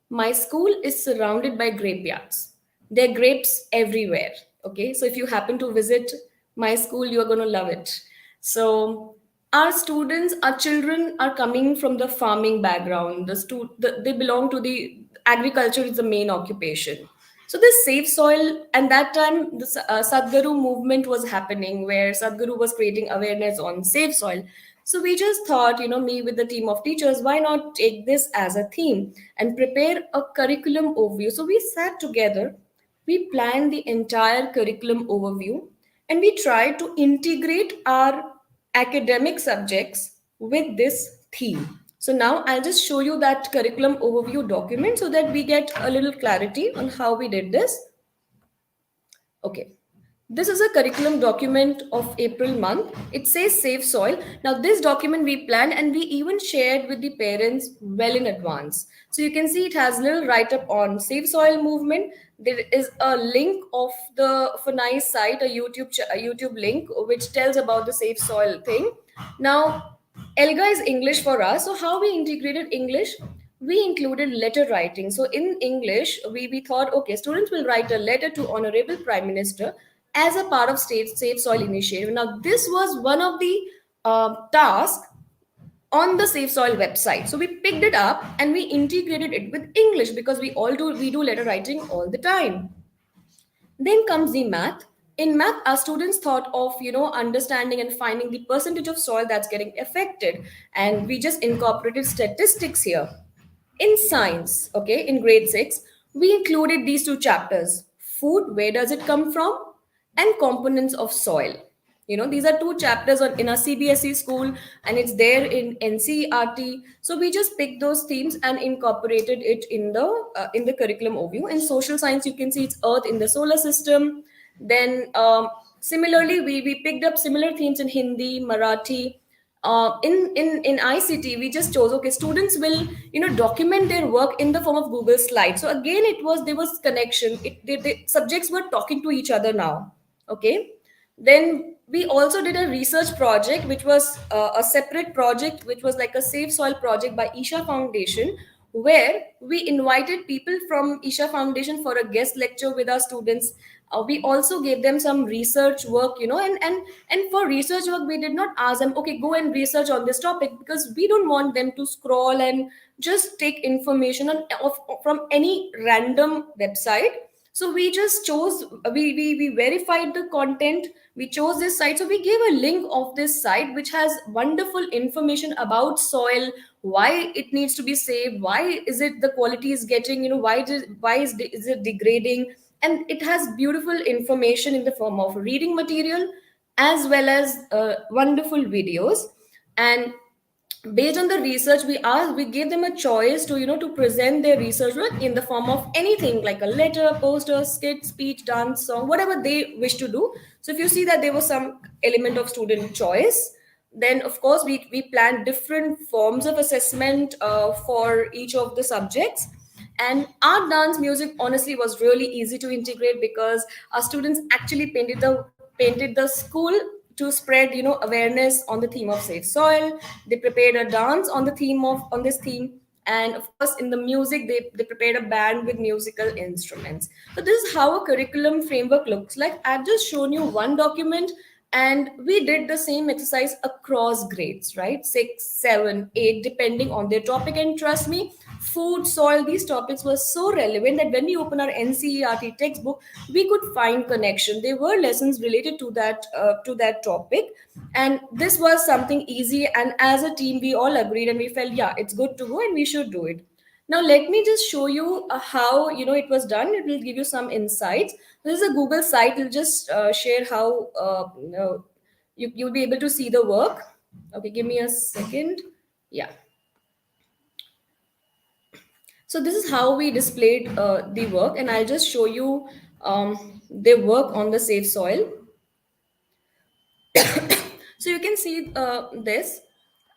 My school is surrounded by grapeyards. There are grapes everywhere. Okay, so if you happen to visit my school, you are going to love it. So our students, our children are coming from the farming background. They belong to the agriculture is the main occupation. So this safe soil, and that time the Sadhguru movement was happening, where Sadhguru was creating awareness on safe soil. So we just thought, me with the team of teachers, why not take this as a theme and prepare a curriculum overview? So we sat together, we planned the entire curriculum overview, and we tried to integrate our academic subjects with this theme. So now I'll just show you that curriculum overview document so that we get a little clarity on how we did this. Okay. This is a curriculum document of April month. It says Safe Soil. Now this document we planned and we even shared with the parents well in advance. So you can see it has a little write-up on Safe Soil movement. There is a link of a nice site, a YouTube link, which tells about the Safe Soil thing. Now, Elga is English for us. So how we integrated English? We included letter writing. So in English, we thought, okay, students will write a letter to Honorable Prime Minister as a part of State Safe Soil Initiative. Now, this was one of the tasks on the Safe Soil website. So we picked it up and we integrated it with English because we do letter writing all the time. Then comes the math. In math, our students thought of, understanding and finding the percentage of soil that's getting affected. And we just incorporated statistics here. In science, okay, in grade 6, we included these two chapters: food, where does it come from, and components of soil. These are two chapters in a CBSE school, and it's there in NCERT. So we just picked those themes and incorporated it in the curriculum overview. In social science, you can see it's Earth in the solar system. Then similarly, we picked up similar themes in Hindi, Marathi. In ICT, we just chose, okay, students will document their work in the form of Google Slides. So again, there was connection. The subjects were talking to each other now. Okay. Then we also did a research project, which was a separate project, which was like a Safe Soil project by Isha Foundation, where we invited people from Isha Foundation for a guest lecture with our students. We also gave them some research work, and for research work, we did not ask them, okay, go and research on this topic, because we don't want them to scroll and just take information from any random website. So we just chose, we verified the content, we chose this site. So we gave a link of this site, which has wonderful information about soil, why it needs to be saved, why is it the quality is getting, why is it degrading. And it has beautiful information in the form of reading material as well as wonderful videos. And based on the research, we gave them a choice to present their research work in the form of anything like a letter, poster, skit, speech, dance, song, whatever they wish to do. So if you see that there was some element of student choice, then of course we planned different forms of assessment for each of the subjects. And art, dance, music honestly was really easy to integrate, because our students actually painted the school to spread awareness on the theme of safe soil. They prepared a dance on this theme. And of course, in the music, they prepared a band with musical instruments. So this is how a curriculum framework looks like. I've just shown you one document, and we did the same exercise across grades, right? 6, 7, 8, depending on their topic. And trust me, food, soil, these topics were so relevant that when we open our NCERT textbook, we could find connection. There were lessons related to that topic, and this was something easy. And as a team, we all agreed and we felt, yeah, it's good to go and we should do it. Now let me just show you how it was done. It will give you some insights. This is a Google site. We'll just share how you'll be able to see the work. Okay, give me a second. Yeah. So this is how we displayed the work, and I'll just show you the work on the safe soil. So you can see this.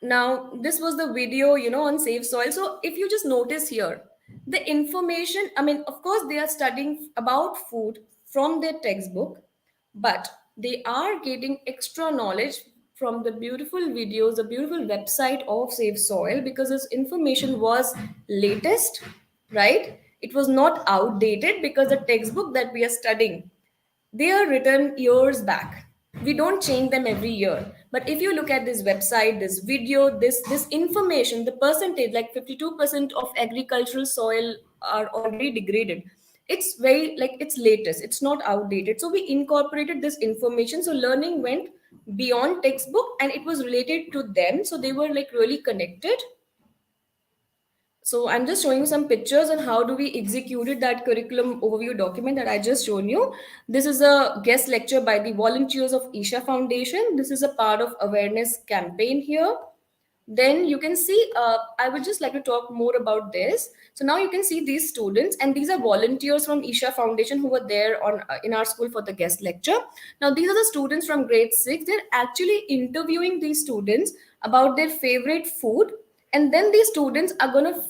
Now this was the video on safe soil. So if you just notice here, the information, I mean, of course they are studying about food from their textbook, but they are getting extra knowledge from the beautiful videos, the beautiful website of safe soil, because this information was latest, right? It was not outdated, because the textbook that we are studying, they are written years back. We don't change them every year. But if you look at this website, this video, this information, the percentage, like 52% of agricultural soil are already degraded. It's very, like, it's latest, it's not outdated. So we incorporated this information. So learning went beyond textbook and it was related to them. So they were like really connected. So I'm just showing you some pictures on how do we executed that curriculum overview document that I just shown you. This is a guest lecture by the volunteers of Isha Foundation. This is a part of awareness campaign here. Then you can see, I would just like to talk more about this. So now you can see these students, and these are volunteers from Isha Foundation who were there on in our school for the guest lecture. Now these are the students from grade 6. They're actually interviewing these students about their favorite food, and then these students are going to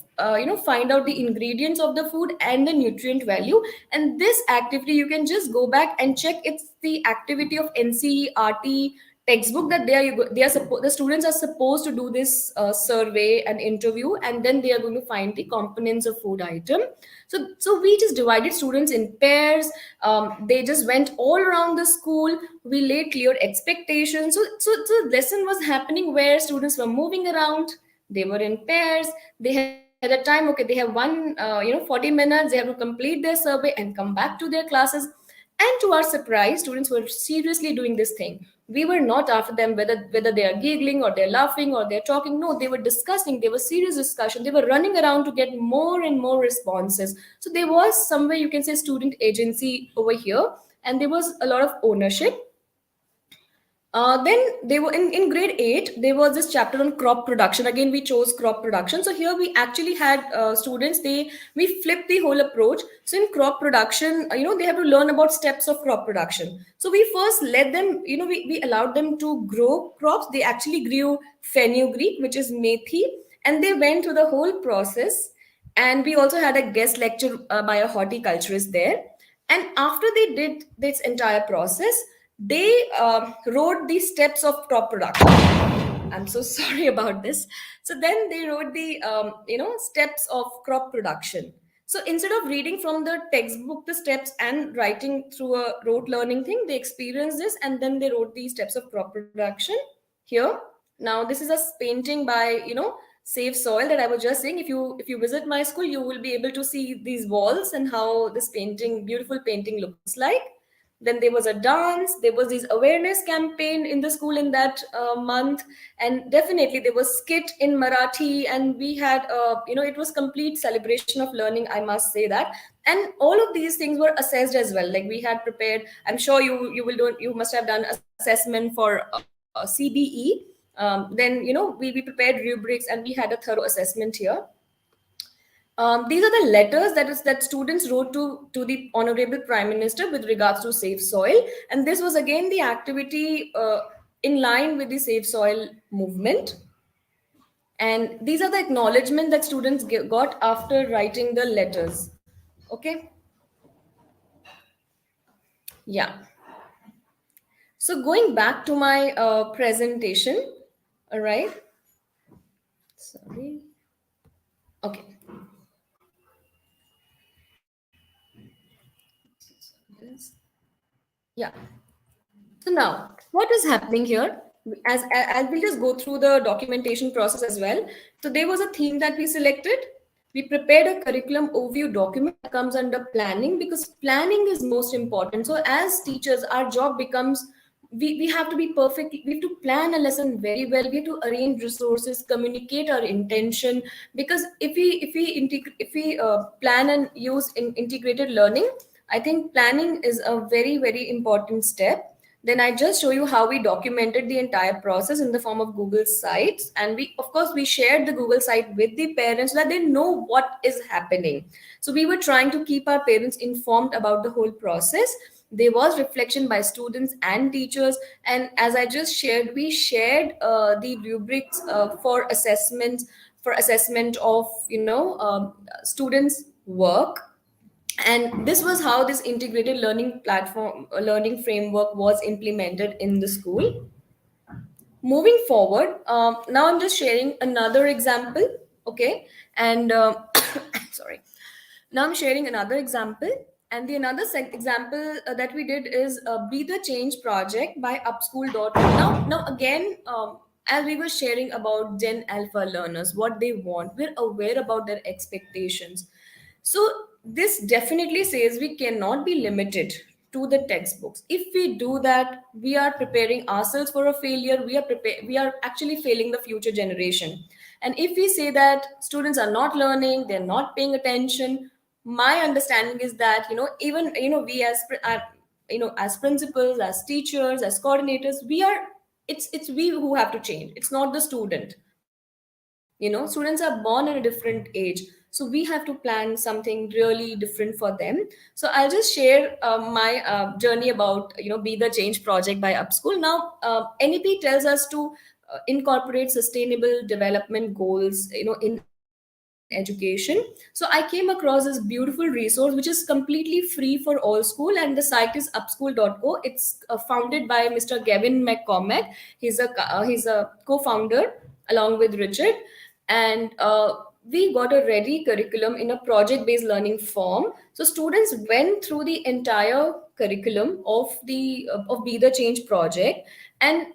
find out the ingredients of the food and the nutrient value. And this activity, you can just go back and check, it's the activity of NCERT textbook, that the students are supposed to do this survey and interview, and then they are going to find the components of food item. So we just divided students in pairs. They just went all around the school. We laid clear expectations. So the lesson was happening where students were moving around. They were in pairs. They had a time, okay, they have 40 minutes, they have to complete their survey and come back to their classes. And to our surprise, students were seriously doing this thing. We were not after them whether they are giggling or they're laughing or they're talking. No, they were discussing. They were serious discussion. They were running around to get more and more responses. So there was somewhere, you can say, student agency over here, and there was a lot of ownership. Then they were in grade 8, there was this chapter on crop production. Again, we chose crop production. So here we actually had students, we flipped the whole approach. So in crop production, they have to learn about steps of crop production. So we first let them, we allowed them to grow crops. They actually grew fenugreek, which is methi, and they went through the whole process. And we also had a guest lecture by a horticulturist there. And after they did this entire process, they wrote the steps of crop production. I'm so sorry about this. So then they wrote the steps of crop production. So instead of reading from the textbook the steps and writing through a rote learning thing, they experienced this and then they wrote the steps of crop production here. Now this is a painting by Save Soil that I was just saying. If you visit my school, you will be able to see these walls and how this beautiful painting looks like. Then there was a dance, there was this awareness campaign in the school in that month, and definitely there was skit in Marathi, and we had it was complete celebration of learning, I must say that. And all of these things were assessed as well. Like we had prepared, I'm sure you must have done assessment for CBE. Then we prepared rubrics and we had a thorough assessment here. These are the letters that students wrote to the Honorable Prime Minister with regards to Safe Soil. And this was again the activity in line with the Safe Soil movement. And these are the acknowledgement that students got after writing the letters. Okay. Yeah. So going back to my presentation, all right. Sorry. Okay. Yeah. So now, what is happening here? As we'll just go through the documentation process as well. So there was a theme that we selected. We prepared a curriculum overview document that comes under planning, because planning is most important. So as teachers, our job becomes, we have to be perfect. We have to plan a lesson very well. We have to arrange resources, communicate our intention. Because if we plan and use integrated learning, I think planning is a very important step. Then I just show you how we documented the entire process in the form of Google Sites. And we, of course, we shared the Google site with the parents so that they know what is happening. So we were trying to keep our parents informed about the whole process. There was reflection by students and teachers. And as I just shared, we shared the rubrics for assessment of, students' work. And this was how this integrated learning platform learning framework was implemented in the school. Moving forward, now I'm just sharing another example. Okay. And sorry, now I'm sharing another example. And the another example that we did is Be the Change project by upschool.com. Now again, as we were sharing about Gen Alpha learners, what they want, we're aware about their expectations. So this definitely says we cannot be limited to the textbooks. If we do that, we are preparing ourselves for a failure. We are actually failing the future generation. And if we say that students are not learning, they're not paying attention, my understanding is that, even, we as as principals, as teachers, as coordinators, it's we who have to change. It's not the student. Students are born at a different age, so we have to plan something really different for them. So I'll just share my journey about, Be the Change project by Upschool. Now, NEP tells us to incorporate sustainable development goals, in education. So I came across this beautiful resource which is completely free for all school, and the site is upschool.co. It's founded by Mr. Gavin McCormack. He's a co-founder along with Richard. And we got a ready curriculum in a project-based learning form. So students went through the entire curriculum of the of Be the Change project. And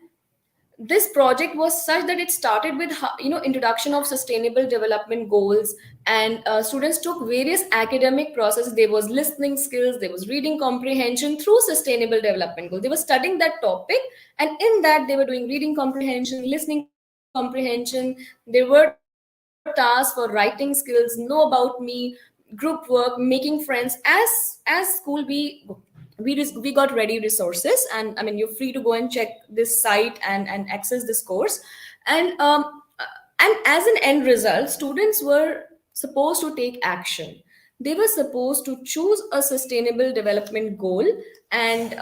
this project was such that it started with introduction of sustainable development goals. And students took various academic processes. There was listening skills, there was reading comprehension through sustainable development goals. They were studying that topic, and in that they were doing reading comprehension, listening comprehension. There were tasks for writing skills, know about me, group work, making friends. As school, we got ready resources. And I mean, you're free to go and check this site and access this course. And as an end result, students were supposed to take action. They were supposed to choose a sustainable development goal. And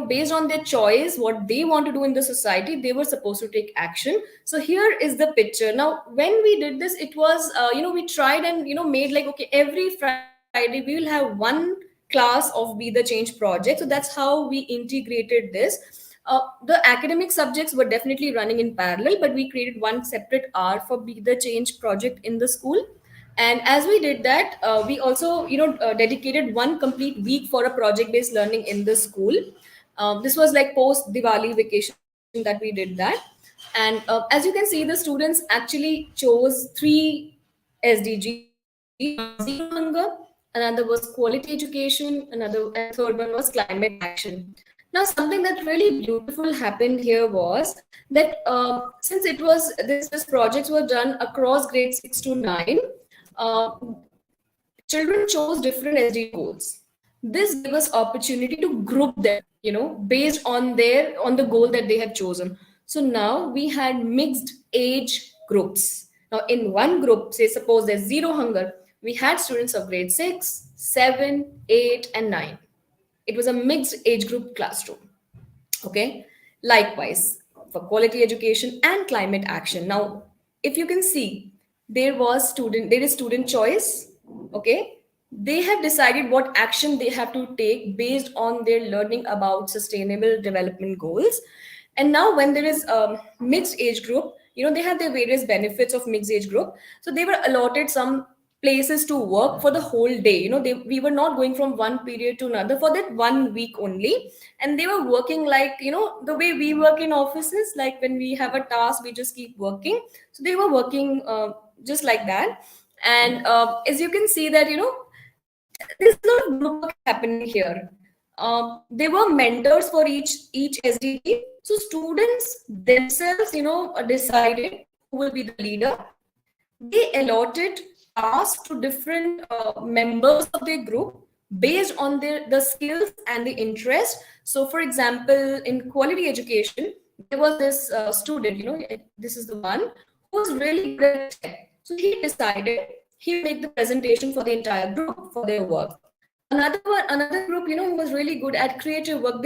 based on their choice, what they want to do in the society, they were supposed to take action. So here is the picture. Now when we did this, it was we tried and made like, okay, every Friday we will have one class of Be the Change project. So that's how we integrated this. The academic subjects were definitely running in parallel, but we created one separate hour for Be the Change project in the school. And as we did that, we also dedicated one complete week for a project based learning in the school. This was like post Diwali vacation that we did that. And as you can see, the students actually chose 3 SDGs. One was zero hunger, another was quality education, and the third one was climate action. Now, something that really beautiful happened here was that since it was this projects were done across grade 6 to 9, uh, children chose different SDG goals. This gave us opportunity to group them, based on the goal that they have chosen. So now we had mixed age groups. Now in one group, say suppose there's zero hunger, we had students of grade 6, 7, 8, and 9. It was a mixed age group classroom. Okay. Likewise, for quality education and climate action. Now, if you can see, there is student choice. Okay. They have decided what action they have to take based on their learning about sustainable development goals. And now when there is a mixed age group, they had their various benefits of mixed age group. So they were allotted some places to work for the whole day. We were not going from one period to another for that 1 week only. And they were working like, the way we work in offices, like when we have a task we just keep working. So they were working just like that. And as you can see that, there's a lot of group work happening here. There were mentors for each SDG. So students themselves, decided who will be the leader. They allotted tasks to different members of their group based on the skills and the interest. So, for example, in quality education, there was this student, this is the one who was really good at tech. So he decided he would make the presentation for the entire group for their work. Another group, who was really good at creative work,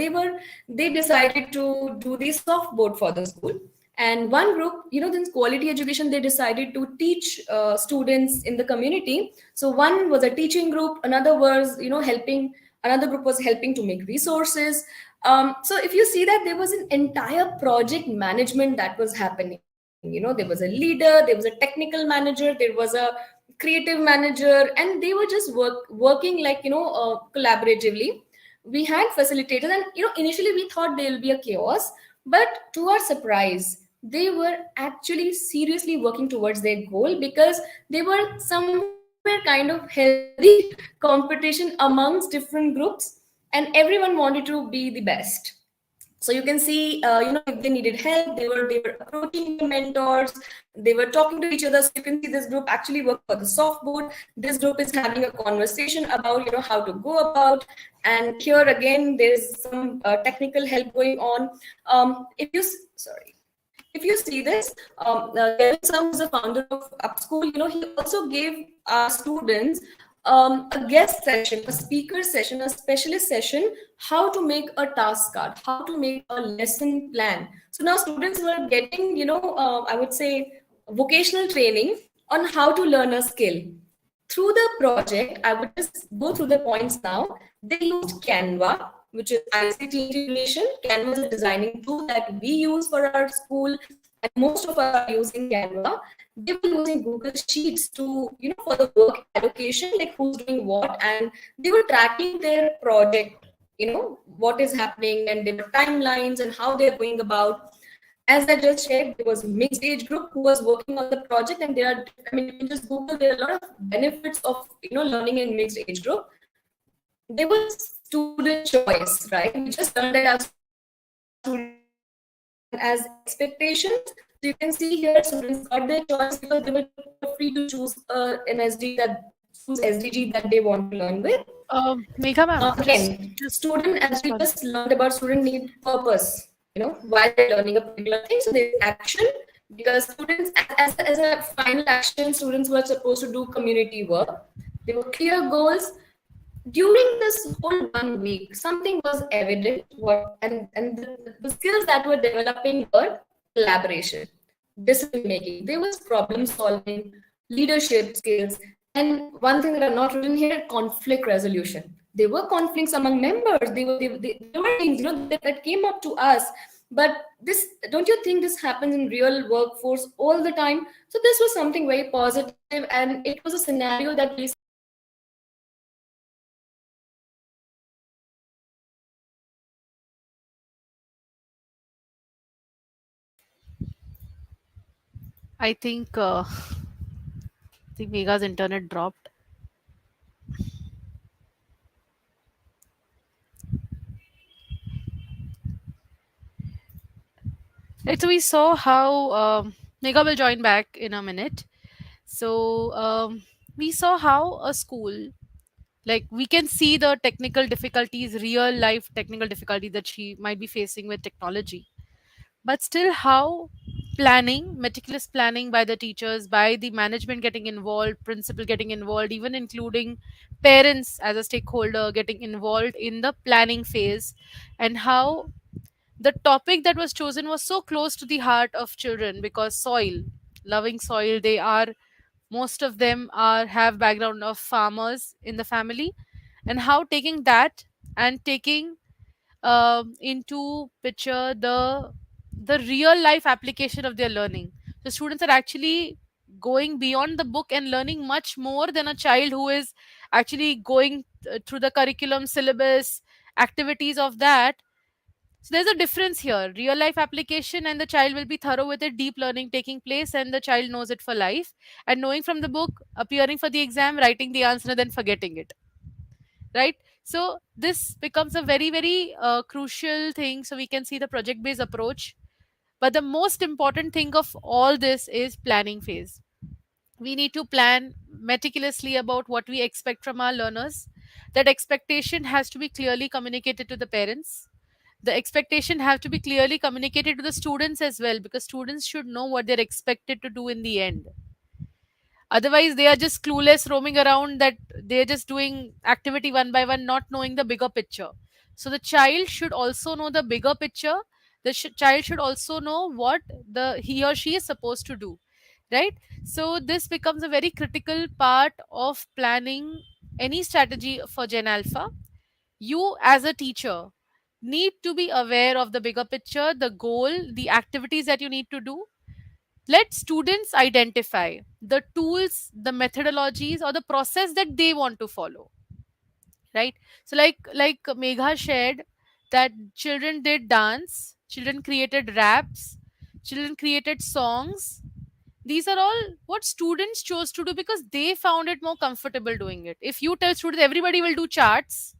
they decided to do the softboard for the school. And one group, this quality education, they decided to teach students in the community. So one was a teaching group, another was, helping, another group was helping to make resources. So if you see that there was an entire project management that was happening. There was a leader, there was a technical manager, there was a creative manager, and they were just working like, collaboratively. We had facilitators, and, initially we thought there will be a chaos, but to our surprise, they were actually seriously working towards their goal, because they were somewhere kind of healthy competition amongst different groups, and everyone wanted to be the best. So you can see, if they needed help, they were approaching their mentors, they were talking to each other. So you can see this group actually worked for the softboard. This group is having a conversation about, how to go about. And here again, there's some technical help going on. If you see this, Kevin Sung is the founder of Upschool. He also gave our students a guest session, a speaker session, a specialist session, how to make a task card, how to make a lesson plan. So now students were getting, I would say, vocational training on how to learn a skill. Through the project, I would just go through the points now. They used Canva, which is ICT integration. Canva is a designing tool that we use for our school, and most of us are using Canva. They were using Google Sheets to, for the work allocation, like who's doing what, and they were tracking their project, what is happening, and there were timelines and how they're going about. As I just shared, there was a mixed age group who was working on the project, and you can just Google, there are a lot of benefits of, learning in mixed age group. There was student choice, right? We just learned that as student as expectations. So you can see here, students got their choice because they were free to choose SDG that they want to learn with. Megha ma'am, Again, student, as we just learned about, student need purpose, while they're learning a particular thing. So there's action, because students, as a final action, students were supposed to do community work. There were clear goals. During this whole 1 week, something was evident. The skills that were developing were collaboration, decision making. There was problem solving, leadership skills, and one thing that I've not written here: conflict resolution. There were conflicts among members. There were things, that came up to us. But this, don't you think this happens in real workforce all the time? So this was something very positive, and it was a scenario that really. I think Megha's internet dropped. Right, so we saw how Megha will join back in a minute. So we saw how a school, like we can see the technical difficulties, real life technical difficulty that she might be facing with technology, but still how planning, meticulous planning by the teachers, by the management getting involved, principal getting involved, even including parents as a stakeholder getting involved in the planning phase, and how the topic that was chosen was so close to the heart of children, because soil, loving soil, they are, most of them are have background of farmers in the family, and how taking that and taking into picture the real life application of their learning. The students are actually going beyond the book and learning much more than a child who is actually going through the curriculum, syllabus, activities of that. So there's a difference here. Real life application, and the child will be thorough with it, deep learning taking place, and the child knows it for life. And knowing from the book, appearing for the exam, writing the answer, and then forgetting it. Right? So this becomes a very, very crucial thing. So we can see the project based approach. But the most important thing of all this is planning phase. We need to plan meticulously about what we expect from our learners. That expectation has to be clearly communicated to the parents. The expectation have to be clearly communicated to the students as well, because students should know what they're expected to do in the end. Otherwise they are just clueless, roaming around, that they're just doing activity one by one, not knowing the bigger picture. So the child should also know the bigger picture. The child should also know what the he or she is supposed to do, right? So this becomes a very critical part of planning any strategy for Gen Alpha. You as a teacher need to be aware of the bigger picture, the goal, the activities that you need to do. Let students identify the tools, the methodologies, or the process that they want to follow, right? So like Megha shared, that children did dance, children created raps, children created songs. These are all what students chose to do because they found it more comfortable doing it. If you tell students everybody will do charts,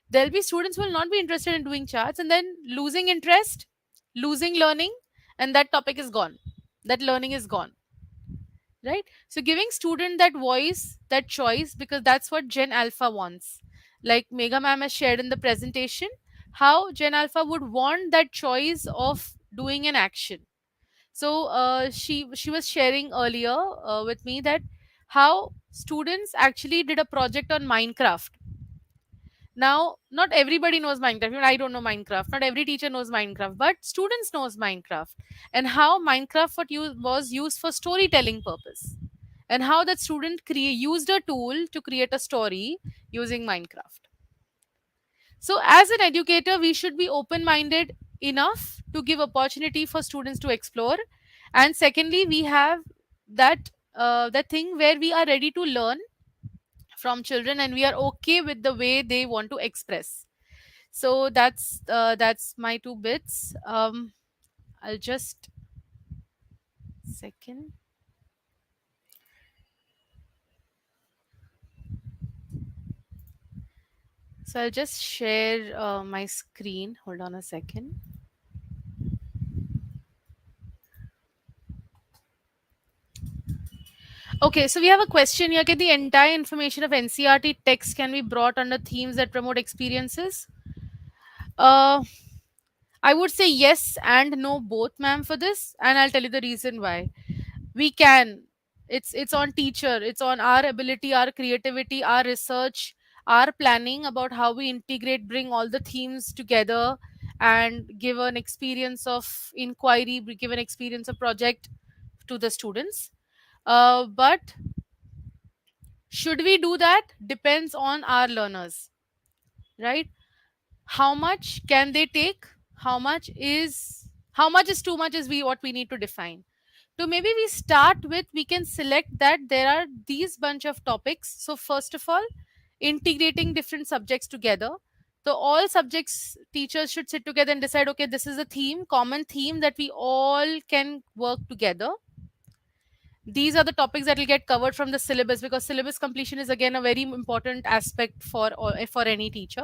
there'll be students who will not be interested in doing charts, and then losing interest, losing learning, and that topic is gone, that learning is gone, right? So giving student that voice, that choice, because that's what Gen Alpha wants. Like Megha ma'am has shared in the presentation, how Gen Alpha would want that choice of doing an action. So she was sharing earlier with me that how students actually did a project on Minecraft. Now, not everybody knows Minecraft. Even I don't know Minecraft. Not every teacher knows Minecraft, but students knows Minecraft, and how Minecraft was used for storytelling purpose, and how that student used a tool to create a story using Minecraft. So, as an educator, we should be open-minded enough to give opportunity for students to explore, and secondly, we have that thing where we are ready to learn from children, and we are okay with the way they want to express. So that's my two bits. I'll just second. So I'll just share my screen. Hold on a second. Okay, so we have a question here. Can the entire information of NCRT text can be brought under themes that promote experiences? I would say yes and no both, ma'am, for this, and I'll tell you the reason why. We can. It's on teacher. It's on our ability, our creativity, our research, our planning about how we integrate, bring all the themes together, and give an experience of inquiry, give an experience of project to the students. But should we do that? Depends on our learners, right? How much can they take? How much is too much is we what we need to define. So maybe we start with, we can select that there are these bunch of topics. So first of all, integrating different subjects together. So all subjects teachers should sit together and decide, okay, this is a theme, common theme that we all can work together. These are the topics that will get covered from the syllabus, because syllabus completion is again a very important aspect for any teacher.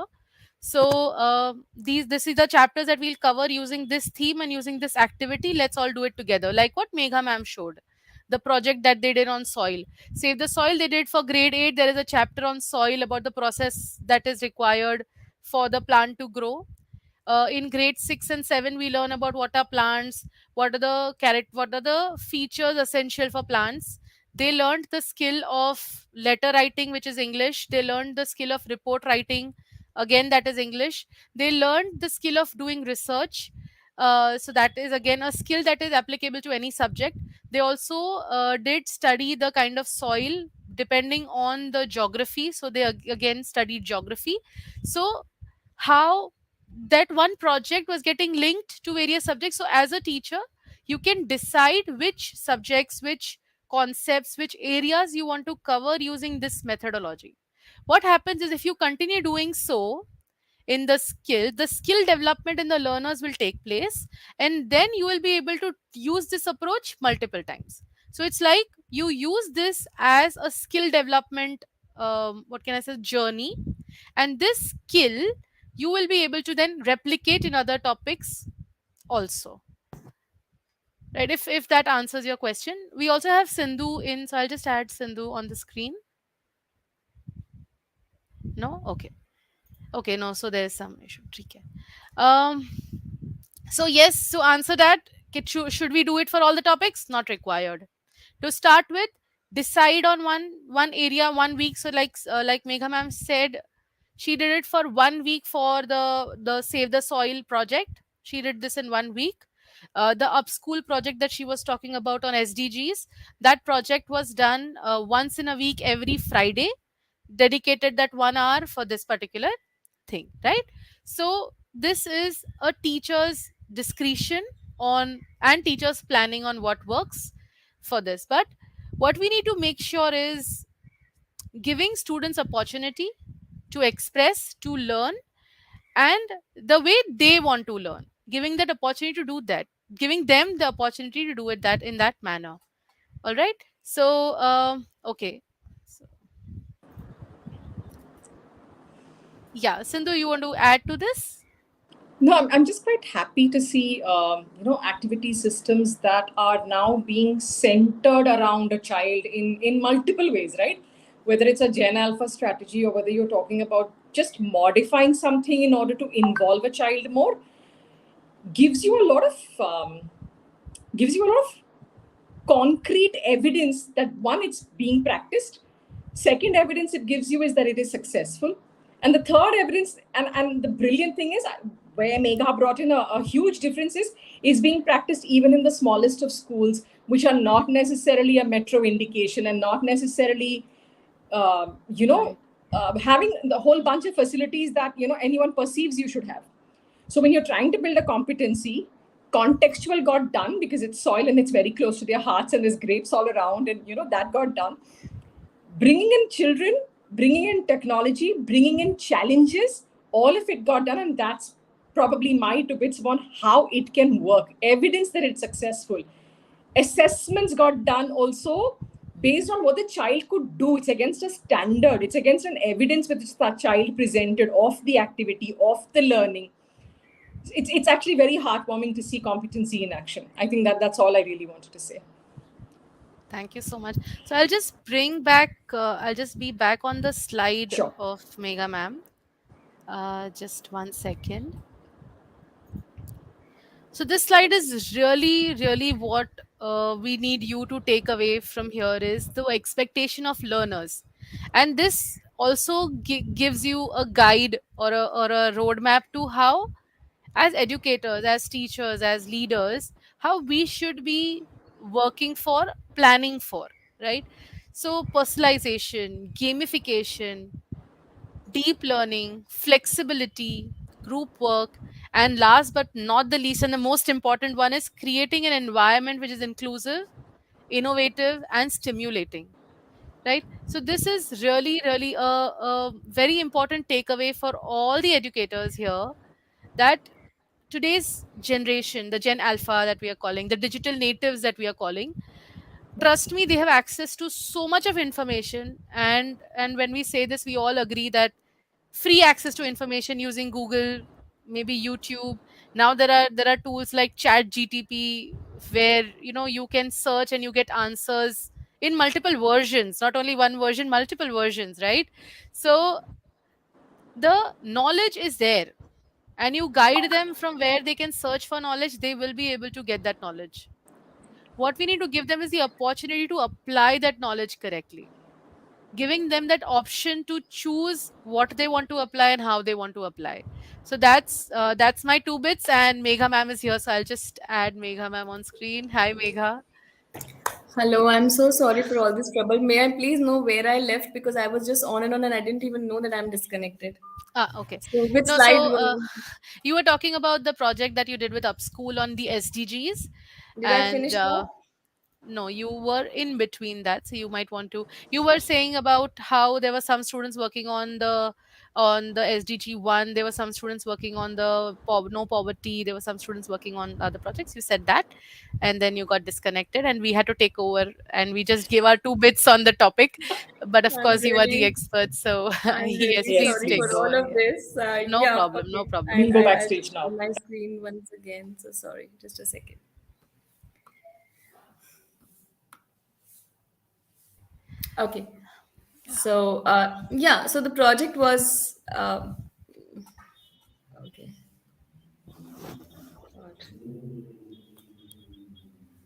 So this is the chapters that we'll cover using this theme and using this activity. Let's all do it together, like what Megha ma'am showed, the project that they did on soil. Save the soil they did for grade 8. There is a chapter on soil about the process that is required for the plant to grow. In grade 6 and 7 we learn about what are plants, what are the features essential for plants. They learned the skill of letter writing, which is English. They learned the skill of report writing, again that is English. They learned the skill of doing research, so that is again a skill that is applicable to any subject. They also did study the kind of soil depending on the geography, so they again studied geography. So how that one project was getting linked to various subjects. So as a teacher, you can decide which subjects, which concepts, which areas you want to cover using this methodology. What happens is, if you continue doing so, in the skill development in the learners will take place, and then you will be able to use this approach multiple times. So it's like you use this as a skill development, what can I say, journey, and this skill you will be able to then replicate in other topics also, right? If that answers your question. We also have Sindhu in, so I'll just add Sindhu on the screen. No, okay. Okay, no, so there's some issue. Okay. So yes, to answer that, should we do it for all the topics? Not required. To start with, decide on one area 1 week. So like Megha ma'am said, she did it for 1 week for the Save the Soil project. She did this in 1 week. The upschool project that she was talking about on SDGs, that project was done once in a week, every Friday, dedicated that 1 hour for this particular thing, right? So this is a teacher's discretion on, and teachers planning on what works for this. But what we need to make sure is giving students opportunity to express, to learn, and the way they want to learn, giving that opportunity to do that, giving them the opportunity to do it that in that manner. All right. So okay. So, yeah, Sindhu, you want to add to this? No, I'm just quite happy to see, activity systems that are now being centered around a child in multiple ways, right? Whether it's a Gen Alpha strategy or whether you're talking about just modifying something in order to involve a child more, gives you a lot of concrete evidence that, one, it's being practiced. Second evidence it gives you is that it is successful. And the third evidence, and the brilliant thing is, where Megha brought in a huge difference is being practiced even in the smallest of schools, which are not necessarily a metro indication and not necessarily, having the whole bunch of facilities that, anyone perceives you should have. So when you're trying to build a competency, contextual got done because it's soil and it's very close to their hearts and there's grapes all around, and that got done. Bringing in children, bringing in technology, bringing in challenges, all of it got done, and that's probably my two bits on how it can work. Evidence that it's successful. Assessments got done also based on what the child could do. It's against a standard. It's against an evidence which the child presented of the activity, of the learning. It's actually very heartwarming to see competency in action. I think that's all I really wanted to say. Thank you so much. So I'll just bring back, I'll just be back on the slide Sure. of Megha ma'am. Just 1 second. So this slide is really, really what we need you to take away from here is the expectation of learners. And this also gives you a guide or a roadmap to how, as educators, as teachers, as leaders, how we should be working for, planning for, right? So personalization, gamification, deep learning, flexibility, group work, and last but not the least, and the most important one, is creating an environment which is inclusive, innovative, and stimulating. Right? So this is really, really a very important takeaway for all the educators here, that today's generation, the Gen Alpha that we are calling, the digital natives that we are calling, trust me, they have access to so much of information. And when we say this, we all agree that free access to information using Google, maybe YouTube. Now there are tools like Chat GTP, where you can search and you get answers in multiple versions, not only one version, multiple versions, right? So the knowledge is there, and you guide them from where they can search for knowledge, they will be able to get that knowledge. What we need to give them is the opportunity to apply that knowledge correctly, giving them that option to choose what they want to apply and how they want to apply. So that's my two bits, and Megha ma'am is here, so I'll just add Megha ma'am on screen. Hi, Megha. Hello, I'm so sorry for all this trouble. May I please know where I left, because I was just on and I didn't even know that I'm disconnected. Okay. So which No, slide so were you? you were talking about the project that you did with Upschool on the SDGs, Did I and finish that? no, you were in between that, so you might want to. You were saying about how there were some students working on the SDG one. There were some students working on the no poverty. There were some students working on other projects. You said that, and then you got disconnected, and we had to take over, and we just gave our two bits on the topic. But of I'm course, you are the really, expert, so I'm yes, really please Yes, sorry take for yes. all over. of Yeah. this. No Yeah, problem, no okay. problem. We'll go I'll backstage share now. my screen once again. So sorry, just a second. Okay. So yeah, so the project was okay.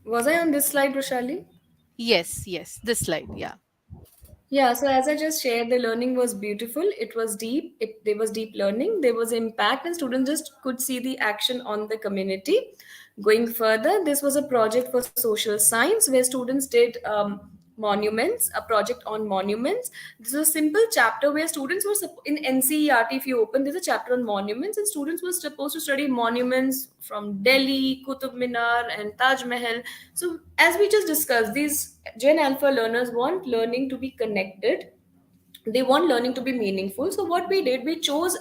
Was I on this slide, Roshali? Yes, yes, this slide. Yeah. Yeah, so as I just shared, the learning was beautiful. It was deep. There was deep learning. There was impact, and students just could see the action on the community. Going further, this was a project for social science where students did monuments, a project on monuments. This is a simple chapter where students were in NCERT. If you open, there's a chapter on monuments, and students were supposed to study monuments from Delhi, Qutub Minar, and Taj Mahal. So, as we just discussed, these Gen Alpha learners want learning to be connected, they want learning to be meaningful. So what we did, we chose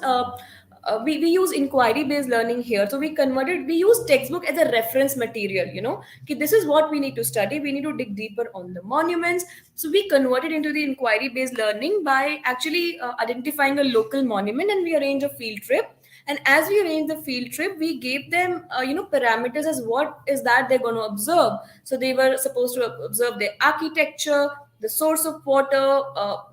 we use inquiry based learning here. So we use textbook as a reference material, okay, this is what we need to study, we need to dig deeper on the monuments. So we converted into the inquiry based learning by actually identifying a local monument, and we arrange a field trip. And as we arranged the field trip, we gave them parameters as what is that they're going to observe. So they were supposed to observe the architecture, the source of water,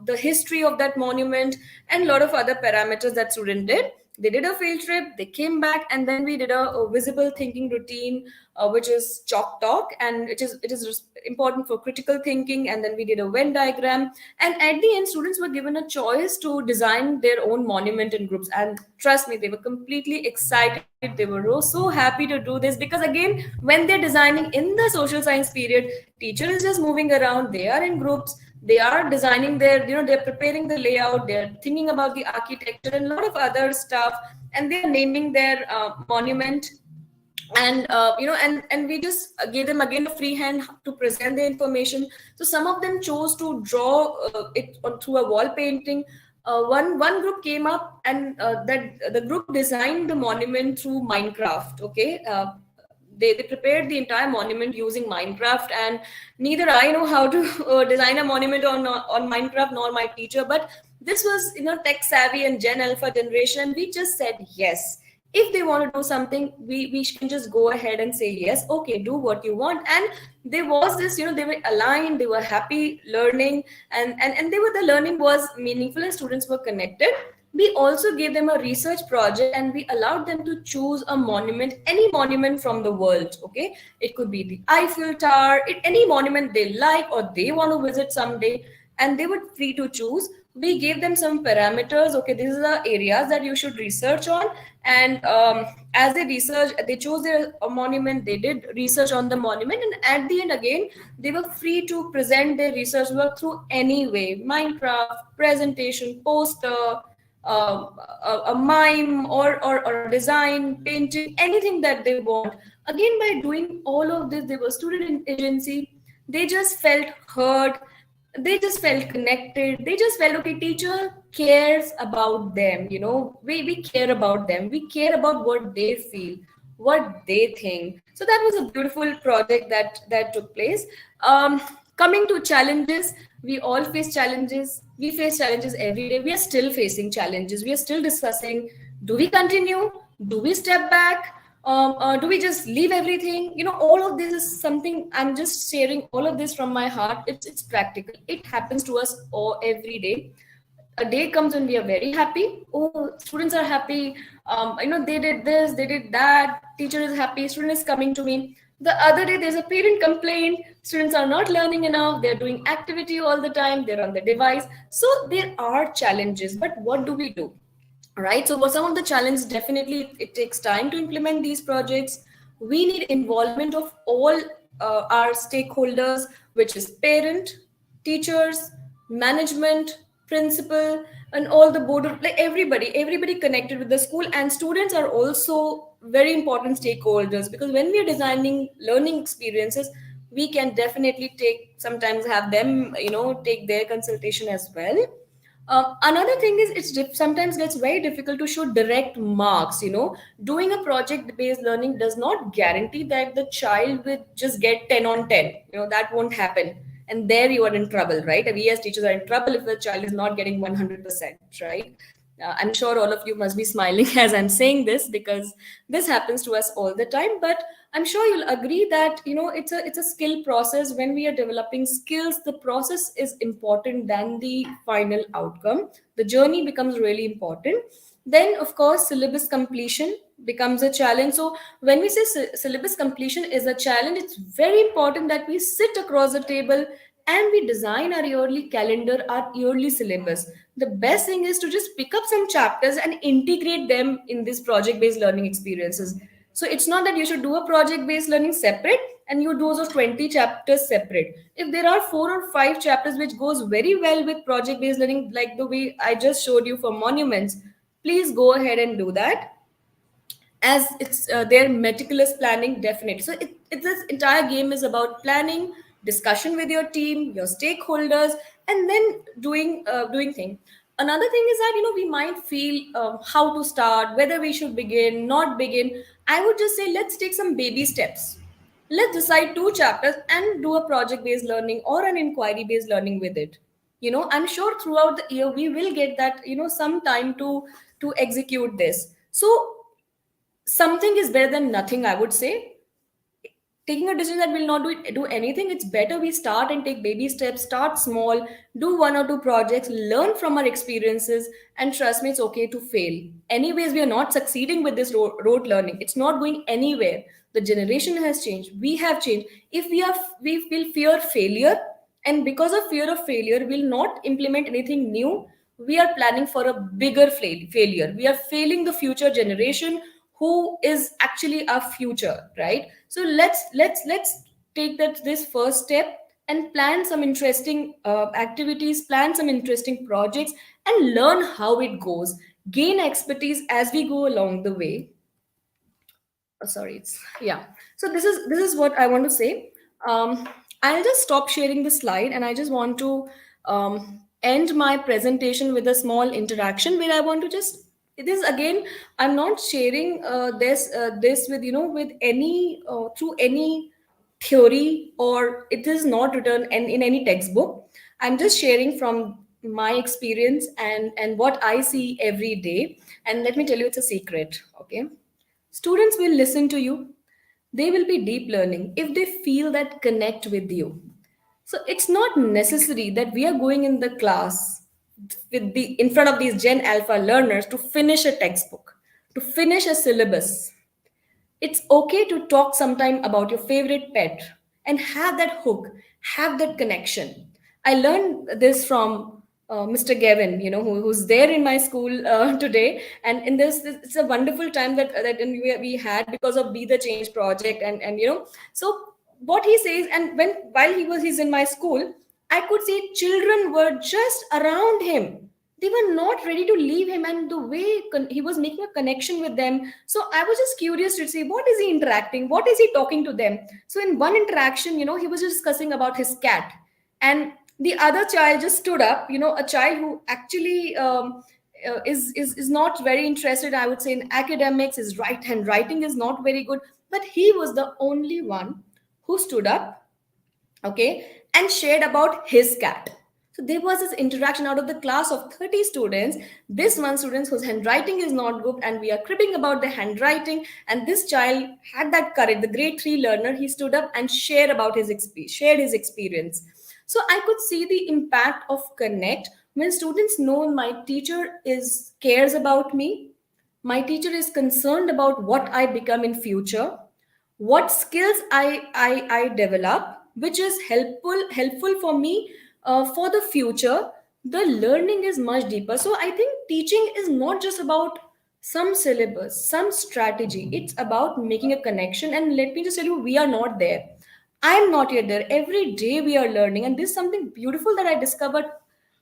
the history of that monument, and a lot of other parameters that student did. They did a field trip, they came back, and then we did a visible thinking routine, which is chalk talk, and it is important for critical thinking. And then we did a Venn diagram, and at the end, students were given a choice to design their own monument in groups. And trust me, they were completely excited. They were so happy to do this, because again, when they're designing in the social science period, teacher is just moving around, they are in groups, they are designing they're preparing the layout, they're thinking about the architecture and a lot of other stuff, and they're naming their monument. And and we just gave them again a free hand to present the information. So some of them chose to draw it through a wall painting. One group came up, and that the group designed the monument through Minecraft. Okay, they prepared the entire monument using Minecraft, and neither I know how to design a monument on Minecraft, nor my teacher. But this was tech savvy and Gen Alpha generation, and we just said yes. If they want to do something, we can just go ahead and say yes, okay, do what you want. And there was this, they were aligned, they were happy learning, and they were the learning was meaningful, and students were connected. We also gave them a research project, and we allowed them to choose a monument, any monument from the world. Okay, it could be the Eiffel Tower, any monument they like or they want to visit someday, and they were free to choose. We gave them some parameters. Okay, these are the areas that you should research on. And as they research, they chose their monument, they did research on the monument, and at the end, again, they were free to present their research work through any way: Minecraft, presentation, poster, a mime, or a design, painting, anything that they want. Again, by doing all of this, they were student agency. They just felt heard, they just felt connected, they just felt, okay, teacher cares about them. We care about them, we care about what they feel, what they think. So that was a beautiful project that took place. Coming to challenges, we all face challenges, we face challenges every day, we are still facing challenges, we are still discussing, do we continue, do we step back, do we just leave everything? All of this is something I'm just sharing. All of this from my heart. It's practical. It happens to us all every day. A day comes when we are very happy. Oh, students are happy. They did this, they did that. Teacher is happy. Student is coming to me. The other day, there's a parent complaint. Students are not learning enough. They're doing activity all the time. They're on the device. So there are challenges. But what do we do? Right, so what some of the challenges, definitely it takes time to implement these projects. We need involvement of all our stakeholders, which is parent, teachers, management, principal, and all the board of, like, everybody connected with the school. And students are also very important stakeholders, because when we are designing learning experiences, we can definitely take, sometimes have them, take their consultation as well. Another thing is, sometimes gets very difficult to show direct marks. Doing a project based learning does not guarantee that the child will just get 10 on 10. That won't happen. And there you are in trouble, right? We as teachers are in trouble if the child is not getting 100%, right? I'm sure all of you must be smiling as I'm saying this, because this happens to us all the time. But I'm sure you'll agree that it's a skill process. When we are developing skills, the process is important than the final outcome. The journey becomes really important. Then, of course, syllabus completion becomes a challenge. So when we say syllabus completion is a challenge, it's very important that we sit across the table and we design our yearly calendar, our yearly syllabus. The best thing is to just pick up some chapters and integrate them in these project based learning experiences. So it's not that you should do a project based learning separate and you do those 20 chapters separate. If there are 4 or 5 chapters which goes very well with project based learning, like the way I just showed you for monuments, please go ahead and do that, as it's their meticulous planning, definitely. So this entire game is about planning, discussion with your team, your stakeholders, and then doing thing. Another thing is that we might feel how to start, whether we should begin, not begin. I would just say, let's take some baby steps. Let's decide 2 chapters and do a project based learning or an inquiry based learning with it. I'm sure throughout the year we will get that, some time to execute this. So something is better than nothing, I would say. Taking a decision that will not do anything, it's better we start and take baby steps, start small, do 1 or 2 projects, learn from our experiences, and trust me, it's okay to fail. Anyways, we are not succeeding with this rote learning. It's not going anywhere. The generation has changed, we have changed. If we will fear failure, and because of fear of failure we'll not implement anything new, we are planning for a bigger failure. We are failing the future generation, who is actually our future, right? So let's take this first step and plan some interesting activities, plan some interesting projects, and learn how it goes. Gain expertise as we go along the way. Sorry, it's yeah. So this is what I want to say. I'll just stop sharing the slide, and I just want to end my presentation with a small interaction where I want to just, this again, I'm not sharing this with with any through any theory, or it is not written in any textbook. I'm just sharing from my experience and what I see every day. And let me tell you, it's a secret. Okay, students will listen to you. They will be deep learning if they feel that connect with you. So it's not necessary that we are going in the class with the in front of these Gen Alpha learners to finish a textbook, to finish a syllabus. It's okay to talk sometime about your favorite pet and have that hook, have that connection. I learned this from Mr. Gavin, who's there in my school today. And in this, it's a wonderful time that we had because of Be the Change project. And so what he says, and while he's in my school, I could see children were just around him. They were not ready to leave him, and the way he was making a connection with them. So I was just curious to see, what is he interacting, what is he talking to them. So in one interaction, he was just discussing about his cat, and the other child just stood up, a child who actually is not very interested, I would say, in academics. His handwriting is not very good, but he was the only one who stood up, okay, and shared about his cat. So there was this interaction. Out of the class of 30 students, this one student whose handwriting is not good, and we are cribbing about the handwriting, and this child had that courage, the grade 3 learner, he stood up and shared his experience. So I could see the impact of connect. When students know my teacher cares about me, my teacher is concerned about what I become in future, what skills I develop, which is helpful for me for the future, the learning is much deeper. So I think teaching is not just about some syllabus, some strategy. It's about making a connection. And let me just tell you, we are not there. I'm not yet there. Every day we are learning, and this is something beautiful that I discovered.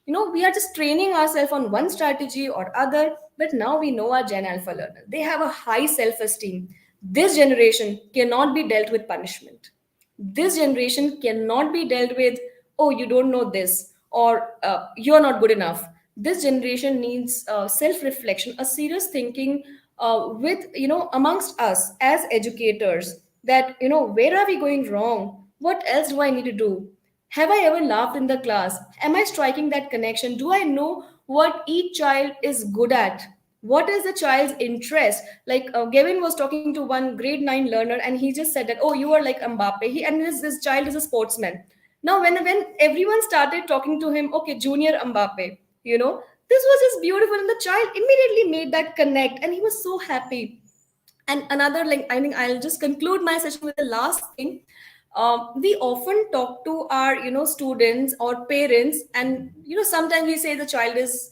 We are just training ourselves on one strategy or other, but now we know our Gen Alpha learners. They have a high self-esteem. This generation cannot be dealt with punishment. This generation cannot be dealt with, oh, you don't know this, or you're not good enough. This generation needs self-reflection, a serious thinking with, amongst us as educators, that, where are we going wrong? What else do I need to do? Have I ever laughed in the class? Am I striking that connection? Do I know what each child is good at? What is the child's interest? Like Gavin was talking to one grade 9 learner, and he just said that, oh, you are like Mbappe. And this child is a sportsman. Now, when everyone started talking to him, okay, junior Mbappe, this was just beautiful. And the child immediately made that connect, and he was so happy. And another, like, I think I'll just conclude my session with the last thing. We often talk to our students or parents, and sometimes we say the child is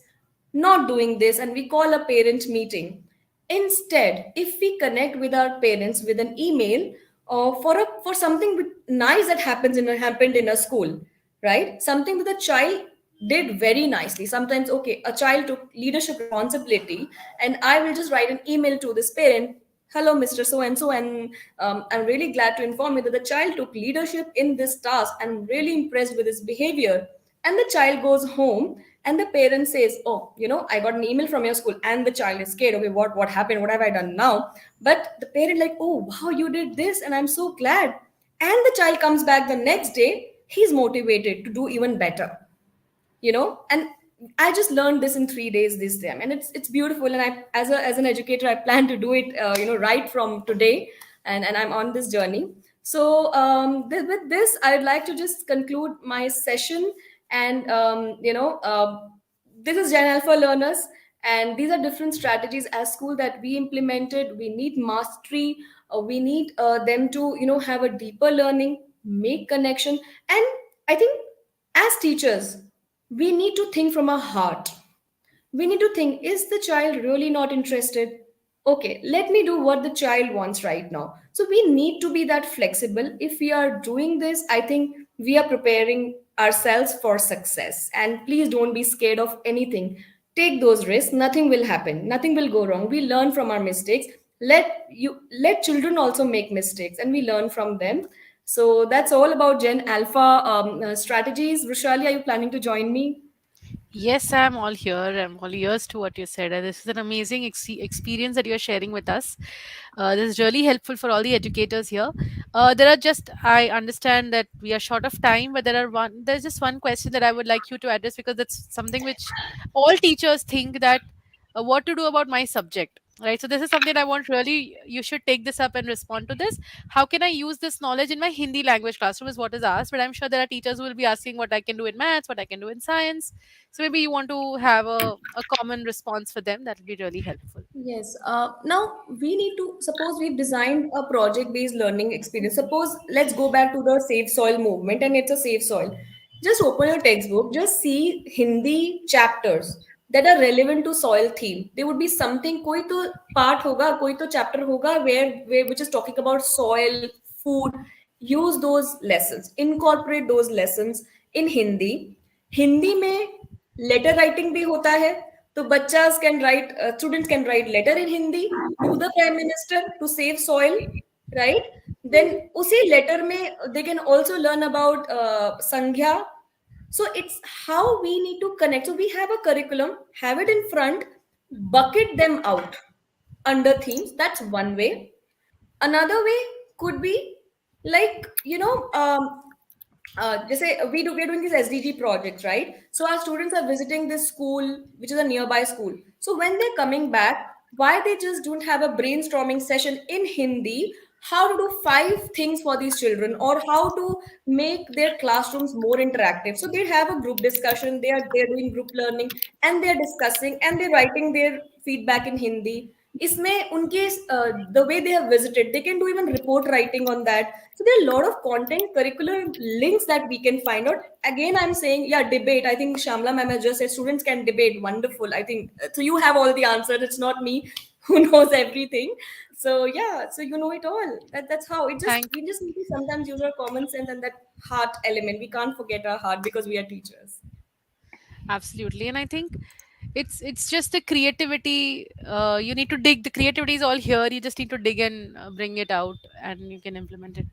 not doing this, and we call a parent meeting. Instead, if we connect with our parents with an email for something nice that happened in a school, right? Something that the child did very nicely. Sometimes, okay, a child took leadership responsibility, and I will just write an email to this parent. Hello, Mr. So and so, and I'm really glad to inform you that the child took leadership in this task. I'm really impressed with his behavior. And the child goes home, and the parent says, oh, I got an email from your school. And the child is scared. Okay, what happened? What have I done now? But the parent, like, oh, wow, you did this, and I'm so glad. And the child comes back the next day, he's motivated to do even better. And I just learned this in 3 days this time, and it's beautiful. And I, as an educator, I plan to do it right from today, and I'm on this journey. So with this, I'd like to just conclude my session. And this is Gen Alpha learners, and these are different strategies as school that we implemented. We need mastery. We need them to have a deeper learning, make connection. And I think as teachers, we need to think from our heart. We need to think, is the child really not interested? Okay, let me do what the child wants right now. So we need to be that flexible. If we are doing this, I think we are preparing ourselves for success. And please don't be scared of anything. Take those risks. Nothing will happen. Nothing will go wrong. We learn from our mistakes. Let children also make mistakes, and we learn from them. So that's all about Gen Alpha strategies. Rushali, are you planning to join me? Yes, I'm all here. I'm all ears to what you said. And this is an amazing experience that you're sharing with us. This is really helpful for all the educators here. I understand that we are short of time, but there's just one question that I would like you to address, because that's something which all teachers think that what to do about my subject. Right. So this is something I want really, you should take this up and respond to this. How can I use this knowledge in my Hindi language classroom is what is asked. But I'm sure there are teachers who will be asking what I can do in maths, what I can do in science. So maybe you want to have a common response for them. That will be really helpful. Yes. Now we need to suppose we've designed a project-based learning experience. Suppose let's go back to the safe soil movement, and it's a safe soil. Just open your textbook, just see Hindi chapters that are relevant to soil theme. There would be something, koi to part hoga, koi to chapter hoga where which is talking about soil, food. Use those lessons, incorporate those lessons in Hindi. Hindi में letter writing भी होता है. So students can write letter in Hindi to the Prime Minister to save soil, right? Then usi letter mein they can also learn about Sanghya. So it's how we need to connect. So we have a curriculum, have it in front, bucket them out under themes. That's one way. Another way could be like, just say we're doing these SDG projects, right? So our students are visiting this school, which is a nearby school. So when they're coming back, why they just don't have a brainstorming session in Hindi, how to do 5 things for these children, or how to make their classrooms more interactive. So they have a group discussion, they're doing group learning, and they're discussing, and they're writing their feedback in Hindi. इसमें उनके the way they have visited, they can do even report writing on that. So there are a lot of content curricular links that we can find out. Again, I'm saying, yeah, debate. I think Shamla ma'am has just said students can debate. Wonderful. I think so. You have all the answers. It's not me who knows everything. So yeah, so you know it all. That's how it just Thank we just need to sometimes use our common sense and that heart element. We can't forget our heart because we are teachers. Absolutely, and I think it's just the creativity. You need to dig. The creativity is all here. You just need to dig and bring it out, and you can implement it.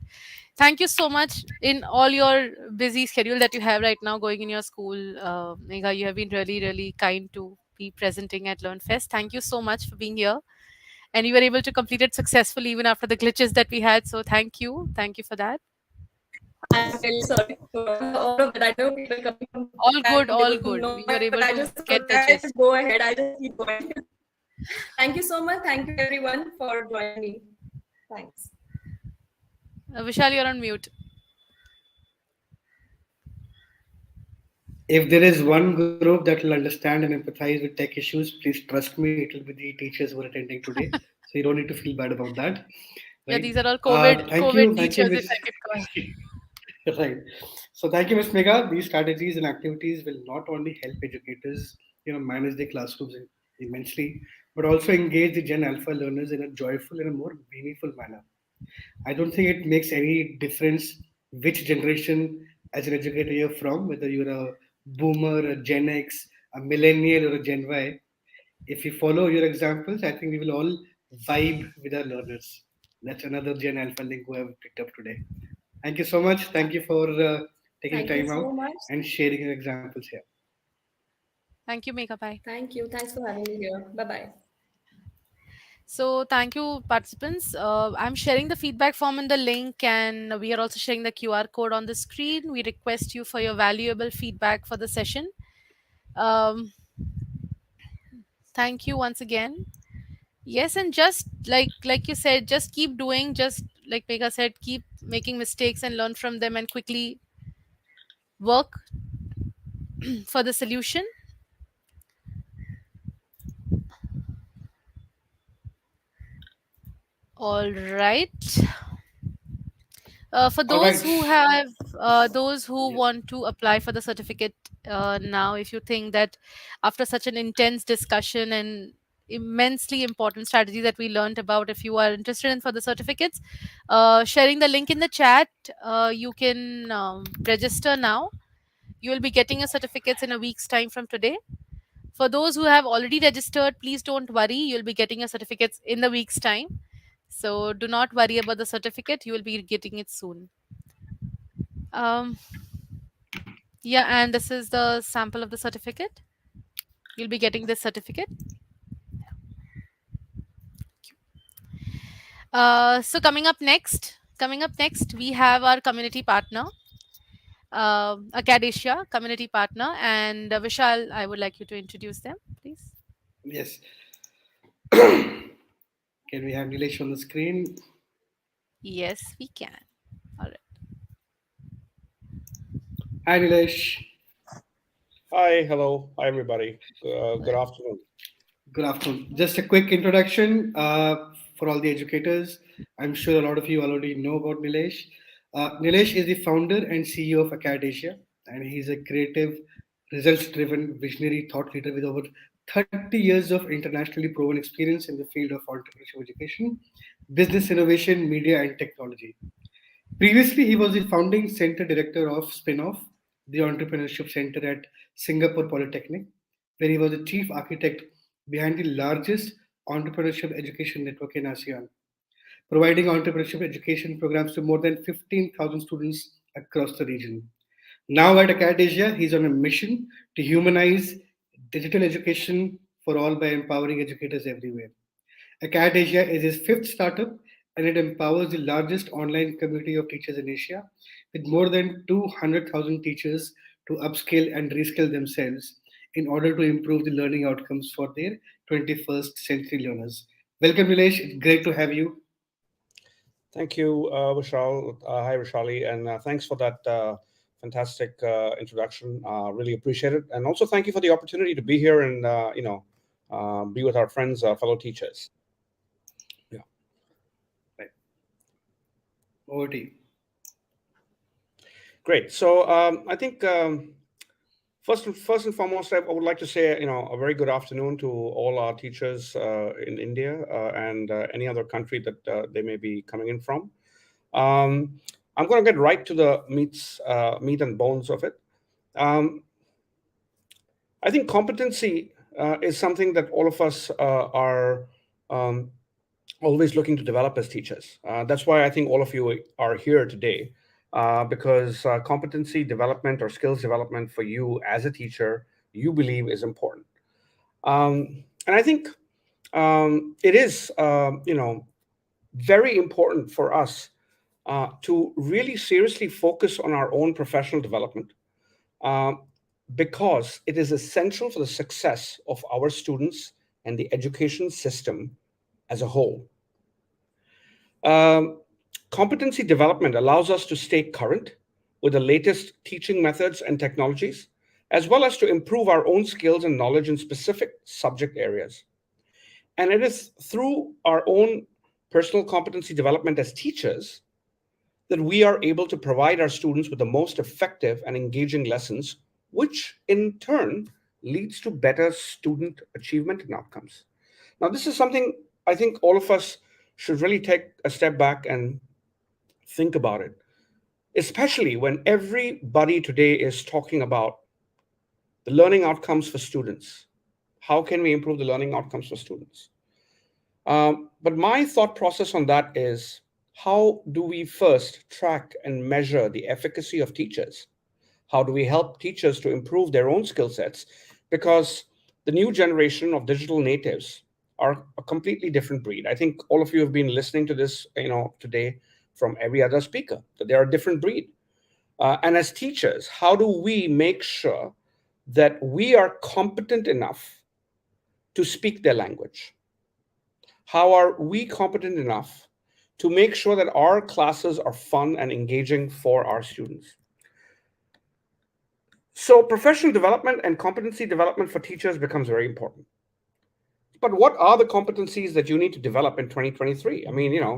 Thank you so much in all your busy schedule that you have right now going in your school. Megha, you have been really, really kind to be presenting at LearnFest. Thank you so much for being here. And you were able to complete it successfully even after the glitches that we had. So thank you. Thank you for that. I'm really sorry for all of that. I know people coming from All back, good, they all would good. know You were it, but able I to just thought, get the guys, gist. go ahead. I just keep going. Thank you so much. Thank you everyone for joining me. Thanks. Vishal, you're on mute. If there is one group that will understand and empathize with tech issues, please trust me, it will be the teachers who are attending today. So you don't need to feel bad about that, right? Yeah, these are all COVID Thank you, teachers, Miss. if I could call. Right. So thank you, Miss Mega. These strategies and activities will not only help educators, manage their classrooms immensely, but also engage the Gen Alpha learners in a joyful and a more meaningful manner. I don't think it makes any difference which generation as an educator you're from, whether you're a boomer, a Gen X, a millennial, or a Gen Y. If we follow your examples, I think we will all vibe with our learners. That's another Gen Alpha link who have picked up today. Thank you so much. Thank you for taking Thank you time so out much. and sharing your examples here. Thank you, Megha. Bye. Thank you. Thanks for having me here. Bye bye. So thank you, participants. I'm sharing the feedback form in the link, and we are also sharing the QR code on the screen. We request you for your valuable feedback for the session. Um, thank you once again. Yes, and just like you said, just keep doing. Just like Megha said, keep making mistakes and learn from them, and quickly work for the solution. All right. For All those right. who have those who Yes. want to apply for the certificate now, if you think that after such an intense discussion and immensely important strategy that we learned about, if you are interested in for the certificates, sharing the link in the chat, you can register now. You will be getting your certificates in a week's time from today. For those who have already registered, please don't worry, you'll be getting your certificates in the week's time. So do not worry about the certificate, you will be getting it soon. um yeah, and this is the sample of the certificate. You'll be getting this certificate. So coming up next we have our community partner, Acadesia community partner, and Vishal, I would like you to introduce them, please. Yes. Can we have Nilesh on the screen? Yes, we can. All right. Hi, Nilesh. Hi, hello, hi everybody. Good afternoon. Good afternoon. Just a quick introduction for all the educators. I'm sure a lot of you already know about Nilesh. Nilesh is the founder and CEO of Acadesia, and he's a creative, results driven, visionary thought leader with over 30 years of internationally proven experience in the field of entrepreneurship education, business innovation, media, and technology. Previously, he was the founding center director of Spinoff, the Entrepreneurship Center at Singapore Polytechnic, where he was the chief architect behind the largest entrepreneurship education network in ASEAN, providing entrepreneurship education programs to more than 15,000 students across the region. Now at Acadesia, he's on a mission to humanize digital education for all by empowering educators everywhere. Acadesia is his fifth startup, and it empowers the largest online community of teachers in Asia, with more than 200,000 teachers to upskill and reskill themselves in order to improve the learning outcomes for their 21st century learners. Welcome, Nilesh. It's great to have you. Thank you, Vishal. Hi, Vishali, and thanks for that fantastic introduction. Really appreciate it, and also thank you for the opportunity to be here and be with our friends, fellow teachers. Yeah. Right. Over to you. Great. So I think First and foremost, I would like to say, a very good afternoon to all our teachers in India and any other country that they may be coming in from. I'm going to get right to the meat and bones of it. I think competency is something that all of us are always looking to develop as teachers. That's why I think all of you are here today, because competency development or skills development for you as a teacher, you believe is important. And I think it is, very important for us to really seriously focus on our own professional development, because it is essential for the success of our students and the education system as a whole. Competency development allows us to stay current with the latest teaching methods and technologies, as well as to improve our own skills and knowledge in specific subject areas. And it is through our own personal competency development as teachers that we are able to provide our students with the most effective and engaging lessons, which in turn leads to better student achievement and outcomes. Now, this is something I think all of us should really take a step back and think about it, especially when everybody today is talking about the learning outcomes for students. How can we improve the learning outcomes for students? But my thought process on that is, how do we first track and measure the efficacy of teachers? How do we help teachers to improve their own skill sets? Because the new generation of digital natives are a completely different breed. I think all of you have been listening to this, today from every other speaker, that they are a different breed. And as teachers, how do we make sure that we are competent enough to speak their language? How are we competent enough to make sure that our classes are fun and engaging for our students? So professional development and competency development for teachers becomes very important. But what are the competencies that you need to develop in 2023? I mean,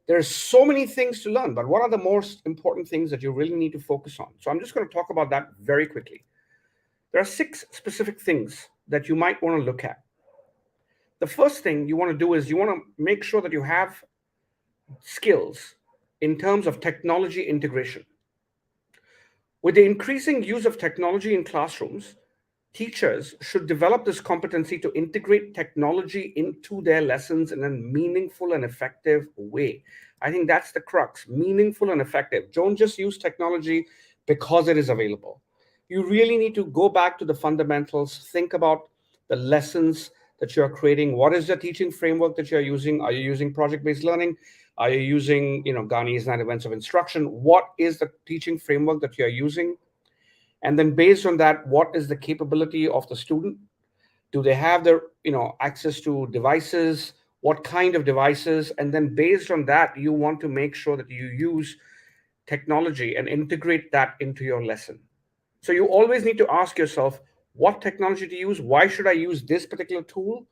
there's so many things to learn, but what are the most important things that you really need to focus on? So I'm just going to talk about that very quickly. There are 6 specific things that you might want to look at. The first thing you want to do is you want to make sure that you have skills in terms of technology integration. With the increasing use of technology in classrooms, teachers should develop this competency to integrate technology into their lessons in a meaningful and effective way. I think that's the crux, meaningful and effective. Don't just use technology because it is available. You really need to go back to the fundamentals, think about the lessons that you're creating. What is the teaching framework that you're using? Are you using project-based learning? Are you using, Ghani's 9 events of instruction? What is the teaching framework that you're using? And then based on that, what is the capability of the student? Do they have their, access to devices? What kind of devices? And then based on that, you want to make sure that you use technology and integrate that into your lesson. So you always need to ask yourself, what technology to use? Why should I use this particular tool?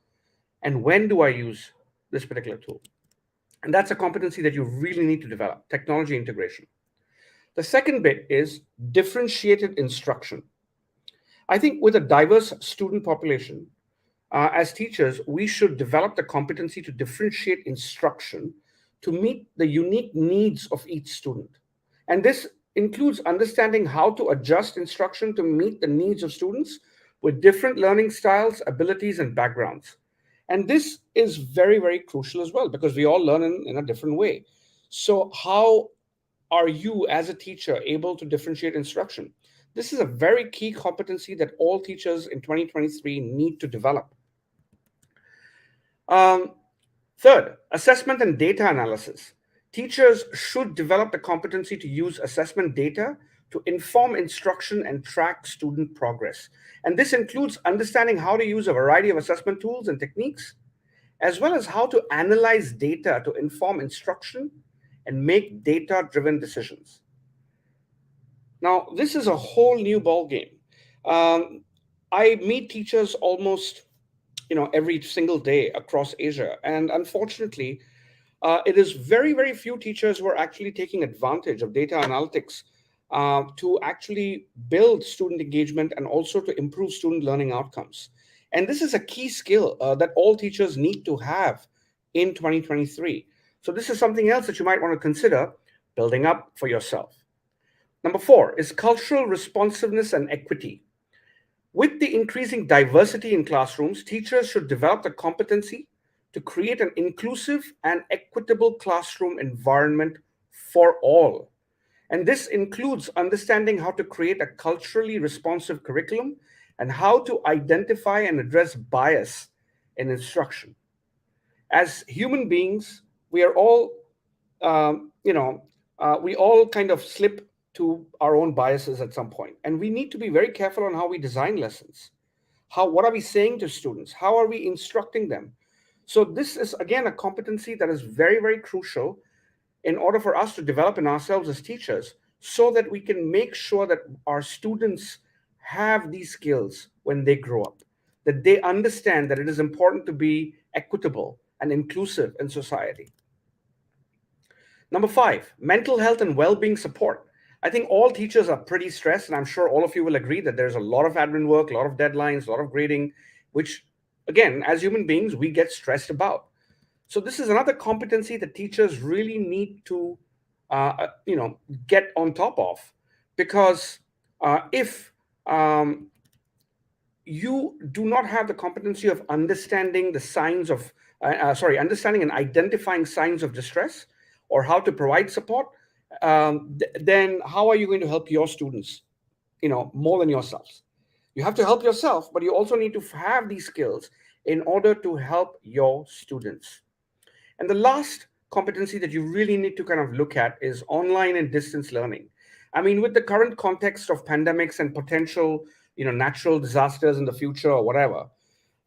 And when do I use this particular tool? And that's a competency that you really need to develop, technology integration. The second bit is differentiated instruction. I think with a diverse student population, as teachers, we should develop the competency to differentiate instruction to meet the unique needs of each student. And this includes understanding how to adjust instruction to meet the needs of students with different learning styles, abilities, and backgrounds. And this is very, very crucial as well, because we all learn in a different way. So how are you as a teacher able to differentiate instruction? This is a very key competency that all teachers in 2023 need to develop. Third, assessment and data analysis. Teachers should develop the competency to use assessment data to inform instruction and track student progress. And this includes understanding how to use a variety of assessment tools and techniques, as well as how to analyze data to inform instruction and make data-driven decisions. Now, this is a whole new ballgame. I meet teachers almost, every single day across Asia, and unfortunately, it is very, very few teachers who are actually taking advantage of data analytics to actually build student engagement and also to improve student learning outcomes. And this is a key skill that all teachers need to have in 2023. So this is something else that you might want to consider building up for yourself. Number 4 is cultural responsiveness and equity. With the increasing diversity in classrooms, teachers should develop the competency to create an inclusive and equitable classroom environment for all. And this includes understanding how to create a culturally responsive curriculum and how to identify and address bias in instruction. As human beings, we are all, we all kind of slip to our own biases at some point. And we need to be very careful on how we design lessons. What are we saying to students? How are we instructing them? So this is, again, a competency that is very, very crucial in order for us to develop in ourselves as teachers, so that we can make sure that our students have these skills when they grow up, that they understand that it is important to be equitable and inclusive in society. Number 5, mental health and well-being support. I think all teachers are pretty stressed, and I'm sure all of you will agree that there's a lot of admin work, a lot of deadlines, a lot of grading, which, again, as human beings, we get stressed about. So this is another competency that teachers really need to, get on top of, because if you do not have the competency of understanding the signs of, understanding and identifying signs of distress, or how to provide support, then how are you going to help your students, more than yourselves? You have to help yourself, but you also need to have these skills in order to help your students. And the last competency that you really need to kind of look at is online and distance learning. I mean, with the current context of pandemics and potential, natural disasters in the future or whatever,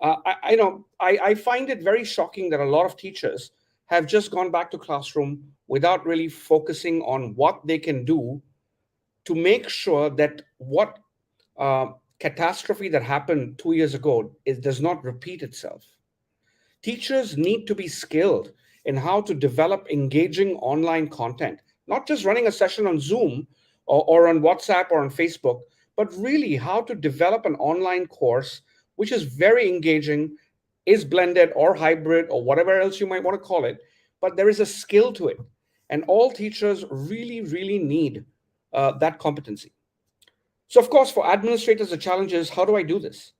I find it very shocking that a lot of teachers have just gone back to classroom without really focusing on what they can do to make sure that what catastrophe that happened 2 years ago does not repeat itself. Teachers need to be skilled in how to develop engaging online content, not just running a session on Zoom or on WhatsApp or on Facebook, but really how to develop an online course which is very engaging, is blended or hybrid or whatever else you might want to call it, but there is a skill to it. And all teachers really, really need that competency. So, of course, for administrators, the challenge is, how do I do this?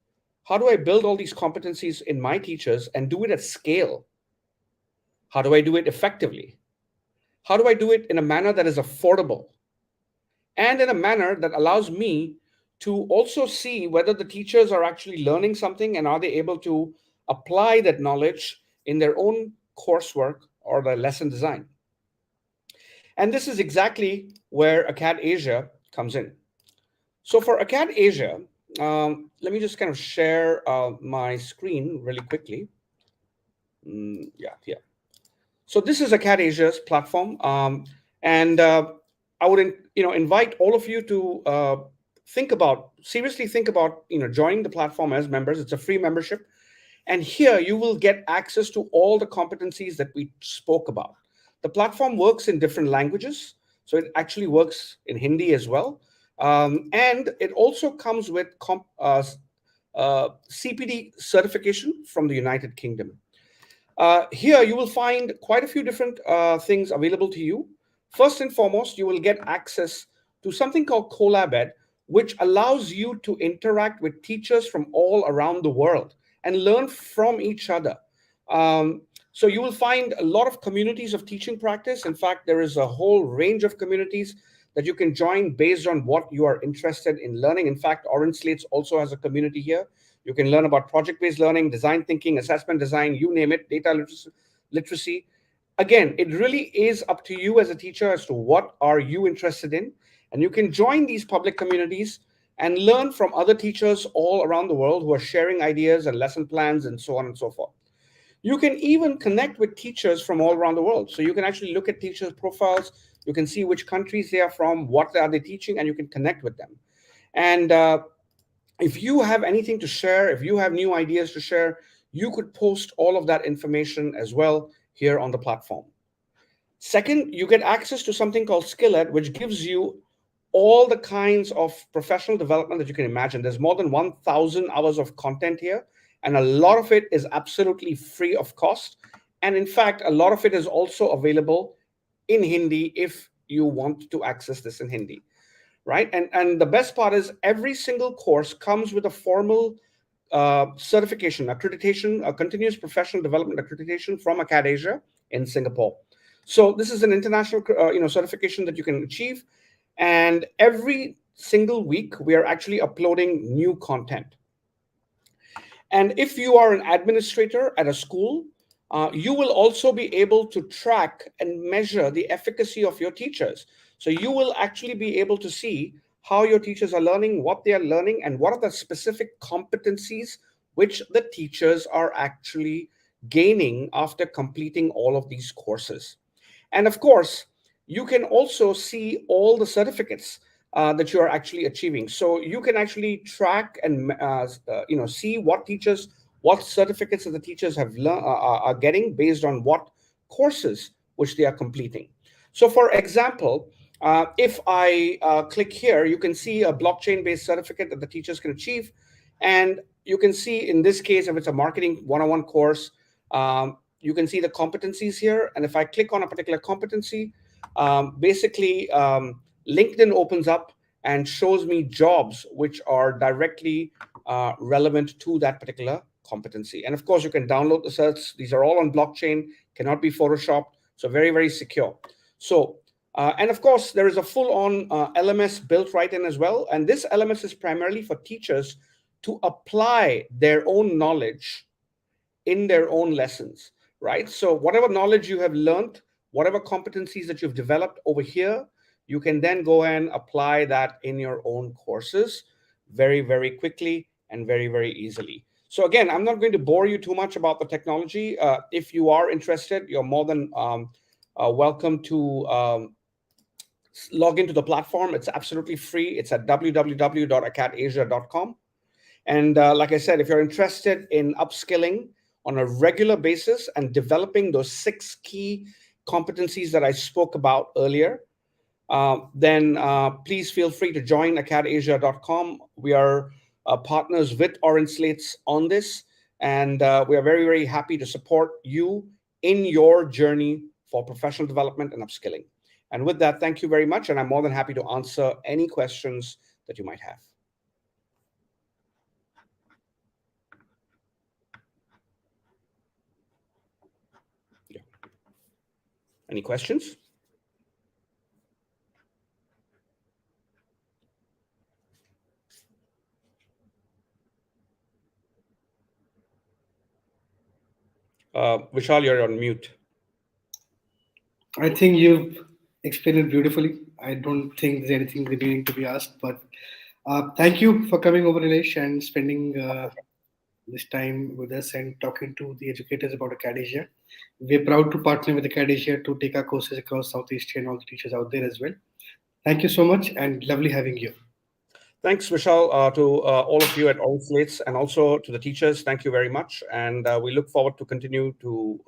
How do I build all these competencies in my teachers and do it at scale? How do I do it effectively? How do I do it in a manner that is affordable and in a manner that allows me to also see whether the teachers are actually learning something and are they able to apply that knowledge in their own coursework or their lesson design? And this is exactly where ACAD Asia comes in. So for ACAD Asia, let me just kind of share my screen really quickly. Yeah. So this is ACAD Asia's platform, and I would invite all of you to seriously think about joining the platform as members. It's a free membership, and here you will get access to all the competencies that we spoke about. The platform works in different languages, so it actually works in Hindi as well. And it also comes with CPD certification from the United Kingdom. Here you will find quite a few different things available to you. First and foremost, you will get access to something called CollabEd, which allows you to interact with teachers from all around the world and learn from each other. So you will find a lot of communities of teaching practice. In fact, there is a whole range of communities that you can join based on what you are interested in learning. In fact, OrangeSlates also has a community here. You can learn about project-based learning, design thinking, assessment design, you name it, data literacy. Again, it really is up to you as a teacher as to what are you interested in. And you can join these public communities and learn from other teachers all around the world who are sharing ideas and lesson plans and so on and so forth. You can even connect with teachers from all around the world. So you can actually look at teachers' profiles. You can see which countries they are from, what are they teaching, and you can connect with them. And if you have anything to share, if you have new ideas to share, you could post all of that information as well here on the platform. Second, you get access to something called SkillEd, which gives you all the kinds of professional development that you can imagine. There's more than 1,000 hours of content here, and a lot of it is absolutely free of cost. And in fact, a lot of it is also available in Hindi if you want to access this in Hindi, right? And the best part is every single course comes with a formal certification, accreditation, a continuous professional development accreditation from ACAD-Asia in Singapore. So this is an international certification that you can achieve. And every single week, we are actually uploading new content. And if you are an administrator at a school, you will also be able to track and measure the efficacy of your teachers. So you will actually be able to see how your teachers are learning, what they are learning, and what are the specific competencies which the teachers are actually gaining after completing all of these courses. And of course, you can also see all the certificates that you are actually achieving. So you can actually track and see what teachers, what certificates that the teachers have are getting based on what courses which they are completing. So for example, if I click here, you can see a blockchain-based certificate that the teachers can achieve. And you can see in this case, if it's a marketing 101 course, you can see the competencies here. And if I click on a particular competency, basically LinkedIn opens up and shows me jobs which are directly relevant to that particular competency. And of course, you can download the certs. These are all on blockchain, cannot be photoshopped. So very, very secure. So, and of course, there is a full-on LMS built right in as well. And this LMS is primarily for teachers to apply their own knowledge in their own lessons, right? So whatever knowledge you have learned, whatever competencies that you've developed over here, you can then go and apply that in your own courses very, very quickly and very, very easily. So again, I'm not going to bore you too much about the technology. If you are interested, you're more than welcome to log into the platform. It's absolutely free. It's at www.acadasia.com. And like I said, if you're interested in upskilling on a regular basis and developing those 6 key competencies that I spoke about earlier, then please feel free to join acadasia.com. We are partners with OrangeSlates on this, and we are very, very happy to support you in your journey for professional development and upskilling. And with that, thank you very much, and I'm more than happy to answer any questions that you might have. Yeah. Any questions? Vishal, you're on mute. I think you've explained it beautifully. I don't think there's anything remaining to be asked, but thank you for coming over, Nilesh, and spending this time with us and talking to the educators about ACAD-Asia. We're proud to partner with ACAD-Asia to take our courses across Southeast Asia and all the teachers out there as well. Thank you so much, and lovely having you. Thanks, Vishal, to all of you at OrangeSlates, and also to the teachers. Thank you very much. And we look forward to continue to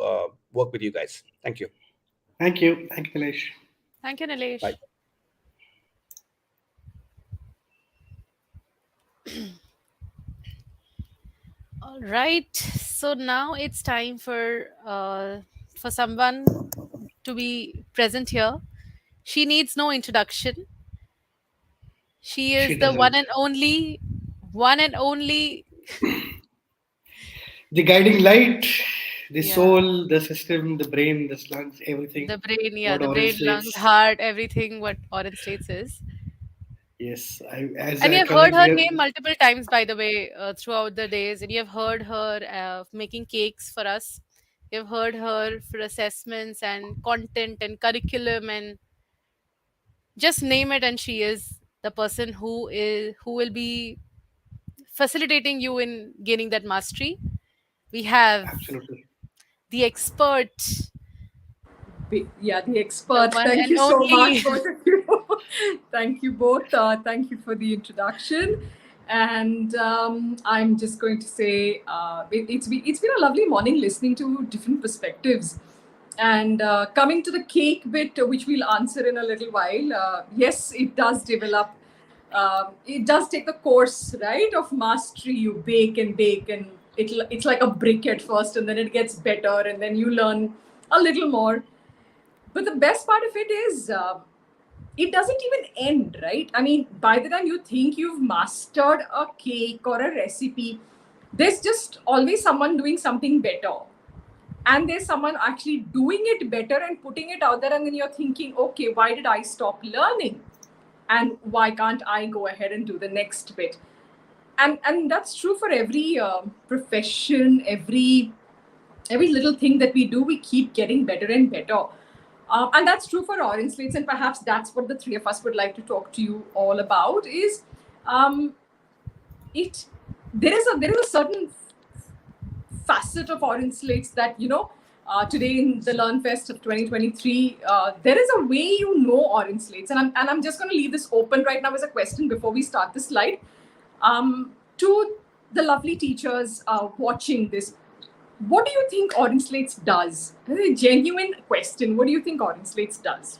work with you guys. Thank you. Thank you. Thank you, Nilesh. Thank you, Nilesh. Bye. All right. So now it's time for someone to be present here. She needs no introduction. She is the one and only, the guiding light, the soul, the system, the brain, the lungs, everything. The brain, yeah, the brain, lungs, heart, everything what OrangeSlates is. Yes, and you've heard her name multiple times, by the way, throughout the days, and you've heard her making cakes for us. You've heard her for assessments and content and curriculum and just name it, and she is the person who will be facilitating you in gaining that mastery. We have the expert. Yeah, the expert. Thank you so much, both of you. Thank you both. Thank you for the introduction. And I'm just going to say it's been a lovely morning listening to different perspectives. And coming to the cake bit, which we'll answer in a little while, yes, it does develop. It does take the course, right, of mastery. You bake and bake, and it's like a brick at first, and then it gets better, and then you learn a little more. But the best part of it is it doesn't even end, right? I mean, by the time you think you've mastered a cake or a recipe, there's just always someone doing something better. And there's someone actually doing it better and putting it out there. And then you're thinking, okay, why did I stop learning? And why can't I go ahead and do the next bit? And that's true for every profession, every little thing that we do, we keep getting better and better. And that's true for OrangeSlates, and perhaps that's what the three of us would like to talk to you all about. Is there is a certain facet of OrangeSlates that today in the LearnFest of 2023, there is a way you know OrangeSlates, and I'm just going to leave this open right now as a question before we start the slide to the lovely teachers watching this. What do you think OrangeSlates does? A genuine question. What do you think OrangeSlates does?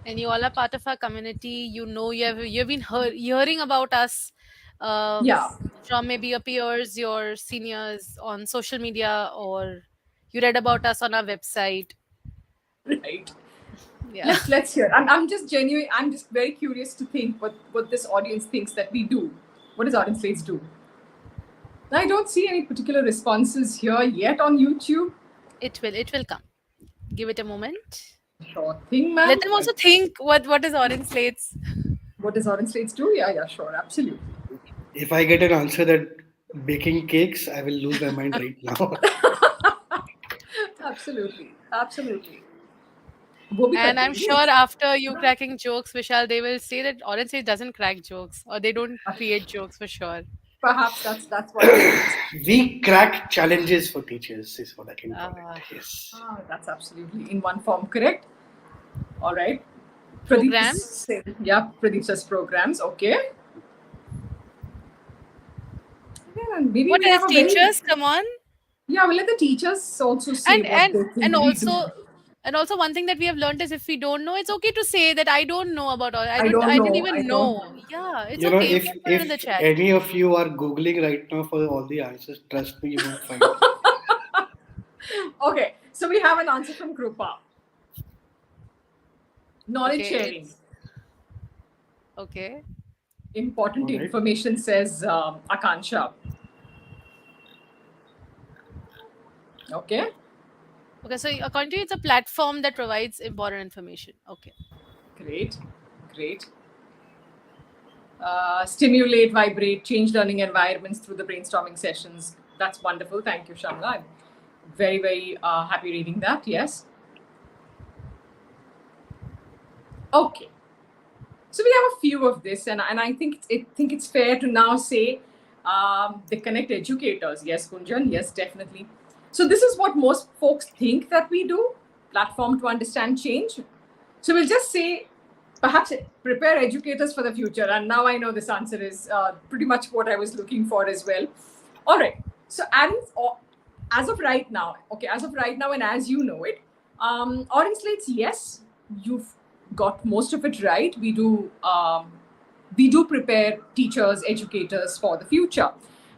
And you all are part of our community. You've been hearing about us from maybe your peers, your seniors on social media, or you read about us on our website. Right. Yeah. Let's hear. I'm just genuine. I'm just very curious to think what this audience thinks that we do. What does OrangeSlates do? I don't see any particular responses here yet on YouTube. It will come. Give it a moment. Sure thing, ma'am. Let them also think what is OrangeSlates. What does OrangeSlates do? Yeah, sure, absolutely. If I get an answer that baking cakes, I will lose my mind right now. Absolutely. And I'm sure after you cracking jokes, Vishal, they will say that OrangeSlates doesn't crack jokes, or they don't create jokes for sure. Perhaps that's what it is. We crack challenges for teachers, is what I can call it. Yes. That's absolutely in one form correct. All right. Programs? Pradeep says programs. Okay. Yeah, maybe what else, teachers? Come on. Yeah, we'll let the teachers also say and also one thing that we have learned is if we don't know, it's okay to say that I don't know about all. I didn't even know. Yeah, it's okay. If in the chat. any of you are Googling right now for all the answers, trust me, you won't find it. Okay, so we have an answer from Krupa. Knowledge sharing. Okay. Important information, says Akansha. Okay. Okay, so according to you, it's a platform that provides important information. Okay. Great. Stimulate, vibrate, change learning environments through the brainstorming sessions. That's wonderful. Thank you, Shamla. I'm very, very happy reading that. Yes. Okay. So we have a few of this, and I think it's fair to now say the connect educators. Yes, Kunjan. Yes, definitely. So this is what most folks think that we do, platform to understand change. So we'll just say, perhaps prepare educators for the future. And now I know this answer is pretty much what I was looking for as well. All right. So as of right now, and as you know it, OrangeSlates, yes, you've got most of it right. We do prepare teachers, educators for the future.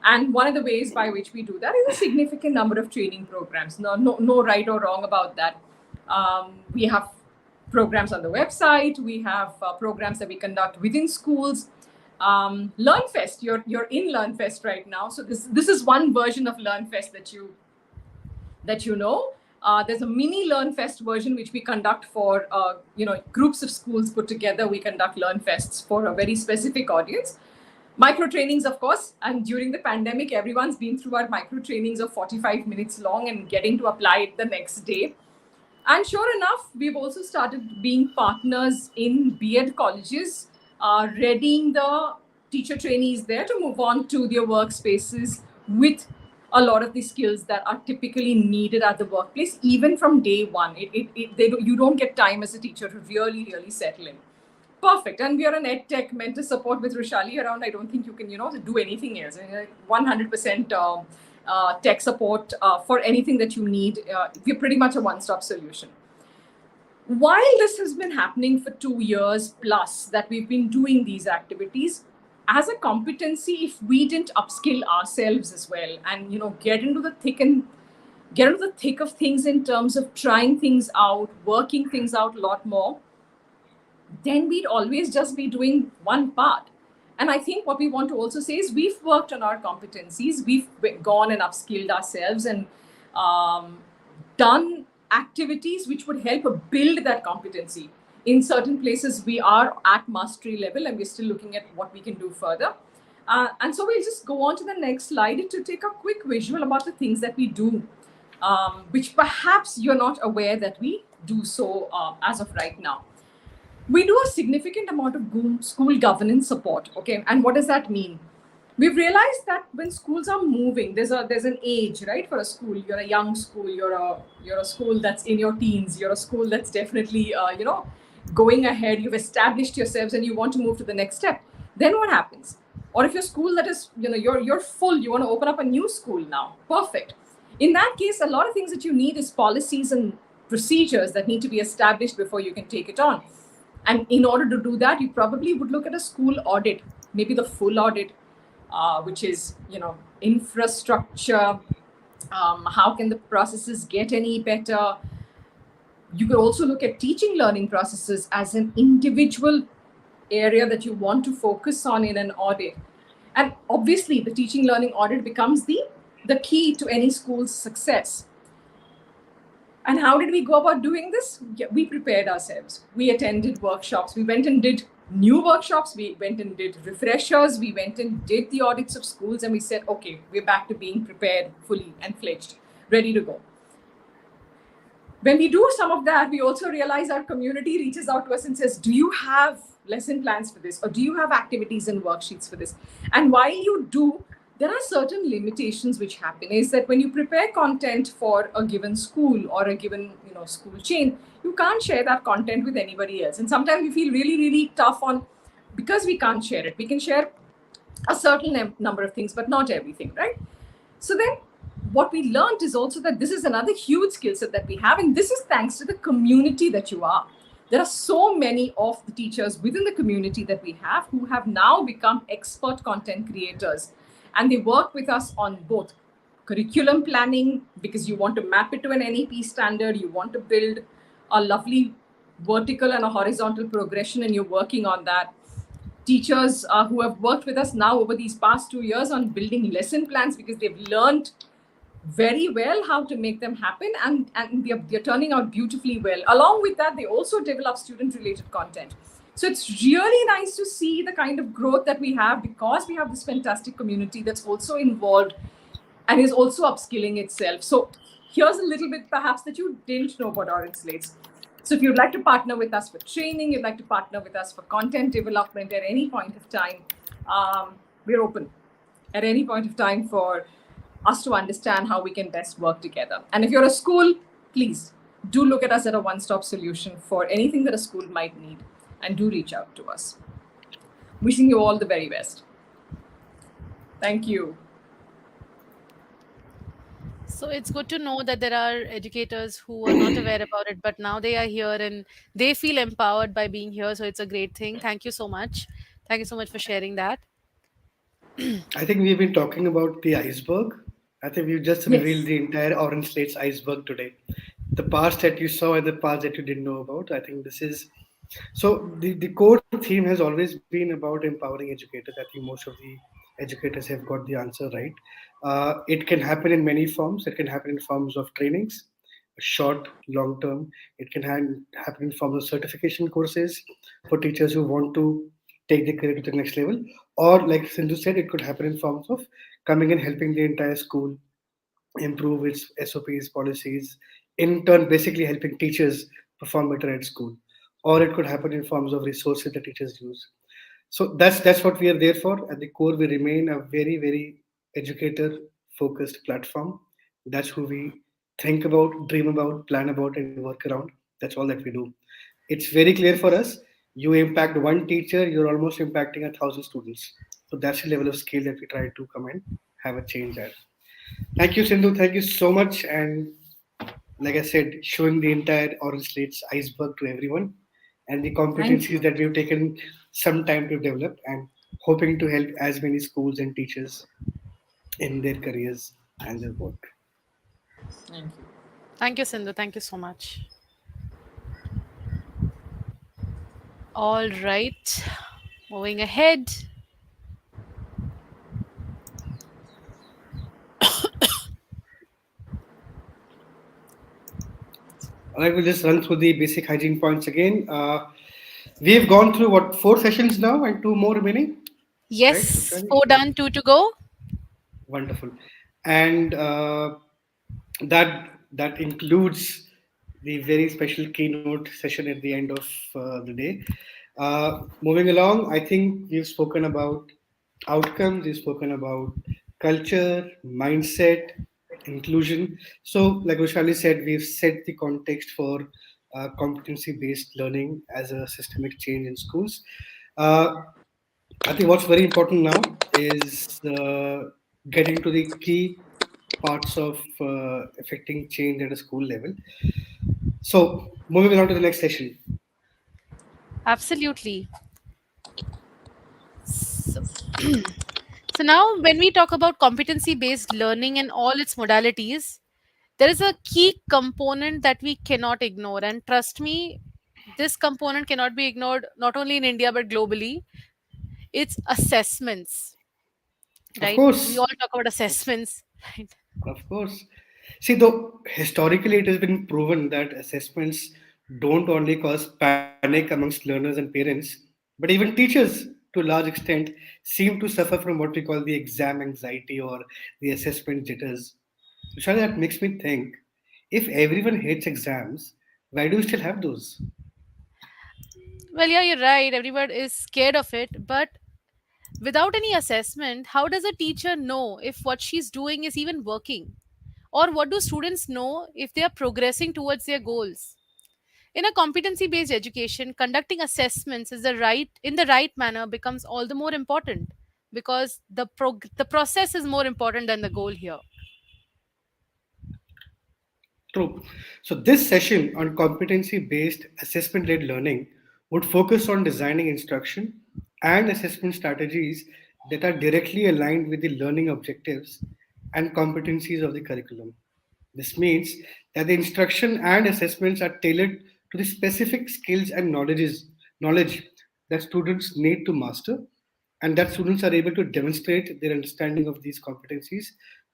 And one of the ways by which we do that is a significant number of training programs. No right or wrong about that. We have programs on the website. We have programs that we conduct within schools. LearnFest, you're in LearnFest right now. So this is one version of LearnFest that you know. There's a mini LearnFest version which we conduct for groups of schools put together. We conduct LearnFests for a very specific audience. Micro trainings, of course, and during the pandemic, everyone's been through our micro trainings of 45 minutes long and getting to apply it the next day. And sure enough, we've also started being partners in B.Ed colleges, readying the teacher trainees there to move on to their workspaces with a lot of the skills that are typically needed at the workplace, even from day one. You don't get time as a teacher to really, really settle in. Perfect. And we are an EdTech mentor support with Roshali around. I don't think you can, do anything else. 100% tech support for anything that you need. We're pretty much a one-stop solution. While this has been happening for 2 years plus that we've been doing these activities, as a competency, if we didn't upskill ourselves as well and get into the thick of things in terms of trying things out, working things out a lot more, then we'd always just be doing one part. And I think what we want to also say is we've worked on our competencies, we've gone and upskilled ourselves and done activities which would help build that competency. In certain places, we are at mastery level and we're still looking at what we can do further. And so we'll just go on to the next slide to take a quick visual about the things that we do, which perhaps you're not aware that we do so as of right now. We do a significant amount of school governance support, okay? And what does that mean? We've realized that when schools are moving, there's an age, right, for a school. You're a young school, you're a school that's in your teens, you're a school that's definitely, going ahead, you've established yourselves and you want to move to the next step. Then what happens? Or if your school that is, you're full, you want to open up a new school now, perfect. In that case, a lot of things that you need is policies and procedures that need to be established before you can take it on. And in order to do that, you probably would look at a school audit, maybe the full audit, which is, infrastructure, how can the processes get any better? You could also look at teaching learning processes as an individual area that you want to focus on in an audit. And obviously, the teaching learning audit becomes the key to any school's success. And how did we go about doing this? We prepared ourselves. We attended workshops. We went and did new workshops. We went and did refreshers. We went and did the audits of schools. And we said, okay, we're back to being prepared fully and fledged, ready to go. When we do some of that, we also realize our community reaches out to us and says, do you have lesson plans for this? Or do you have activities and worksheets for this? And while you do, there are certain limitations which happen. Is that when you prepare content for a given school or a given school chain, you can't share that content with anybody else. And sometimes we feel really, really tough on, because we can't share it. We can share a certain number of things, but not everything, right? So then what we learned is also that this is another huge skill set that we have. And this is thanks to the community that you are. There are so many of the teachers within the community that we have who have now become expert content creators. And they work with us on both curriculum planning, because you want to map it to an NEP standard, you want to build a lovely vertical and a horizontal progression, and you're working on that. Teachers who have worked with us now over these past 2 years on building lesson plans, because they've learned very well how to make them happen, and they're turning out beautifully well. Along with that, they also develop student-related content. So it's really nice to see the kind of growth that we have, because we have this fantastic community that's also involved and is also upskilling itself. So here's a little bit perhaps that you didn't know about OrangeSlates. So if you'd like to partner with us for training, you'd like to partner with us for content development at any point of time, we're open at any point of time for us to understand how we can best work together. And if you're a school, please do look at us as a one-stop solution for anything that a school might need. And do reach out to us. Wishing you all the very best. Thank you. So it's good to know that there are educators who are not aware about it, but now they are here and they feel empowered by being here. So it's a great thing. Thank you so much. Thank you so much for sharing that. I think we've been talking about the iceberg. I think we've just revealed the entire OrangeSlates iceberg today. The past that you saw and the past that you didn't know about. I think this is so the core theme has always been about empowering educators. I think most of the educators have got the answer right. It can happen in many forms. It can happen in forms of trainings, short, long term. It can happen in forms of certification courses for teachers who want to take their career to the next level. Or, like Sindhu said, it could happen in forms of coming and helping the entire school improve its SOPs, policies, in turn, basically helping teachers perform better at school. Or it could happen in forms of resources that teachers use. So that's what we are there for. At the core, we remain a very, very educator focused platform. That's who we think about, dream about, plan about, and work around. That's all that we do. It's very clear for us. You impact one teacher, you're almost impacting 1,000 students. So that's the level of scale that we try to come and have a change at. Thank you, Sindhu. Thank you so much. And like I said, showing the entire Orange Slates iceberg to everyone and the Thank competencies you. that we've taken some time to develop and hoping to help as many schools and teachers in their careers and their work. Thank you. Thank you, Sindhu. Thank you so much. All right. Moving ahead. All right, we'll just run through the basic hygiene points again. We have gone through what, 4 sessions now and 2 more remaining, right, Yes, Rushali? four done, two to go. Wonderful. And that includes the very special keynote session at the end of the day. Moving along, I think we've spoken about outcomes, we've spoken about culture, mindset, inclusion. So, like Roshali said, we've set the context for competency based learning as a systemic change in schools. Uh, I think what's very important now is getting to the key parts of affecting change at a school level. So, moving on to the next session. Absolutely. So, so now, when we talk about competency based learning and all its modalities, there is a key component that we cannot ignore. And trust me, this component cannot be ignored not only in India but globally. It's assessments, Of right? We course, all talk about assessments, right? of course. See, though historically it has been proven that assessments don't only cause panic amongst learners and parents, but even teachers to a large extent seem to suffer from what we call the exam anxiety or the assessment jitters. Vishal, that makes me think, if everyone hates exams, why do we still have those? Well, yeah, you're right. Everyone is scared of it. But without any assessment, how does a teacher know if what she's doing is even working? Or what do students know if they are progressing towards their goals? In a competency based education, conducting assessments is the right in the right manner becomes all the more important because the process is more important than the goal here. True. So, this session on competency based assessment led learning would focus on designing instruction and assessment strategies that are directly aligned with the learning objectives and competencies of the curriculum. This means that the instruction and assessments are tailored to the specific skills and knowledge that students need to master, and that students are able to demonstrate their understanding of these competencies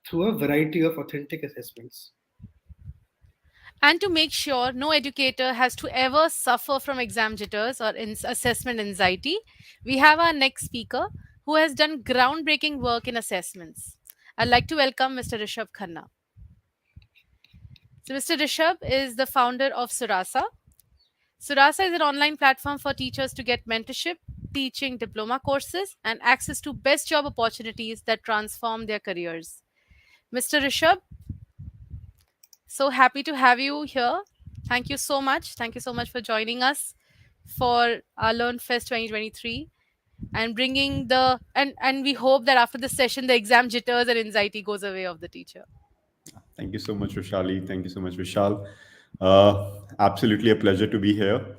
through a variety of authentic assessments. And to make sure no educator has to ever suffer from exam jitters or assessment anxiety, we have our next speaker who has done groundbreaking work in assessments. I'd like to welcome Mr. Rishabh Khanna. So, Mr. Rishabh is the founder of Surasa. Surasa is an online platform for teachers to get mentorship, teaching diploma courses, and access to best job opportunities that transform their careers. Mr. Rishabh, so happy to have you here. Thank you so much. Thank you so much for joining us for our LearnFest 2023 and bringing and we hope that after this session the exam jitters and anxiety goes away of the teacher. Thank you so much, Roshali. Thank you so much, Vishal. Absolutely a pleasure to be here.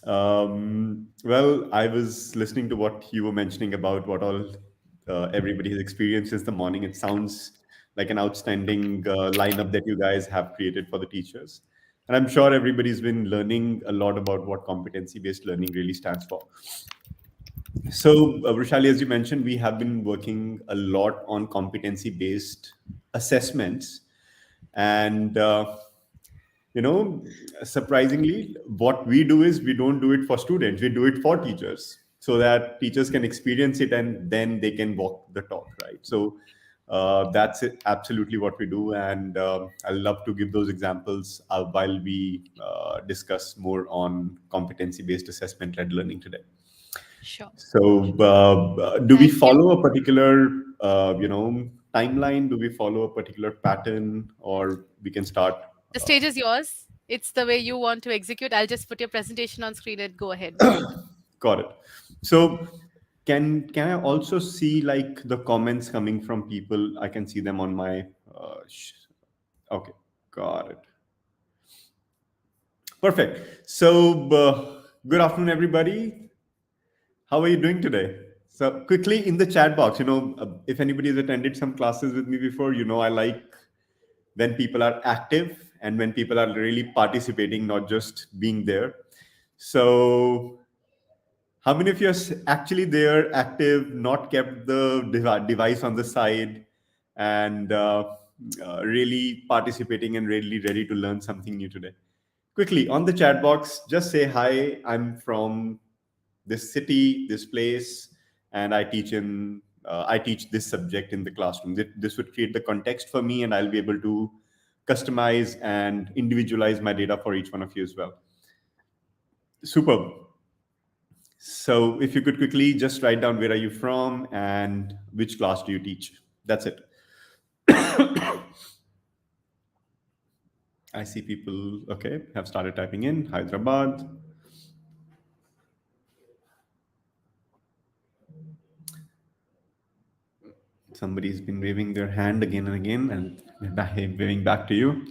Well, I was listening to what you were mentioning about what all everybody has experienced since the morning. It sounds like an outstanding lineup that you guys have created for the teachers. And I'm sure everybody's been learning a lot about what competency based learning really stands for. So, Vishali, as you mentioned, we have been working a lot on competency based assessments. And you know, surprisingly, what we do is we don't do it for students, we do it for teachers so that teachers can experience it and then they can walk the talk, right? So that's it, absolutely what we do. And I'll love to give those examples while we discuss more on competency based assessment led learning today. Sure. So, do we Thank you. follow a particular, timeline? Do we follow a particular pattern, or we can start? The stage is yours. It's the way you want to execute. I'll just put your presentation on screen and go ahead. Got it. So, can I also see like the comments coming from people? I can see them on my Okay, got it. Perfect. So, good afternoon, everybody. How are you doing today? So, quickly in the chat box, if anybody has attended some classes with me before, I like when people are active and when people are really participating, not just being there. So, how many of you are actually there, active, not kept the device on the side, and really participating and really ready to learn something new today? Quickly on the chat box, just say hi. I'm from this city, this place, and I teach this subject in the classroom. This would create the context for me, and I'll be able to customize and individualize my data for each one of you as well. Superb. So if you could quickly just write down where are you from and which class do you teach. That's it. I see people, okay, have started typing in Hyderabad. Somebody's been waving their hand again and again, and waving back to you.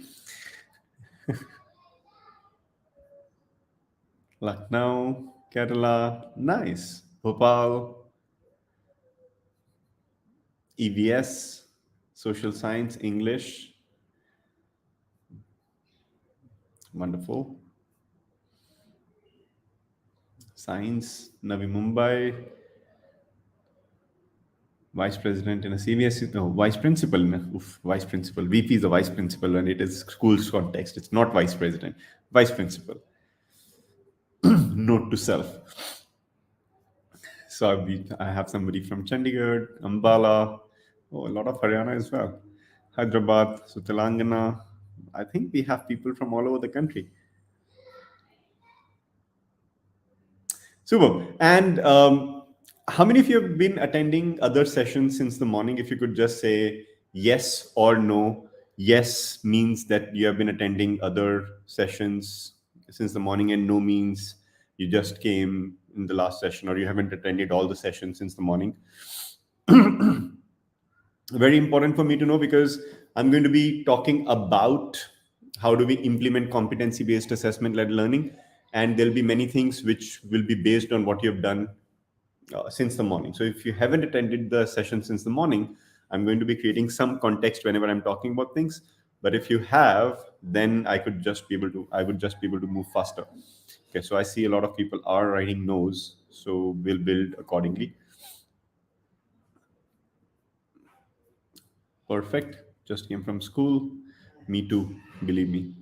Lucknow, Kerala, nice. Bhopal, EVS, social science, English. Wonderful. Science, Navi Mumbai. Vice president in a CBSE, no, vice principal. Vice principal. VP is the vice principal when it is school's context. It's not vice president, vice principal. Note to self. So I have somebody from Chandigarh, Ambala, a lot of Haryana as well, Hyderabad, so Telangana. I think we have people from all over the country. Super. And how many of you have been attending other sessions since the morning? If you could just say yes or no. Yes means that you have been attending other sessions since the morning, and no means you just came in the last session or you haven't attended all the sessions since the morning. Very important for me to know, because I'm going to be talking about how do we implement competency-based assessment-led learning, and there'll be many things which will be based on what you've done since the morning. So if you haven't attended the session since the morning, I'm going to be creating some context whenever I'm talking about things. But if you have, then I would just be able to move faster. Okay, so I see a lot of people are writing no's, so we'll build accordingly. Perfect. Just came from school. Me too, believe me.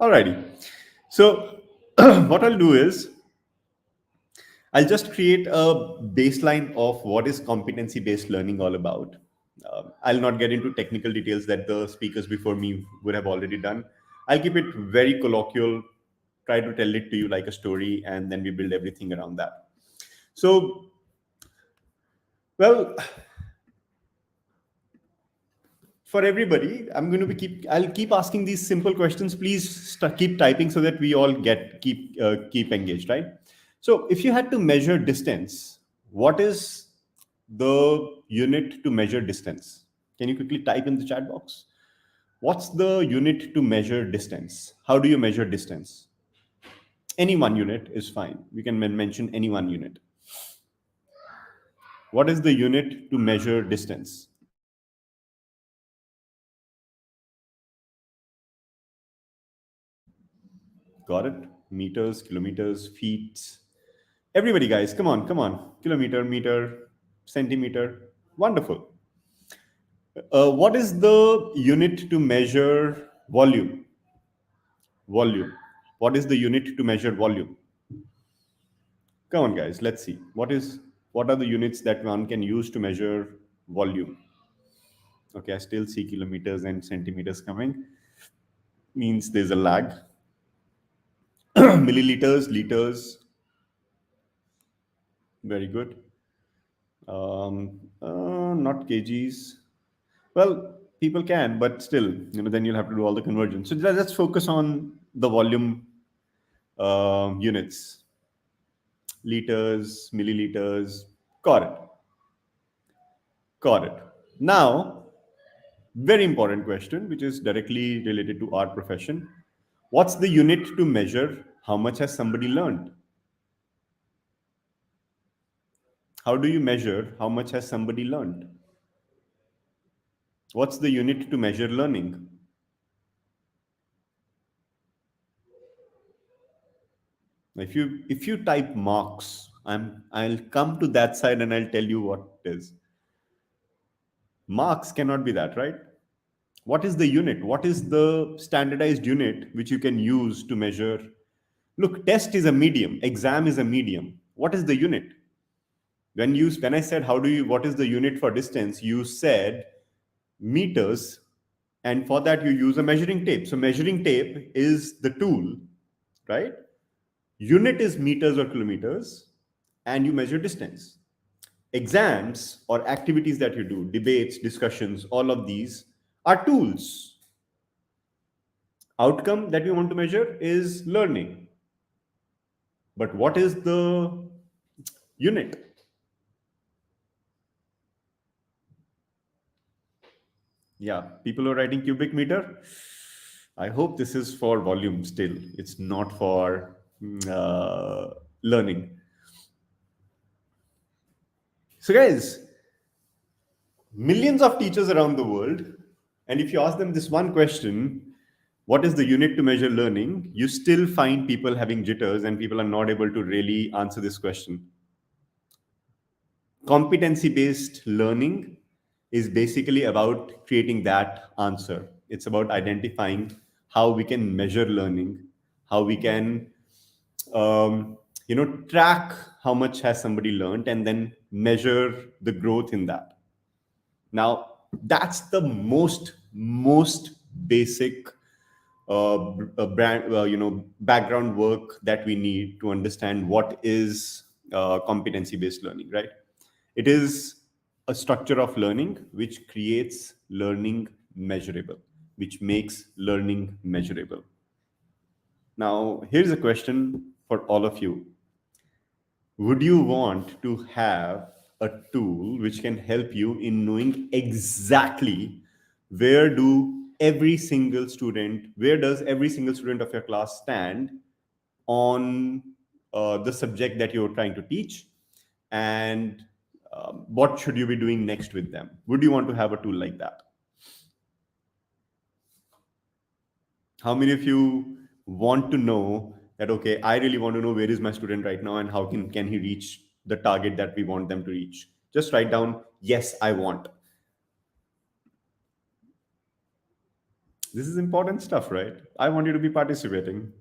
Alrighty. So what I'll do is I'll just create a baseline of what is competency-based learning all about. I'll not get into technical details that the speakers before me would have already done. I'll keep it very colloquial, try to tell it to you like a story, and then we build everything around that. So, well, for everybody, I'll keep asking these simple questions. Please keep typing so that we all keep engaged, right? So if you had to measure distance, what is the unit to measure distance? Can you quickly type in the chat box? What's the unit to measure distance? How do you measure distance? Any one unit is fine. We can mention any one unit. What is the unit to measure distance? Got it? Meters, kilometers, feet. Everybody, guys, come on. Kilometer, meter, centimeter. Wonderful. What is the unit to measure volume? Volume. What is the unit to measure volume? Come on, guys, let's see. What are the units that one can use to measure volume? Okay, I still see kilometers and centimeters coming. Means there's a lag. Milliliters, liters. Very good. Not kgs. Well, people can, but still, then you'll have to do all the conversions. So let's focus on the volume units. Liters, milliliters. Got it. Got it. Now, very important question, which is directly related to our profession. What's the unit to measure how much has somebody learned? How do you measure how much has somebody learned? What's the unit to measure learning? If you type marks, I'll come to that side and I'll tell you what it is. Marks cannot be that, right? What is the unit? What is the standardized unit which you can use to measure? Look, test is a medium, exam is a medium. What is the unit? When I said what is the unit for distance, you said meters, and for that you use a measuring tape. So measuring tape is the tool, right? Unit is meters or kilometers, and you measure distance. Exams or activities that you do, debates, discussions, all of these are tools. Outcome that we want to measure is learning. But what is the unit? Yeah, people are writing cubic meter. I hope this is for volume still. It's not for learning. So guys, millions of teachers around the world, and if you ask them this one question, what is the unit to measure learning, you still find people having jitters and people are not able to really answer this question. Competency-based learning is basically about creating that answer. It's about identifying how we can measure learning, how we can track how much has somebody learned and then measure the growth in that. Now, that's the most basic background work that we need to understand what is competency-based learning, right? It is a structure of learning which creates learning measurable, which makes learning measurable. Now, here's a question for all of you. Would you want to have a tool which can help you in knowing exactly where does every single student of your class stand on the subject that you're trying to teach, and what should you be doing next with them? Would you want to have a tool like that? How many of you want to know that, okay, I really want to know where is my student right now and how can he reach the target that we want them to reach? Just write down, yes, I want. This is important stuff, right? I want you to be participating.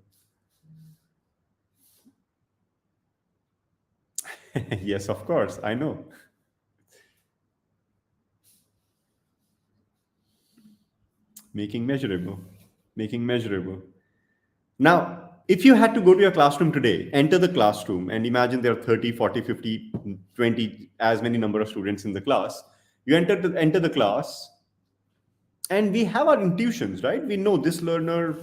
Yes, of course, I know. Making measurable. Now, if you had to go to your classroom today, enter the classroom and imagine there are 30, 40, 50, 20, as many number of students in the class. You enter the class and we have our intuitions, right? We know this learner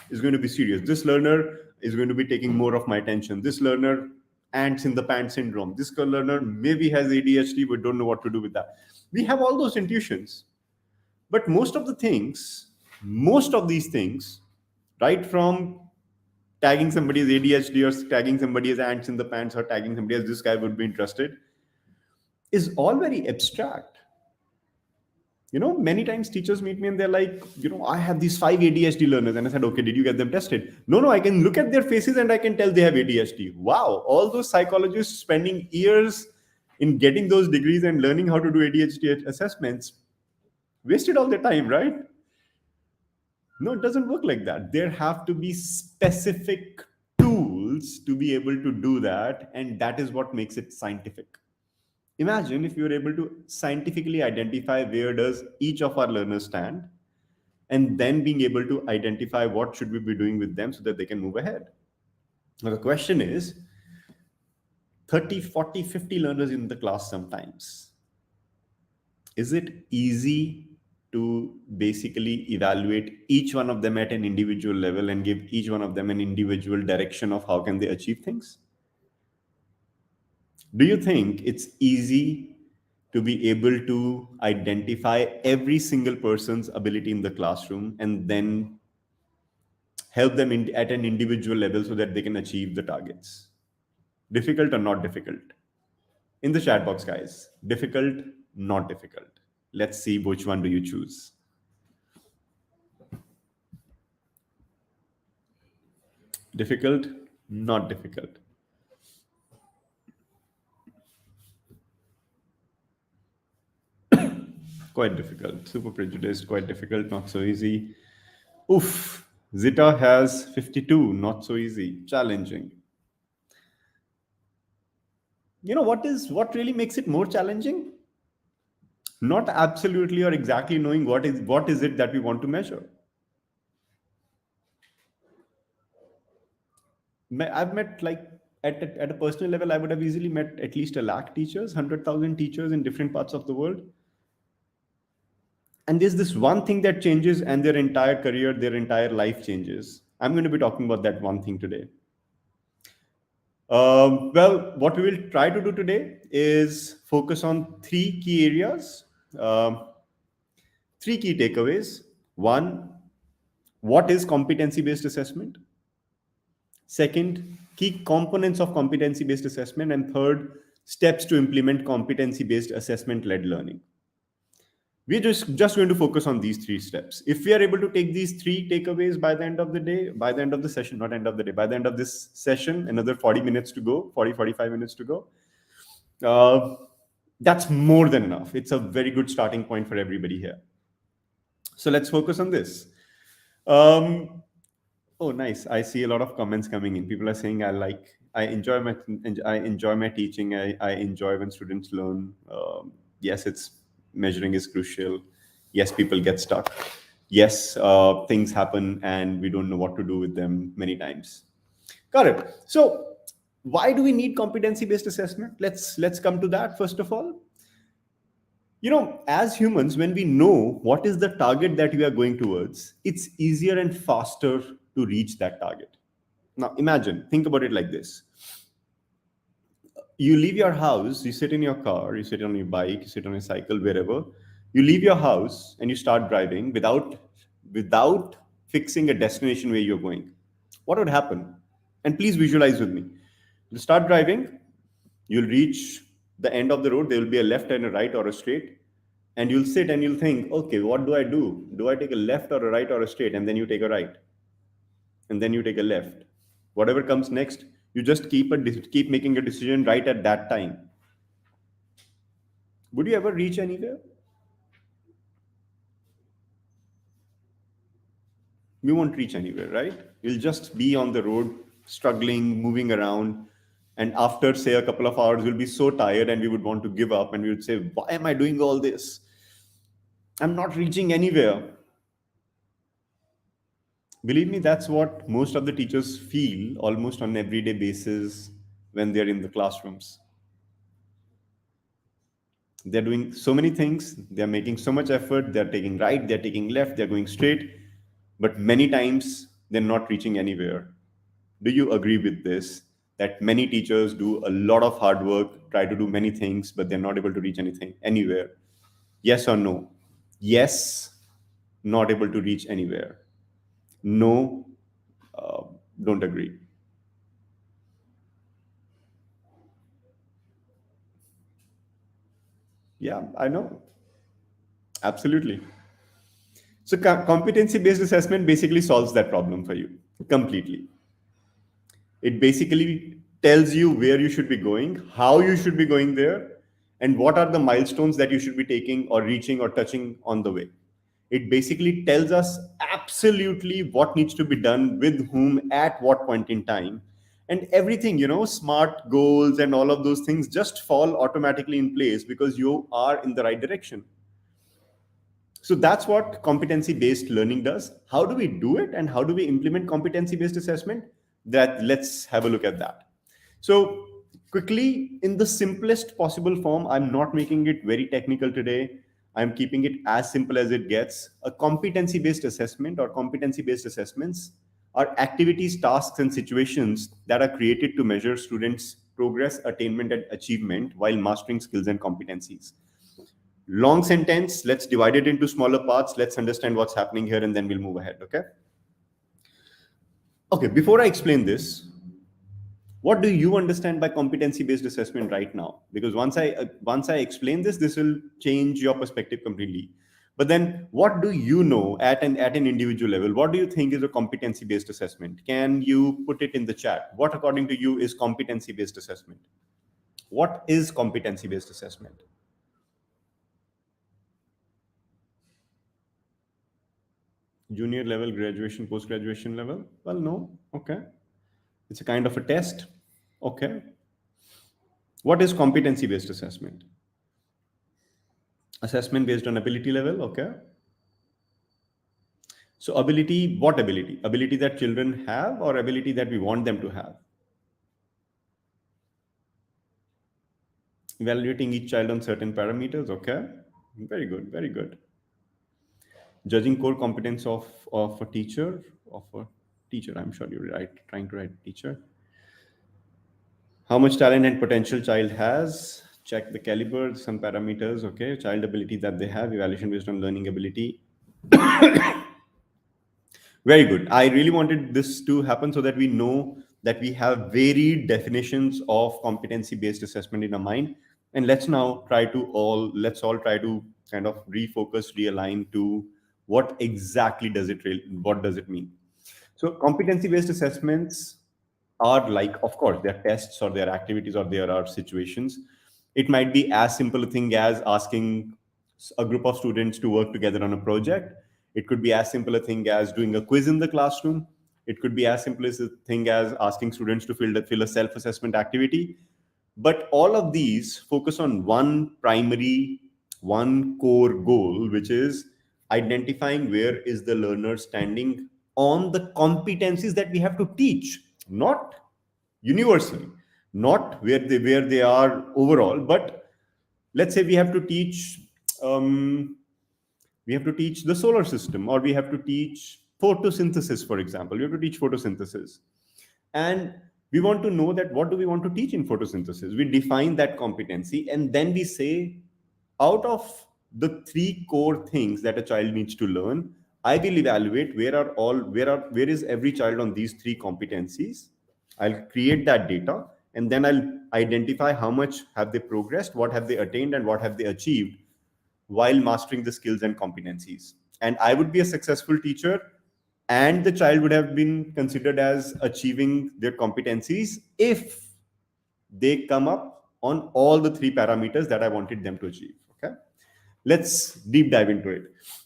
is going to be serious. This learner is going to be taking more of my attention. This learner, ants in the pants syndrome. This learner maybe has ADHD, but don't know what to do with that. We have all those intuitions. But most of these things, right from tagging somebody as ADHD or tagging somebody as ants in the pants or tagging somebody as this guy would be interested, is all very abstract. Many times teachers meet me and they're like, I have these 5 ADHD learners. And I said, okay, did you get them tested? No, I can look at their faces and I can tell they have ADHD. Wow, all those psychologists spending years in getting those degrees and learning how to do ADHD assessments wasted all their time, right? No, it doesn't work like that. There have to be specific tools to be able to do that, and that is what makes it scientific. Imagine if you were able to scientifically identify where does each of our learners stand, and then being able to identify what should we be doing with them so that they can move ahead. Now, the question is 30, 40, 50 learners in the class sometimes. Is it easy to basically evaluate each one of them at an individual level and give each one of them an individual direction of how can they achieve things? Do you think it's easy to be able to identify every single person's ability in the classroom and then help them at an individual level so that they can achieve the targets. Difficult or not difficult? In the chat box, guys. Difficult, not difficult. Let's see which one do you choose. Difficult, not difficult. Quite difficult. Super prejudiced, quite difficult, not so easy. Oof. Zita has 52, not so easy, challenging. You know what really makes it more challenging? Not absolutely or exactly knowing what is it that we want to measure. I've met, like, at a personal level, I would have easily met at least 1 lakh teachers, 100,000 teachers in different parts of the world. And there's this one thing that changes and their entire career, their entire life changes. I'm going to be talking about that one thing today. Well, what we will try to do today is focus on 3 key areas, 3 key takeaways. One, what is competency-based assessment? Second, key components of competency-based assessment. And third, steps to implement competency-based assessment-led learning. We're just going to focus on these 3 steps. If we are able to take these 3 takeaways by the end of the day, by the end of the session, not end of the day, by the end of this session, another 40 minutes to go, 45 minutes to go, that's more than enough. It's a very good starting point for everybody here. So let's focus on this. Oh, nice. I see a lot of comments coming in. People are saying, I enjoy my teaching. I enjoy when students learn. Yes, measuring is crucial. Yes, people get stuck. Yes, things happen and we don't know what to do with them many times. Got it. So why do we need competency-based assessment? Let's come to that first of all. You know, as humans, when we know what is the target that we are going towards, it's easier and faster to reach that target. Now, think about it like this. You leave your house, you sit in your car, you sit on your bike, you sit on your cycle, wherever. You leave your house and you start driving without fixing a destination where you're going. What would happen? And please visualize with me. You'll start driving, you'll reach the end of the road, there will be a left and a right or a straight, and you'll sit and you'll think, okay, what do I do? Do I take a left or a right or a straight? And then you take a right, and then you take a left. Whatever comes next, you just keep making a decision right at that time. Would you ever reach anywhere? We won't reach anywhere, right? You'll just be on the road, struggling, moving around. And after, say, a couple of hours, we'll be so tired and we would want to give up. And we would say, why am I doing all this? I'm not reaching anywhere. Believe me, that's what most of the teachers feel almost on an everyday basis when they're in the classrooms. They're doing so many things. They're making so much effort. They're taking right, they're taking left, they're going straight. But many times they're not reaching anywhere. Do you agree with this? That many teachers do a lot of hard work, try to do many things, but they're not able to reach anywhere. Yes or no? Yes, not able to reach anywhere. No, don't agree. Yeah, I know. Absolutely. So competency-based assessment basically solves that problem for you completely. It basically tells you where you should be going, how you should be going there, and what are the milestones that you should be taking or reaching or touching on the way. It basically tells us absolutely what needs to be done with whom at what point in time. And everything, smart goals and all of those things just fall automatically in place because you are in the right direction. So that's what competency-based learning does. How do we do it and how do we implement competency-based assessment? Let's have a look at that. So quickly, in the simplest possible form, I'm not making it very technical today. I'm keeping it as simple as it gets. A competency-based assessment or competency-based assessments are activities, tasks, and situations that are created to measure students' progress, attainment, and achievement while mastering skills and competencies. long sentence, let's divide it into smaller parts. Let's understand what's happening here, and then we'll move ahead, okay? Okay, before I explain this, what do you understand by competency-based assessment right now? Because once I explain this, this will change your perspective completely. But then, what do you know at an individual level? What do you think is a competency-based assessment? Can you put it in the chat? What, according to you, is competency-based assessment? What is competency-based assessment? Junior level, graduation, post-graduation level? Well, no. Okay. It's a kind of a test. Okay. What is competency-based assessment? Assessment based on ability level. Okay. So ability, what ability? Ability that children have or ability that we want them to have? Evaluating each child on certain parameters. Okay. Very good. Very good. Judging core competence of a teacher, I'm sure you're right, trying to write teacher. How much talent and potential child has? Check the caliber, some parameters. Okay. Child ability that they have, evaluation based on learning ability. Very good. I really wanted this to happen so that we know that we have varied definitions of competency-based assessment in our mind. And let's all try to kind of refocus, realign to what exactly what does it mean? So competency-based assessments are like, of course, they're tests or they're activities or there are situations. It might be as simple a thing as asking a group of students to work together on a project. It could be as simple a thing as doing a quiz in the classroom. It could be as simple as a thing as asking students to fill a self-assessment activity. But all of these focus on one core goal, which is identifying where is the learner standing on the competencies that we have to teach, not universally, not where they are overall, but let's say we have to teach the solar system, or we have to teach photosynthesis, for example. We have to teach photosynthesis. And we want to know that what do we want to teach in photosynthesis? We define that competency, and then we say, out of the three core things that a child needs to learn, I will evaluate where is every child on these three competencies. I'll create that data, and then I'll identify how much have they progressed, what have they attained, and what have they achieved while mastering the skills and competencies. And I would be a successful teacher, and the child would have been considered as achieving their competencies if they come up on all the three parameters that I wanted them to achieve. Okay, let's deep dive into it.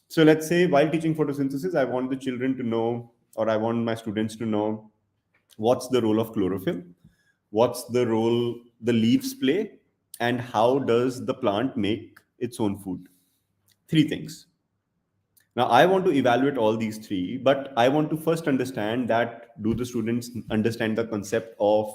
So let's say while teaching photosynthesis, I want the children to know, or I want my students to know, what's the role of chlorophyll, what's the role the leaves play, and how does the plant make its own food. Three things. Now, I want to evaluate all these three, but I want to first understand that, do the students understand the concept of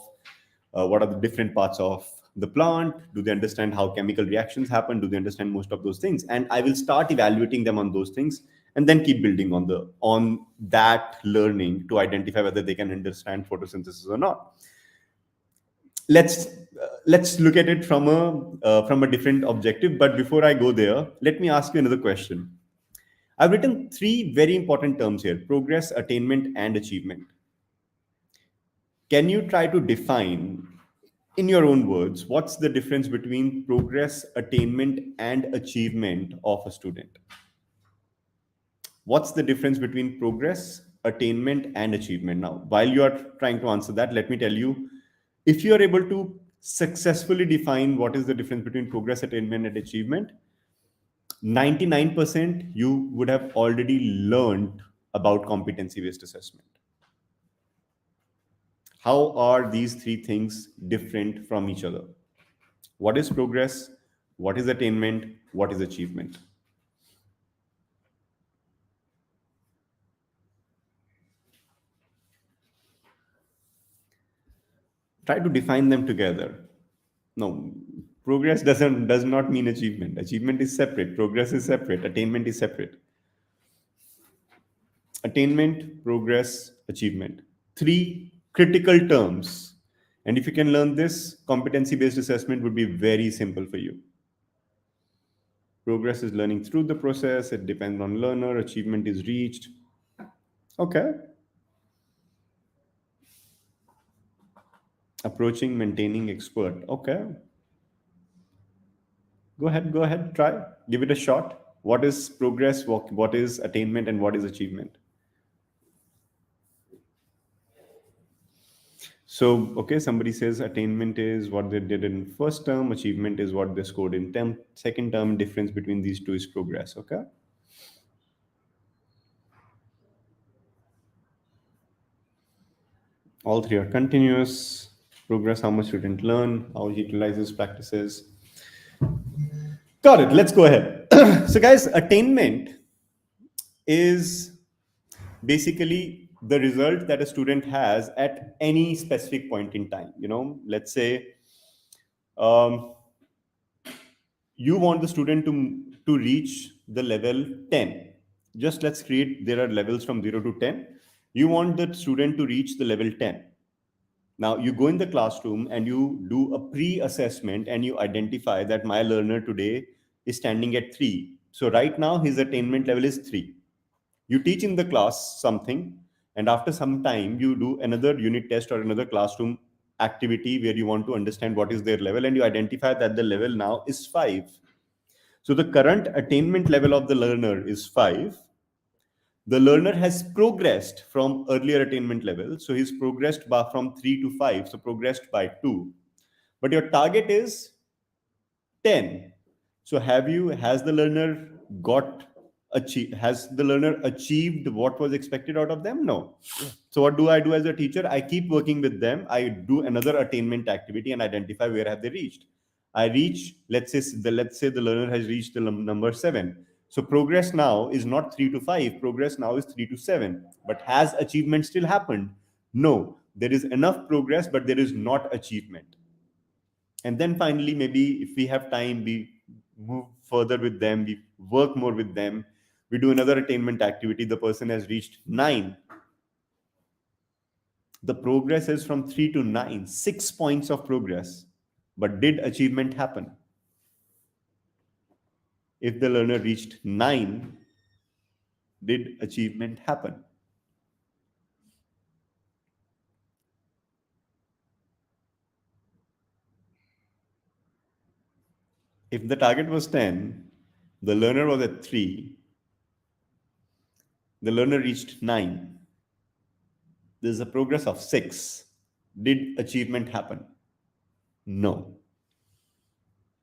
what are the different parts of the plant? Do they understand how chemical reactions happen? Do they understand most of those things? And I will start evaluating them on those things, and then keep building on that learning to identify whether they can understand photosynthesis or not. Let's look at it from a different objective. But before I go there, let me ask you another question. I've written three very important terms here: progress, attainment, and achievement. Can you try to define, in your own words, what's the difference between progress, attainment, and achievement of a student? What's the difference between progress, attainment, and achievement? Now, while you are trying to answer that, let me tell you, if you are able to successfully define what is the difference between progress, attainment, and achievement, 99% you would have already learned about competency-based assessment. How are these three things different from each other? What is progress? What is attainment? What is achievement? Try to define them together. No, progress does not mean achievement. Achievement is separate. Progress is separate. Attainment is separate. Attainment, progress, achievement. Three critical terms. And if you can learn this, competency-based assessment would be very simple for you. Progress is learning through the process. It depends on learner. Achievement is reached. Okay. Approaching, maintaining, expert. Okay. Go ahead, try. Give it a shot. What is progress? What is attainment? And what is achievement? So, okay, somebody says attainment is what they did in first term, achievement is what they scored in second term. Difference between these two is progress, okay? All three are continuous. Progress, how much student learn, how he utilizes practices. Got it, let's go ahead. So guys, attainment is basically the result that a student has at any specific point in time. Let's say you want the student to reach the level 10. Just let's create, there are levels from 0 to 10. You want the student to reach the level 10. Now you go in the classroom and you do a pre-assessment and you identify that my learner today is standing at 3. So right now his attainment level is 3. You teach in the class something, and after some time you do another unit test or another classroom activity where you want to understand what is their level, and you identify that the level now is 5. So the current attainment level of the learner is 5. The learner has progressed from earlier attainment level. So he's progressed from 3 to 5. So progressed by 2. But your target is 10. So has the learner achieved what was expected out of them? No. So what do I do as a teacher? I keep working with them. I do another attainment activity and identify where have they reached. Let's say the learner has reached the number 7. So progress now is not 3 to 5. Progress now is 3 to 7. But has achievement still happened? No. There is enough progress, but there is not achievement. And then finally, maybe if we have time, we move further with them, we work more with them, we do another attainment activity. The person has reached 9. The progress is from 3 to 9, 6 points of progress. But did achievement happen? If the learner reached 9, did achievement happen? If the target was 10, the learner was at 3, the learner reached 9. There's a progress of 6. Did achievement happen? No.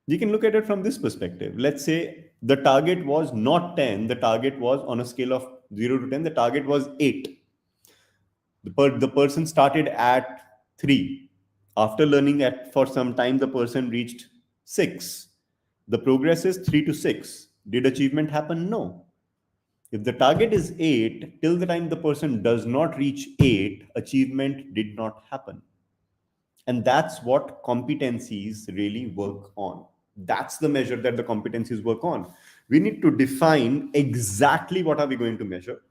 You can look at it from this perspective. Let's say the target was not 10. The target was on a scale of 0 to 10. The target was 8. The person started at 3. After learning for some time, the person reached 6. The progress is 3 to 6. Did achievement happen? No. If the target is 8, till the time the person does not reach 8, achievement did not happen. And that's what competencies really work on. That's the measure that the competencies work on. We need to define exactly what are we going to measure,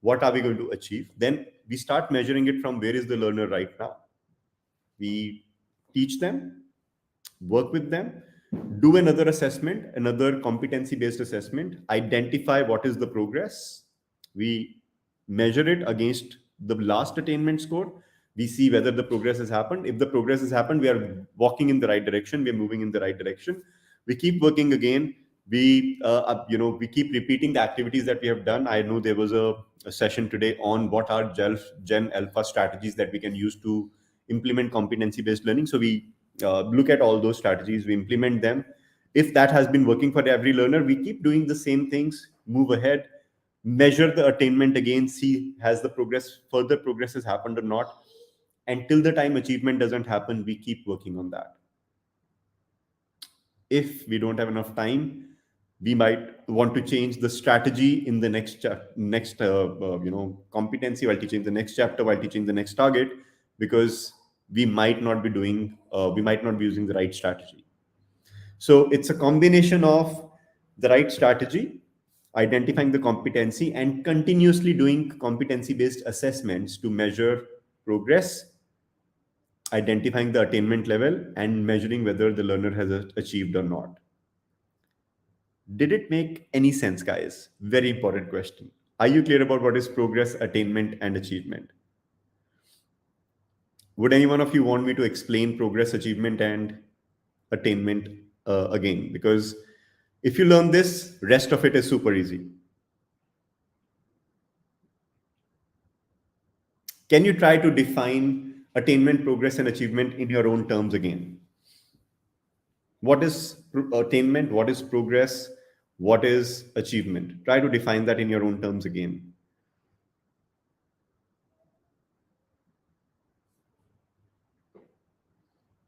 what are we going to achieve. Then we start measuring it from where is the learner right now. We teach them, work with them, do another assessment, another competency-based assessment, identify what is the progress. We measure it against the last attainment score. We see whether the progress has happened. If the progress has happened, we are walking in the right direction. We are moving in the right direction. We keep working again. We keep repeating the activities that we have done. I know there was a session today on what are Gen Alpha strategies that we can use to implement competency-based learning. So we look at all those strategies, we implement them. If that has been working for every learner, we keep doing the same things, move ahead, measure the attainment again, see has the further progress has happened or not. Until the time achievement doesn't happen, we keep working on that. If we don't have enough time, we might want to change the strategy in the next competency while teaching the next chapter, while teaching the next target, because we might not be using the right strategy. So it's a combination of the right strategy, identifying the competency, and continuously doing competency-based assessments to measure progress, identifying the attainment level, and measuring whether the learner has achieved or not. Did it make any sense, guys? Very important question. Are you clear about what is progress, attainment, and achievement? Would any one of you want me to explain progress, achievement, and attainment again? Because if you learn this, rest of it is super easy. Can you try to define attainment, progress, and achievement in your own terms again? What is attainment? What is progress? What is achievement? Try to define that in your own terms again.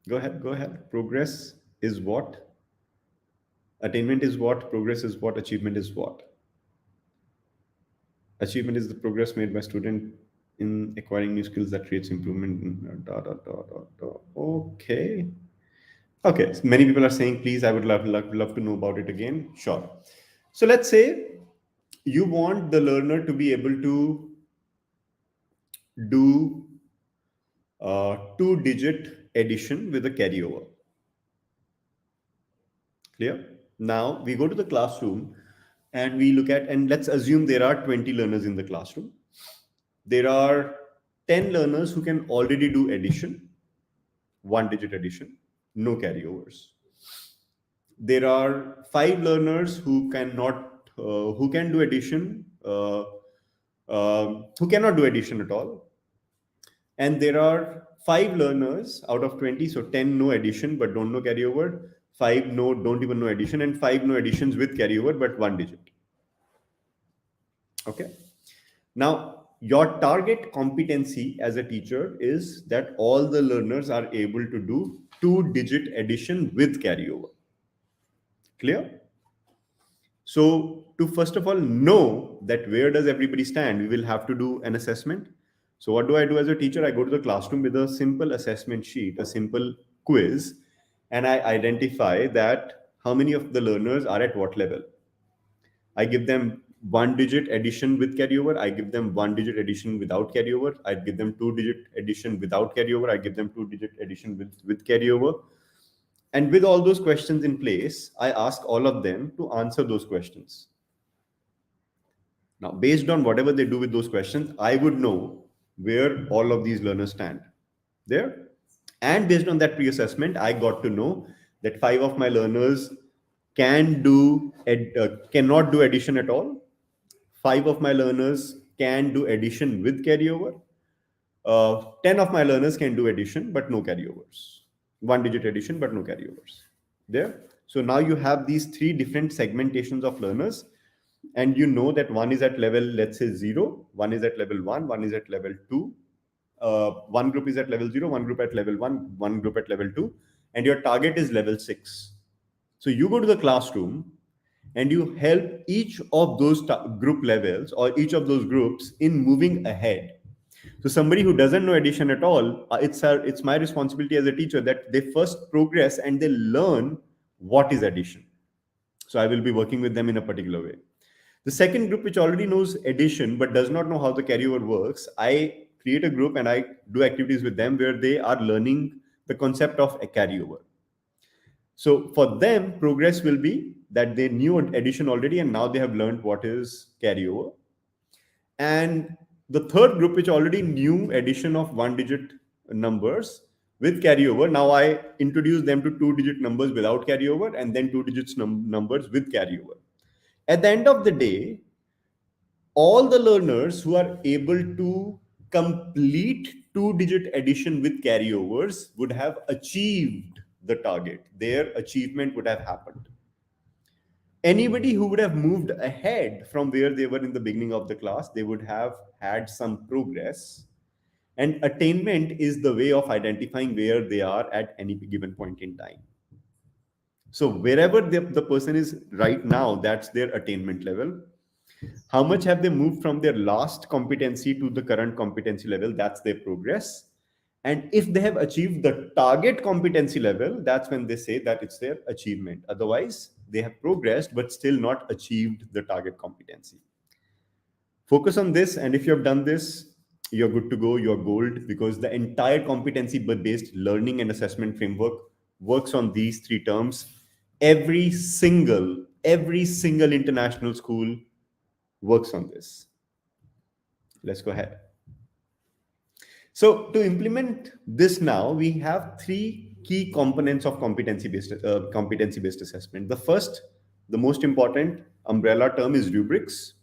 Go ahead, go ahead. Progress is what? Attainment is what? Progress is what? Achievement is what? Achievement is the progress made by student in acquiring new skills that creates improvement. Okay. Okay, so many people are saying, please, I would love to know about it again. Sure. So let's say you want the learner to be able to do 2-digit addition with a carryover. Clear? Now we go to the classroom and we look at, and let's assume there are 20 learners in the classroom. There are 10 learners who can already do addition, 1-digit addition, no carryovers. There are 5 learners who cannot, who can do addition, who cannot do addition at all. And there are 5 learners out of 20, so 10 no addition but don't know carryover, 5 no, don't even know addition, and 5 no additions with carryover but 1 digit. Okay. Now, your target competency as a teacher is that all the learners are able to do 2-digit addition with carryover. Clear? So to first of all know that where does everybody stand, we will have to do an assessment. So what do I do as a teacher? I go to the classroom with a simple assessment sheet, a simple quiz, and I identify that how many of the learners are at what level. I give them 1-digit addition with carryover. I give them 1-digit addition without carryover. I give them 2-digit addition without carryover. I give them 2-digit addition with carryover. And with all those questions in place, I ask all of them to answer those questions. Now, based on whatever they do with those questions, I would know where all of these learners stand there. And based on that pre-assessment, I got to know that 5 of my learners cannot do addition at all. 5 of my learners can do addition with carryover. 10 of my learners can do addition, but no carryovers. 1-digit addition, but no carryovers. There. So now you have these 3 different segmentations of learners, and you know that one is at level, let's say 0, one is at level 1, one is at level 2. One group is at level 0, one group at level 1, one group at level 2, and your target is level 6. So you go to the classroom and you help each of those group levels or each of those groups in moving ahead. So somebody who doesn't know addition at all, it's my responsibility as a teacher that they first progress and they learn what is addition. So I will be working with them in a particular way. The second group, which already knows addition but does not know how the carryover works, I create a group and I do activities with them where they are learning the concept of a carryover. So for them, progress will be that they knew addition already and now they have learned what is carryover. And the third group, which already knew addition of 1-digit numbers with carryover, now I introduce them to 2-digit numbers without carryover and then 2-digit numbers with carryover. At the end of the day, all the learners who are able to complete 2-digit addition with carryovers would have achieved the target. Their achievement would have happened. Anybody who would have moved ahead from where they were in the beginning of the class, they would have had some progress. And attainment is the way of identifying where they are at any given point in time. So wherever the person is right now, that's their attainment level. How much have they moved from their last competency to the current competency level? That's their progress. And if they have achieved the target competency level, that's when they say that it's their achievement. Otherwise, they have progressed, but still not achieved the target competency. Focus on this. And if you have done this, you're good to go. You're gold, because the entire competency-based learning and assessment framework works on these 3 terms. Every single Every single international school works on this. Let's go ahead. So to implement this now, we have three key components of competency-based assessment. The first, the most important umbrella term is rubrics.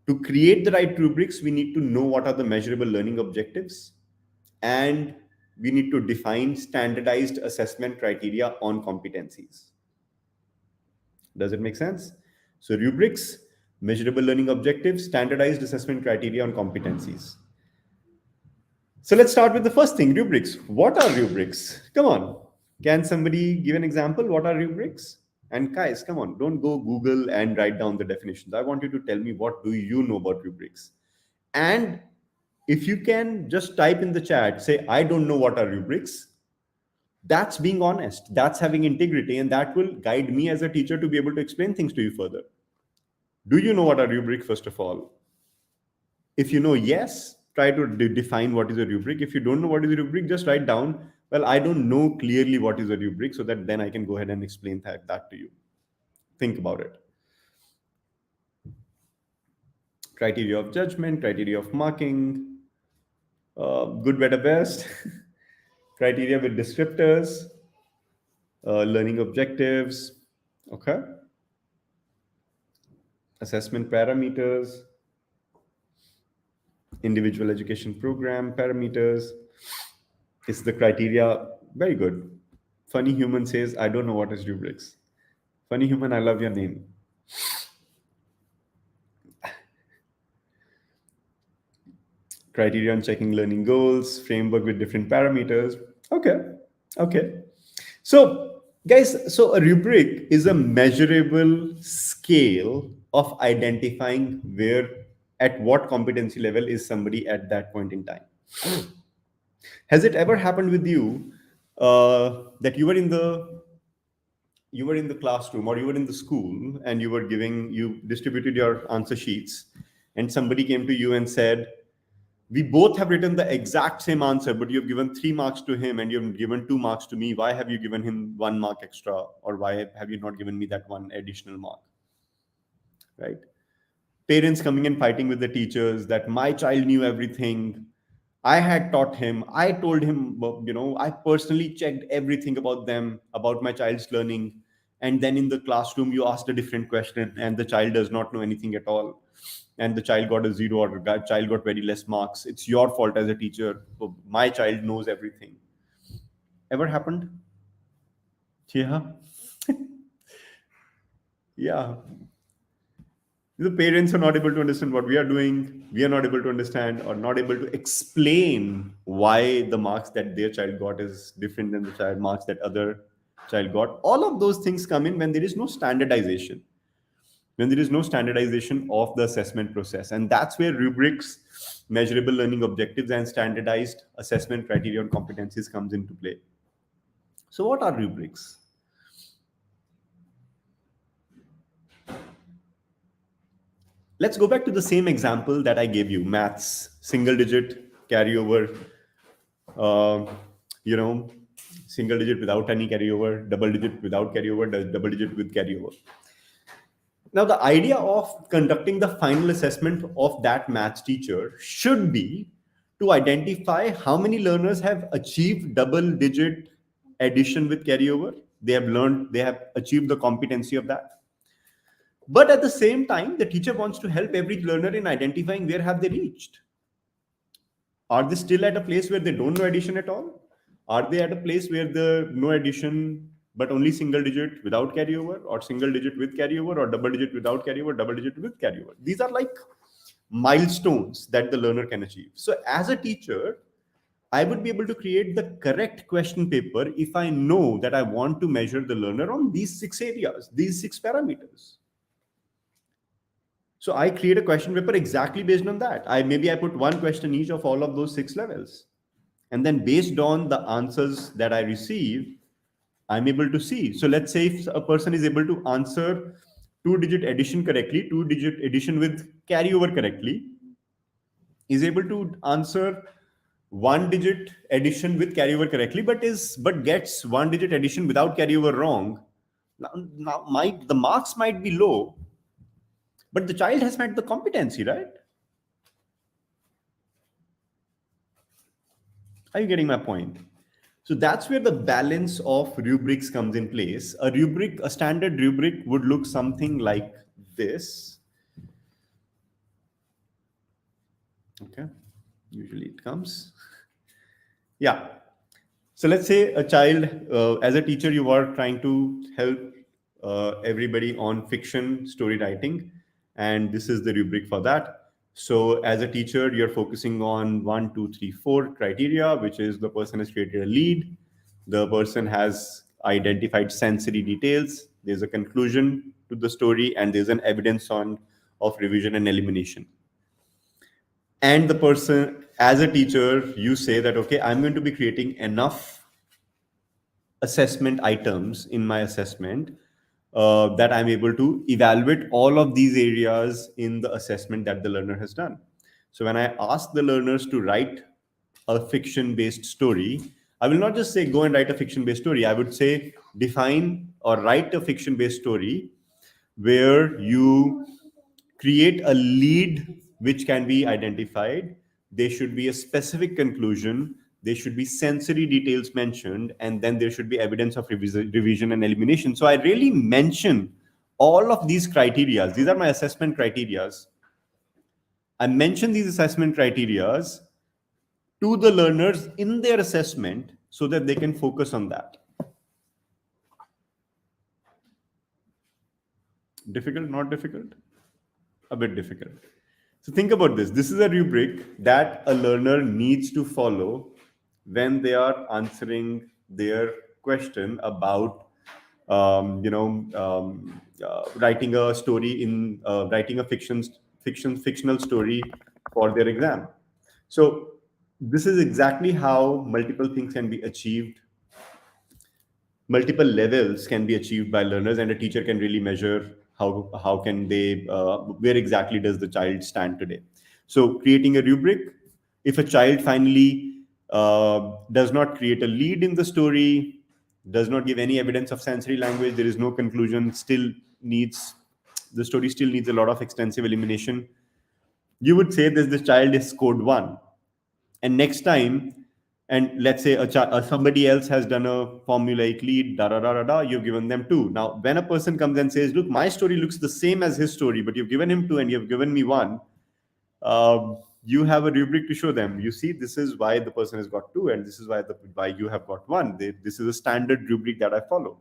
To create the right rubrics, we need to know what are the measurable learning objectives, and we need to define standardized assessment criteria on competencies. Does it make sense? So rubrics, measurable learning objectives, standardized assessment criteria on competencies. So let's start with the first thing, rubrics. What are rubrics? Come on. Can somebody give an example? What are rubrics? And guys, come on, don't go Google and write down the definitions. I want you to tell me, what do you know about rubrics? And if you can just type in the chat, say, I don't know what are rubrics. That's being honest. That's having integrity. And that will guide me as a teacher to be able to explain things to you further. Do you know what a rubric, first of all? If you know yes, try to define what is a rubric. If you don't know what is a rubric, just write down, well, I don't know clearly what is a rubric, so that then I can go ahead and explain that to you. Think about it. Criteria of judgment, criteria of marking, good, better, best, criteria with descriptors, learning objectives, okay, assessment parameters, individual education program parameters. It's the criteria. Very good. Funny Human says, I don't know what is rubrics. Funny Human, I love your name. Criteria on checking learning goals, framework with different parameters. Okay. So guys, so a rubric is a measurable scale of identifying where, at what competency level is somebody at that point in time. Has it ever happened with you that you were in the classroom, or you were in the school, and you distributed your answer sheets, and somebody came to you and said, we both have written the exact same answer, but you've given 3 marks to him and you've given 2 marks to me. Why have you given him 1 mark extra? Or why have you not given me that 1 additional mark? Right? Parents coming and fighting with the teachers that my child knew everything. I had taught him. I told him, I personally checked everything about them, about my child's learning. And then in the classroom, you asked a different question and the child does not know anything at all. And the child got a 0 or the child got very less marks. It's your fault as a teacher. My child knows everything. Ever happened? Yeah. Yeah. The parents are not able to understand what we are doing. We are not able to understand or not able to explain why the marks that their child got is different than the marks that other child got. All of those things come in when there is no standardization. When there is no standardization of the assessment process. And that's where rubrics, measurable learning objectives, and standardized assessment criteria on competencies comes into play. So what are rubrics? Let's go back to the same example that I gave you, maths, single digit carryover, single digit without any carryover, double digit without carryover, double digit with carryover. Now, the idea of conducting the final assessment of that maths teacher should be to identify how many learners have achieved double-digit addition with carryover. They have achieved the competency of that. But at the same time, the teacher wants to help every learner in identifying where have they reached. Are they still at a place where they don't know addition at all? Are they at a place where the no addition but only single digit without carryover, or single digit with carryover, or double digit without carryover, double digit with carryover? These are like milestones that the learner can achieve. So as a teacher, I would be able to create the correct question paper if I know that I want to measure the learner on these 6 areas, these 6 parameters. So I create a question paper exactly based on that. Maybe I put 1 question each of all of those 6 levels. And then based on the answers that I receive, I'm able to see. So let's say if a person is able to answer 2-digit addition correctly, 2-digit addition with carryover correctly, is able to answer 1-digit addition with carryover correctly, but gets 1-digit addition without carryover wrong, Now the marks might be low, but the child has met the competency, right? Are you getting my point? So that's where the balance of rubrics comes in place. A standard rubric would look something like this. Okay, usually it comes. Yeah. So let's say a child, as a teacher, you are trying to help everybody on fiction story writing, and this is the rubric for that. So as a teacher, you're focusing on 1, 2, 3, 4 criteria, which is the person has created a lead, the person has identified sensory details, there's a conclusion to the story, and there's an evidence of revision and elimination. And the person, as a teacher, you say that, okay, I'm going to be creating enough assessment items in my assessment that I'm able to evaluate all of these areas in the assessment that the learner has done. So when I ask the learners to write a fiction-based story, I will not just say go and write a fiction-based story. I would say define or write a fiction-based story where you create a lead which can be identified. There should be a specific conclusion. There should be sensory details mentioned, and then there should be evidence of revision and elimination. So I really mention all of these criteria. These are my assessment criteria. I mention these assessment criteria to the learners in their assessment so that they can focus on that. Difficult, not difficult? A bit difficult. So think about this. This is a rubric that a learner needs to follow when they are answering their question about, writing a story writing a fictional story for their exam. So this is exactly how multiple things can be achieved. Multiple levels can be achieved by learners, and a teacher can really measure how can they where exactly does the child stand today. So creating a rubric, if a child finally does not create a lead in the story, does not give any evidence of sensory language, there is no conclusion, the story still needs a lot of extensive elimination, you would say that this child is scored 1. And next time, and let's say somebody else has done a formulaic lead, you've given them 2. Now, when a person comes and says, look, my story looks the same as his story, but you've given him 2 and you've given me 1, you have a rubric to show them. You see, this is why the person has got 2, and this is why you have got 1. This is a standard rubric that I follow.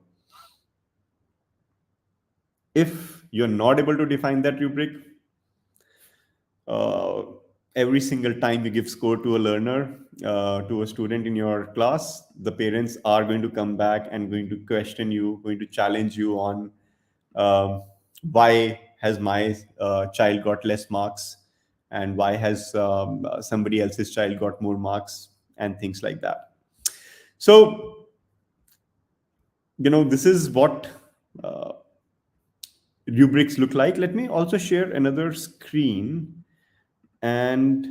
If you're not able to define that rubric, every single time you give score to a learner, to a student in your class, the parents are going to come back and going to question you, going to challenge you on why has my child got less marks, and why has somebody else's child got more marks, and things like that. So, this is what rubrics look like. Let me also share another screen and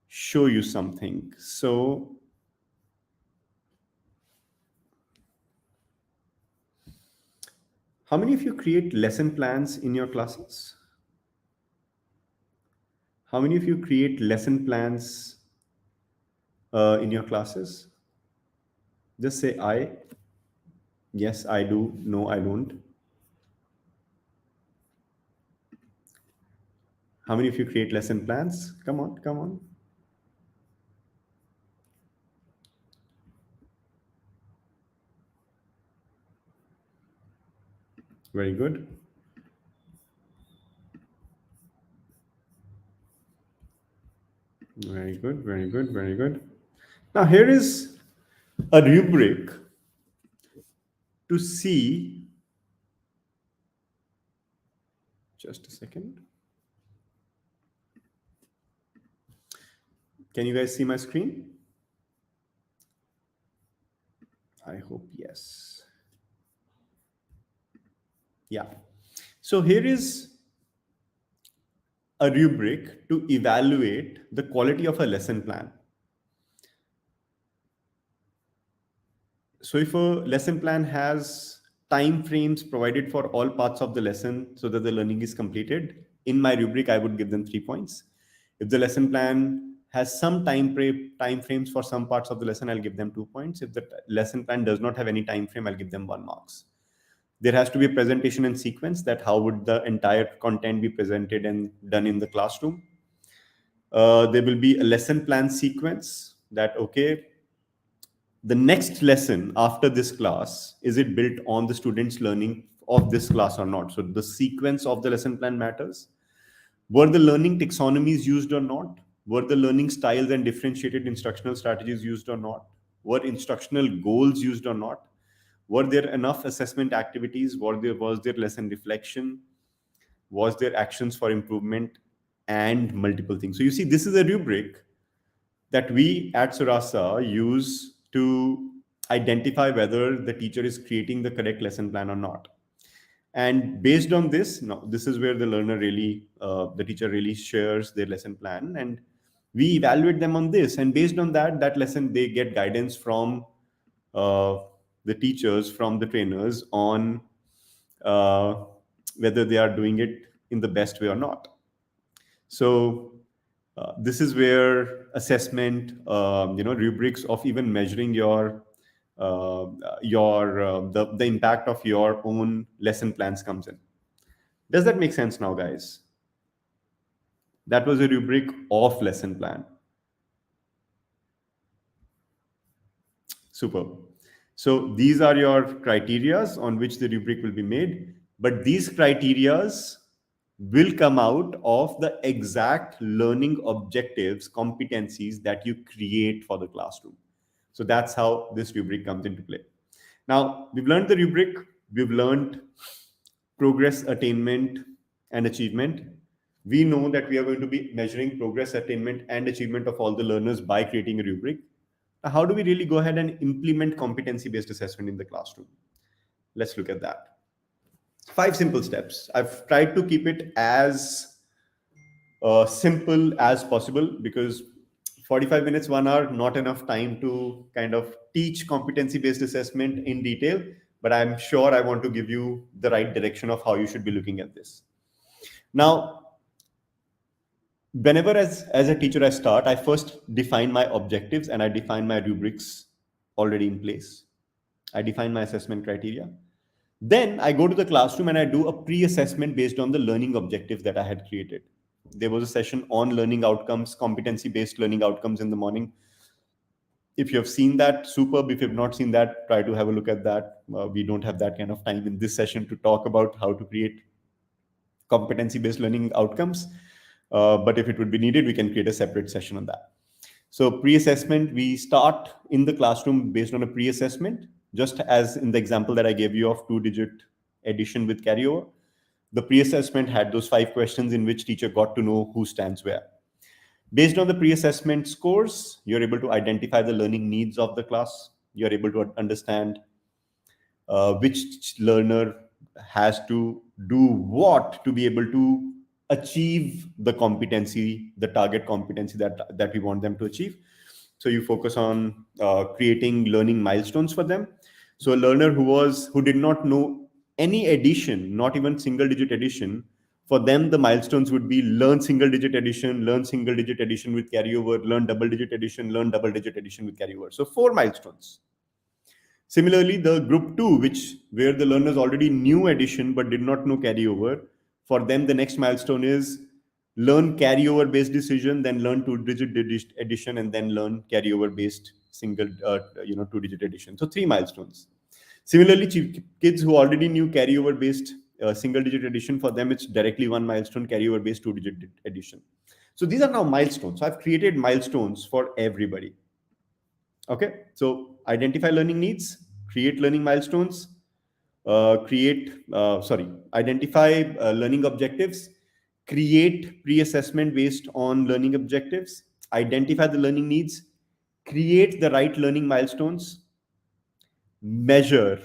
show you something. So how many of you create lesson plans in your classes? How many of you create lesson plans in your classes? Just say I. Yes, I do. No, I don't. How many of you create lesson plans? Come on, come on. Very good. Very good, very good, very good. Now here is a rubric to see. Just a second. Can you guys see my screen? I hope yes. Yeah. So here is a rubric to evaluate the quality of a lesson plan. So if a lesson plan has time frames provided for all parts of the lesson so that the learning is completed, in my rubric, I would give them 3 points. If the lesson plan has some time frames for some parts of the lesson, I'll give them 2 points. If the lesson plan does not have any time frame, I'll give them 1 marks. There has to be a presentation and sequence, that how would the entire content be presented and done in the classroom. There will be a lesson plan sequence, that okay, the next lesson after this class, is it built on the students' learning of this class or not? So the sequence of the lesson plan matters. Were the learning taxonomies used or not? Were the learning styles and differentiated instructional strategies used or not? Were instructional goals used or not? Were there enough assessment activities? Was there lesson reflection? Was there actions for improvement? And multiple things. So you see, this is a rubric that we at Surasa use to identify whether the teacher is creating the correct lesson plan or not. And based on this, now this is where the learner really, the teacher really shares their lesson plan, and we evaluate them on this. And based on that lesson, they get guidance from the teachers, from the trainers, on whether they are doing it in the best way or not. So this is where assessment, rubrics of even measuring the impact of your own lesson plans comes in. Does that make sense now, guys? That was a rubric of lesson plan. Superb. So these are your criterias on which the rubric will be made, but these criterias will come out of the exact learning objectives, competencies that you create for the classroom. So that's how this rubric comes into play. Now, we've learned the rubric, we've learned progress, attainment, and achievement. We know that we are going to be measuring progress, attainment, and achievement of all the learners by creating a rubric. Now, how do we really go ahead and implement competency-based assessment in the classroom? Let's look at that. 5 simple steps. I've tried to keep it as simple as possible, because 45 minutes, 1 hour, not enough time to kind of teach competency-based assessment in detail, but I'm sure I want to give you the right direction of how you should be looking at this. Now, whenever as a teacher I start, I first define my objectives and I define my rubrics already in place. I define my assessment criteria. Then I go to the classroom and I do a pre-assessment based on the learning objectives that I had created. There was a session on learning outcomes, competency-based learning outcomes in the morning. If you have seen that, superb. If you have not seen that, try to have a look at that. We don't have that kind of time in this session to talk about how to create competency-based learning outcomes. But if it would be needed, we can create a separate session on that. So pre-assessment, we start in the classroom based on a pre-assessment, just as in the example that I gave you of 2-digit addition with carryover. The pre-assessment had those 5 questions in which teacher got to know who stands where. Based on the pre-assessment scores, you're able to identify the learning needs of the class. You're able to understand which learner has to do what to be able to achieve the competency, the target competency that we want them to achieve. So you focus on creating learning milestones for them. So a learner who did not know any addition, not even single-digit addition, for them the milestones would be learn single-digit addition, learn single-digit addition with carryover, learn double-digit addition, learn double-digit addition with carryover. So 4 milestones. Similarly, the group 2, where the learners already knew addition but did not know carryover, for them the next milestone is learn carryover based decision, then learn 2-digit addition, and then learn carryover based 2-digit addition. So 3 milestones. Similarly, kids who already knew carryover based single-digit addition, for them it's directly 1 milestone, carryover based 2-digit addition. So these are now milestones. So I've created milestones for everybody. Okay, so identify learning needs, create learning milestones, identify learning objectives, create pre-assessment based on learning objectives, identify the learning needs, create the right learning milestones, measure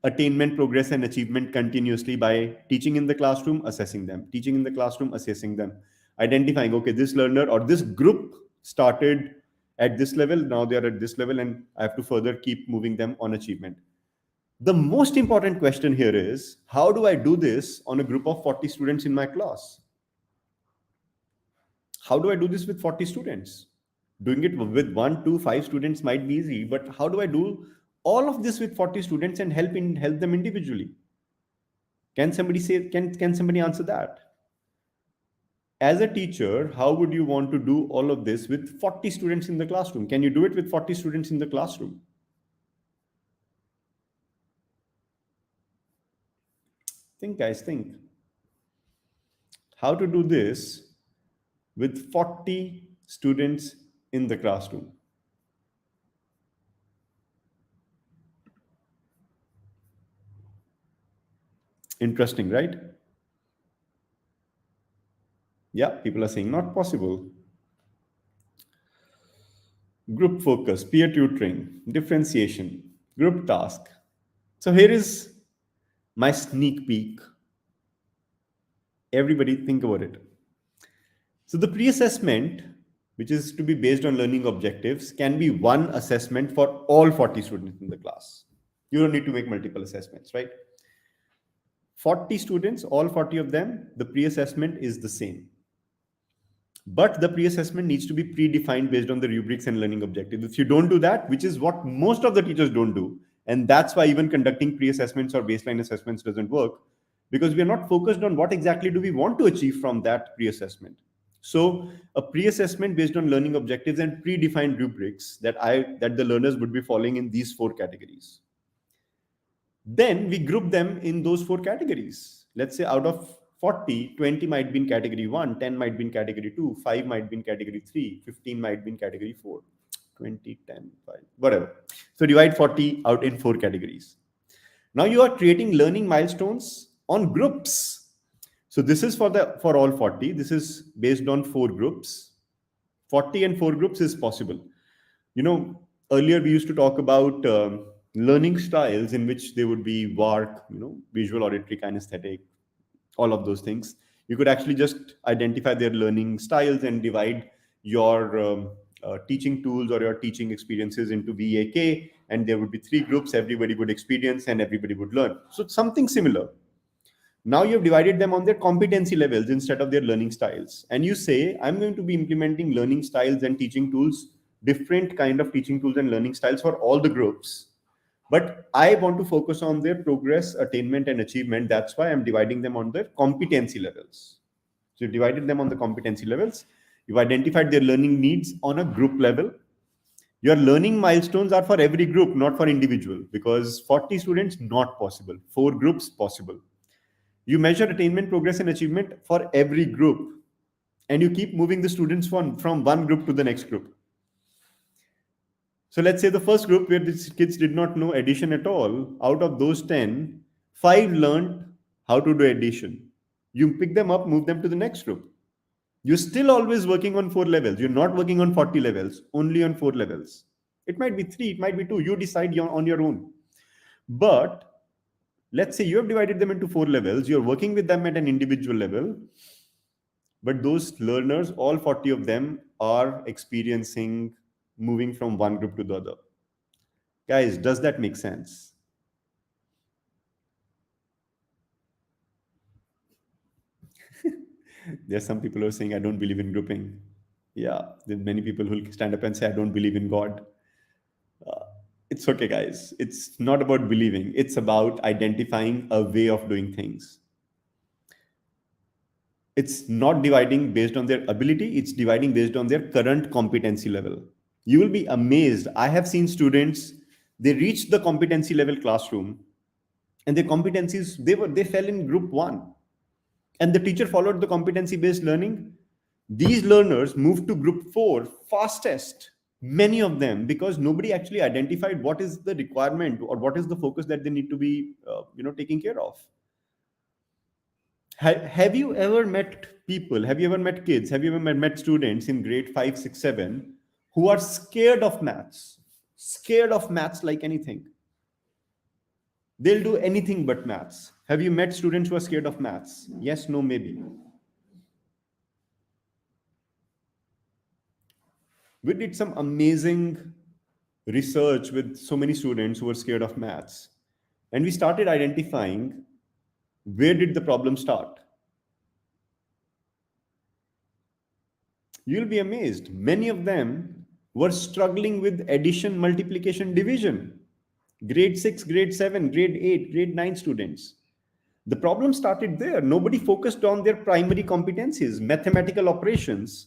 attainment, progress, and achievement continuously by teaching in the classroom, assessing them, teaching in the classroom, assessing them, identifying, okay, this learner or this group started at this level, now they are at this level, and I have to further keep moving them on achievement. The most important question here is, how do I do this on a group of 40 students in my class? How do I do this with 40 students? Doing it with 1, 2, 5 students might be easy, but how do I do all of this with 40 students and help them individually? Can somebody answer that? As a teacher, how would you want to do all of this with 40 students in the classroom? Can you do it with 40 students in the classroom? Think, guys, think. How to do this with 40 students in the classroom? Interesting, right? Yeah, people are saying not possible. Group focus, peer tutoring, differentiation, group task. So here is my sneak peek. Everybody think about it. So the pre-assessment, which is to be based on learning objectives, can be one assessment for all 40 students in the class. You don't need to make multiple assessments, right? 40 students, all 40 of them, the pre-assessment is the same. But the pre-assessment needs to be predefined based on the rubrics and learning objectives. If you don't do that, which is what most of the teachers don't do, and that's why even conducting pre-assessments or baseline assessments doesn't work, because we are not focused on what exactly do we want to achieve from that pre-assessment. So a pre-assessment based on learning objectives and predefined rubrics that the learners would be following in these 4 categories. Then we group them in those 4 categories. Let's say out of 40, 20 might be in category 1, 10 might be in category 2, 5 might be in category 3, 15 might be in category 4, 20, 10, 5, whatever. So divide 40 out in 4 categories. Now you are creating learning milestones on groups. So this is for all 40. This is based on 4 groups. 40 and 4 groups is possible. Earlier we used to talk about learning styles in which they would be VARK, visual, auditory, kinesthetic, all of those things. You could actually just identify their learning styles and divide your teaching tools or your teaching experiences into VAK, and there would be 3 groups. Everybody would experience and everybody would learn. So something similar. Now you've divided them on their competency levels instead of their learning styles. And you say, I'm going to be implementing learning styles and teaching tools, different kind of teaching tools and learning styles for all the groups. But I want to focus on their progress, attainment, and achievement. That's why I'm dividing them on their competency levels. So you've divided them on the competency levels. You've identified their learning needs on a group level. Your learning milestones are for every group, not for individual, because 40 students, not possible. 4 groups, possible. You measure attainment, progress, and achievement for every group. And you keep moving the students from one group to the next group. So let's say the first group where these kids did not know addition at all, out of those 10, 5 learned how to do addition. You pick them up, move them to the next group. You're still always working on 4 levels. You're not working on 40 levels, only on 4 levels. It might be 3, it might be 2. You decide on your own. But let's say you have divided them into 4 levels. You're working with them at an individual level. But those learners, all 40 of them, are experiencing moving from one group to the other. Guys, does that make sense? There's some people who are saying, I don't believe in grouping. Yeah, there are many people who will stand up and say, I don't believe in God. It's okay, guys. It's not about believing. It's about identifying a way of doing things. It's not dividing based on their ability. It's dividing based on their current competency level. You will be amazed. I have seen students, they reached the competency level classroom and their competencies, they fell in group 1. And the teacher followed the competency-based learning. These learners moved to group 4 fastest, many of them, because nobody actually identified what is the requirement or what is the focus that they need to be taking care of. Have you ever met people, have you ever met kids, have you ever met students in grade 5, 6, 7 who are scared of maths like anything? They'll do anything but maths. Have you met students who are scared of maths? Yes, no, maybe. We did some amazing research with so many students who were scared of maths. And we started identifying where did the problem start. You'll be amazed. Many of them were struggling with addition, multiplication, division. Grade 6, grade 7, grade 8, grade 9 students. The problem started there. Nobody focused on their primary competencies, mathematical operations.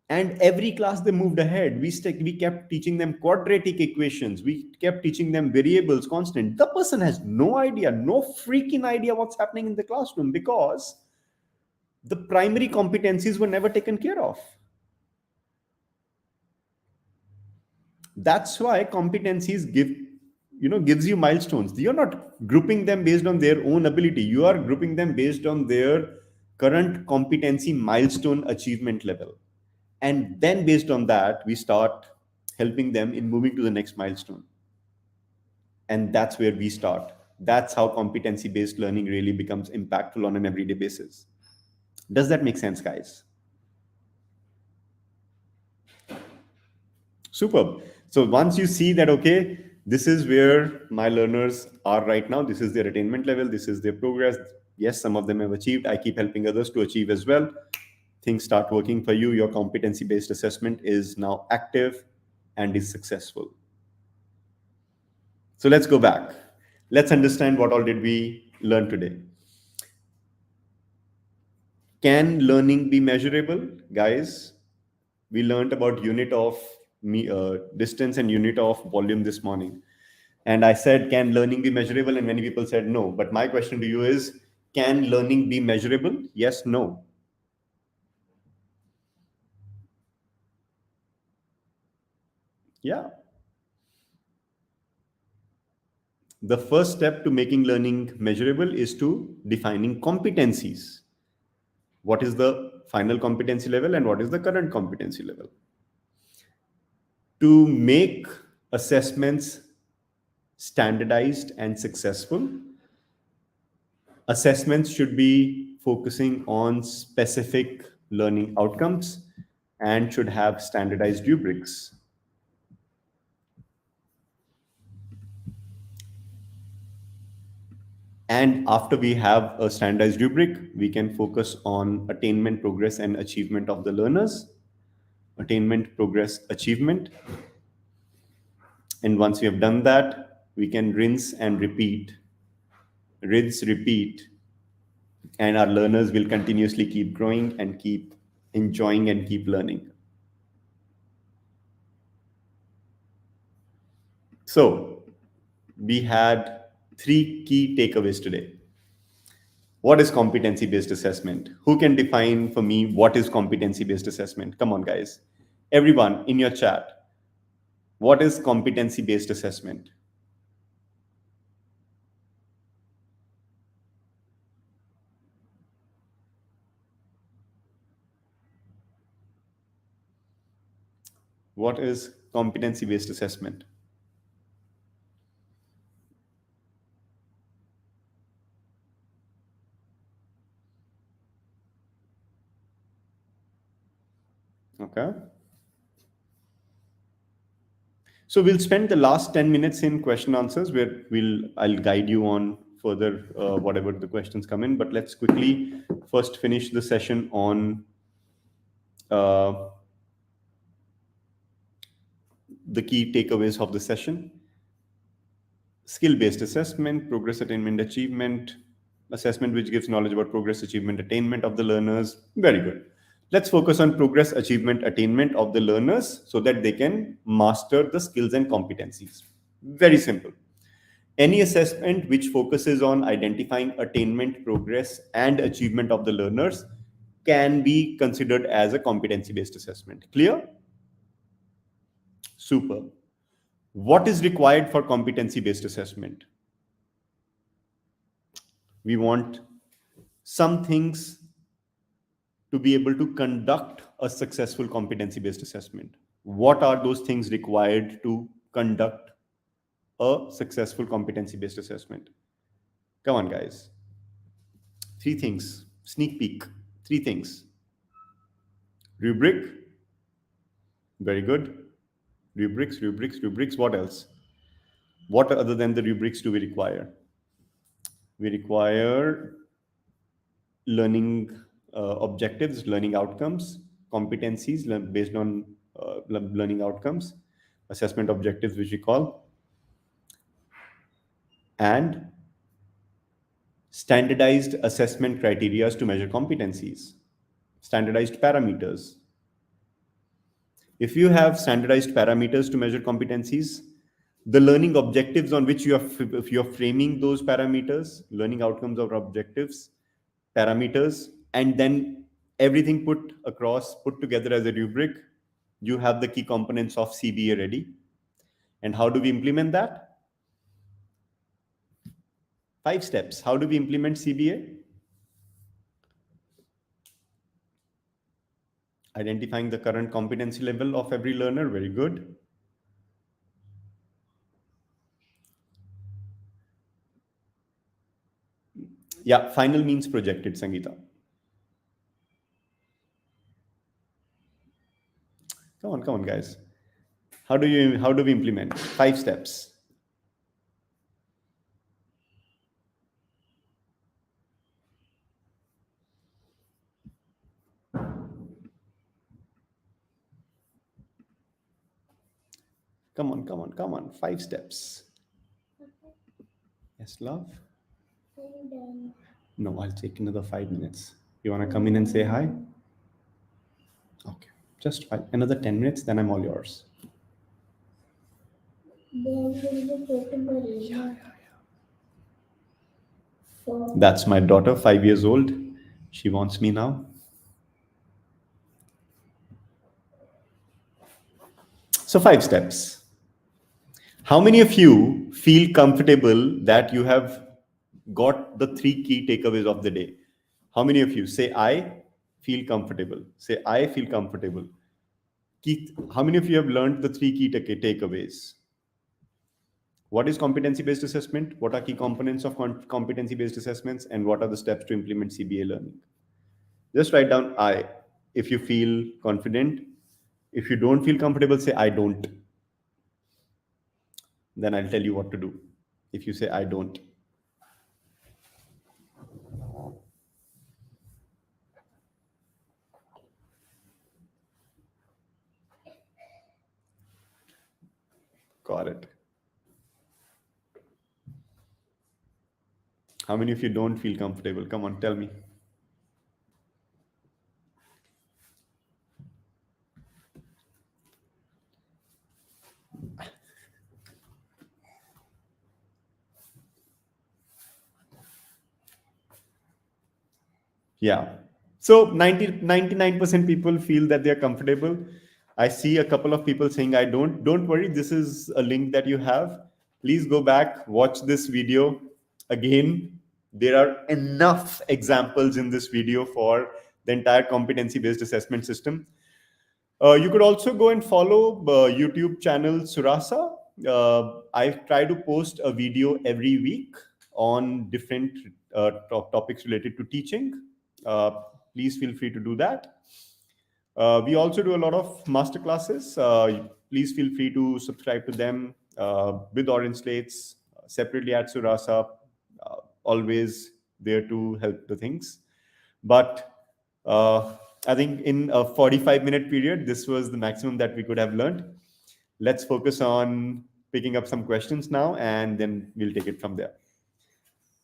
And every class they moved ahead. We kept teaching them quadratic equations. We kept teaching them variables, constant. The person has no idea, no freaking idea what's happening in the classroom because the primary competencies were never taken care of. That's why competencies gives you milestones. You're not grouping them based on their own ability. You are grouping them based on their current competency milestone achievement level. And then based on that, we start helping them in moving to the next milestone. And that's where we start. That's how competency-based learning really becomes impactful on an everyday basis. Does that make sense, guys? Superb. So once you see that, okay, this is where my learners are right now, this is their attainment level, this is their progress. Yes, some of them have achieved. I keep helping others to achieve as well. Things start working for you. Your competency-based assessment is now active and is successful. So let's go back. Let's understand what all did we learn today. Can learning be measurable? Guys, we learned about unit of distance and unit of volume this morning. And I said, can learning be measurable? And many people said no. But my question to you is, can learning be measurable? Yes, no. Yeah. The first step to making learning measurable is to defining competencies. What is the final competency level and what is the current competency level? To make assessments standardized and successful, assessments should be focusing on specific learning outcomes and should have standardized rubrics. And after we have a standardized rubric, we can focus on attainment, progress, and achievement of the learners. Attainment, progress, achievement. And once we have done that, we can rinse and repeat. Rinse, repeat. And our learners will continuously keep growing and keep enjoying and keep learning. So we had 3 key takeaways today. What is competency-based assessment? Who can define for me what is competency-based assessment? Come on, guys. Everyone in your chat. What is competency-based assessment? What is competency-based assessment? Okay. So we'll spend the last 10 minutes in question answers where I'll guide you on further whatever the questions come in. But let's quickly first finish the session on the key takeaways of the session. Skill-based assessment, progress, attainment, achievement, assessment which gives knowledge about progress, achievement, attainment of the learners. Very good. Let's focus on progress, achievement, attainment of the learners so that they can master the skills and competencies. Very simple. Any assessment which focuses on identifying attainment, progress, and achievement of the learners can be considered as a competency-based assessment. Clear? Super. What is required for competency-based assessment? We want some things to be able to conduct a successful competency-based assessment. What are those things required to conduct a successful competency-based assessment? Come on, guys. 3 things. Sneak peek. 3 things. Rubric. Very good. Rubrics. What else? What other than the rubrics do we require? We require learning objectives, learning outcomes, competencies based on learning outcomes, assessment objectives, which we call, and standardized assessment criteria to measure competencies, standardized parameters. If you have standardized parameters to measure competencies, the learning objectives on which if you're framing those parameters, learning outcomes or objectives, parameters, and then everything put together as a rubric, you have the key components of CBA ready. And how do we implement that? 5 steps. How do we implement CBA? Identifying the current competency level of every learner. Very good. Yeah, final means projected, Sangeeta. Come on, guys. How do we implement? 5 steps. Come on. 5 steps. Yes, love? No, I'll take another 5 minutes. You want to come in and say hi? Okay, just 5. Another 10 minutes, then I'm all yours. That's my daughter, 5 years old. She wants me now. So 5 steps. How many of you feel comfortable that you have got the 3 key takeaways of the day? How many of you say, I feel comfortable? Say, I feel comfortable. Keith, how many of you have learned the 3 key takeaways? What is competency-based assessment? What are key components of competency-based assessments? And what are the steps to implement CBA learning? Just write down I if you feel confident. If you don't feel comfortable, say I don't. Then I'll tell you what to do. If you say I don't. Got it. How many of you don't feel comfortable? Come on, tell me. Yeah. So 99% people feel that they're comfortable. I see a couple of people saying, I don't. Don't worry. This is a link that you have. Please go back, watch this video again. There are enough examples in this video for the entire competency-based assessment system. You could also go and follow YouTube channel Surasa. I try to post a video every week on different topics related to teaching. Please feel free to do that. We also do a lot of masterclasses. Please feel free to subscribe to them with OrangeSlates, separately at Surasa. Always there to help the things. But I think in a 45-minute period, this was the maximum that we could have learned. Let's focus on picking up some questions now, and then we'll take it from there.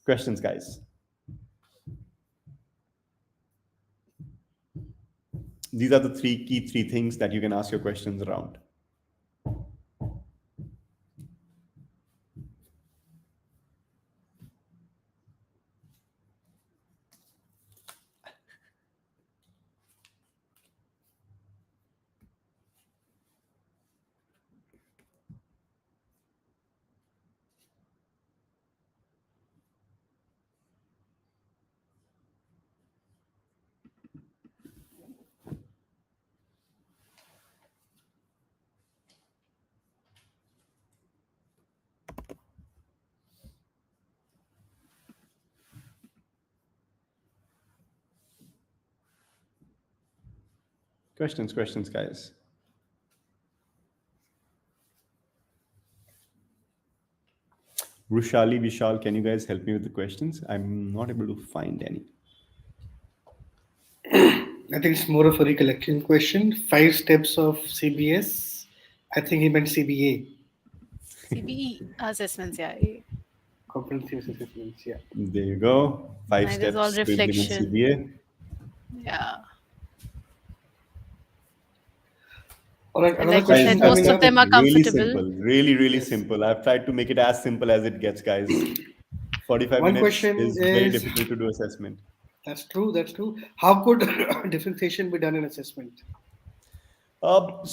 Questions, guys? These are the key three things that you can ask your questions around. Questions, guys. Rushali, Vishal, can you guys help me with the questions? I'm not able to find any. I think it's more of a recollection question. 5 steps of CBS. I think he meant CBA. CBE assessments, yeah. Comprehensive assessments. Yeah. There you go. Five It is all steps to implement reflection. CBA. Yeah. All right. And Another like you Guys, said, question I've most coming of kept up. it them are really comfortable. simple, really Yes. simple. I've tried to make it as simple as it gets, guys. 45 One minutes question is very is, difficult to do assessment. that's true. That's true. How could differentiation be done in assessment?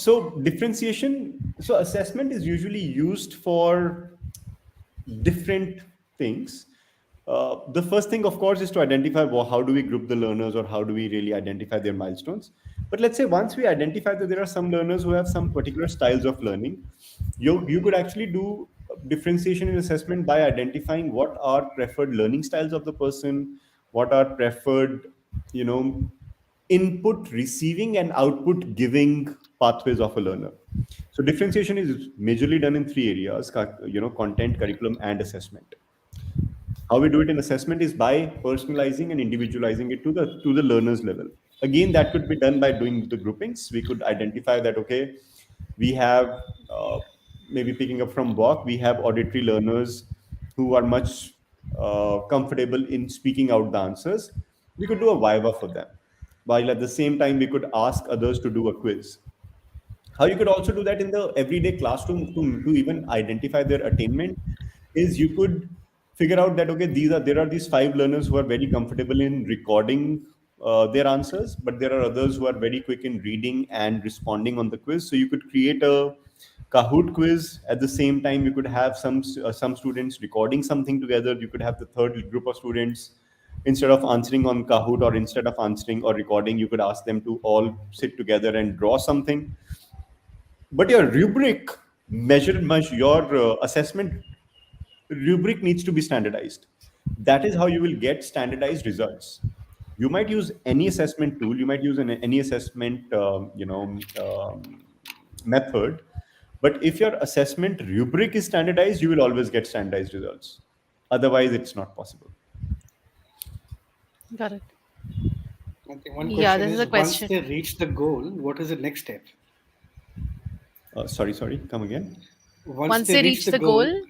So differentiation, so assessment is usually used for different things. The first thing, of course, is to identify how do we group the learners, or how do we really identify their milestones. But let's say once we identify that there are some learners who have some particular styles of learning, you could actually do differentiation in assessment by identifying what are preferred learning styles of the person, what are preferred, you know, input receiving and output giving pathways of a learner. So differentiation is majorly done in three areas: content, curriculum, and assessment. How we do it in assessment is by personalizing and individualizing it to the learner's level. Again, that could be done by doing the groupings. We could identify that, okay, we have, maybe picking up from walk, we have auditory learners who are much comfortable in speaking out the answers. We could do a viva for them, while at the same time we could ask others to do a quiz. How you could also do that in the everyday classroom to even identify their attainment is you could figure out that, okay, there are these 5 learners who are very comfortable in recording their answers, but there are others who are very quick in reading and responding on the quiz. So you could create a Kahoot quiz. At the same time, you could have some students recording something together. You could have the third group of students, instead of answering on Kahoot, or instead of answering or recording, you could ask them to all sit together and draw something. But your rubric your assessment rubric needs to be standardized. That is how you will get standardized results. You might use any assessment tool, you might use any assessment method, but if your assessment rubric is standardized, you will always get standardized results. Otherwise, it's not possible. Got it. Okay, one Yeah, question this is a is, once question. they reach the goal, what is the next step? Sorry, come again. Once Once they they reach reach the the goal, goal,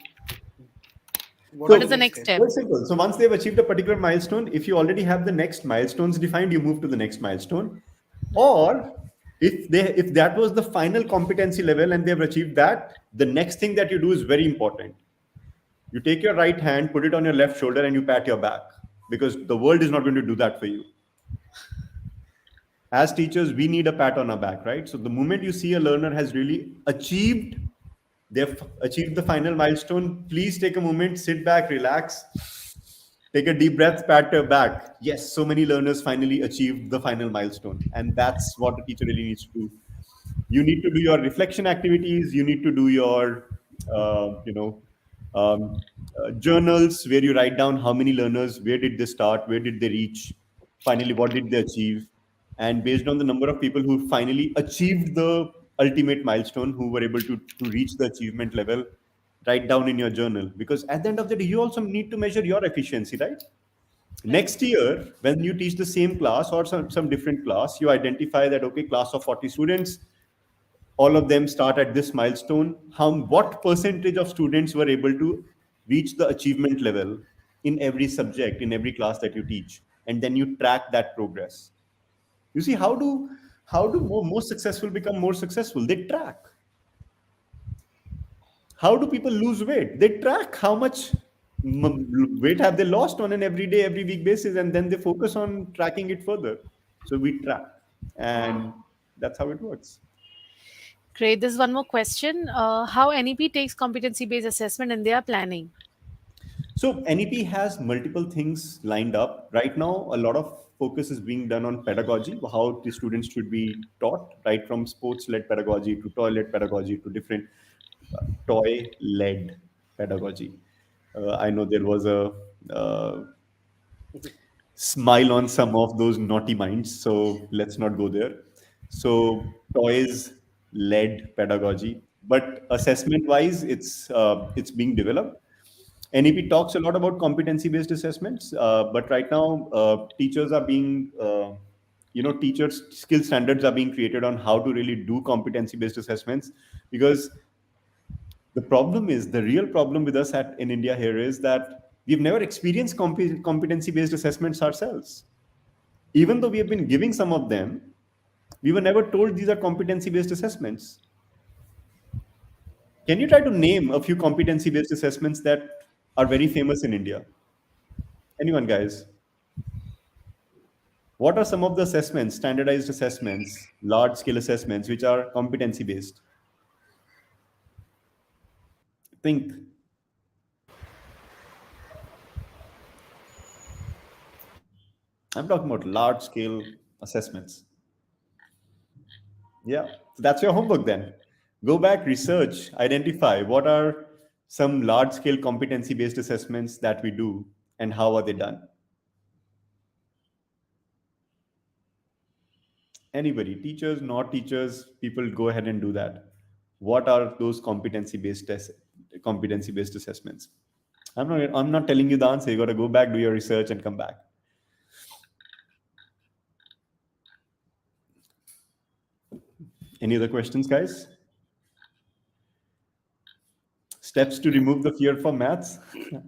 what what is is the the next next step? step? Very simple. So once they've achieved a particular milestone, if you already have the next milestones defined, you move to the next milestone. Or if that was the final competency level and they've achieved that, the next thing that you do is very important. You take your right hand, put it on your left shoulder, and you pat your back, because the world is not going to do that for you. As teachers, we need a pat on our back, right? So the moment you see a learner has really they've achieved the final milestone, please take a moment, sit back, relax, take a deep breath, pat your back. Yes, so many learners finally achieved the final milestone. And that's what the teacher really needs to do. You need to do your reflection activities. You need to do your, um, journals, where you write down how many learners, where did they start, where did they reach, finally, what did they achieve. And based on the number of people who finally achieved the ultimate milestone, who were able to reach the achievement level, write down in your journal. Because at the end of the day, you also need to measure your efficiency, right? Next year, when you teach the same class or some different class, you identify that, okay, class of 40 students, all of them start at this milestone. What percentage of students were able to reach the achievement level in every subject, in every class that you teach? And then you track that progress. You see, how do most successful become more successful? They track. How do people lose weight? They track how much weight have they lost on an everyday, every week basis, and then they focus on tracking it further. So we track, and that's how it works. Great. There's one more question. How NEP takes competency based assessment in their planning? So NEP has multiple things lined up. Right now, a lot of focus is being done on pedagogy, how the students should be taught, right from sports-led pedagogy to toy-led pedagogy to different toy-led pedagogy. I know there was a smile on some of those naughty minds, so let's not go there. So toys-led pedagogy, but assessment-wise, it's being developed. NEP talks a lot about competency-based assessments, but right now teachers are being, teachers' skill standards are being created on how to really do competency-based assessments. Because the real problem with us in India here is that we've never experienced competency-based assessments ourselves. Even though we have been giving some of them, we were never told these are competency-based assessments. Can you try to name a few competency-based assessments that are very famous in India? Anyone, guys? What are some of the assessments, standardized assessments, large-scale assessments, which are competency-based? Think. I'm talking about large-scale assessments. Yeah, so that's your homework then. Go back, research, identify what are some large-scale competency-based assessments that we do and how are they done. Anybody, teachers, not teachers, people, go ahead and do that. What are those competency-based assessments? I'm not telling you the answer. You got to go back, do your research, and come back. Any other questions, guys? Steps to remove the fear for maths?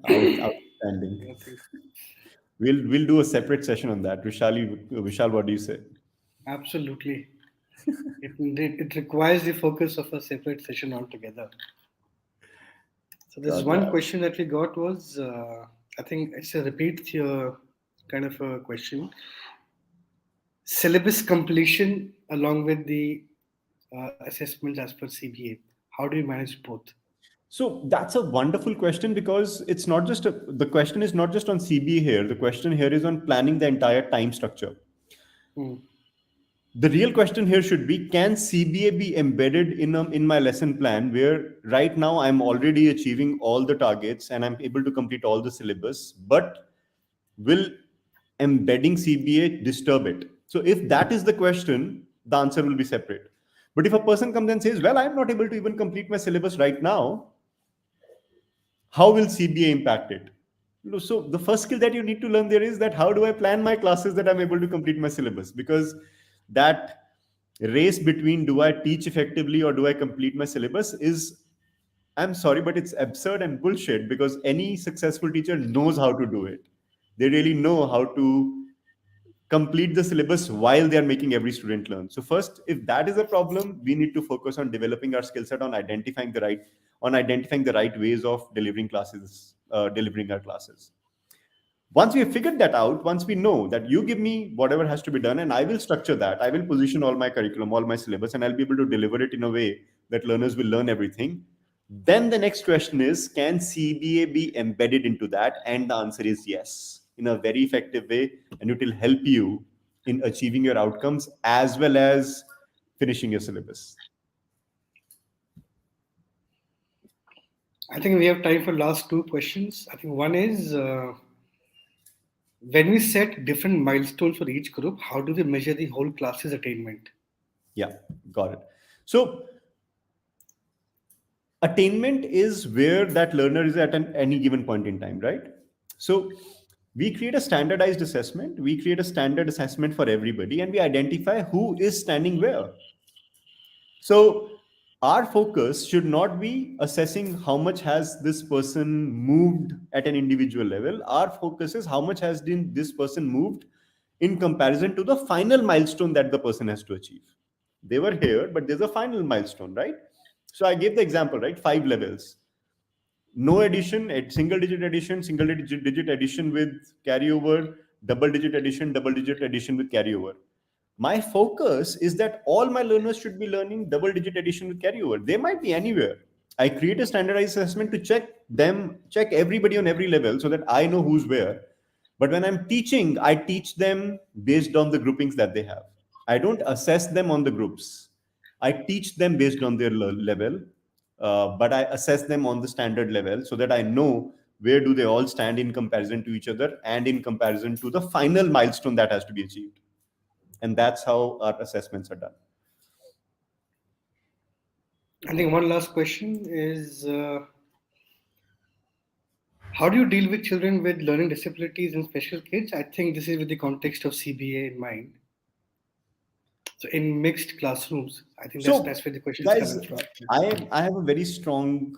Outstanding. We'll do a separate session on that. Vishal, what do you say? Absolutely. It requires the focus of a separate session altogether. So there's one question that we got was, I think it's a repeat kind of a question. Syllabus completion along with the assessment as per CBA. How do you manage both? So that's a wonderful question, because it's not just the question is not just on CBA here. The question here is on planning the entire time structure. The real question here should be, can CBA be embedded in my lesson plan, where right now I'm already achieving all the targets and I'm able to complete all the syllabus, but will embedding CBA disturb it? So if that is the question, the answer will be separate. But if a person comes and says, well, I'm not able to even complete my syllabus right now, how will CBA impact it? So the first skill that you need to learn there is that how do I plan my classes that I'm able to complete my syllabus? Because that race between do I teach effectively or do I complete my syllabus is, I'm sorry, but it's absurd and bullshit, because any successful teacher knows how to do it. They really know how to complete the syllabus while they are making every student learn. So first, if that is a problem, we need to focus on developing our skill set on identifying the right ways of delivering our classes. Once we have figured that out, once we know that you give me whatever has to be done and I will structure that, I will position all my curriculum, all my syllabus, and I'll be able to deliver it in a way that learners will learn everything. Then the next question is, can CBA be embedded into that? And the answer is yes, in a very effective way, and it will help you in achieving your outcomes as well as finishing your syllabus. I think we have time for last two questions. I think one is, when we set different milestones for each group, how do we measure the whole class's attainment? Yeah, got it. So attainment is where that learner is at any given point in time, right? So we create a standardized assessment, we create a standard assessment for everybody, and we identify who is standing where. So our focus should not be assessing how much has this person moved at an individual level. Our focus is how much has this person moved in comparison to the final milestone that the person has to achieve. They were here, but there's a final milestone, right? So I gave the example, right? 5 levels. No addition, single digit addition with carryover, double digit addition with carryover. My focus is that all my learners should be learning double digit addition with carryover. They might be anywhere. I create a standardized assessment to check everybody on every level so that I know who's where. But when I'm teaching, I teach them based on the groupings that they have. I don't assess them on the groups. I teach them based on their level, but I assess them on the standard level so that I know where do they all stand in comparison to each other and in comparison to the final milestone that has to be achieved. And that's how our assessments are done. I think one last question is, How do you deal with children with learning disabilities and special kids? I think this is with the context of CBA in mind. So in mixed classrooms, I think that's So, where the question is guys, coming from. I have a very strong,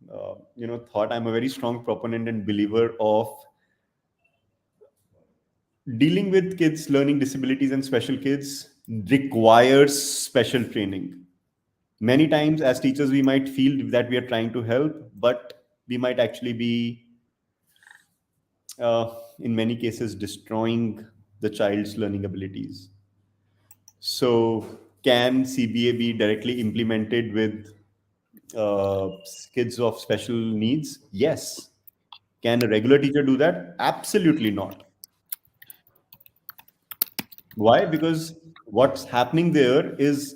thought. I'm a very strong proponent and believer of dealing with kids learning disabilities and special kids requires special training. Many times, as teachers, we might feel that we are trying to help, but we might actually be, in many cases, destroying the child's learning abilities. So, can CBA be directly implemented with uh, kids of special needs? Yes. Can a regular teacher do that? Absolutely not. Why? Because what's happening there is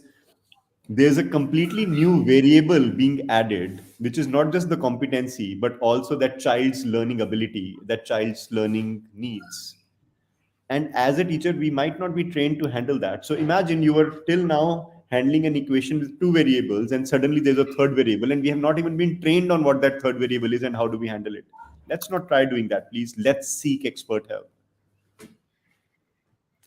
there's a completely new variable being added, which is not just the competency, but also that child's learning ability, that child's learning needs. And as a teacher, we might not be trained to handle that. So imagine you were till now handling an equation with two variables, and suddenly there's a third variable, and we have not even been trained on what that third variable is and how do we handle it. Let's not try doing that, please. Let's seek expert help.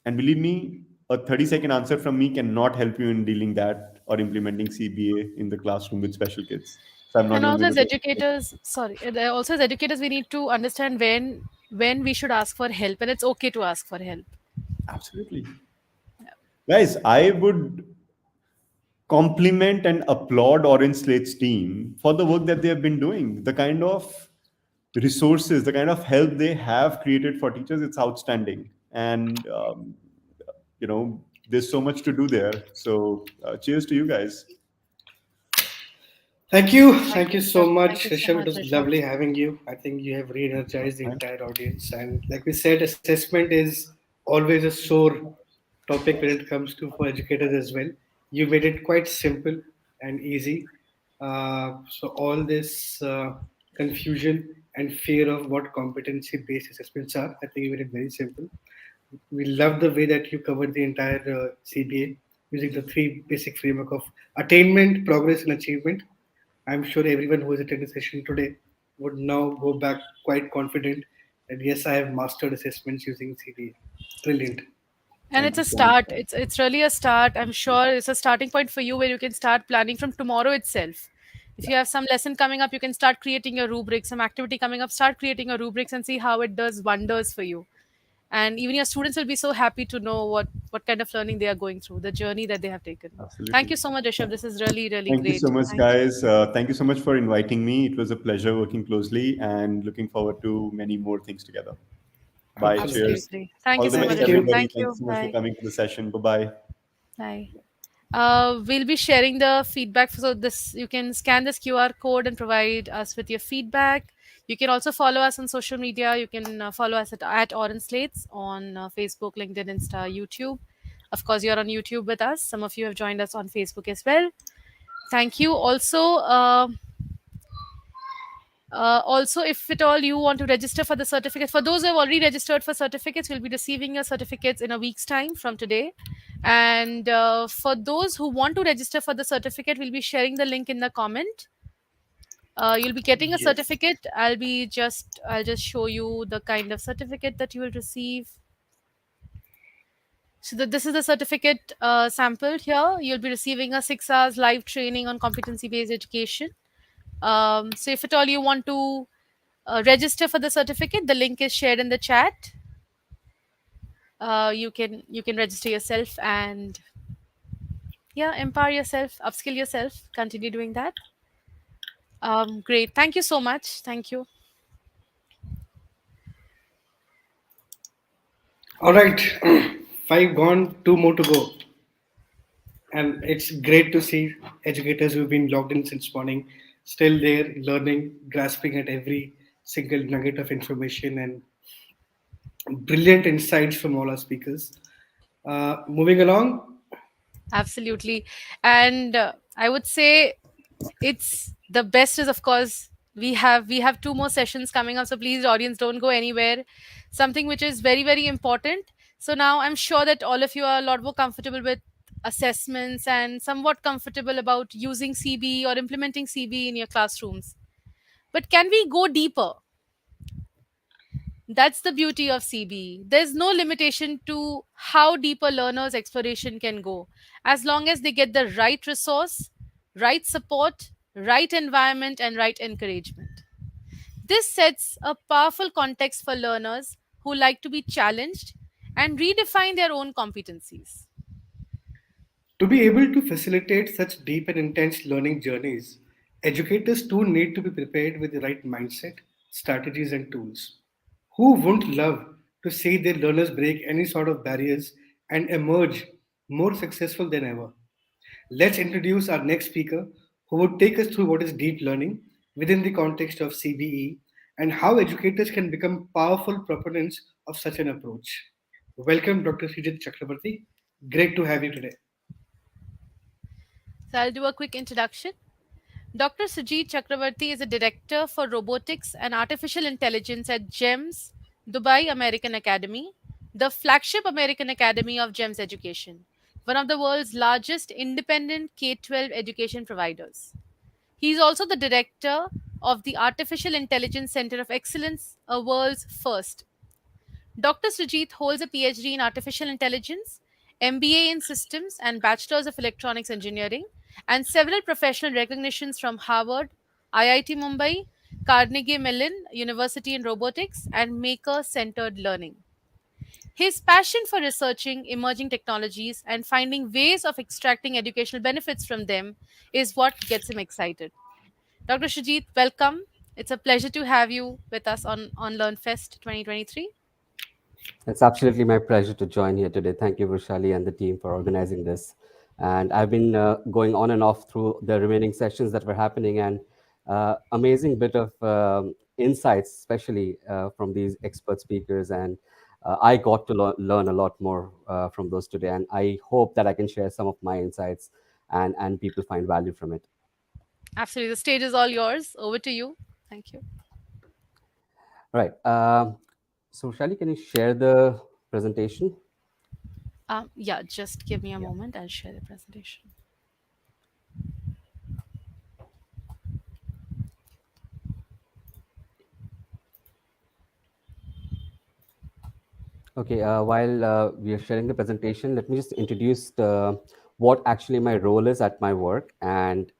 And believe me, a 30-second answer from me cannot help you in dealing that or implementing CBA in the classroom with special kids. So I'm not And even also going as to. educators, sorry, also as educators, we need to understand when we should ask for help, and it's okay to ask for help. Absolutely. Guys, I would compliment and applaud Orange Slate's team for the work that they have been doing. The kind of resources, the kind of help they have created for teachers, it's outstanding. And, there's so much to do there. So, cheers to you guys. Thank you. Thank Thank you, you so Rishabh. Thank much, you so Rishabh. It much, was Rishabh. lovely having you. I think you have re energized the entire audience. And like we said, assessment is always a sore topic when it comes to for educators as well. You made it quite simple and easy. So, all this confusion and fear of what competency based assessments are, I think you made it very simple. We love the way that you covered the entire CBA using the three basic framework of attainment, progress, and achievement. I'm sure everyone who has attended the session today would now go back quite confident that yes, I have mastered assessments using CBA. Brilliant. And Thank it's you a so much, start. guys. It's really a start. I'm sure it's a starting point for you where you can start planning from tomorrow itself. If you have some lesson coming up, you can start creating your rubric. Some activity coming up, start creating your rubrics and see how it does wonders for you. And even your students will be so happy to know what kind of learning they are going through, the journey that they have taken. Thank Absolutely. you so much, Rishabh. This is really, really Thank you so great. much, Thank you. guys. Thank you so much for inviting me. It was a pleasure working closely and looking forward to many more things together. Bye. Absolutely. Cheers. Absolutely. Thank All you the so much, best, Thank you. Rishabh. everybody. Thank Thank you you. so much for Bye. coming to the session. Bye bye. Bye. We'll be sharing the feedback. So this you can scan this QR code and provide us with your feedback. You can also follow us on social media. You can follow us at OrangeSlates on Facebook, LinkedIn, Insta, YouTube. Of course, you're on YouTube with us. Some of you have joined us on Facebook as well. Thank you. Also, if at all you want to register for the certificate, for those who have already registered for certificates, we'll be receiving your certificates in a week's time from today. And for those who want to register for the certificate, we'll be sharing the link in the comment. You'll be getting a Yes. certificate. I'll just show you the kind of certificate that you will receive. So this is the certificate sampled here. You'll be receiving a 6 hours live training on competency based education. So if at all you want to register for the certificate, the link is shared in the chat. You can register yourself and yeah, empower yourself, upskill yourself, continue doing that. Great, thank you so much. Thank you. All right. Five gone, two more to go. And it's great to see educators who've been logged in since morning still there, learning, grasping at every single nugget of information and brilliant insights from all our speakers. Moving along, Absolutely. And I would say it's the best is, of course, we have two more sessions coming up, so please audience, don't go anywhere. Something which is very, very important. So now I'm sure that all of you are a lot more comfortable with assessments and somewhat comfortable about using CB or implementing CB in your classrooms. But can we go deeper? That's the beauty of CBE. There's no limitation to how deep a learner's exploration can go, as long as they get the right resource, right support, right environment, and right encouragement. This sets a powerful context for learners who like to be challenged and redefine their own competencies. To be able to facilitate such deep and intense learning journeys, educators too need to be prepared with the right mindset, strategies, and tools. Who wouldn't love to see their learners break any sort of barriers and emerge more successful than ever? Let's introduce our next speaker who would take us through what is deep learning within the context of CBE and how educators can become powerful proponents of such an approach. Welcome, Dr. Srijit Chakrabarti. Great to have you today. So I'll do a quick introduction. Dr. Sujit Chakravarti is a director for robotics and artificial intelligence at GEMS, Dubai American Academy, the flagship American Academy of GEMS Education, one of the world's largest independent K 12 education providers. He is also the director of the Artificial Intelligence Center of Excellence, a world's first. Dr. Sujit holds a PhD in artificial intelligence, MBA in systems, and Bachelor's of Electronics Engineering, and several professional recognitions from Harvard, IIT Mumbai, Carnegie Mellon University in Robotics, and Maker Centered Learning. His passion for researching emerging technologies and finding ways of extracting educational benefits from them is what gets him excited. Dr. Sujit, welcome. It's a pleasure to have you with us on LearnFest 2023. It's absolutely my pleasure to join here today. Thank you, Vishali, and the team for organizing this. And I've been going on and off through the remaining sessions that were happening, and amazing bit of insights, especially from these expert speakers. And I got to learn a lot more from those today. And I hope that I can share some of my insights and people find value from it. Absolutely. The stage is all yours. Over to you. Thank you. Right. So, Vishali, can you share the presentation? Yeah, just give me a moment. I'll share the presentation. Okay, while we are sharing the presentation, let me just introduce what actually my role is at my work and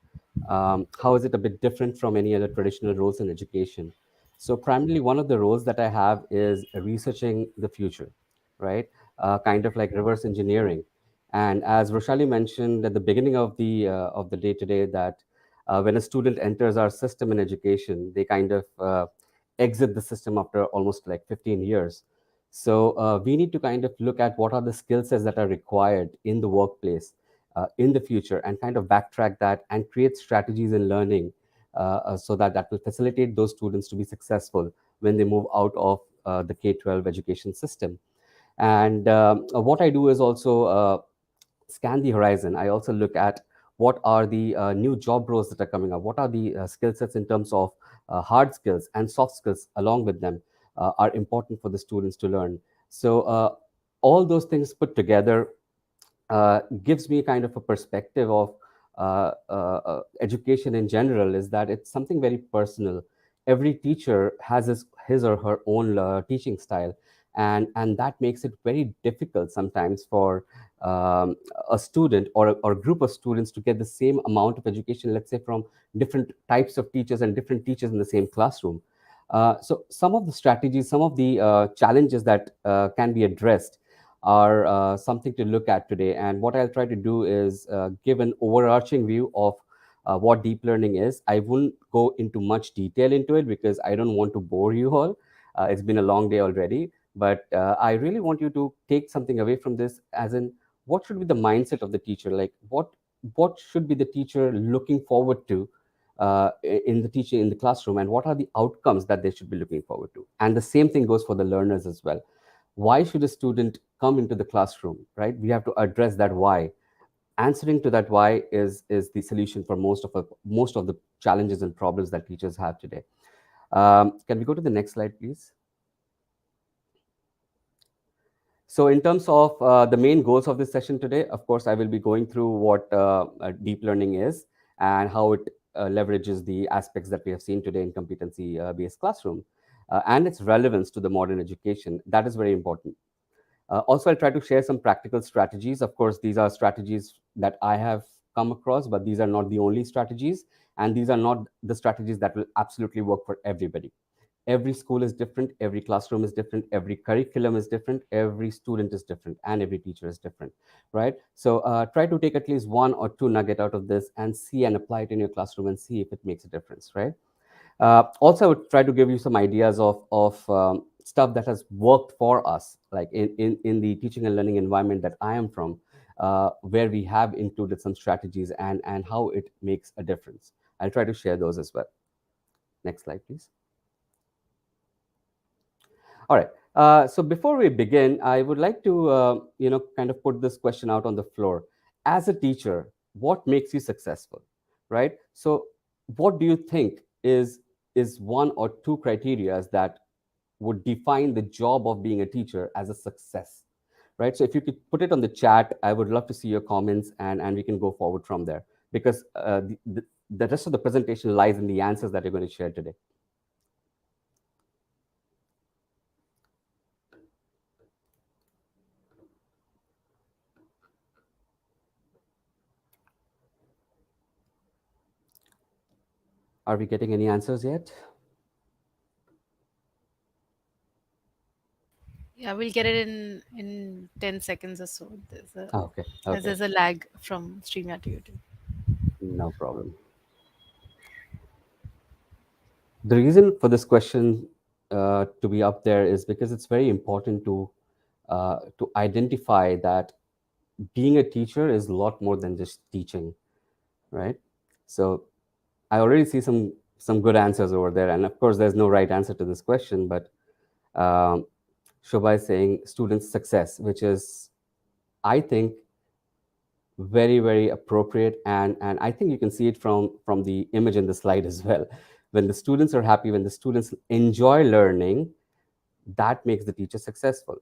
how is it a bit different from any other traditional roles in education. So primarily one of the roles that I have is researching the future, right? Kind of like reverse engineering. And as Roshali mentioned at the beginning of the day today, that when a student enters our system in education, they kind of exit the system after almost like 15 years. So we need to kind of look at what are the skill sets that are required in the workplace in the future and kind of backtrack that and create strategies in learning so that that will facilitate those students to be successful when they move out of the K-12 education system. And what I do is also scan the horizon. I also look at what are the new job roles that are coming up, what are the skill sets in terms of hard skills and soft skills along with them are important for the students to learn. So all those things put together gives me kind of a perspective of education in general, is that it's something very personal. Every teacher has his or her own teaching style, and that makes it very difficult sometimes for a student or a group of students to get the same amount of education, let's say from different types of teachers and different teachers in the same classroom. So some of the strategies, some of the challenges that can be addressed are something to look at today. And what I'll try to do is give an overarching view of what deep learning is. I won't go into much detail into it because I don't want to bore you all. It's been a long day already, but I really want you to take something away from this, as in what should be the mindset of the teacher? Like what should be the teacher looking forward to in the teaching in the classroom, and what are the outcomes that they should be looking forward to? And the same thing goes for the learners as well. Why should a student come into the classroom, right? We have to address that why. Answering to that why is the solution for most of the challenges and problems that teachers have today. Can we go to the next slide, please? So in terms of the main goals of this session today, of course, I will be going through what deep learning is and how it leverages the aspects that we have seen today in competency-based classroom. and its relevance to the modern education. That is very important. Also, I'll try to share some practical strategies. Of course, these are strategies that I have come across, but these are not the only strategies, and these are not the strategies that will absolutely work for everybody. Every school is different, every classroom is different, every curriculum is different, every student is different, and every teacher is different, right? So try to take at least one or two nugget out of this and see and apply it in your classroom and see if it makes a difference, right? Also, I would try to give you some ideas of stuff that has worked for us, like in the teaching and learning environment that I am from, where we have included some strategies and how it makes a difference. I'll try to share those as well. Next slide, please. All right. So before we begin, I would like to, kind of put this question out on the floor. As a teacher, what makes you successful, right? So what do you think is one or two criteria that would define the job of being a teacher as a success, right? So if you could put it on the chat, I would love to see your comments and we can go forward from there, because the rest of the presentation lies in the answers that you're going to share today. Are we getting any answers yet? Yeah, we'll get it in 10 seconds or so. Okay. As there's a lag from StreamYard to YouTube. No problem. The reason for this question to be up there is because it's very important to identify that being a teacher is a lot more than just teaching, right? So I already see some good answers over there, and of course, there's no right answer to this question. But Shobha is saying student success, which is, I think, very, very appropriate, and I think you can see it from the image in the slide as well. When the students are happy, when the students enjoy learning, that makes the teacher successful.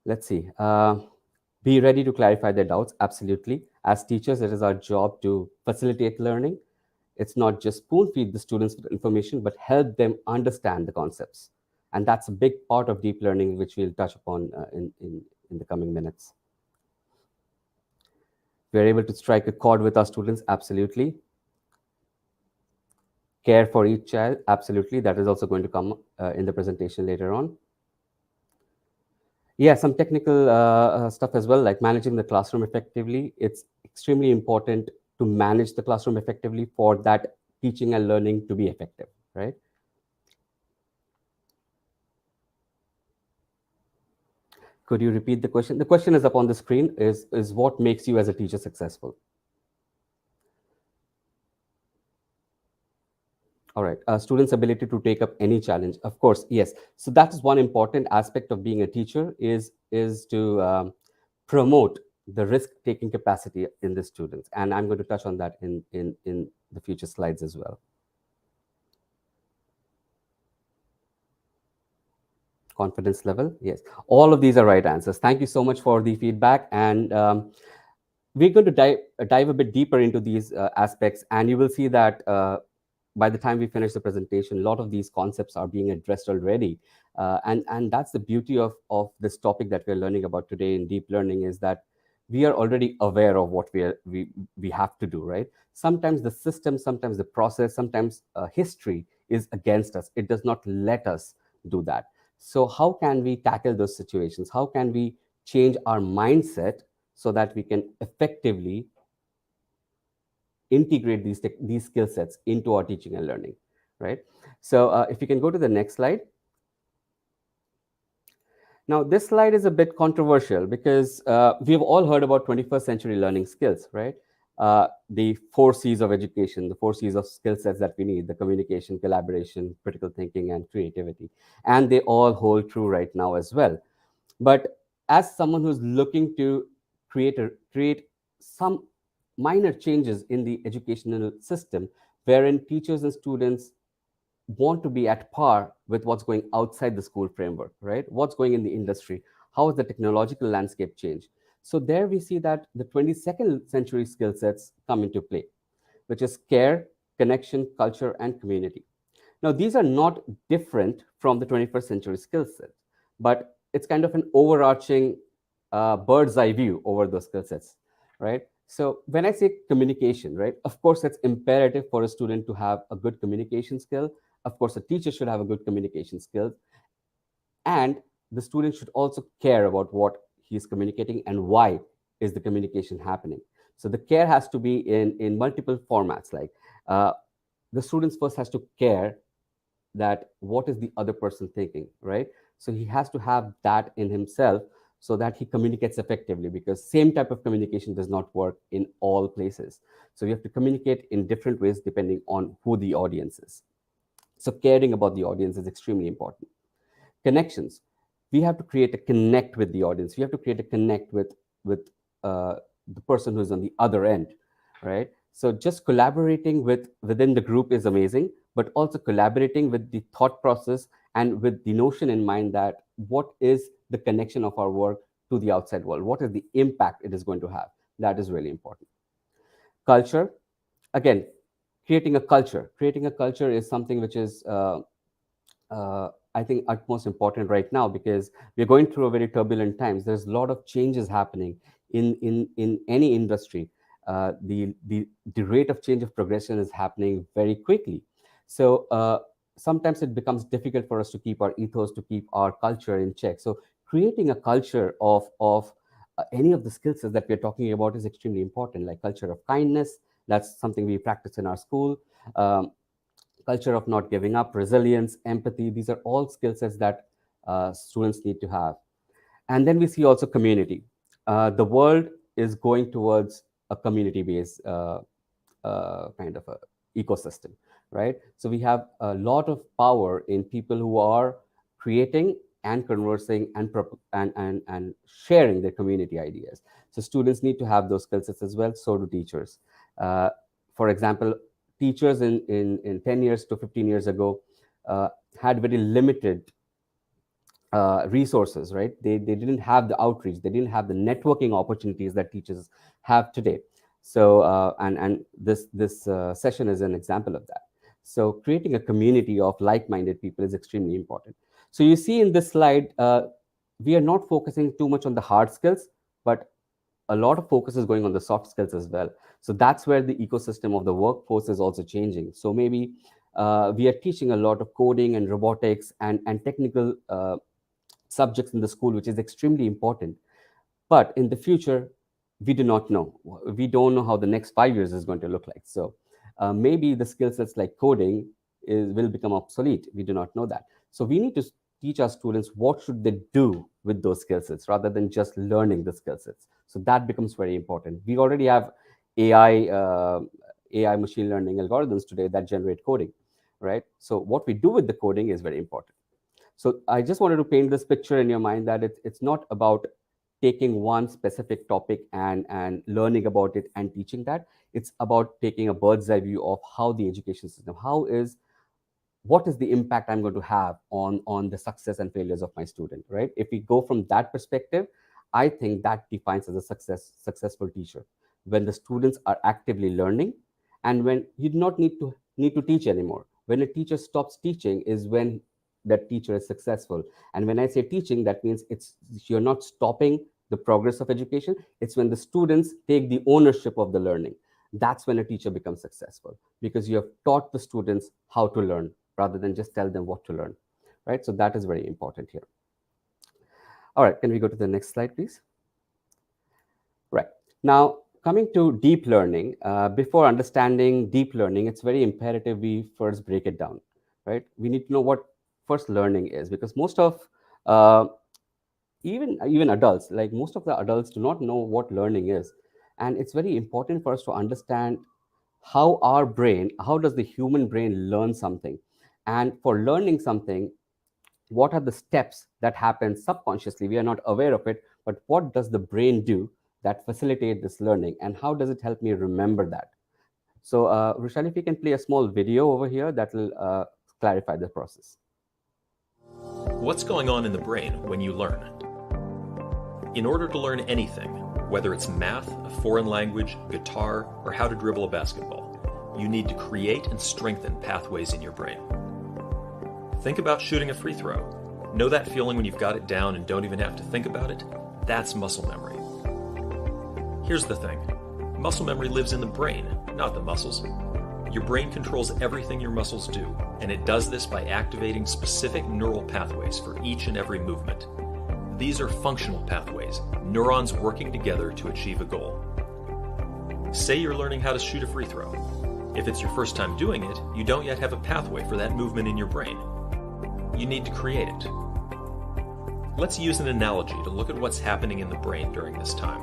Let's see. Be ready to clarify their doubts. Absolutely. As teachers, it is our job to facilitate learning. It's not just spoon feed the students with information, but help them understand the concepts. And that's a big part of deep learning, which we'll touch upon in the coming minutes. We're able to strike a chord with our students. Absolutely. Care for each child. Absolutely. That is also going to come in the presentation later on. Yeah, some technical stuff as well, like managing the classroom effectively. It's extremely important to manage the classroom effectively for that teaching and learning to be effective, right? Could you repeat the question? The question is up on the screen, is what makes you as a teacher successful? All right, students' ability to take up any challenge. Of course, yes. So that is one important aspect of being a teacher is to promote the risk-taking capacity in the students. And I'm going to touch on that in the future slides as well. Confidence level, yes. All of these are right answers. Thank you so much for the feedback. And we're going to dive a bit deeper into these aspects. And you will see that by the time we finish the presentation, a lot of these concepts are being addressed already. And that's the beauty of this topic that we're learning about today in deep learning, is that we are already aware of what we have to do, right? Sometimes the system, sometimes the process, sometimes history is against us. It does not let us do that. So how can we tackle those situations? How can we change our mindset so that we can effectively integrate these skill sets into our teaching and learning, right? So if you can go to the next slide. Now, this slide is a bit controversial because we've all heard about 21st century learning skills, right? The 4 C's of education, the 4 C's of skill sets that we need: the communication, collaboration, critical thinking, and creativity. And they all hold true right now as well. But as someone who's looking to create some minor changes in the educational system, wherein teachers and students want to be at par with what's going outside the school framework, right? What's going in the industry? How has the technological landscape changed? So there we see that the 22nd century skill sets come into play, which is care, connection, culture, and community. Now, these are not different from the 21st century skill set, but it's kind of an overarching bird's eye view over those skill sets, right? So when I say communication, right, of course, it's imperative for a student to have a good communication skill. Of course, a teacher should have a good communication skill. And the student should also care about what he's communicating and why is the communication happening. So the care has to be in multiple formats. Like the students first has to care that what is the other person thinking, right? So he has to have that in himself so that he communicates effectively, because same type of communication does not work in all places. So you have to communicate in different ways depending on who the audience is. So caring about the audience is extremely important. Connections. We have to create a connect with the audience. We have to create a connect with the person who's on the other end, right? So just collaborating within the group is amazing, but also collaborating with the thought process and with the notion in mind that what is the connection of our work to the outside world? What is the impact it is going to have? That is really important. Culture. Again, creating a culture. Creating a culture is something which is I think utmost important right now, because we're going through a very turbulent times. There's a lot of changes happening in any industry. The rate of change of progression is happening very quickly. So sometimes it becomes difficult for us to keep our ethos, to keep our culture in check. So creating a culture of any of the skill sets that we're talking about is extremely important, like culture of kindness. That's something we practice in our school. Culture of not giving up, resilience, empathy. These are all skill sets that students need to have. And then we see also community. The world is going towards a community-based kind of a ecosystem, right? So we have a lot of power in people who are creating and conversing and sharing their community ideas. So students need to have those skill sets as well. So do teachers. For example, teachers in 10 years to 15 years ago had very limited resources, right? They didn't have the outreach. They didn't have the networking opportunities that teachers have today. So, and this session is an example of that. So creating a community of like-minded people is extremely important. So you see in this slide, we are not focusing too much on the hard skills, but a lot of focus is going on the soft skills as well. So that's where the ecosystem of the workforce is also changing. So maybe we are teaching a lot of coding and robotics and technical subjects in the school, which is extremely important. But in the future, we do not know. We don't know how the next 5 years is going to look like. So maybe the skill sets like coding will become obsolete. We do not know that. So we need to teach our students what should they do with those skill sets rather than just learning the skill sets. So that becomes very important. We already have AI machine learning algorithms today that generate coding, right? So what we do with the coding is very important. So I just wanted to paint this picture in your mind that it's not about taking one specific topic and learning about it and teaching that. It's about taking a bird's eye view of how the education system, what is the impact I'm going to have on the success and failures of my student, right? If we go from that perspective, I think that defines as a successful teacher. When the students are actively learning and when you do not need to teach anymore. When a teacher stops teaching is when that teacher is successful. And when I say teaching, that means you're not stopping the progress of education. It's when the students take the ownership of the learning. That's when a teacher becomes successful, because you have taught the students how to learn rather than just tell them what to learn, right? So that is very important here. All right, can we go to the next slide, please? Right. Now, coming to deep learning, before understanding deep learning, it's very imperative we first break it down, right? We need to know what first learning is, because most of, even adults, like most of the adults do not know what learning is. And it's very important for us to understand how does the human brain learn something? And for learning something, what are the steps that happen subconsciously? We are not aware of it, but what does the brain do that facilitate this learning? And how does it help me remember that? So Rochelle, if you can play a small video over here, that will clarify the process. What's going on in the brain when you learn? In order to learn anything, whether it's math, a foreign language, guitar, or how to dribble a basketball, you need to create and strengthen pathways in your brain. Think about shooting a free throw. Know that feeling when you've got it down and don't even have to think about it? That's muscle memory. Here's the thing. Muscle memory lives in the brain, not the muscles. Your brain controls everything your muscles do, and it does this by activating specific neural pathways for each and every movement. These are functional pathways, neurons working together to achieve a goal. Say you're learning how to shoot a free throw. If it's your first time doing it, you don't yet have a pathway for that movement in your brain. You need to create it. Let's use an analogy to look at what's happening in the brain during this time.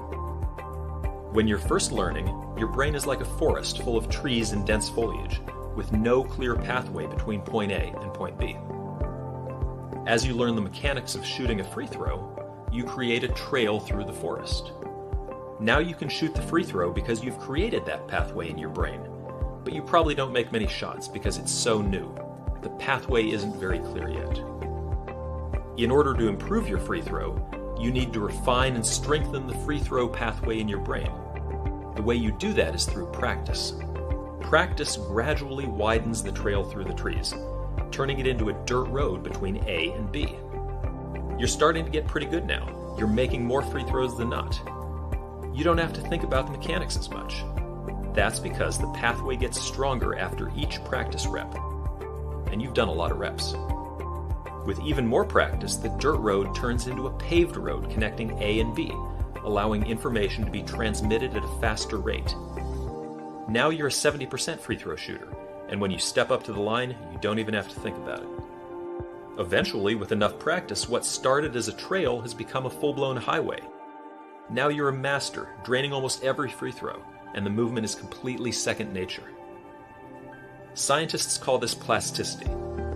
When you're first learning, your brain is like a forest full of trees and dense foliage, with no clear pathway between point A and point B. As you learn the mechanics of shooting a free throw, you create a trail through the forest. Now you can shoot the free throw because you've created that pathway in your brain, but you probably don't make many shots because it's so new. The pathway isn't very clear yet. In order to improve your free throw, you need to refine and strengthen the free throw pathway in your brain. The way you do that is through practice. Practice gradually widens the trail through the trees, turning it into a dirt road between A and B. You're starting to get pretty good now. You're making more free throws than not. You don't have to think about the mechanics as much. That's because the pathway gets stronger after each practice rep. And you've done a lot of reps. With even more practice, the dirt road turns into a paved road connecting A and B, allowing information to be transmitted at a faster rate. Now you're a 70% free throw shooter, and when you step up to the line, you don't even have to think about it. Eventually, with enough practice, what started as a trail has become a full-blown highway. Now you're a master, draining almost every free throw, and the movement is completely second nature. Scientists call this plasticity,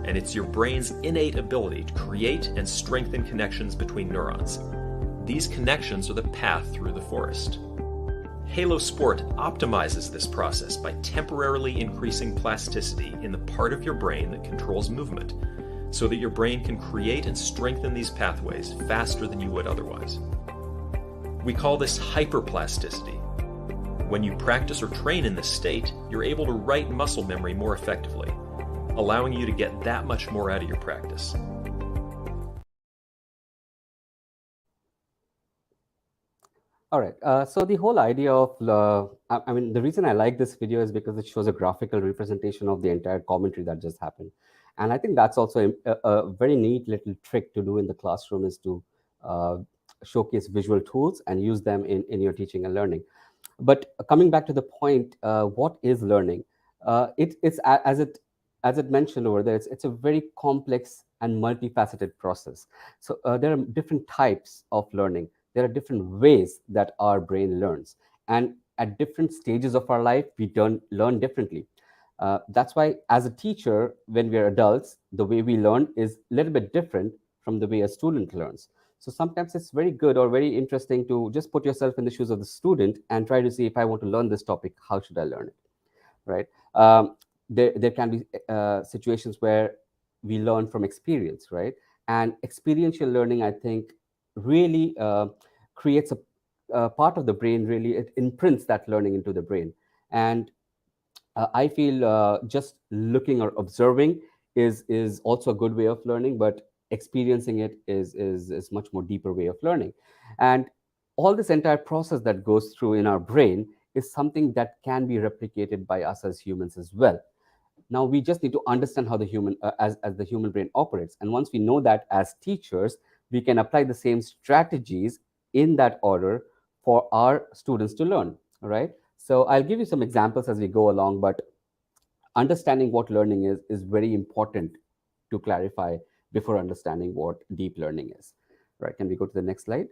and it's your brain's innate ability to create and strengthen connections between neurons. These connections are the path through the forest. Halo Sport optimizes this process by temporarily increasing plasticity in the part of your brain that controls movement, so that your brain can create and strengthen these pathways faster than you would otherwise. We call this hyperplasticity. When you practice or train in this state, you're able to write muscle memory more effectively, allowing you to get that much more out of your practice. All right. So the whole idea of, I mean, the reason I like this video is because it shows a graphical representation of the entire commentary that just happened. And I think that's also a very neat little trick to do in the classroom, is to showcase visual tools and use them in your teaching and learning. But coming back to the point, what is learning? It's as it mentioned over there, it's a very complex and multifaceted process. So there are different types of learning. There are different ways that our brain learns. And at different stages of our life, we learn differently. That's why, as a teacher, when we're adults, the way we learn is a little bit different from the way a student learns. So sometimes it's very good or very interesting to just put yourself in the shoes of the student and try to see, if I want to learn this topic, how should I learn it, right? There can be situations where we learn from experience, right? And experiential learning, I think, really creates a part of the brain, really, it imprints that learning into the brain. And I feel just looking or observing is also a good way of learning, but experiencing it is much more deeper way of learning. And all this entire process that goes through in our brain is something that can be replicated by us as humans as well. Now we just need to understand how the human as the human brain operates, and once we know that, as teachers, we can apply the same strategies in that order for our students to learn. All right, so I'll give you some examples as we go along, but understanding what learning is very important to clarify before understanding what deep learning is. All right, can we go to the next slide?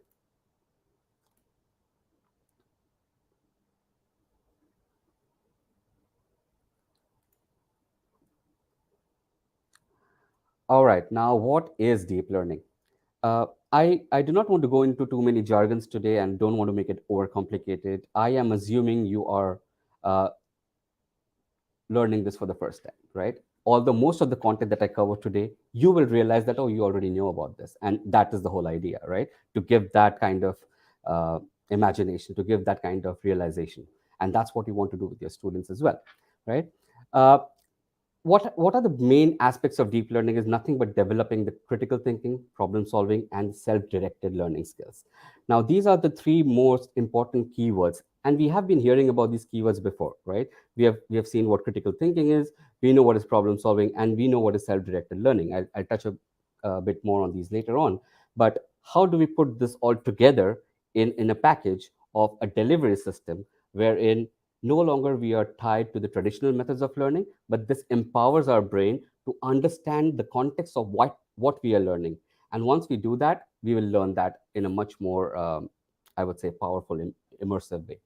All right, now what is deep learning? I do not want to go into too many jargons today and don't want to make it overcomplicated. I am assuming you are learning this for the first time, right? Although most of the content that I cover today, you will realize that, oh, you already know about this. And that is the whole idea, right? To give that kind of imagination, to give that kind of realization. And that's what you want to do with your students as well, right? what are the main aspects of deep learning is nothing but developing the critical thinking, problem solving, and self-directed learning skills. Now, these are the three most important keywords, and we have been hearing about these keywords before, right? We have seen what critical thinking is, we know what is problem solving, and we know what is self-directed learning. I'll touch a bit more on these later on. But how do we put this all together in a package of a delivery system wherein no longer we are tied to the traditional methods of learning, but this empowers our brain to understand the context of what we are learning. And once we do that, we will learn that in a much more, I would say, powerful, immersive way,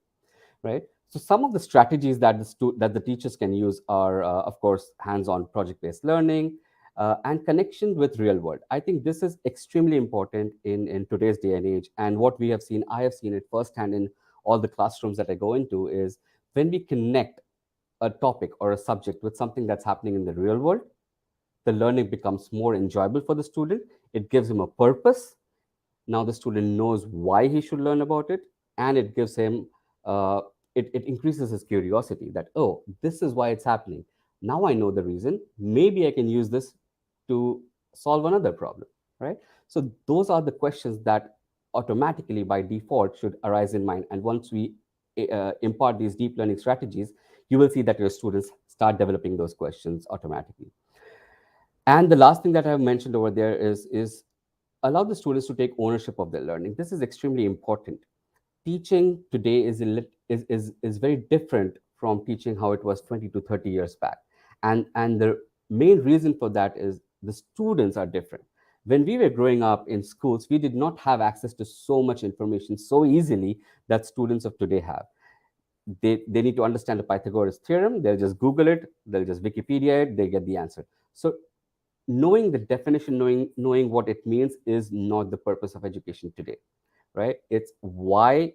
right? So some of the strategies that that the teachers can use are, of course, hands-on project-based learning and connection with real world. I think this is extremely important in today's day and age. And what we have seen, I have seen it firsthand in all the classrooms that I go into, is when we connect a topic or a subject with something that's happening in the real world, the learning becomes more enjoyable for the student. It gives him a purpose. Now the student knows why he should learn about it, and it gives him, it increases his curiosity that, oh, this is why it's happening. Now I know the reason. Maybe I can use this to solve another problem, right? So those are the questions that automatically by default should arise in mind. And once we impart these deep learning strategies, you will see that your students start developing those questions automatically. And the last thing that I have mentioned over there is allow the students to take ownership of their learning. This is extremely important. Teaching today is very different from teaching how it was 20 to 30 years back. And the main reason for that is the students are different. When we were growing up in schools, we did not have access to so much information so easily that students of today have. They need to understand the Pythagoras theorem, they'll just Google it, they'll just Wikipedia it, they get the answer. So knowing the definition, knowing what it means is not the purpose of education today, right? It's why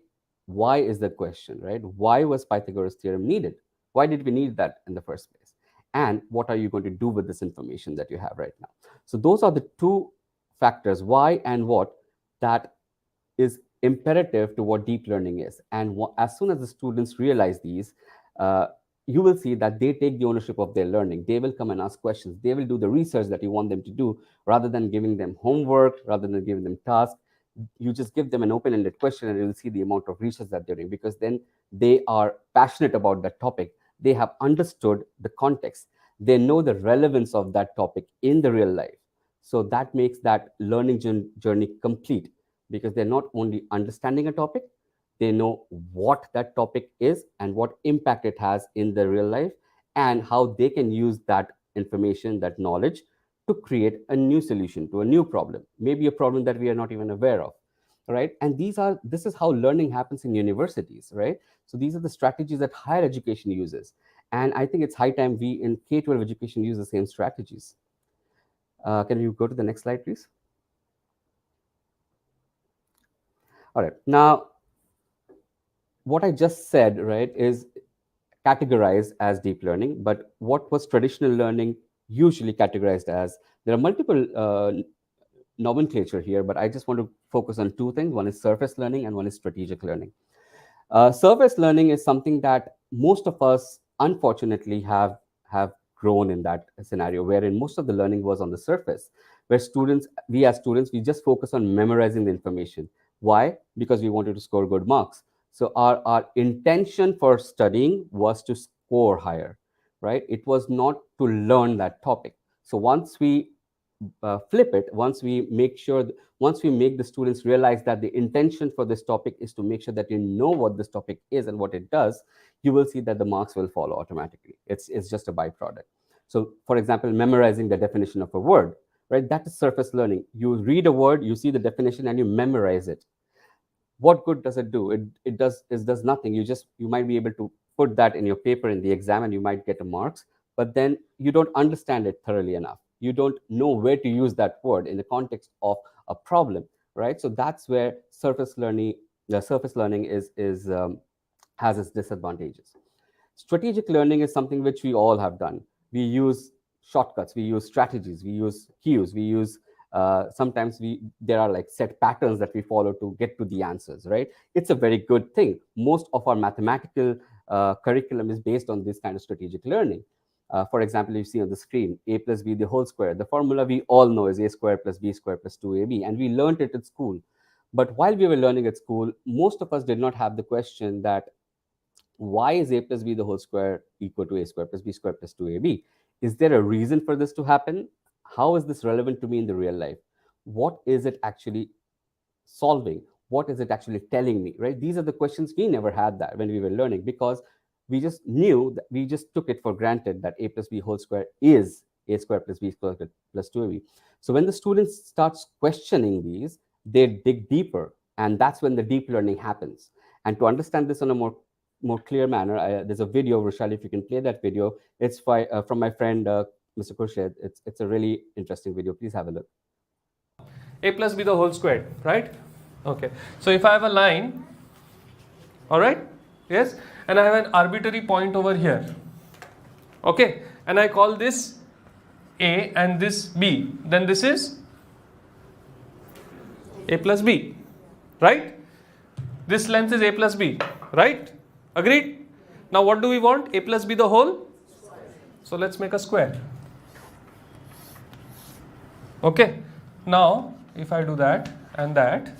is the question, right? Why was Pythagoras theorem needed? Why did we need that in the first place? And what are you going to do with this information that you have right now? So those are the two factors, why and what, that is imperative to what deep learning is. And as soon as the students realize these, you will see that they take the ownership of their learning. They will come and ask questions. They will do the research that you want them to do, rather than giving them homework, rather than giving them tasks. You just give them an open-ended question and you'll see the amount of research that they're doing, because then they are passionate about that topic. They have understood the context. They know the relevance of that topic in the real life. So that makes that learning journey complete, because they're not only understanding a topic, they know what that topic is and what impact it has in the real life, and how they can use that information, that knowledge, to create a new solution to a new problem, maybe a problem that we are not even aware of, right? And this is how learning happens in universities, right? So these are the strategies that higher education uses, and I think it's high time we in K-12 education use the same strategies. Can you go to the next slide, please? All right, now what I just said, right, is categorized as deep learning, but what was traditional learning usually categorized as? There are multiple nomenclature here, but I just want to focus on two things. One is surface learning and one is strategic learning. Surface learning is something that most of us, unfortunately, have grown in that scenario, wherein most of the learning was on the surface, where we as students, we just focus on memorizing the information. Why? Because we wanted to score good marks. So our intention for studying was to score higher, right? It was not to learn that topic. So once we flip it, once we make the students realize that the intention for this topic is to make sure that you know what this topic is and what it does, you will see that the marks will follow automatically. It's just a byproduct. So for example, memorizing the definition of a word, right? That is surface learning. You read a word, you see the definition, and you memorize it. What good does it do? It does nothing. You might be able to put that in your paper in the exam and you might get a marks, but then you don't understand it thoroughly enough. You don't know where to use that word in the context of a problem, right? So that's where surface learning has its disadvantages. Strategic learning is something which we all have done. We use shortcuts, we use strategies, we use cues, we use sometimes there are like set patterns that we follow to get to the answers, right? It's a very good thing. Most of our mathematical curriculum is based on this kind of strategic learning. For example, you see on the screen, a plus b the whole square. The formula we all know is a square plus b square plus 2ab, and we learned it at school. But while we were learning at school, most of us did not have the question that why is a plus b the whole square equal to a square plus b square plus 2ab? Is there a reason for this to happen? How is this relevant to me in the real life? What is it actually solving? What is it actually telling me, right? These are the questions we never had that when we were learning, because we just knew that we just took it for granted that a plus b whole square is a square plus b square plus 2ab. So when the students starts questioning these, they dig deeper, and that's when the deep learning happens. And to understand this in a more clear manner, there's a video, Roshali, if you can play that video. It's from my friend Mr. Khurshid. It's a really interesting video. Please have a look. A plus b the whole squared, right? Okay, so if I have a line, all right, yes, and I have an arbitrary point over here, okay, and I call this A and this B, then this is A plus B, right? This length is A plus B, right? Agreed? Now what do we want? A plus B the whole? So let's make a square. Okay, now if I do that and that,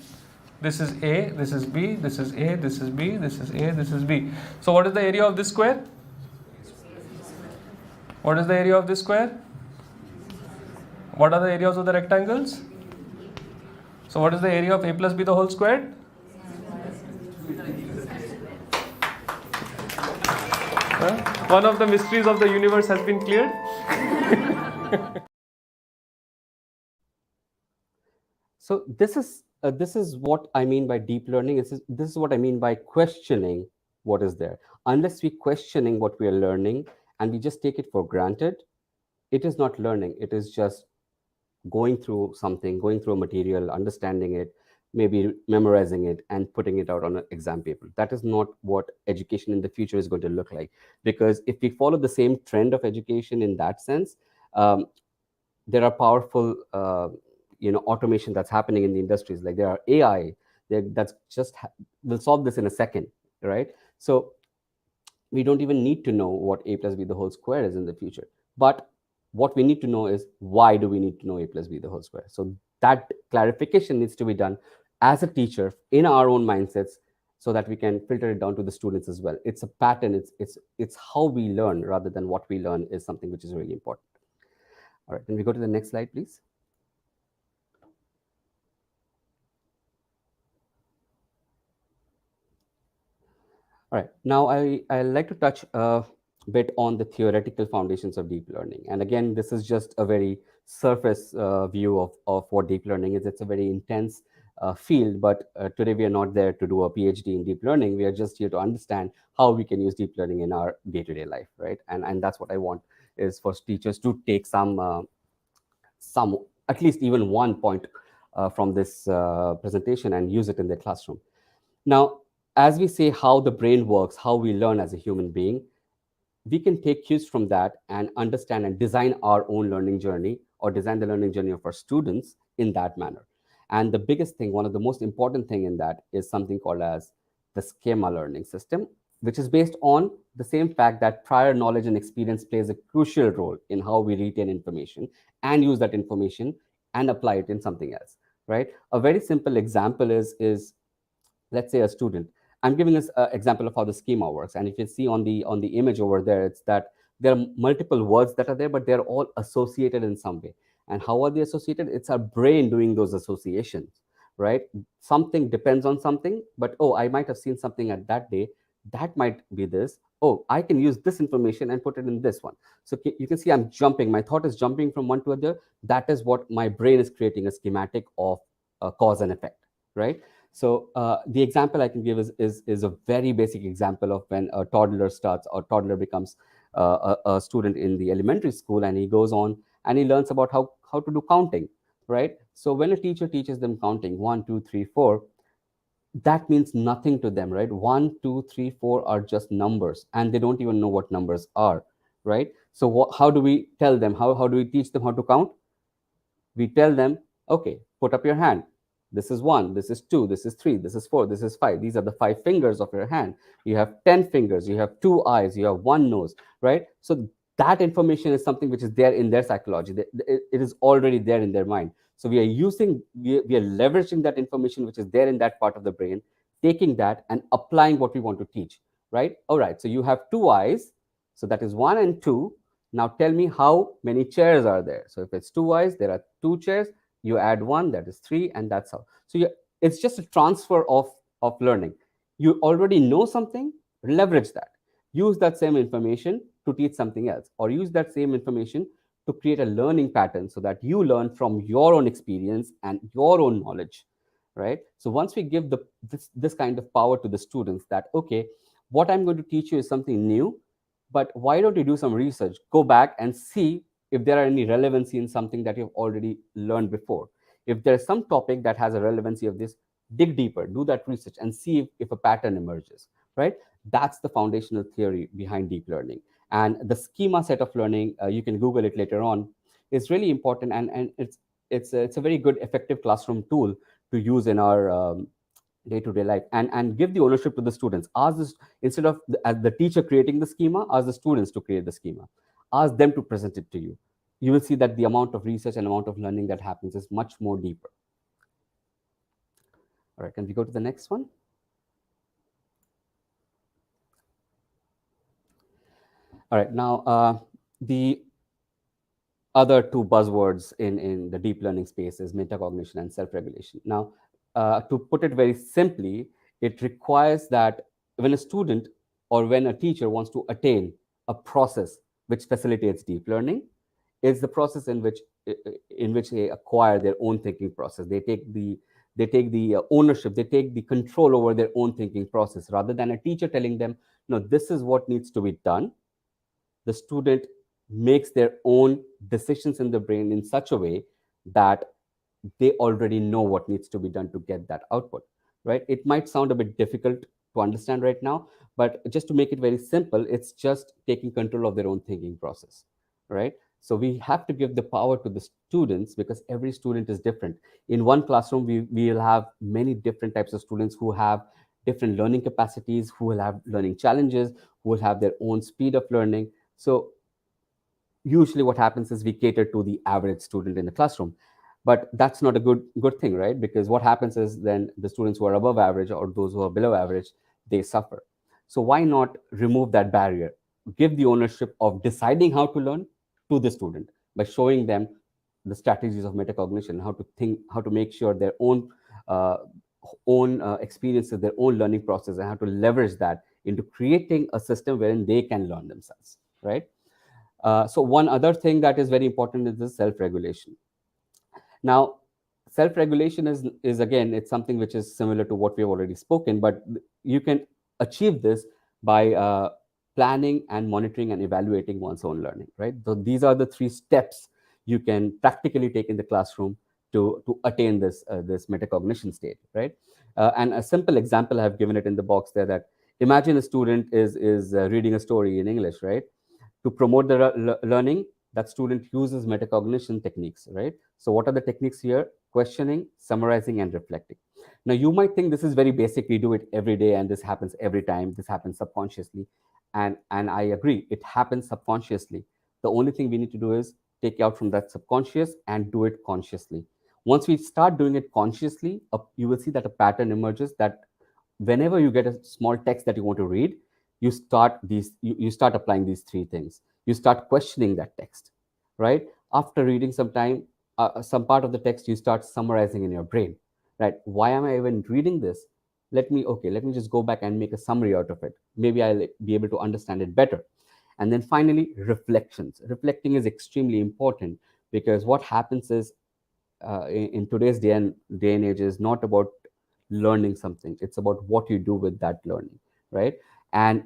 this is A, this is B, this is A, this is B, this is A, this is B. So what is the area of this square? What is the area of this square? What are the areas of the rectangles? So what is the area of A plus B the whole squared? One of the mysteries of the universe has been cleared. So this is what I mean by deep learning. This is what I mean by questioning what is there. Unless we questioning what we are learning and we just take it for granted, it is not learning. It is just going through something, going through a material, understanding it, maybe memorizing it and putting it out on an exam paper. That is not what education in the future is going to look like. Because if we follow the same trend of education in that sense, there are powerful automation that's happening in the industries. Like there are AI that's just will solve this in a second, right? So we don't even need to know what a plus b the whole square is in the future. But what we need to know is, why do we need to know a plus b the whole square? So that clarification needs to be done as a teacher in our own mindsets, so that we can filter it down to the students as well. It's a pattern. It's how we learn rather than what we learn is something which is really important. All right, then we go to the next slide, please. All right, now I like to touch a bit on the theoretical foundations of deep learning. And again, this is just a very surface view of what deep learning is. It's a very intense field, but today we are not there to do a PhD in deep learning. We are just here to understand how we can use deep learning in our day-to-day life, right? And that's what I want, is for teachers to take some at least even one point from this presentation and use it in their classroom. Now, as we say how the brain works, how we learn as a human being, we can take cues from that and understand and design our own learning journey, or design the learning journey of our students in that manner. And the biggest thing, one of the most important thing in that, is something called as the schema learning system, which is based on the same fact that prior knowledge and experience plays a crucial role in how we retain information and use that information and apply it in something else, right? A very simple example is let's say a student. I'm giving us an example of how the schema works. And if you see on the image over there, it's that there are multiple words that are there, but they're all associated in some way. And how are they associated? It's our brain doing those associations, right? Something depends on something, but oh, I might have seen something at that day. That might be this. Oh, I can use this information and put it in this one. So you can see I'm jumping. My thought is jumping from one to other. That is what my brain is creating, a schematic of cause and effect, right? So the example I can give is a very basic example of when a toddler starts, or toddler becomes a student in the elementary school, and he goes on and he learns about how to do counting, right? So when a teacher teaches them counting 1, 2, 3, 4, that means nothing to them, right? 1, 2, 3, 4 are just numbers, and they don't even know what numbers are, right? So how do we tell them? How do we teach them how to count? We tell them, okay, put up your hand. This is 1, this is 2, this is 3, this is 4, this is 5. These are the 5 fingers of your hand. You have 10 fingers, you have 2 eyes, you have 1 nose, right? So that information is something which is there in their psychology. It is already there in their mind. So we are leveraging that information which is there in that part of the brain, taking that and applying what we want to teach, right? All right, so you have two eyes, so that is 1 and 2. Now tell me how many chairs are there. So if it's two eyes, there are two chairs. You add one, that is 3, and that's how. So it's just a transfer of learning. You already know something, leverage that. Use that same information to teach something else, or use that same information to create a learning pattern so that you learn from your own experience and your own knowledge, right? So once we give this kind of power to the students, that okay, what I'm going to teach you is something new, but why don't you do some research, go back and see if there are any relevancy in something that you've already learned before. If there's some topic that has a relevancy of this, dig deeper, do that research and see if a pattern emerges, right? That's the foundational theory behind deep learning. And the schema set of learning, you can Google it later on, is really important, and it's a very good effective classroom tool to use in our day-to-day life, and give the ownership to the students. Ask this, instead of as the teacher creating the schema, ask the students to create the schema, ask them to present it to you. You will see that the amount of research and amount of learning that happens is much more deeper. All right, can we go to the next one? All right, now the other two buzzwords in the deep learning space is metacognition and self-regulation. Now, to put it very simply, it requires that when a student or when a teacher wants to attain a process which facilitates deep learning, is the process in which they acquire their own thinking process. They take the ownership, they take the control over their own thinking process, rather than a teacher telling them, no, this is what needs to be done. The student makes their own decisions in the brain in such a way that they already know what needs to be done to get that output, right? It might sound a bit difficult to understand right now, but just to make it very simple, it's just taking control of their own thinking process, right? So we have to give the power to the students, because every student is different. In one classroom, we will have many different types of students who have different learning capacities, who will have learning challenges, who will have their own speed of learning. So usually what happens is we cater to the average student in the classroom, but that's not a good thing, right? Because what happens is then the students who are above average or those who are below average, they suffer. So why not remove that barrier, give the ownership of deciding how to learn to the student by showing them the strategies of metacognition, how to think, how to make sure their own experiences, their own learning process, and how to leverage that into creating a system wherein they can learn themselves, right? So one other thing that is very important is the self-regulation. Now, self-regulation is again, it's something which is similar to what we have already spoken, but you can achieve this by planning and monitoring and evaluating one's own learning, right? So these are the 3 steps you can practically take in the classroom to attain this metacognition state, right? And a simple example, I have given it in the box there, that imagine a student is reading a story in English, right? To promote the learning, that student uses metacognition techniques, right? So what are the techniques here? Questioning, summarizing, and reflecting. Now, you might think this is very basic. We do it every day, and this happens every time. This happens subconsciously. And I agree, it happens subconsciously. The only thing we need to do is take out from that subconscious and do it consciously. Once we start doing it consciously, you will see that a pattern emerges, that whenever you get a small text that you want to read, you start applying these 3 things. You start questioning that text, right? After reading some time, some part of the text, you start summarizing in your brain, right? Why am I even reading this? Let me just go back and make a summary out of it. Maybe I'll be able to understand it better. And then finally, reflections. Reflecting is extremely important, because what happens is, in today's day and age, is not about learning something. It's about what you do with that learning, right? And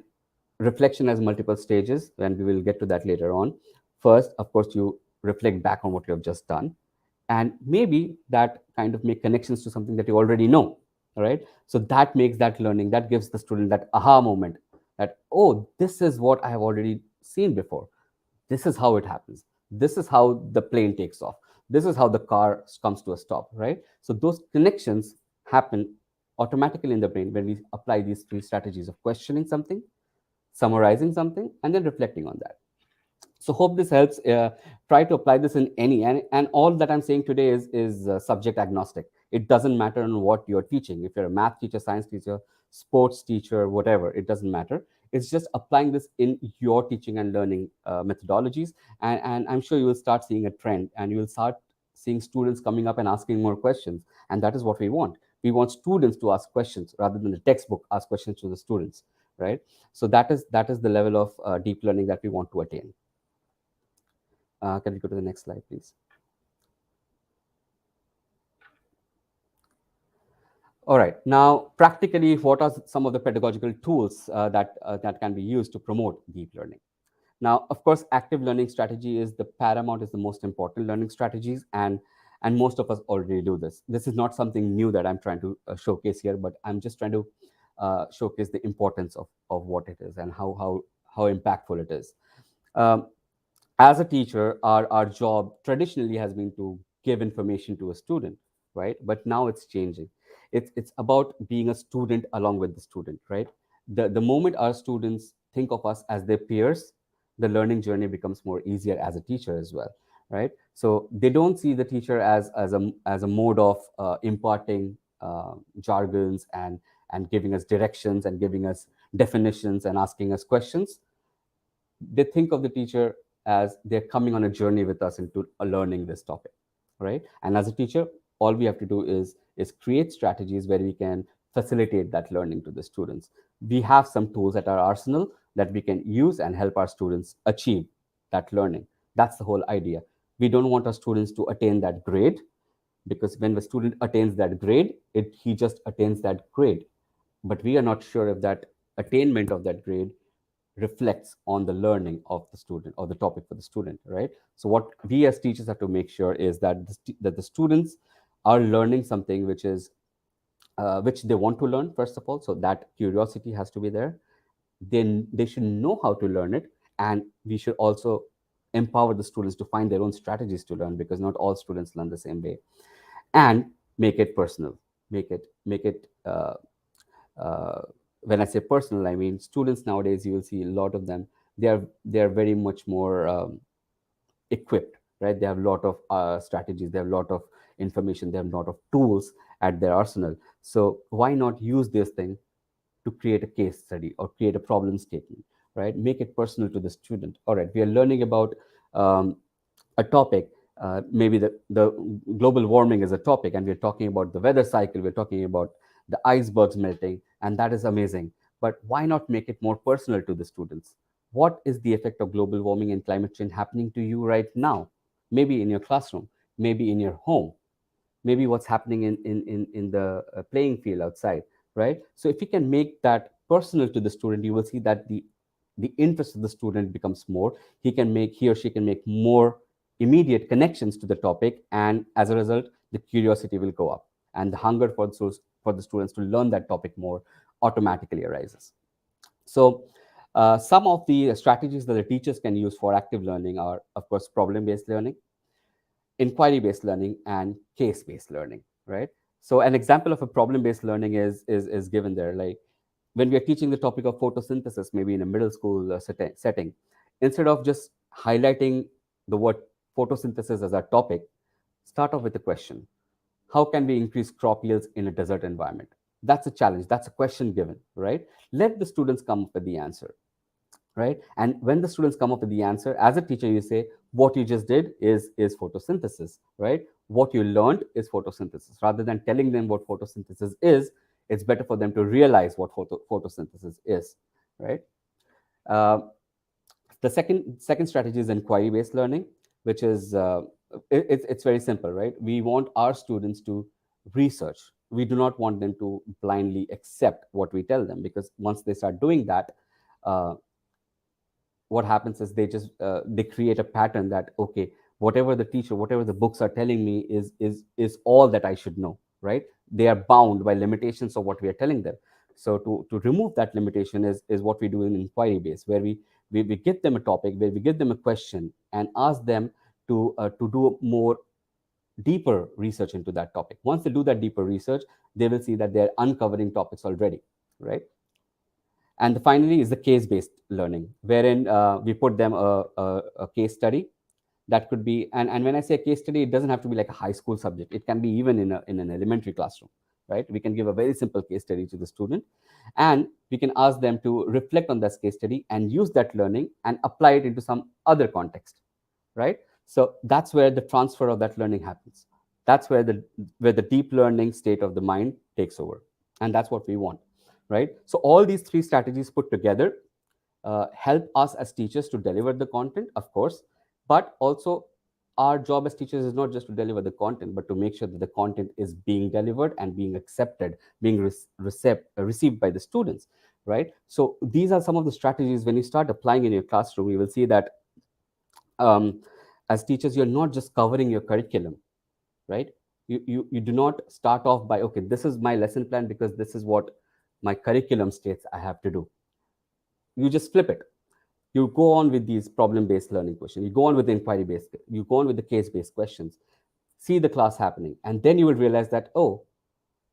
reflection has multiple stages, and we will get to that later on. First, of course, you reflect back on what you have just done, and maybe that kind of make connections to something that you already know, right? So that makes that learning, that gives the student that aha moment, that, oh, this is what I have already seen before. This is how it happens. This is how the plane takes off. This is how the car comes to a stop, right? So those connections happen automatically in the brain when we apply these 3 strategies of questioning something, summarizing something, and then reflecting on that. So hope this helps. Try to apply this in any, and all that I'm saying today is subject agnostic. It doesn't matter on what you're teaching. If you're a math teacher, science teacher, sports teacher, whatever, it doesn't matter. It's just applying this in your teaching and learning methodologies, and I'm sure you will start seeing a trend, and you will start seeing students coming up and asking more questions, and that is what we want. We want students to ask questions rather than the textbook ask questions to the students, right? So that is the level of deep learning that we want to attain. Can we go to the next slide, please? All right. Now, practically, what are some of the pedagogical tools that can be used to promote deep learning? Now, of course, active learning strategy is the paramount, is the most important learning strategies, and most of us already do this. This is not something new that I'm trying to showcase here, but I'm just trying to showcase the importance of what it is and how impactful it is. Um, as a teacher, our job traditionally has been to give information to a student, right? But now it's changing. It's about being a student along with the student, right? The moment our students think of us as their peers, the learning journey becomes more easier as a teacher as well, right? So they don't see the teacher as a mode of imparting jargons and giving us directions and giving us definitions and asking us questions. They think of the teacher as they're coming on a journey with us into learning this topic, right? And as a teacher, all we have to do is create strategies where we can facilitate that learning to the students. We have some tools at our arsenal that we can use and help our students achieve that learning. That's the whole idea. We don't want our students to attain that grade, because when the student attains that grade, he just attains that grade. But we are not sure if that attainment of that grade reflects on the learning of the student or the topic for the student, right? So what we as teachers have to make sure is that the students are learning something which they want to learn, first of all. So that curiosity has to be there. Then they should know how to learn it, and we should also empower the students to find their own strategies to learn, because not all students learn the same way. And make it personal. Make it when I say personal, I mean students nowadays. You will see a lot of them. They are very much more equipped, right? They have a lot of strategies. They have a lot of information. They have a lot of tools at their arsenal. So why not use this thing to create a case study or create a problem statement, right? Make it personal to the student. All right, we are learning about a topic. Maybe the global warming is a topic, and we're talking about the weather cycle. We're talking about the icebergs melting, and that is amazing. But why not make it more personal to the students? What is the effect of global warming and climate change happening to you right now? Maybe in your classroom, maybe in your home, maybe what's happening in the playing field outside, right? So if you can make that personal to the student, you will see that the interest of the student becomes more. He or she can make more immediate connections to the topic, and as a result, the curiosity will go up, and the hunger for the students to learn that topic more automatically arises. So some of the strategies that the teachers can use for active learning are, of course, problem-based learning, inquiry-based learning, and case-based learning, right? So an example of a problem-based learning is given there. Like when we are teaching the topic of photosynthesis, maybe in a middle school setting, instead of just highlighting the word photosynthesis as our topic, start off with a question. How can we increase crop yields in a desert environment? That's a challenge. That's a question given, right? Let the students come up with the answer, right? And when the students come up with the answer, as a teacher, you say, what you just did is photosynthesis, right? What you learned is photosynthesis. Rather than telling them what photosynthesis is, it's better for them to realize what photosynthesis is, right? Uh, the second strategy is inquiry-based learning, which is it's very simple, right? We want our students to research. We do not want them to blindly accept what we tell them, because once they start doing that, what happens is they create a pattern that, okay, whatever the books are telling me is all that I should know, right? They are bound by limitations of what we are telling them. So to remove that limitation is what we do in inquiry base, where we give them a topic, where we give them a question and ask them to do more deeper research into that topic. Once they do that deeper research, they will see that they're uncovering topics already, right? And finally is the case-based learning, wherein we put them a case study. That could be, and when I say a case study, it doesn't have to be like a high school subject. It can be even in an elementary classroom, right? We can give a very simple case study to the student, and we can ask them to reflect on that case study and use that learning and apply it into some other context, right? So that's where the transfer of that learning happens. That's where the deep learning state of the mind takes over, and that's what we want, right? So all these three strategies put together help us as teachers to deliver the content, of course, but also our job as teachers is not just to deliver the content, but to make sure that the content is being delivered and being accepted, being received by the students, right? So these are some of the strategies. When you start applying in your classroom, you will see that as teachers, you're not just covering your curriculum, right? You do not start off by, okay, this is my lesson plan because this is what my curriculum states I have to do. You just flip it. You go on with these problem-based learning questions. You go on with the inquiry-based, you go on with the case-based questions, see the class happening, and then you will realize that, oh,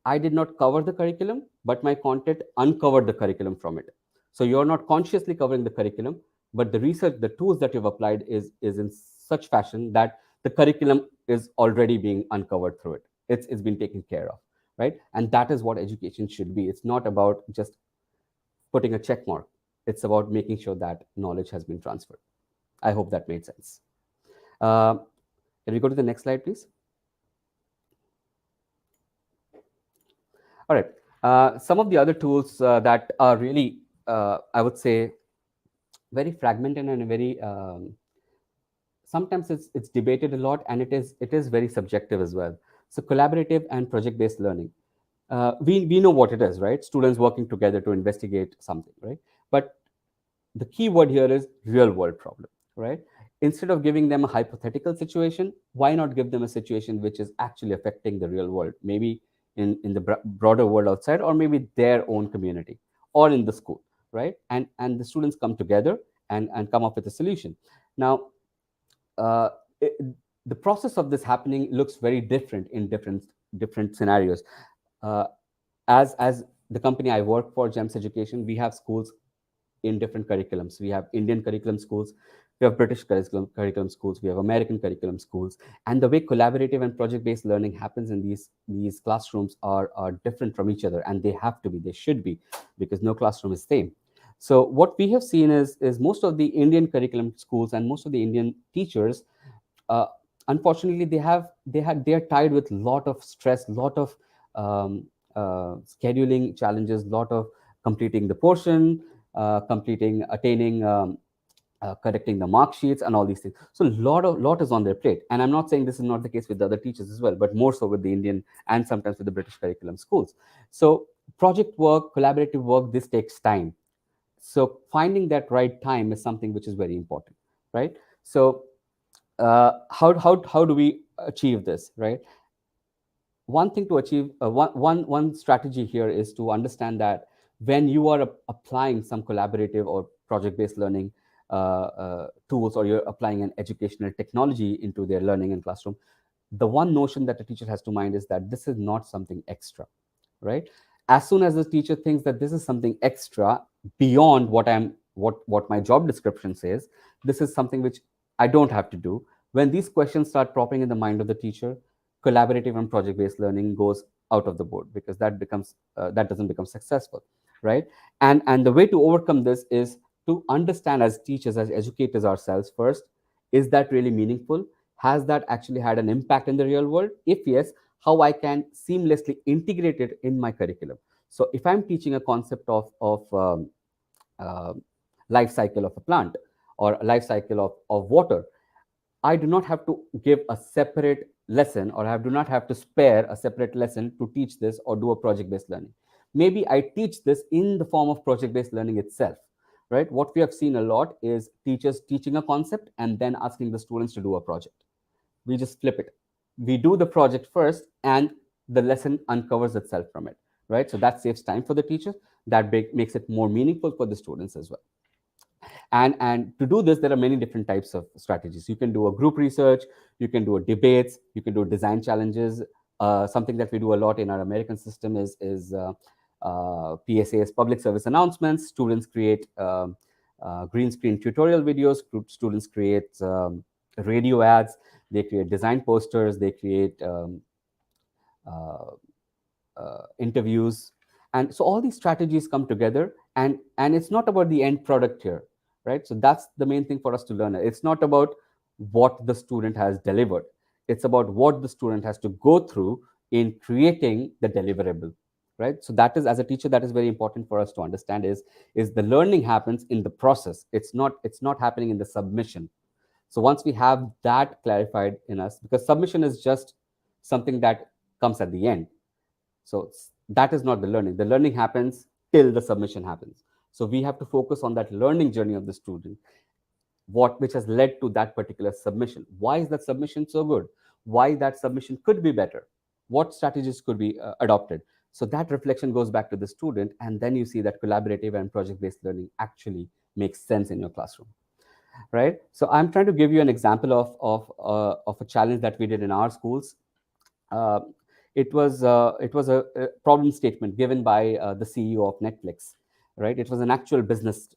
I did not cover the curriculum, but my content uncovered the curriculum from it. So you're not consciously covering the curriculum, but the research, the tools that you've applied is in such fashion that the curriculum is already being uncovered through it. It's been taken care of, right? And that is what education should be. It's not about just putting a check mark. It's about making sure that knowledge has been transferred. I hope that made sense. Can we go to the next slide, please? All right. Some of the other tools that are really, I would say, very fragmented and very, sometimes it's debated a lot, and it is very subjective as well. So collaborative and project-based learning. We know what it is, right? Students working together to investigate something, right? But the key word here is real world problem, right? Instead of giving them a hypothetical situation, why not give them a situation which is actually affecting the real world, maybe in the broader world outside, or maybe their own community or in the school, right? And the students come together and come up with a solution. Now, uh, it, the process of this happening looks very different in different scenarios. Uh, as the company I work for, GEMS Education, we have schools in different curriculums. We have Indian curriculum schools, we have British curriculum schools, we have American curriculum schools, and the way collaborative and project-based learning happens in these classrooms are different from each other, and they have to be, they should be, because no classroom is same. So what we have seen is most of the Indian curriculum schools and most of the Indian teachers, uh, unfortunately, they are tied with a lot of stress, lot of scheduling challenges, lot of completing the portion, attaining, correcting the mark sheets and all these things. So lot is on their plate. And I'm not saying this is not the case with the other teachers as well, but more so with the Indian and sometimes with the British curriculum schools. So project work, collaborative work, this takes time. So finding that right time is something which is very important, right? So how do we achieve this, right? One thing to achieve, one strategy here is to understand that when you are applying some collaborative or project-based learning tools, or you're applying an educational technology into their learning in classroom, the one notion that the teacher has to mind is that this is not something extra, right? As soon as the teacher thinks that this is something extra beyond what my job description says, this is something which I don't have to do. When these questions start popping in the mind of the teacher, collaborative and project-based learning goes out of the board, because that doesn't become successful, right? And the way to overcome this is to understand, as teachers, as educators ourselves, first, is that really meaningful? Has that actually had an impact in the real world? If yes, how I can seamlessly integrate it in my curriculum. So if I'm teaching a concept of life cycle of a plant, or a life cycle of water, I do not have to give a separate lesson, or I do not have to spare a separate lesson to teach this or do a project-based learning. Maybe I teach this in the form of project-based learning itself, right? What we have seen a lot is teachers teaching a concept and then asking the students to do a project. We just flip it. We do the project first, and the lesson uncovers itself from it, right? So that saves time for the teacher. That makes it more meaningful for the students as well. And to do this, there are many different types of strategies. You can do a group research, you can do a debates, you can do design challenges. Something that we do a lot in our American system is PSAs, public service announcements. Students create green screen tutorial videos. Students create radio ads. They create design posters. They create uh, interviews. And so all these strategies come together, and it's not about the end product here, right? So that's the main thing for us to learn. It's not about what the student has delivered. It's about what the student has to go through in creating the deliverable, right? So that is, as a teacher, that is very important for us to understand, is the learning happens in the process. It's not happening in the submission. So once we have that clarified in us, because submission is just something that comes at the end. So that is not the learning. The learning happens till the submission happens. So we have to focus on that learning journey of the student, which has led to that particular submission. Why is that submission so good? Why that submission could be better? What strategies could be adopted? So that reflection goes back to the student, and then you see that collaborative and project-based learning actually makes sense in your classroom, right? So I'm trying to give you an example of a challenge that we did in our schools. Uh, it was a problem statement given by the CEO of Netflix, right? It was an actual business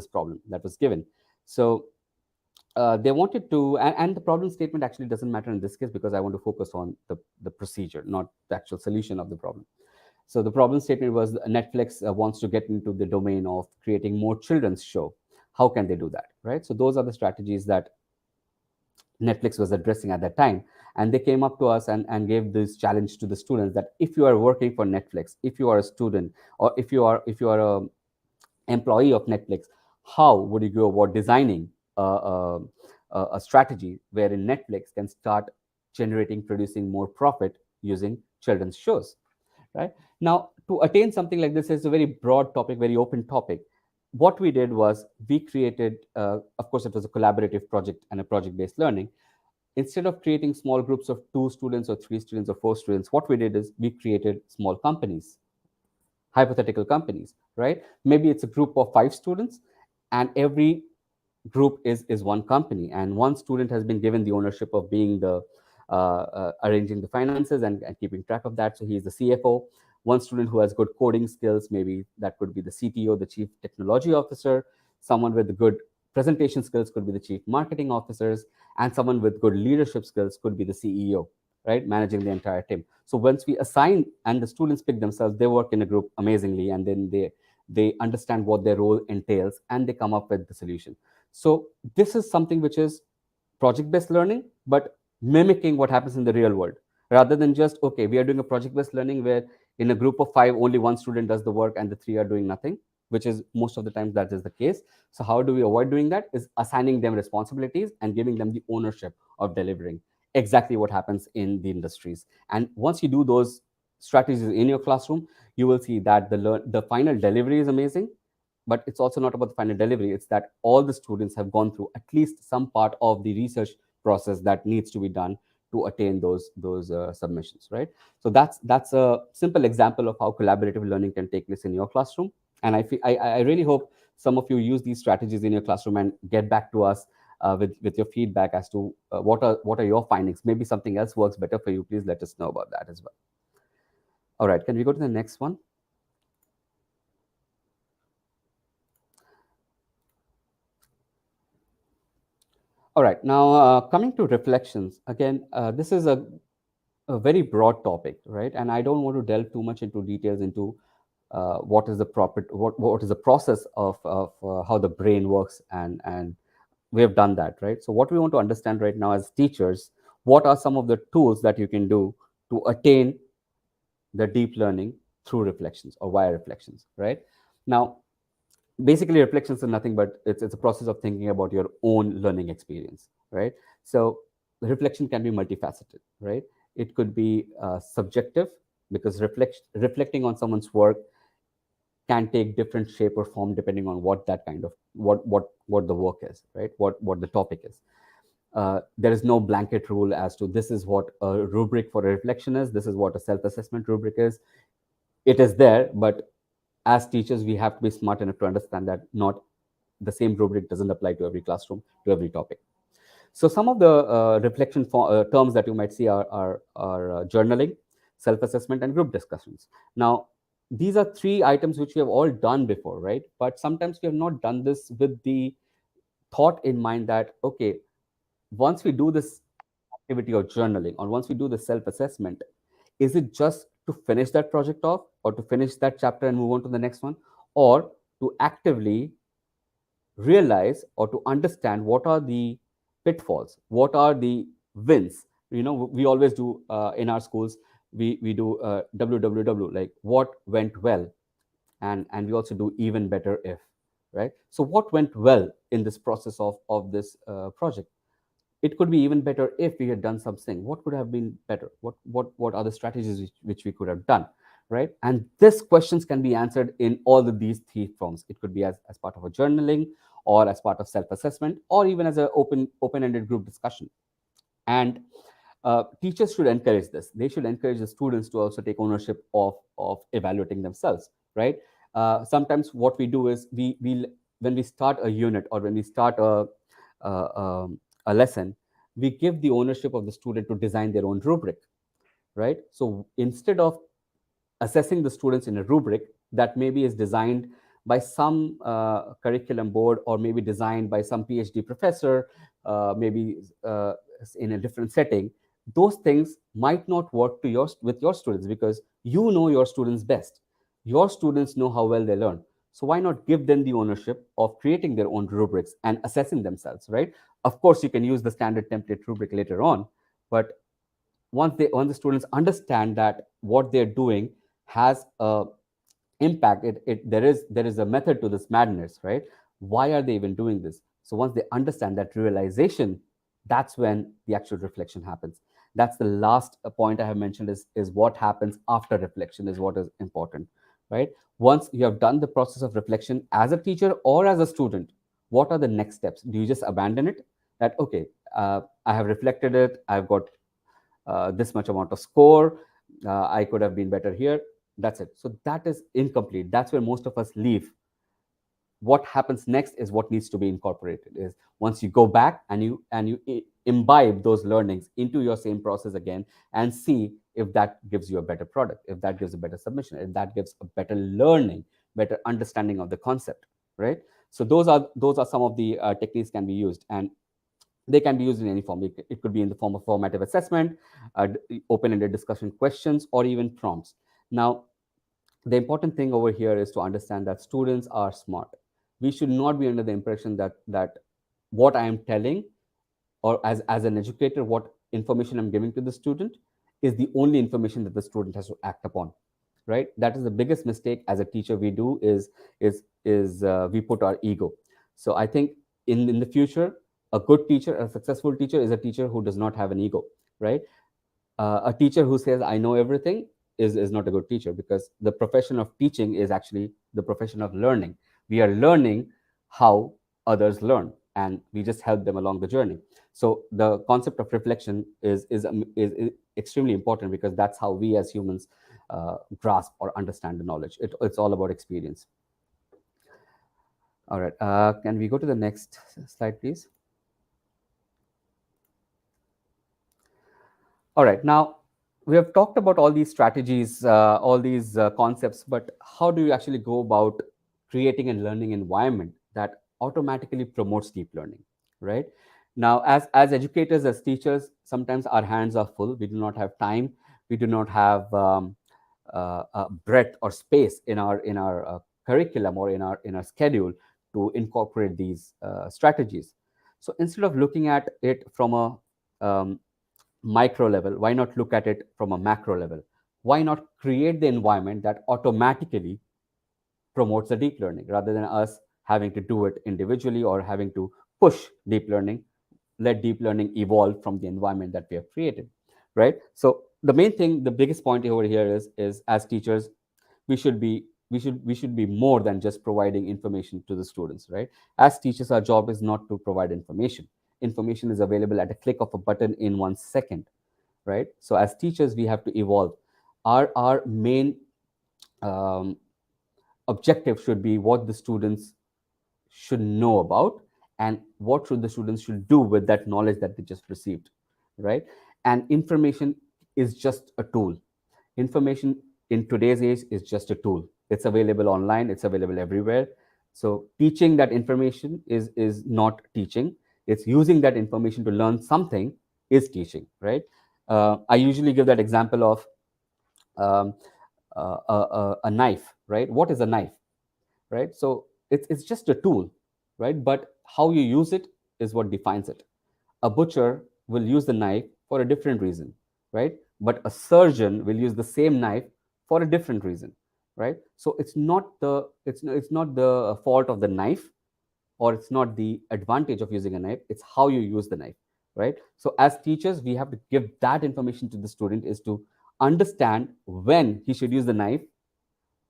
problem that was given. So they wanted to, and the problem statement actually doesn't matter in this case, because I want to focus on the procedure, not the actual solution of the problem. So the problem statement was Netflix wants to get into the domain of creating more children's show. How can they do that, right? So those are the strategies that Netflix was addressing at that time. And they came up to us and gave this challenge to the students that if you are working for Netflix, if you are a student, or if you are a employee of Netflix, how would you go about designing a strategy wherein Netflix can start producing more profit using children's shows, right? Now, to attain something like this is a very broad topic, very open topic. What we did was we created, of course, it was a collaborative project and a project-based learning. Instead of creating small groups of 2 students or 3 students or 4 students, what we did is we created small companies, hypothetical companies, right? Maybe it's a group of 5 students, and every group is one company, and one student has been given the ownership of being the arranging the finances and keeping track of that. So he's the CFO. One student who has good coding skills, maybe that could be the CTO, the chief technology officer. Someone with the good presentation skills could be the chief marketing officers, and someone with good leadership skills could be the CEO, right, managing the entire team. So once we assign and the students pick themselves, they work in a group amazingly, and then they understand what their role entails, and they come up with the solution. So this is something which is project-based learning, but mimicking what happens in the real world, rather than just, okay, we are doing a project-based learning where in a group of 5, only one student does the work and the 3 are doing nothing, which is most of the times that is the case. So how do we avoid doing that? Is assigning them responsibilities and giving them the ownership of delivering. Exactly what happens in the industries. And once you do those strategies in your classroom, you will see that the final delivery is amazing. But it's also not about the final delivery. It's that all the students have gone through at least some part of the research process that needs to be done to attain those submissions, right? So that's a simple example of how collaborative learning can take place in your classroom. And I really hope some of you use these strategies in your classroom and get back to us with your feedback as to what are your findings. Maybe something else works better for you. Please let us know about that as well. All right, can we go to the next one? All right, now coming to reflections, again, this is a very broad topic, right? And I don't want to delve too much into details into what is the what is the process of how the brain works, and we have done that, right? So what we want to understand right now as teachers, what are some of the tools that you can do to attain the deep learning through reflections or via reflections, right? Now, basically reflections are nothing but it's a process of thinking about your own learning experience, right? So the reflection can be multifaceted, right? It could be subjective, because reflecting on someone's work can take different shape or form depending on what that kind of what the work is, right? What the topic is. There is no blanket rule as to this is what a rubric for a reflection is, this is what a self-assessment rubric is. It is there, but as teachers, we have to be smart enough to understand that not the same rubric doesn't apply to every classroom, to every topic. So some of the reflection terms that you might see are journaling, self-assessment, and group discussions. Now, these are three items which we have all done before, right? But sometimes we have not done this with the thought in mind that, okay, once we do this activity or journaling, or once we do the self assessment, is it just to finish that project off or to finish that chapter and move on to the next one, or to actively realize or to understand what are the pitfalls, what are the wins? We always do in our schools, we do www, like what went well, and we also do even better if, right? So what went well in this process of this project? It could be even better if we had done something. What could have been better? What are the strategies which we could have done, right? And these questions can be answered in all of these three forms. It could be as part of a journaling, or as part of self-assessment, or even as an open-ended group discussion. And teachers should encourage this. They should encourage the students to also take ownership of evaluating themselves, right? Sometimes what we do is we when we start a unit, or when we start a lesson, we give the ownership of the student to design their own rubric, right? So instead of assessing the students in a rubric that maybe is designed by some curriculum board, or maybe designed by some PhD professor, maybe in a different setting, those things might not work with your students, because you know your students best. Your students know how well they learn. So why not give them the ownership of creating their own rubrics and assessing themselves, right? Of course, you can use the standard template rubric later on, but once the students understand that what they're doing has a impact, there is a method to this madness, right? Why are they even doing this? So once they understand that realization, that's when the actual reflection happens. That's the last point I have mentioned, is what happens after reflection is what is important, right? Once you have done the process of reflection as a teacher or as a student, what are the next steps? Do you just abandon it, that okay, I have reflected it, I've got this much amount of score, I could have been better here, that's it? So that is incomplete. That's where most of us leave. What happens next is what needs to be incorporated. Is once you go back and you imbibe those learnings into your same process again, and see if that gives you a better product, if that gives a better submission, if that gives a better learning, better understanding of the concept, right? So those are some of the techniques can be used, and they can be used in any form. It could be in the form of formative assessment, open-ended discussion questions, or even prompts. Now, the important thing over here is to understand that students are smart. We should not be under the impression that what I am telling, or as an educator, what information I'm giving to the student is the only information that the student has to act upon, right? That is the biggest mistake as a teacher we do, is we put our ego. So I think in the future, a good teacher, a successful teacher, is a teacher who does not have an ego, right? A teacher who says I know everything is not a good teacher, because the profession of teaching is actually the profession of learning. We are learning how others learn, and we just help them along the journey. So the concept of reflection is extremely important, because that's how we as humans grasp or understand the knowledge. It's all about experience. All right, can we go to the next slide, please? All right, now we have talked about all these strategies, all these concepts, but how do you actually go about creating a learning environment that automatically promotes deep learning, right? Now, as educators, as teachers, sometimes our hands are full. We do not have time. We do not have breadth or space in our curriculum, or in our schedule, to incorporate these strategies. So instead of looking at it from a micro level, why not look at it from a macro level? Why not create the environment that automatically promotes the deep learning, rather than us having to do it individually, or having to push deep learning? Let deep learning evolve from the environment that we have created, right? So the main thing, the biggest point over here is as teachers, we should be more than just providing information to the students, right? As teachers, our job is not to provide information. Information is available at a click of a button in 1 second, right? So as teachers, we have to evolve. Our main um, objective should be what the students should know about, and what should the students should do with that knowledge that they just received, right? And information is just a tool. Information in today's age is just a tool. It's available online, it's available everywhere. So teaching that information is not teaching. It's using that information to learn something is teaching, right? I usually give that example of um, a knife, right? What is a knife, right? So it's just a tool, right? But how you use it is what defines it. A butcher will use the knife for a different reason, right? But a surgeon will use the same knife for a different reason, right? So it's not the fault of the knife, or it's not the advantage of using a knife. It's how you use the knife, right? So as teachers, we have to give that information to the student, is to understand when he should use the knife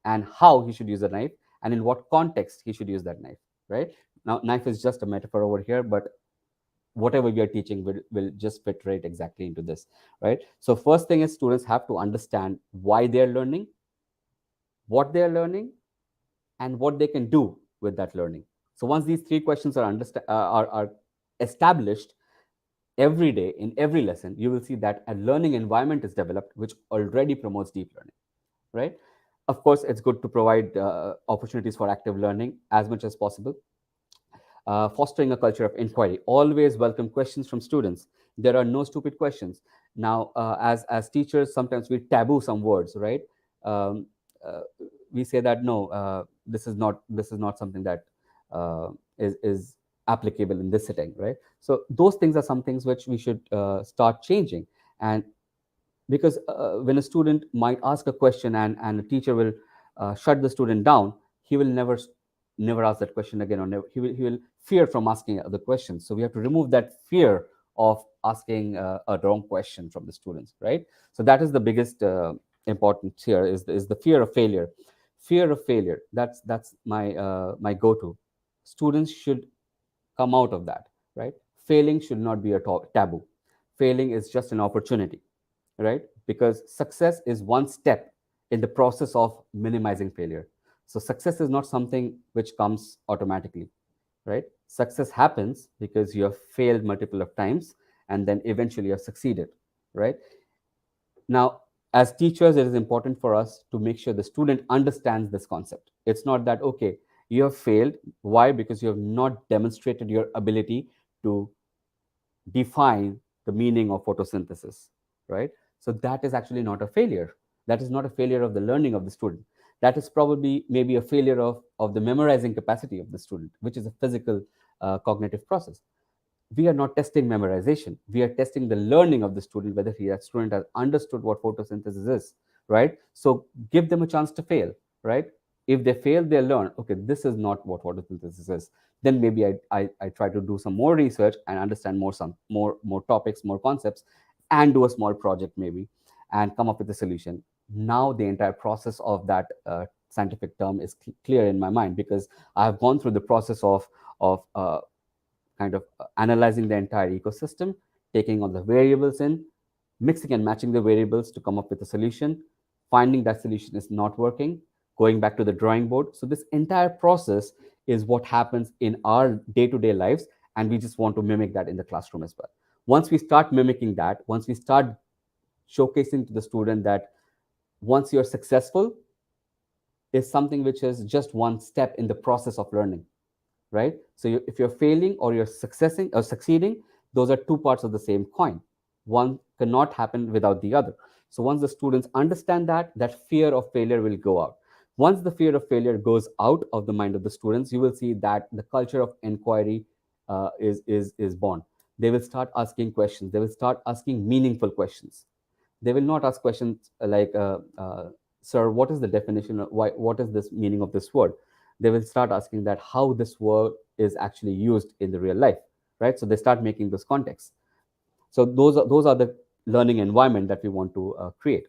and how he should use the knife and in what context he should use that knife, right? Now, knife is just a metaphor over here, but whatever we are teaching will just fit right exactly into this, right? So first thing is students have to understand why they're learning, what they're learning, and what they can do with that learning. So once these three questions are established every day in every lesson, you will see that a learning environment is developed which already promotes deep learning, right? Of course, it's good to provide opportunities for active learning as much as possible. Fostering a culture of inquiry. Always welcome questions from students. There are no stupid questions. Now, as teachers, sometimes we taboo some words, right? Um, we say that no, this is not something that is applicable in this setting, right? So those things are some things which we should start changing. And because when a student might ask a question and a teacher will shut the student down, he will never ask that question again, or he will fear from asking other questions. So we have to remove that fear of asking a wrong question from the students, right? So that is the biggest importance here, is the fear of failure. Fear of failure, that's my go-to. Students should come out of that, right? Failing should not be a taboo. Failing is just an opportunity, right? Because success is one step in the process of minimizing failure. So success is not something which comes automatically, right? Success happens because you have failed multiple of times and then eventually you have succeeded, right? Now, as teachers, it is important for us to make sure the student understands this concept. It's not that, okay, you have failed. Why? Because you have not demonstrated your ability to define the meaning of photosynthesis, right? So that is actually not a failure. That is not a failure of the learning of the student. That is probably maybe a failure of the memorizing capacity of the student, which is a physical cognitive process. We are not testing memorization. We are testing the learning of the student, whether that student has understood what photosynthesis is, right? So give them a chance to fail, right? If they fail, they learn, okay, this is not what photosynthesis is. Then maybe I try to do some more research and understand more topics, more concepts, and do a small project maybe, and come up with a solution. Now the entire process of that scientific term is clear in my mind, because I have gone through the process of kind of analyzing the entire ecosystem, taking all the variables in, mixing and matching the variables to come up with a solution, finding that solution is not working, going back to the drawing board. So this entire process is what happens in our day-to-day lives, and we just want to mimic that in the classroom as well. Once we start mimicking that, once we start showcasing to the student that once you're successful is something which is just one step in the process of learning, right? So if you're failing or you're succeeding, those are two parts of the same coin. One cannot happen without the other. So once the students understand that, that fear of failure will go out. Once the fear of failure goes out of the mind of the students, you will see that the culture of inquiry is born. They will start asking questions. They will start asking meaningful questions. They will not ask questions like, sir, what is the definition of what is this meaning of this word? They will start asking that how this word is actually used in the real life, right? So they start making those contexts. So those are the learning environment that we want to create.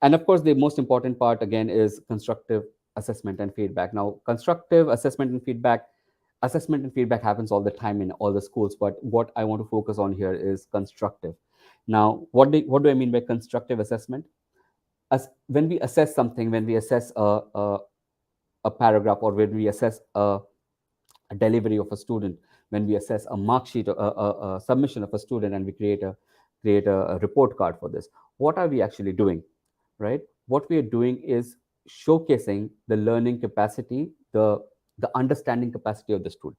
And of course, the most important part again is constructive assessment and feedback. Now, constructive assessment and feedback happens all the time in all the schools, but what I want to focus on here is constructive. Now, what do I mean by constructive assessment? As when we assess something, when we assess a paragraph, or when we assess a delivery of a student, when we assess a mark sheet, a submission of a student, and we create a report card for this, what are we actually doing, right? what we are doing is showcasing the learning capacity, the understanding capacity of the student.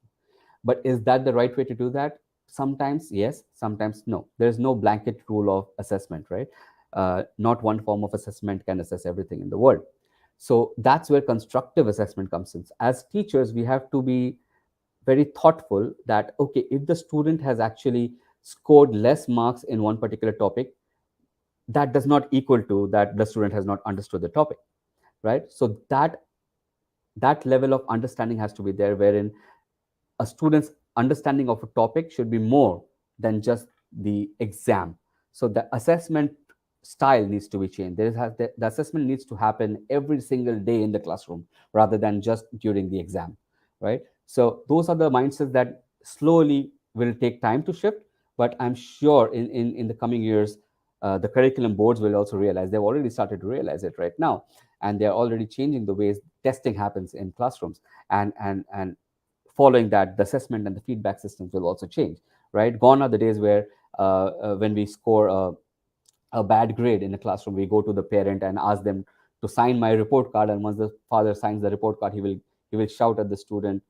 But is that the right way to do that? Sometimes yes, sometimes no. There's no blanket rule of assessment, right? Not one form of assessment can assess everything in the world. So that's where constructive assessment comes in. As teachers, we have to be very thoughtful that, okay, if the student has actually scored less marks in one particular topic, that does not equal to that the student has not understood the topic, right? So that level of understanding has to be there, wherein a student's understanding of a topic should be more than just the exam. So the assessment style needs to be changed. The assessment needs to happen every single day in the classroom rather than just during the exam, right? So those are the mindsets that slowly will take time to shift, but I'm sure in the coming years, the curriculum boards will also realize, they've already started to realize it right now, and they're already changing the ways testing happens in classrooms. And following that, the assessment and the feedback systems will also change, right? Gone are the days where when we score a bad grade in a classroom, we go to the parent and ask them to sign my report card, and once the father signs the report card, he will shout at the student,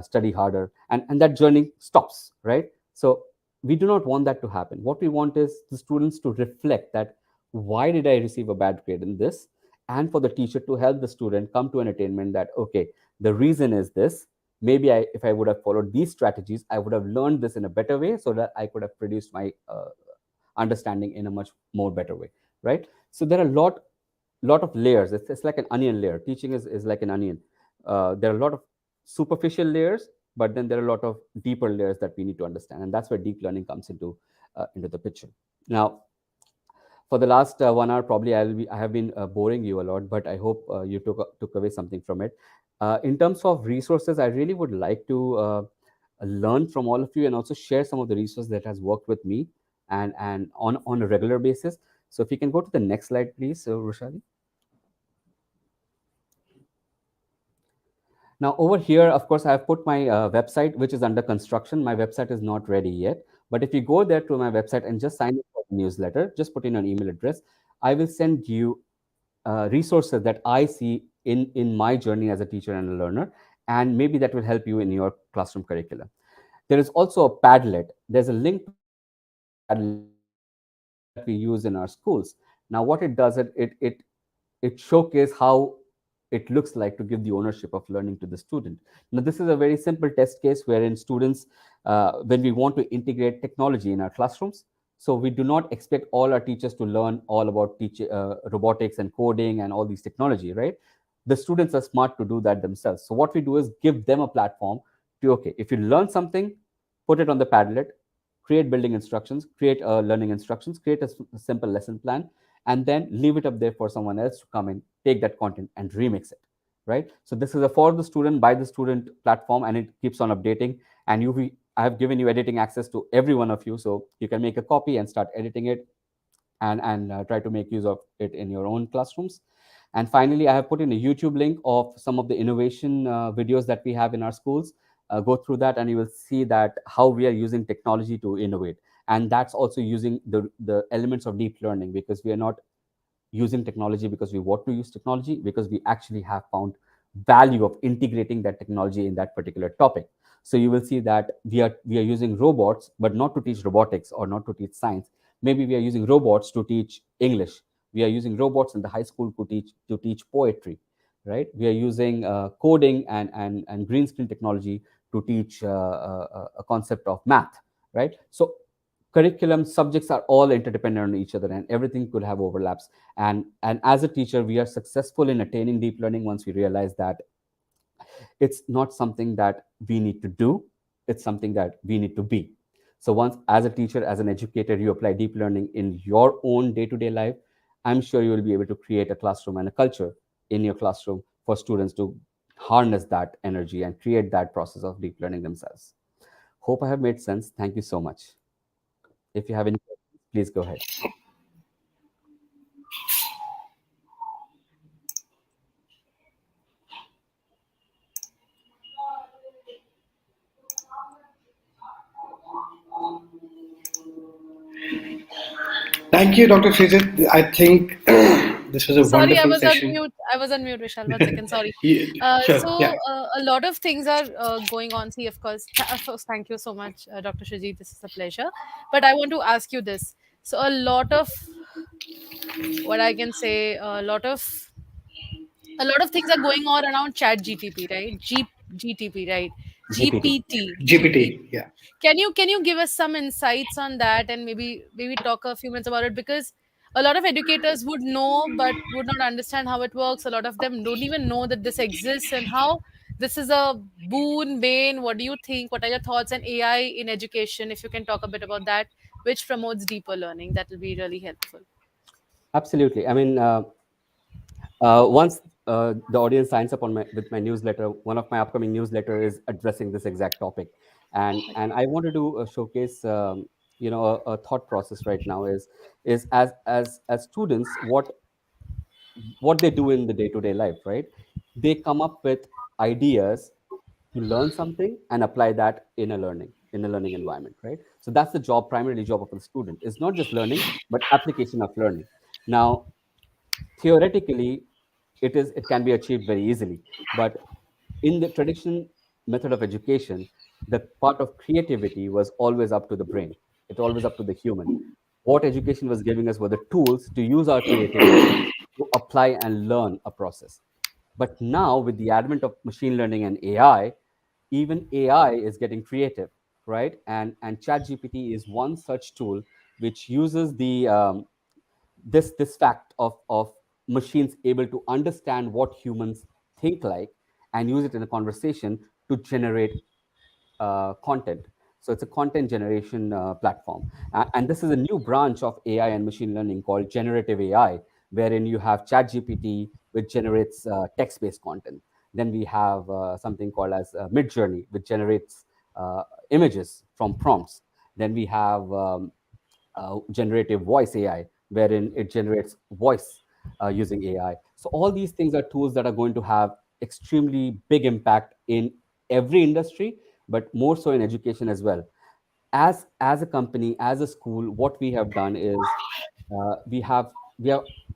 study harder, and that journey stops, right? So we do not want that to happen. What we want is the students to reflect that, why did I receive a bad grade in this, and for the teacher to help the student come to an attainment that, okay, the reason is this. Maybe if I would have followed these strategies, I would have learned this in a better way, so that I could have produced my understanding in a much more better way, right? So there are lot of layers. It's like an onion layer. Teaching is like an onion. There are a lot of superficial layers, but then there are a lot of deeper layers that we need to understand, and that's where deep learning comes into the picture. Now, for the last 1 hour, probably I have been boring you a lot, but I hope you took away something from it. In terms of resources, I really would like to learn from all of you and also share some of the resources that has worked with me and on a regular basis. So if you can go to the next slide, please, Roshali. Now over here, of course, I have put my website, which is under construction. My website is not ready yet. But if you go there to my website and just sign up for the newsletter, just put in an email address, I will send you resources that I see in my journey as a teacher and a learner, and maybe that will help you in your classroom curriculum. There is also a Padlet. There's a link to Padlet that we use in our schools. Now, what it does, it showcases how it looks like to give the ownership of learning to the student. Now, this is a very simple test case wherein students, when we want to integrate technology in our classrooms, so we do not expect all our teachers to learn all about robotics and coding and all these technology, right? The students are smart to do that themselves. So what we do is give them a platform to, okay, if you learn something, put it on the Padlet, create building instructions, create learning instructions, create a simple lesson plan, and then leave it up there for someone else to come in, take that content and remix it, right? So this is a for the student, by the student platform, and it keeps on updating. And I have given you editing access to every one of you, so you can make a copy and start editing it and try to make use of it in your own classrooms. And finally, I have put in a YouTube link of some of the innovation videos that we have in our schools. Go through that and you will see that how we are using technology to innovate. And that's also using the elements of deep learning, because we are not using technology because we want to use technology, because we actually have found value of integrating that technology in that particular topic. So you will see that we are using robots, but not to teach robotics or not to teach science. Maybe we are using robots to teach English. We are using robots in the high school to teach poetry, right? We are using coding and green screen technology to teach a concept of math, right? So curriculum subjects are all interdependent on each other, and everything could have overlaps. And as a teacher, we are successful in attaining deep learning once we realize that it's not something that we need to do, it's something that we need to be. So once, as a teacher, as an educator, you apply deep learning in your own day-to-day life, I'm sure you will be able to create a classroom and a culture in your classroom for students to harness that energy and create that process of deep learning themselves. Hope I have made sense. Thank you so much. If you have any questions, please go ahead. Thank you, Dr. Srijit. I think This was a Sorry, I wonderful was on session. mute. I was on mute, Vishal. 1 second, sorry. Sure. Yeah. A lot of things are going on. See, of course, thank you so much, Dr. Shajit. This is a pleasure. But I want to ask you this. So, a lot of what I can say, a lot of things are going on around chat GTP, right? GTP, right? GPT. GPT. GPT. Yeah. Can you give us some insights on that, and maybe talk a few minutes about it, because a lot of educators would know but would not understand how it works. A lot of them don't even know that this exists and how this is a boon, bane. What do you think? What are your thoughts on AI in education? If you can talk a bit about that, which promotes deeper learning, that will be really helpful. Absolutely. I mean, once the audience signs up on with my newsletter, one of my upcoming newsletter is addressing this exact topic, and I wanted to showcase a thought process right now is as students what they do in the day-to-day life, right? They come up with ideas to learn something and apply that in a learning environment, right? So that's the job, primarily job of the student. It's not just learning, but application of learning. Now, theoretically, it can be achieved very easily, but in the traditional method of education, the part of creativity was always up to the brain. It's always up to the human. What education was giving us were the tools to use our creativity to apply and learn a process. But now, with the advent of machine learning and AI, even AI is getting creative, right? And ChatGPT is one such tool which uses this fact of machines able to understand what humans think like and use it in a conversation to generate content. So it's a content generation platform. And this is a new branch of AI and machine learning called generative AI, wherein you have ChatGPT, which generates text-based content. Then we have something called as Midjourney, which generates images from prompts. Then we have generative voice AI, wherein it generates voice using AI. So all these things are tools that are going to have extremely big impact in every industry, but more so in education as well. As a company, as a school, what we have done is we have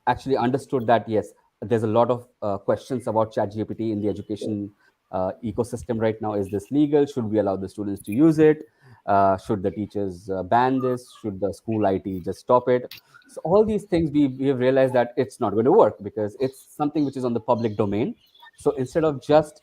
actually understood that yes, there's a lot of questions about ChatGPT in the education ecosystem right now. Is this legal? Should we allow the students to use it? Should the teachers ban this? Should the school IT just stop it? So all these things we have realized that it's not going to work because it's something which is on the public domain. So instead of just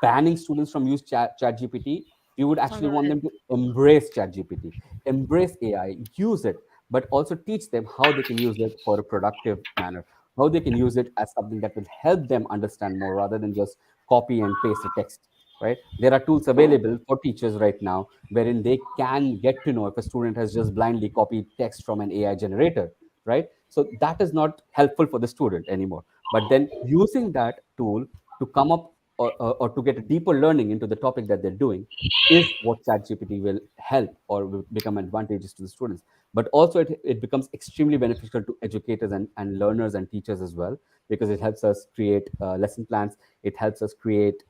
banning students from use ChatGPT, we would actually want them to embrace ChatGPT, embrace AI, use it, but also teach them how they can use it for a productive manner, how they can use it as something that will help them understand more rather than just copy and paste a text, right? There are tools available for teachers right now wherein they can get to know if a student has just blindly copied text from an AI generator, right? So that is not helpful for the student anymore. But then using that tool to come up or to get a deeper learning into the topic that they're doing is what ChatGPT will help or will become advantageous to the students. But also it becomes extremely beneficial to educators and learners and teachers as well, because it helps us create lesson plans. It helps us create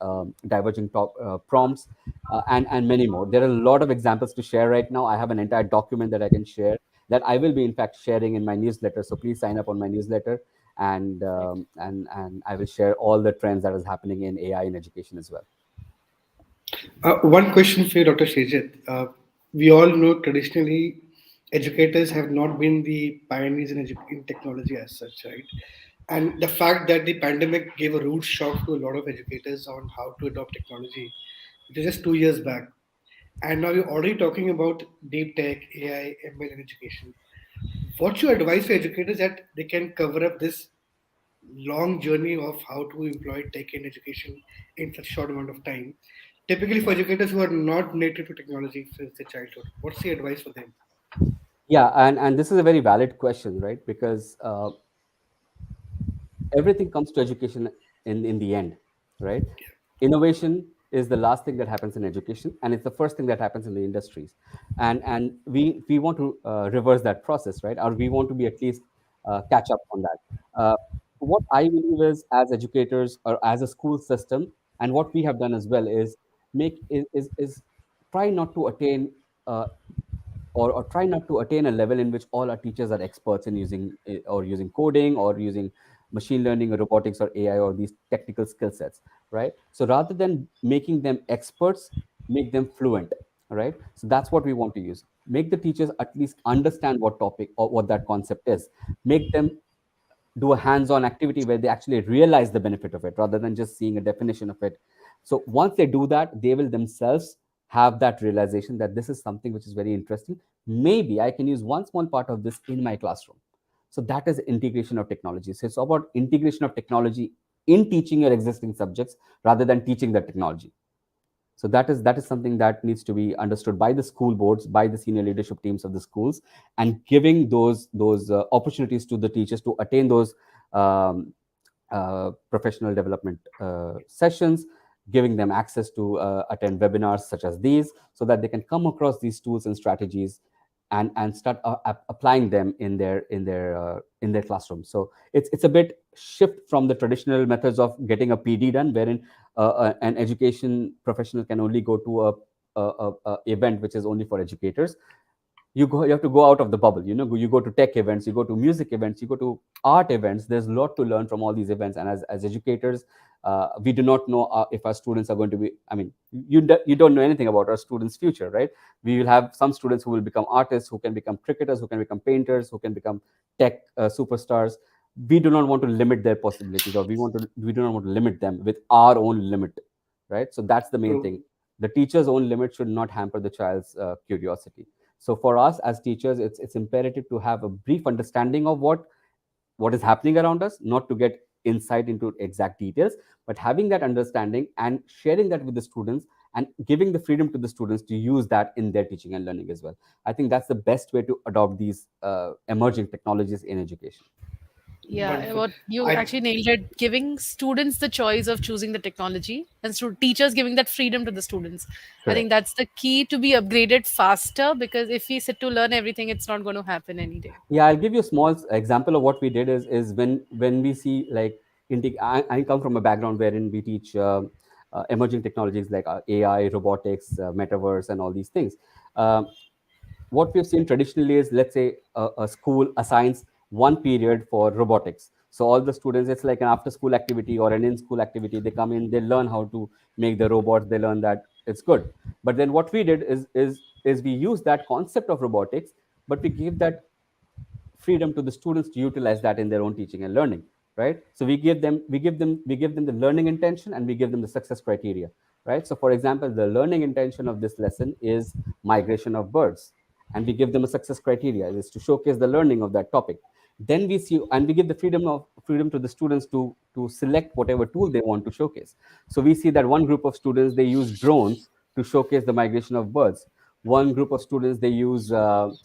diverging prompts and many more. There are a lot of examples to share right now. I have an entire document that I can share that I will be in fact sharing in my newsletter. So please sign up on my newsletter, and I will share all the trends that is happening in AI in education as well. One question for you, Dr. Shejit. We all know traditionally educators have not been the pioneers in technology as such, right? And the fact that the pandemic gave a rude shock to a lot of educators on how to adopt technology, it was just 2 years back. And now you're already talking about deep tech, AI, ML in education. What's your advice for educators that they can cover up this long journey of how to employ tech in education in such short amount of time? Typically, for educators who are not native to technology since their childhood, what's the advice for them? Yeah, and this is a very valid question, right? Because everything comes to education in the end, right? Innovation is the last thing that happens in education, and it's the first thing that happens in the industries. And we want to reverse that process, right? Or we want to be at least catch up on that. What I believe is, as educators or as a school system, and what we have done as well is is try not to attain or try not to attain a level in which all our teachers are experts in using or using coding or using machine learning or robotics or AI or these technical skill sets, right? So rather than making them experts, make them fluent, right? So that's what we want to use. Make the teachers at least understand what topic or what that concept is. Make them do a hands-on activity where they actually realize the benefit of it rather than just seeing a definition of it. So once they do that, they will themselves have that realization that this is something which is very interesting. Maybe I can use one small part of this in my classroom. So that is integration of technology. So it's about integration of technology in teaching your existing subjects rather than teaching the technology. So that is something that needs to be understood by the school boards, by the senior leadership teams of the schools, and giving those opportunities to the teachers to attain those um, professional development sessions, giving them access to attend webinars such as these, so that they can come across these tools and strategies and start applying them in their classroom. So it's a bit shift from the traditional methods of getting a PD done, wherein an education professional can only go to a event which is only for educators. You have to go out of the bubble. You go to tech events, you go to music events, you go to art events. There's a lot to learn from all these events, and as educators, we do not know if our students are going to be, I mean, you don't know anything about our students' future, right? We will have some students who will become artists, who can become cricketers, who can become painters, who can become tech superstars. We do not want to limit their possibilities, or we do not want to limit them with our own limit, right? So that's the main True. thing. The teacher's own limit should not hamper the child's curiosity. So for us as teachers, it's imperative to have a brief understanding of what is happening around us, not to get insight into exact details, but having that understanding and sharing that with the students and giving the freedom to the students to use that in their teaching and learning as well. I think that's the best way to adopt these emerging technologies in education. Yeah, Wonderful. what you I actually nailed it, giving students the choice of choosing the technology and teachers giving that freedom to the students. I think Correct. that's the key to be upgraded faster, because if we sit to learn everything, it's not going to happen any day. Yeah, I'll give you a small example of what we did is when we see like I come from a background wherein we teach emerging technologies like AI, robotics, metaverse, and all these things. Um, what we've seen traditionally is, let's say a school assigns one period for robotics. So all the students, it's like an after school activity or an in school activity. They come in, they learn how to make the robots, they learn that it's good. But then what we did is we use that concept of robotics, but we give that freedom to the students to utilize that in their own teaching and learning, right? So we give them the learning intention, and we give them the success criteria, right? So for example, the learning intention of this lesson is migration of birds, and we give them a success criteria is to showcase the learning of that topic. Then we see, and we give the freedom to the students to select whatever tool they want to showcase. So we see that one group of students, they use drones to showcase the migration of birds. One group of students, they use the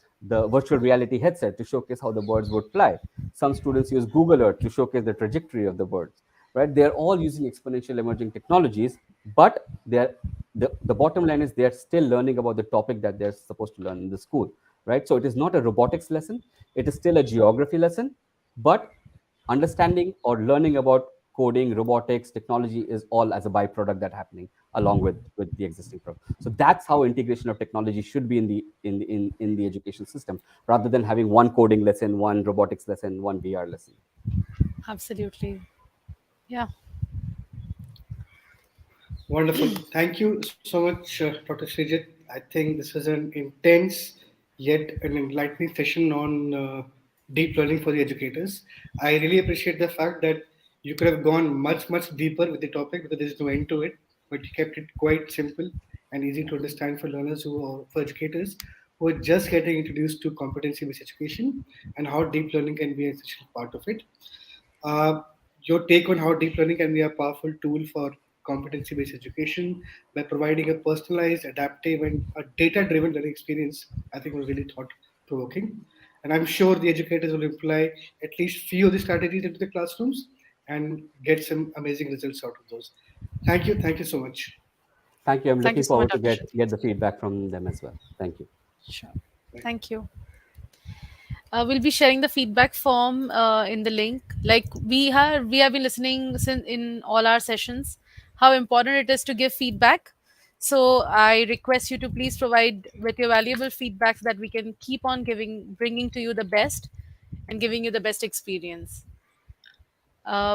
virtual reality headset to showcase how the birds would fly. Some students use Google Earth to showcase the trajectory of the birds, right? They're all using exponential emerging technologies, but the bottom line is they're still learning about the topic that they're supposed to learn in the school, right? So it is not a robotics lesson, it is still a geography lesson, but understanding or learning about coding, robotics, technology is all as a byproduct that happening along with the existing program. So that's how integration of technology should be in the education system, rather than having one coding lesson, one robotics lesson, one VR lesson. Absolutely. Yeah. Wonderful. Thank you so much, Dr. Srijit. I think this was an intense yet an enlightening session on deep learning for the educators. I really appreciate the fact that you could have gone much deeper with the topic because there's no end to it, but you kept it quite simple and easy to understand for learners or for educators who are just getting introduced to competency-based education and how deep learning can be an essential part of it. Uh, your take on how deep learning can be a powerful tool for competency based education by providing a personalized, adaptive, and a data driven learning experience, I think was really thought provoking. And I'm sure the educators will apply at least few of the strategies into the classrooms and get some amazing results out of those. Thank you. Thank you so much. Thank you. I'm Thank you looking so much, forward to Dr. get Shruti. the feedback from them as well. Thank you. Sure. Thank you. We'll be sharing the feedback form in the link. Like we have been listening since in all our sessions how important it is to give feedback. So I request you to please provide with your valuable feedback so that we can keep on bringing to you the best and giving you the best experience.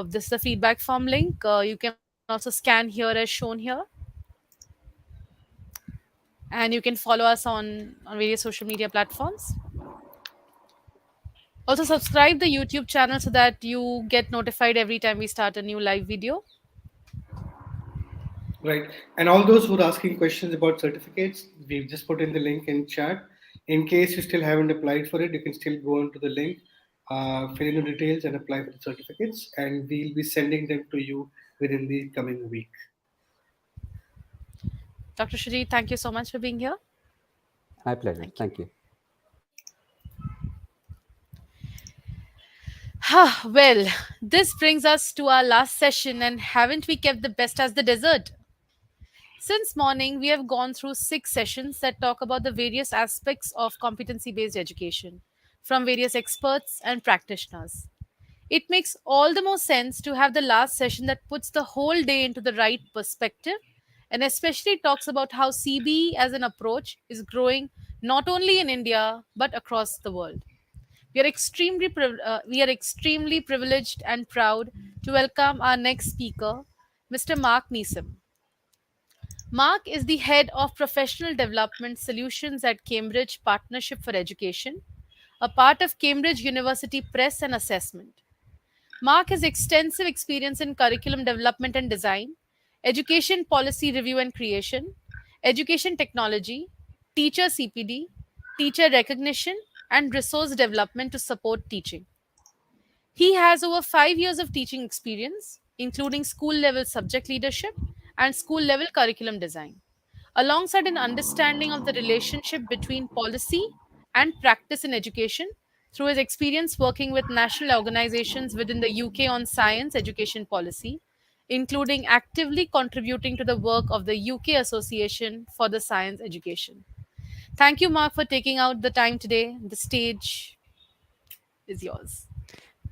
This is the feedback form link. You can also scan here as shown here. And you can follow us on various social media platforms. Also, subscribe the YouTube channel so that you get notified every time we start a new live video. Right. And all those who are asking questions about certificates, we've just put in the link in chat. In case you still haven't applied for it, you can still go onto the link, fill in the details, and apply for the certificates. And we'll be sending them to you within the coming week. Dr. Shri, thank you so much for being here. My pleasure. Thank you. Well, this brings us to our last session, and haven't we kept the best as the dessert? Since morning, we have gone through 6 sessions that talk about the various aspects of competency based education from various experts and practitioners. It makes all the more sense to have the last session that puts the whole day into the right perspective and especially talks about how CBE as an approach is growing not only in India but across the world. We are extremely privileged and proud to welcome our next speaker, Mr. Mark Neeson. Mark is the head of professional development solutions at Cambridge Partnership for Education, a part of Cambridge University Press and Assessment. Mark has extensive experience in curriculum development and design, education policy review and creation, education technology, teacher CPD, teacher recognition, and resource development to support teaching. He has over 5 years of teaching experience, including school level subject leadership and school level curriculum design, alongside an understanding of the relationship between policy and practice in education through his experience working with national organizations within the UK on science education policy, including actively contributing to the work of the UK Association for the Science Education. Thank you, Mark, for taking out the time today. The stage is yours.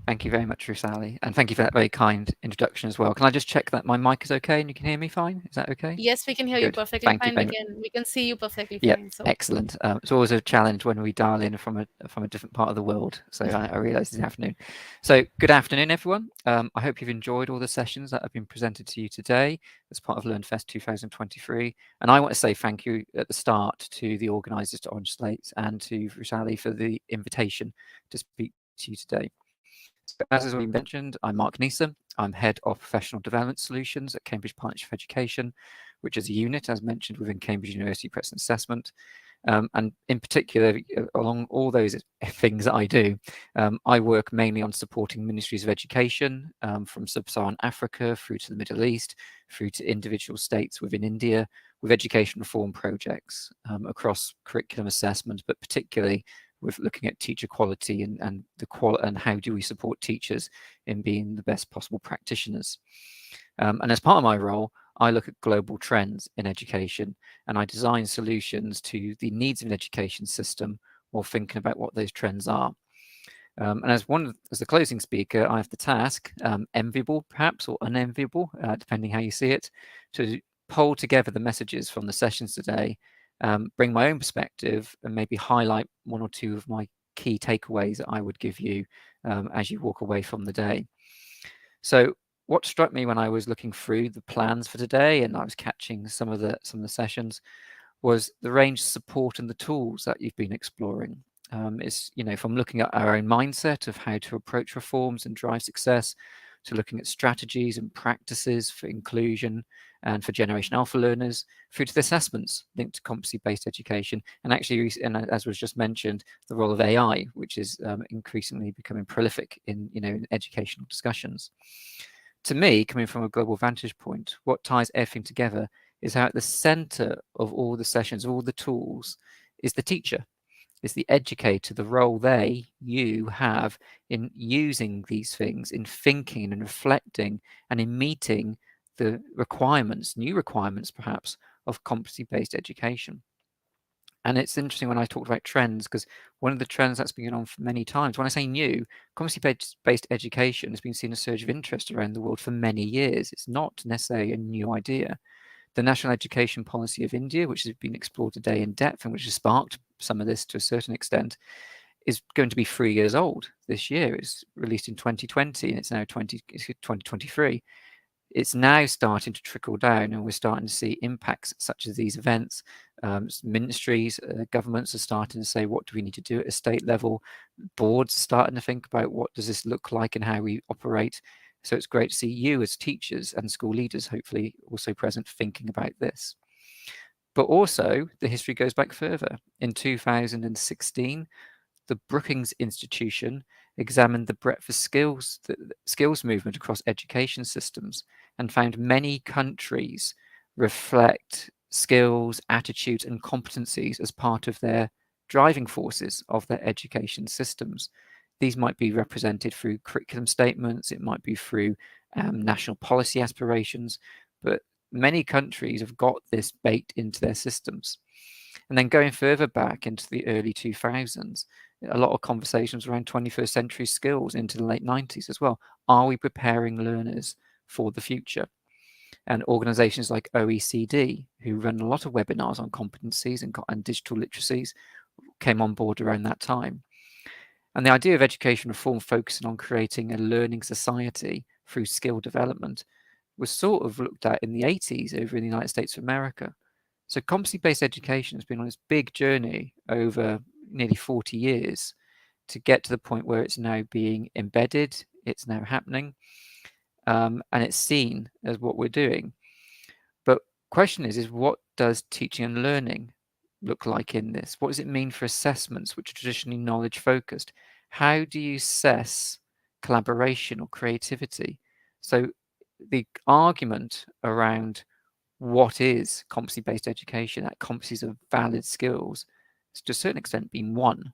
Thank you very much, Rusali, and thank you for that very kind introduction as well. Can I just check that my mic is okay and you can hear me fine? Is that okay? Yes, we can hear you Good. perfectly Thank you fine. very We can see you perfectly Yeah, fine. So excellent. It's always a challenge when we dial in from a different part of the world. So I realise this afternoon. So good afternoon, everyone. I hope you've enjoyed all the sessions that have been presented to you today as part of LearnFest 2023. And I want to say thank you at the start to the organisers, to OrangeSlates, and to Rusali for the invitation to speak to you today. So as has already mentioned, I'm Mark Neeson. I'm Head of Professional Development Solutions at Cambridge Partnership for Education, which is a unit, as mentioned, within Cambridge University Press and Assessment. And in particular, along all those things that I do, I work mainly on supporting ministries of education from sub-Saharan Africa through to the Middle East, through to individual states within India, with education reform projects across curriculum assessment, but particularly with looking at teacher quality and how do we support teachers in being the best possible practitioners. And as part of my role, I look at global trends in education and I design solutions to the needs of an education system while thinking about what those trends are. And as the closing speaker, I have the task, enviable perhaps or unenviable, depending how you see it, to pull together the messages from the sessions today, bring my own perspective and maybe highlight one or two of my key takeaways that I would give you as you walk away from the day. So what struck me when I was looking through the plans for today and I was catching some of the sessions was the range of support and the tools that you've been exploring. It's, from looking at our own mindset of how to approach reforms and drive success, to looking at strategies and practices for inclusion and for Generation Alpha learners, through to the assessments linked to competency-based education, and actually, and as was just mentioned, the role of AI, which is increasingly becoming prolific in educational discussions. To me, coming from a global vantage point, what ties everything together is how at the center of all the sessions, all the tools, is the teacher. Is the educator, the role you have in using these things, in thinking and reflecting and in meeting the requirements, new requirements perhaps, of competency-based education. And it's interesting when I talked about trends, because one of the trends that's been going on for many times, when I say new, competency-based education has been seeing a surge of interest around the world for many years. It's not necessarily a new idea. The National Education Policy of India, which has been explored today in depth and which has sparked some of this to a certain extent, is going to be 3 years old this year. It's released in 2020 and it's now 2023. It's now starting to trickle down, and we're starting to see impacts such as these events. Ministries, governments are starting to say, what do we need to do at a state level? Boards are starting to think about what does this look like and how we operate. So it's great to see you as teachers and school leaders, hopefully also present, thinking about this. But also, the history goes back further. In 2016, the Brookings Institution examined the breadth of skills movement across education systems and found many countries reflect skills, attitudes, and competencies as part of their driving forces of their education systems. These might be represented through curriculum statements, it might be through national policy aspirations, but many countries have got this baked into their systems. And then going further back into the early 2000s, a lot of conversations around 21st century skills into the late 90s as well. Are we preparing learners for the future? And organizations like OECD, who run a lot of webinars on competencies and digital literacies, came on board around that time. And the idea of education reform focusing on creating a learning society through skill development was sort of looked at in the 80s over in the United States of America. So competency-based education has been on this big journey over nearly 40 years to get to the point where it's now being embedded, it's now happening, and it's seen as what we're doing. But question is what does teaching and learning look like in this? What does it mean for assessments, which are traditionally knowledge-focused? How do you assess collaboration or creativity? So the argument around what is competency-based education, that competencies are valid skills, has to a certain extent been won.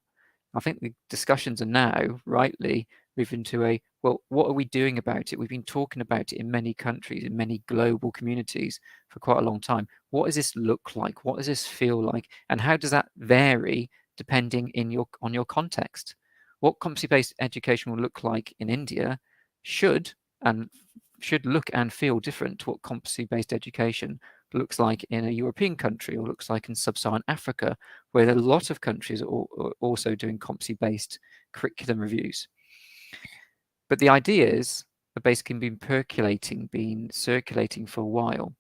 I think the discussions are now, rightly, moving to well, what are we doing about it? We've been talking about it in many countries, in many global communities for quite a long time. What does this look like? What does this feel like? And how does that vary depending on your context? What competency-based education will look like in India should look and feel different to what competency-based education looks like in a European country or looks like in sub-Saharan Africa, where a lot of countries are also doing competency-based curriculum reviews. But the ideas have basically been circulating for a while,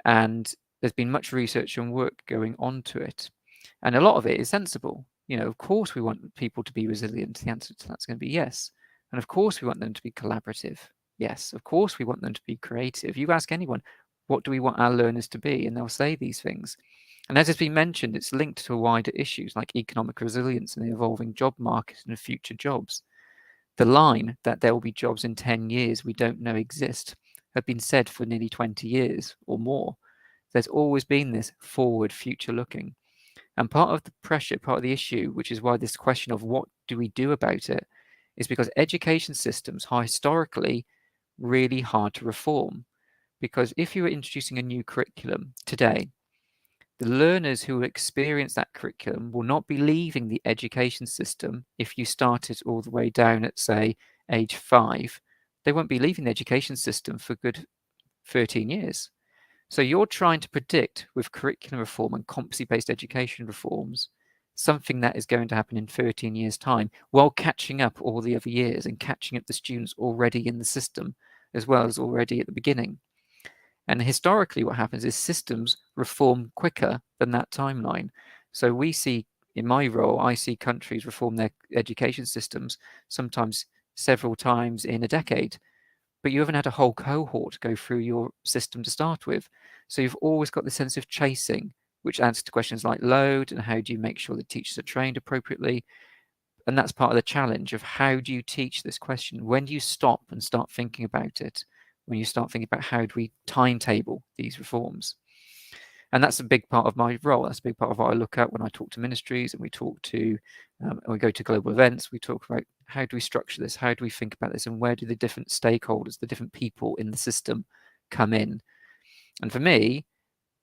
and there's been much research and work going on to it. And a lot of it is sensible. Of course we want people to be resilient. The answer to that's going to be yes. And of course we want them to be collaborative. Yes, of course we want them to be creative. You ask anyone, what do we want our learners to be? And they'll say these things. And as has been mentioned, it's linked to wider issues like economic resilience and the evolving job market and future jobs. The line that there will be jobs in 10 years we don't know exist have been said for nearly 20 years or more. There's always been this forward future looking. And part of the pressure, part of the issue, which is why this question of what do we do about it, is because education systems are historically really hard to reform. Because if you were introducing a new curriculum today, the learners who experience that curriculum will not be leaving the education system if you start it all the way down at, say, age 5. They won't be leaving the education system for good 13 years. So you're trying to predict with curriculum reform and competency-based education reforms something that is going to happen in 13 years' time while catching up all the other years and catching up the students already in the system as well as already at the beginning. And historically what happens is systems reform quicker than that timeline. So we see, in my role, I see countries reform their education systems sometimes several times in a decade. But you haven't had a whole cohort go through your system to start with. So you've always got the sense of chasing, which answers to questions like load and how do you make sure the teachers are trained appropriately. And that's part of the challenge of how do you teach this question? When do you stop and start thinking about it? When you start thinking about how do we timetable these reforms? And that's a big part of my role. That's a big part of what I look at when I talk to ministries and we talk to, we go to global events. We talk about how do we structure this? How do we think about this? And where do the different stakeholders, the different people in the system come in? And for me,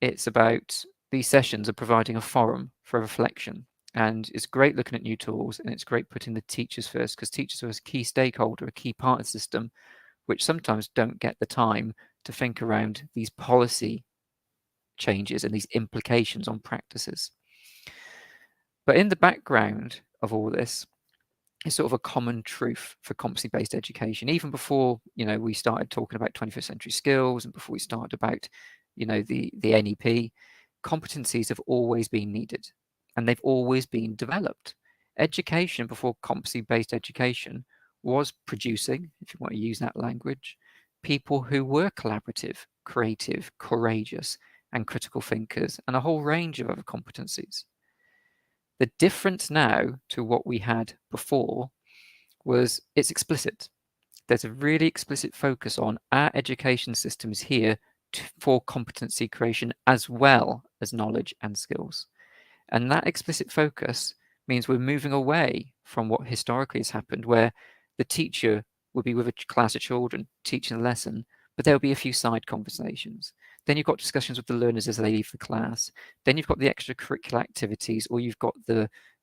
it's about these sessions are providing a forum for reflection. And it's great looking at new tools and it's great putting the teachers first because teachers are a key stakeholder, a key part of the system, which sometimes don't get the time to think around these policy changes and these implications on practices. But in the background of all this is sort of a common truth for competency-based education. Even before, we started talking about 21st century skills, and before we started about, the NEP, competencies have always been needed, and they've always been developed. Education before competency-based education was producing, if you want to use that language, people who were collaborative, creative, courageous, and critical thinkers, and a whole range of other competencies. The difference now to what we had before was it's explicit. There's a really explicit focus on our education systems here for competency creation as well as knowledge and skills. And that explicit focus means we're moving away from what historically has happened, where the teacher would be with a class of children teaching a lesson, but there'll be a few side conversations. Then you've got discussions with the learners as they leave the class. Then you've got the extracurricular activities, or you've got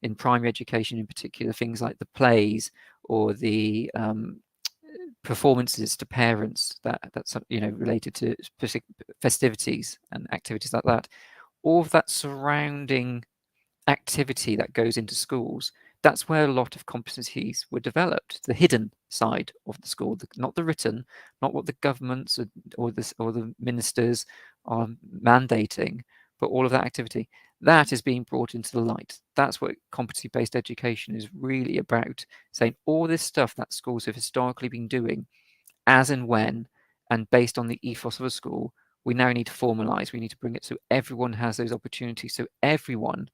in primary education in particular, things like the plays or the performances to parents that's related to specific festivities and activities like that. All of that surrounding activity that goes into schools, that's where a lot of competencies were developed. The hidden side of the school, not the written, not what the governments or the ministers are mandating, but all of that activity. That is being brought into the light. That's what competency-based education is really about, saying all this stuff that schools have historically been doing, as and when, and based on the ethos of a school, we now need to formalize. We need to bring it so everyone has those opportunities, so everyone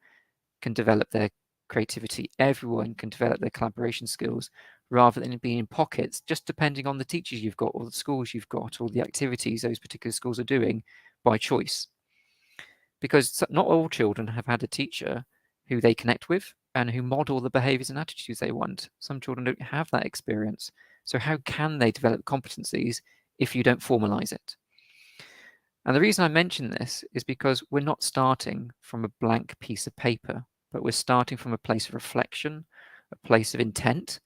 can develop their creativity, everyone can develop their collaboration skills, rather than being in pockets, just depending on the teachers you've got, or the schools you've got, or the activities those particular schools are doing by choice. Because not all children have had a teacher who they connect with and who model the behaviors and attitudes they want. Some children don't have that experience. So how can they develop competencies if you don't formalize it? And the reason I mention this is because we're not starting from a blank piece of paper, but we're starting from a place of reflection, a place of intent,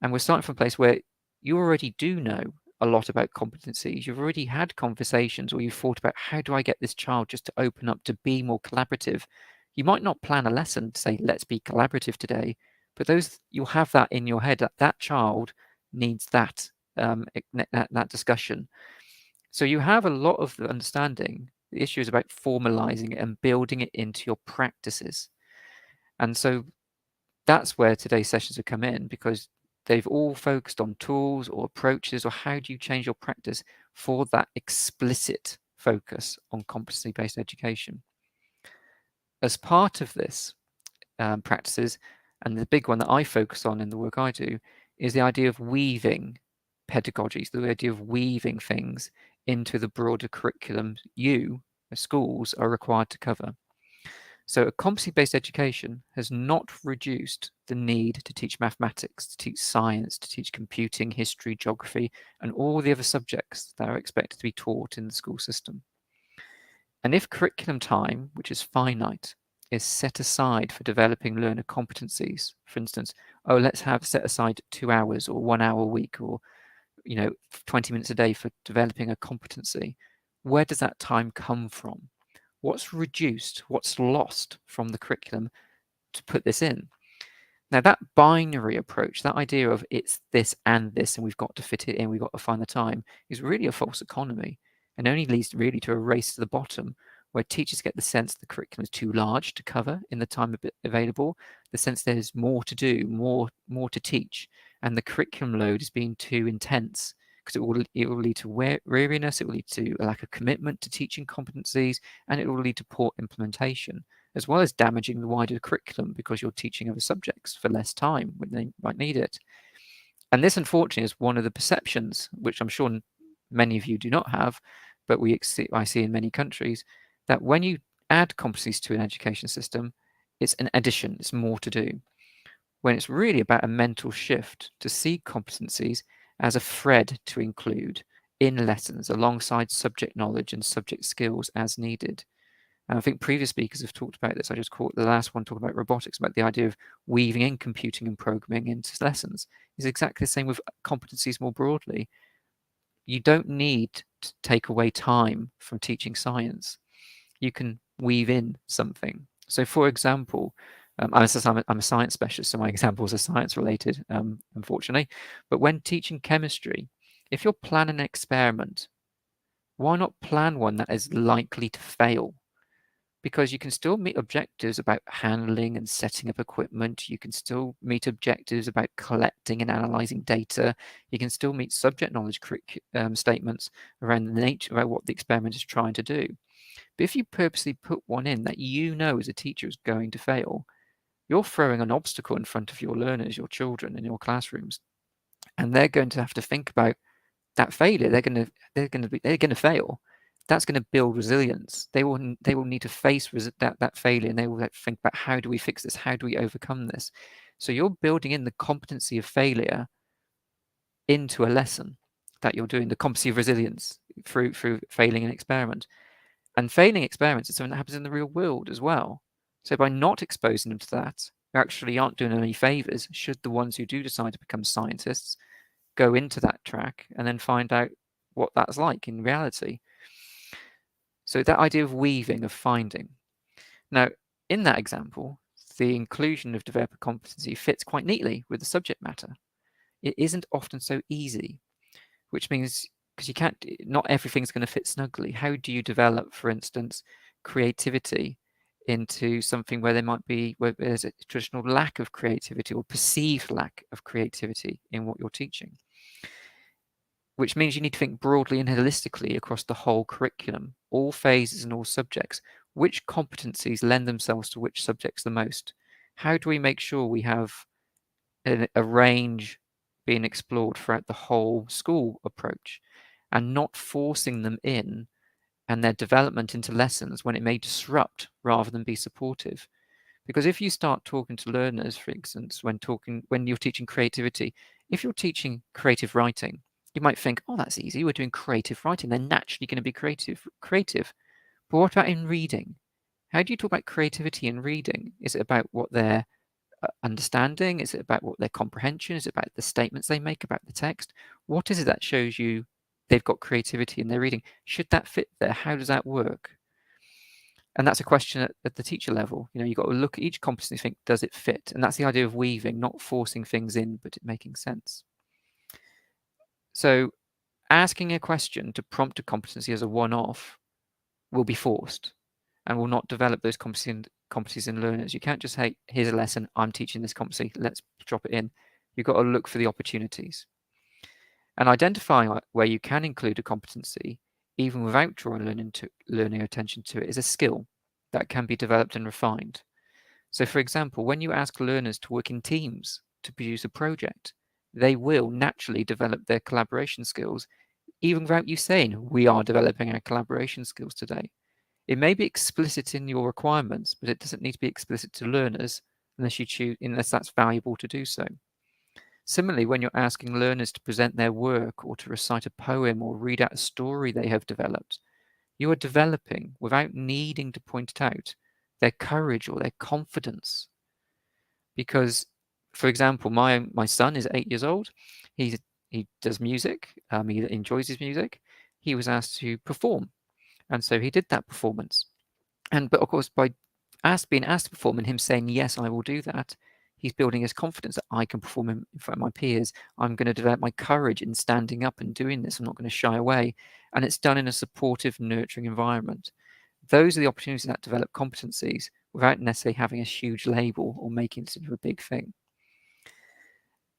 and we're starting from a place where you already do know a lot about competencies. You've already had conversations, or you've thought about, how do I get this child just to open up to be more collaborative? You might not plan a lesson to say, let's be collaborative today, but you'll have that in your head, that child needs that discussion. So you have a lot of the understanding. The issue is about formalizing it and building it into your practices. And so that's where today's sessions have come in, because they've all focused on tools or approaches, or how do you change your practice for that explicit focus on competency-based education. As part of this practices, and the big one that I focus on in the work I do, is the idea of weaving pedagogies, the idea of weaving things into the broader curriculum schools, are required to cover. So a competency-based education has not reduced the need to teach mathematics, to teach science, to teach computing, history, geography, and all the other subjects that are expected to be taught in the school system. And if curriculum time, which is finite, is set aside for developing learner competencies, for instance, let's set aside 2 hours or 1 hour a week, or 20 minutes a day for developing a competency, where does that time come from? What's reduced, what's lost from the curriculum to put this in? Now, that binary approach, that idea of it's this and this, and we've got to fit it in, we've got to find the time, is really a false economy, and only leads really to a race to the bottom, where teachers get the sense the curriculum is too large to cover in the time available, the sense there's more to do, more to teach, and the curriculum load is being too intense, because it will lead to weariness, it will lead to a lack of commitment to teaching competencies, and it will lead to poor implementation, as well as damaging the wider curriculum, because you're teaching other subjects for less time when they might need it. And this, unfortunately, is one of the perceptions, which I'm sure many of you do not have, but I see in many countries, that when you add competencies to an education system, it's an addition, it's more to do, when it's really about a mental shift to see competencies as a thread to include in lessons alongside subject knowledge and subject skills as needed. And I think previous speakers have talked about this. I just caught the last one talking about robotics, about the idea of weaving in computing and programming into lessons. It's exactly the same with competencies more broadly. You don't need to take away time from teaching science. You can weave in something. So, for example, I'm a science specialist, so my examples are science related, unfortunately. But when teaching chemistry, if you're planning an experiment, why not plan one that is likely to fail? Because you can still meet objectives about handling and setting up equipment. You can still meet objectives about collecting and analyzing data. You can still meet subject knowledge statements around the nature about what the experiment is trying to do. But if you purposely put one in that you know as a teacher is going to fail, you're throwing an obstacle in front of your learners, your children in your classrooms, and they're going to have to think about that failure. They're going to fail. That's going to build resilience. They will need to face that failure, and they will think about, how do we fix this? How do we overcome this? So you're building in the competency of failure into a lesson that you're doing, the competency of resilience through failing an experiment. And failing experiments is something that happens in the real world as well. So by not exposing them to that, you actually aren't doing them any favors, should the ones who do decide to become scientists go into that track and then find out what that's like in reality. So that idea of weaving, of finding. Now, in that example, the inclusion of developer competency fits quite neatly with the subject matter. It isn't often so easy, which means, because not everything's going to fit snugly. How do you develop, for instance, creativity into something where there's a traditional lack of creativity or perceived lack of creativity in what you're teaching? Which means you need to think broadly and holistically across the whole curriculum, all phases and all subjects. Which competencies lend themselves to which subjects the most? How do we make sure we have a range being explored throughout the whole school approach, and not forcing them in and their development into lessons when it may disrupt rather than be supportive? Because if you start talking to learners, for instance, when you're teaching creativity, if you're teaching creative writing, you might think, oh, that's easy, we're doing creative writing, they're naturally going to be creative. But what about in reading? How do you talk about creativity in reading? Is it about what they're understanding? Is it about what their comprehension? Is it about the statements they make about the text? What is it that shows you they've got creativity in their reading? Should that fit there? How does that work? And that's a question at the teacher level. You've got to look at each competency and think, does it fit? And that's the idea of weaving, not forcing things in, but it making sense. So asking a question to prompt a competency as a one-off will be forced and will not develop those competencies in learners. You can't just say, here's a lesson, I'm teaching this competency, let's drop it in. You've got to look for the opportunities. And identifying where you can include a competency, even without drawing learning attention to it, is a skill that can be developed and refined. So for example, when you ask learners to work in teams to produce a project, they will naturally develop their collaboration skills, even without you saying, we are developing our collaboration skills today. It may be explicit in your requirements, but it doesn't need to be explicit to learners unless that's valuable to do so. Similarly, when you're asking learners to present their work or to recite a poem or read out a story they have developed, you are developing, without needing to point it out, their courage or their confidence. Because, for example, my son is 8 years old. He does music. He enjoys his music. He was asked to perform, and so he did that performance. But of course, by being asked to perform and him saying, yes, I will do that, he's building his confidence that I can perform in front of my peers. I'm going to develop my courage in standing up and doing this. I'm not going to shy away. And it's done in a supportive, nurturing environment. Those are the opportunities that develop competencies without necessarily having a huge label or making it into a big thing.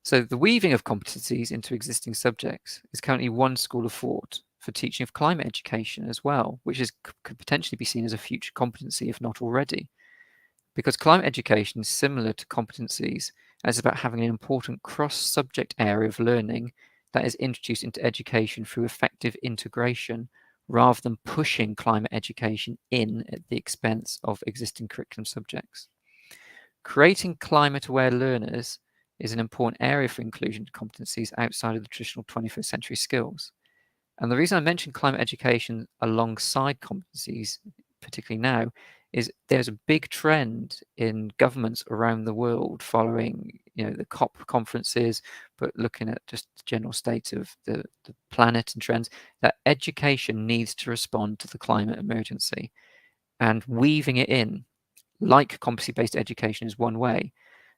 So the weaving of competencies into existing subjects is currently one school of thought for teaching of climate education as well, which could potentially be seen as a future competency, if not already. Because climate education is similar to competencies as about having an important cross-subject area of learning that is introduced into education through effective integration, rather than pushing climate education in at the expense of existing curriculum subjects. Creating climate-aware learners is an important area for inclusion competencies outside of the traditional 21st century skills. And the reason I mention climate education alongside competencies, particularly now, is there's a big trend in governments around the world following, the COP conferences, but looking at just the general state of the planet and trends, that education needs to respond to the climate emergency, and weaving it in, like competency-based education is one way.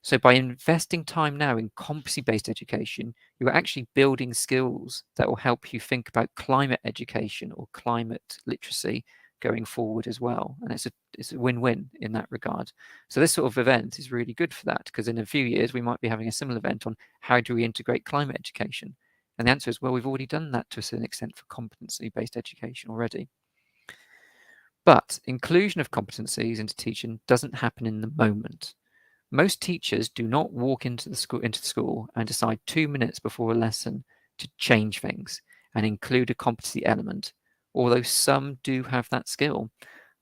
So by investing time now in competency-based education, you're actually building skills that will help you think about climate education or climate literacy going forward as well. And it's a win-win in that regard. So this sort of event is really good for that, because in a few years we might be having a similar event on how do we integrate climate education. And the answer is, well, we've already done that to a certain extent for competency-based education already. But inclusion of competencies into teaching doesn't happen in the moment. Most teachers do not walk into the school and decide 2 minutes before a lesson to change things and include a competency element, although some do have that skill.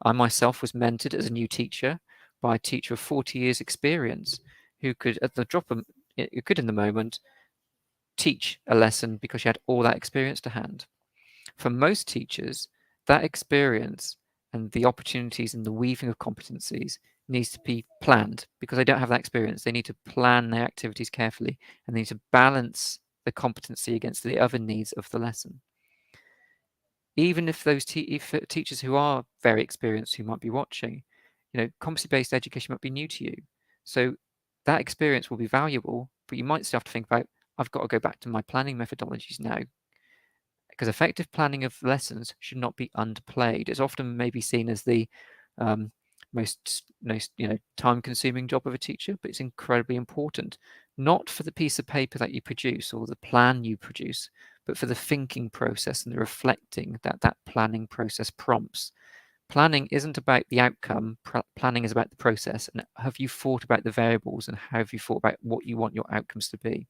I myself was mentored as a new teacher by a teacher of 40 years experience who could, at the drop of, who could in the moment, teach a lesson because she had all that experience to hand. For most teachers, that experience and the opportunities and the weaving of competencies needs to be planned, because they don't have that experience. They need to plan their activities carefully, and they need to balance the competency against the other needs of the lesson. Even if those teachers who are very experienced, who might be watching, competency-based education might be new to you. So that experience will be valuable, but you might still have to think about, I've got to go back to my planning methodologies now, because effective planning of lessons should not be underplayed. It's often maybe seen as the most time-consuming job of a teacher, but it's incredibly important, not for the piece of paper that you produce or the plan you produce, but for the thinking process and the reflecting that planning process prompts. Planning isn't about the outcome. Planning is about the process. And have you thought about the variables, and have you thought about what you want your outcomes to be?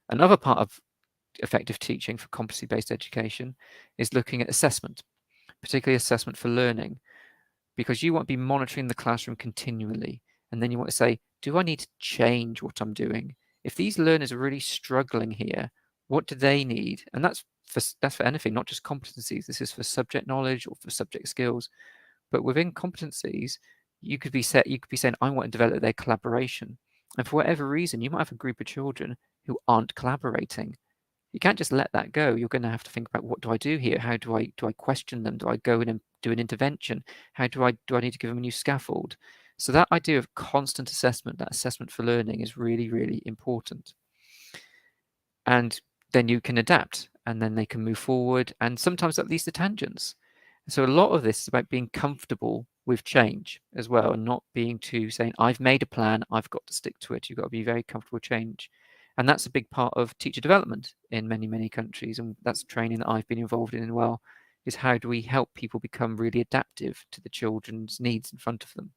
Another part of effective teaching for competency-based education is looking at assessment, particularly assessment for learning, because you want to be monitoring the classroom continually, and then you want to say, do I need to change what I'm doing? If these learners are really struggling here, what do they need? And that's for anything, not just competencies. This is for subject knowledge or for subject skills. But within competencies, you could be saying, I want to develop their collaboration. And for whatever reason, you might have a group of children who aren't collaborating. You can't just let that go. You're going to have to think about, what do I do here? How do I question them? Do I go in and do an intervention? How do I need to give them a new scaffold? So that idea of constant assessment, that assessment for learning, is really, really important. And then you can adapt, and then they can move forward, and sometimes that leads to tangents. So a lot of this is about being comfortable with change as well, and not being too saying, I've made a plan, I've got to stick to it. You've got to be very comfortable with change. And that's a big part of teacher development in many, many countries. And that's training that I've been involved in as well, is how do we help people become really adaptive to the children's needs in front of them.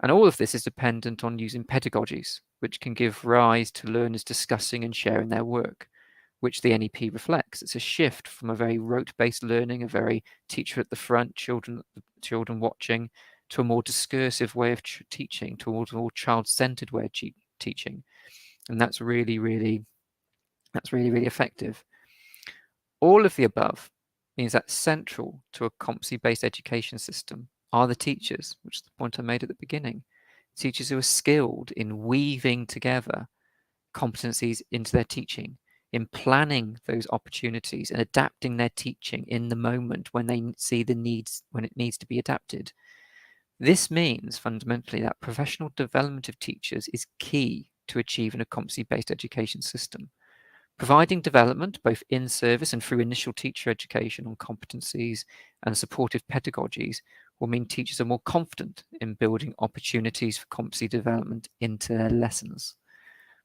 And all of this is dependent on using pedagogies, which can give rise to learners discussing and sharing their work, which the NEP reflects. It's a shift from a very rote-based learning, a very teacher at the front, children watching, to a more discursive way of teaching, towards a more child-centered way of teaching. And that's really, really effective. All of the above means that central to a competency-based education system are the teachers, which is the point I made at the beginning. Teachers who are skilled in weaving together competencies into their teaching, in planning those opportunities and adapting their teaching in the moment when they see the needs, when it needs to be adapted. This means fundamentally that professional development of teachers is key to achieving a competency-based education system. Providing development both in service and through initial teacher education on competencies and supportive pedagogies will mean teachers are more confident in building opportunities for competency development into their lessons.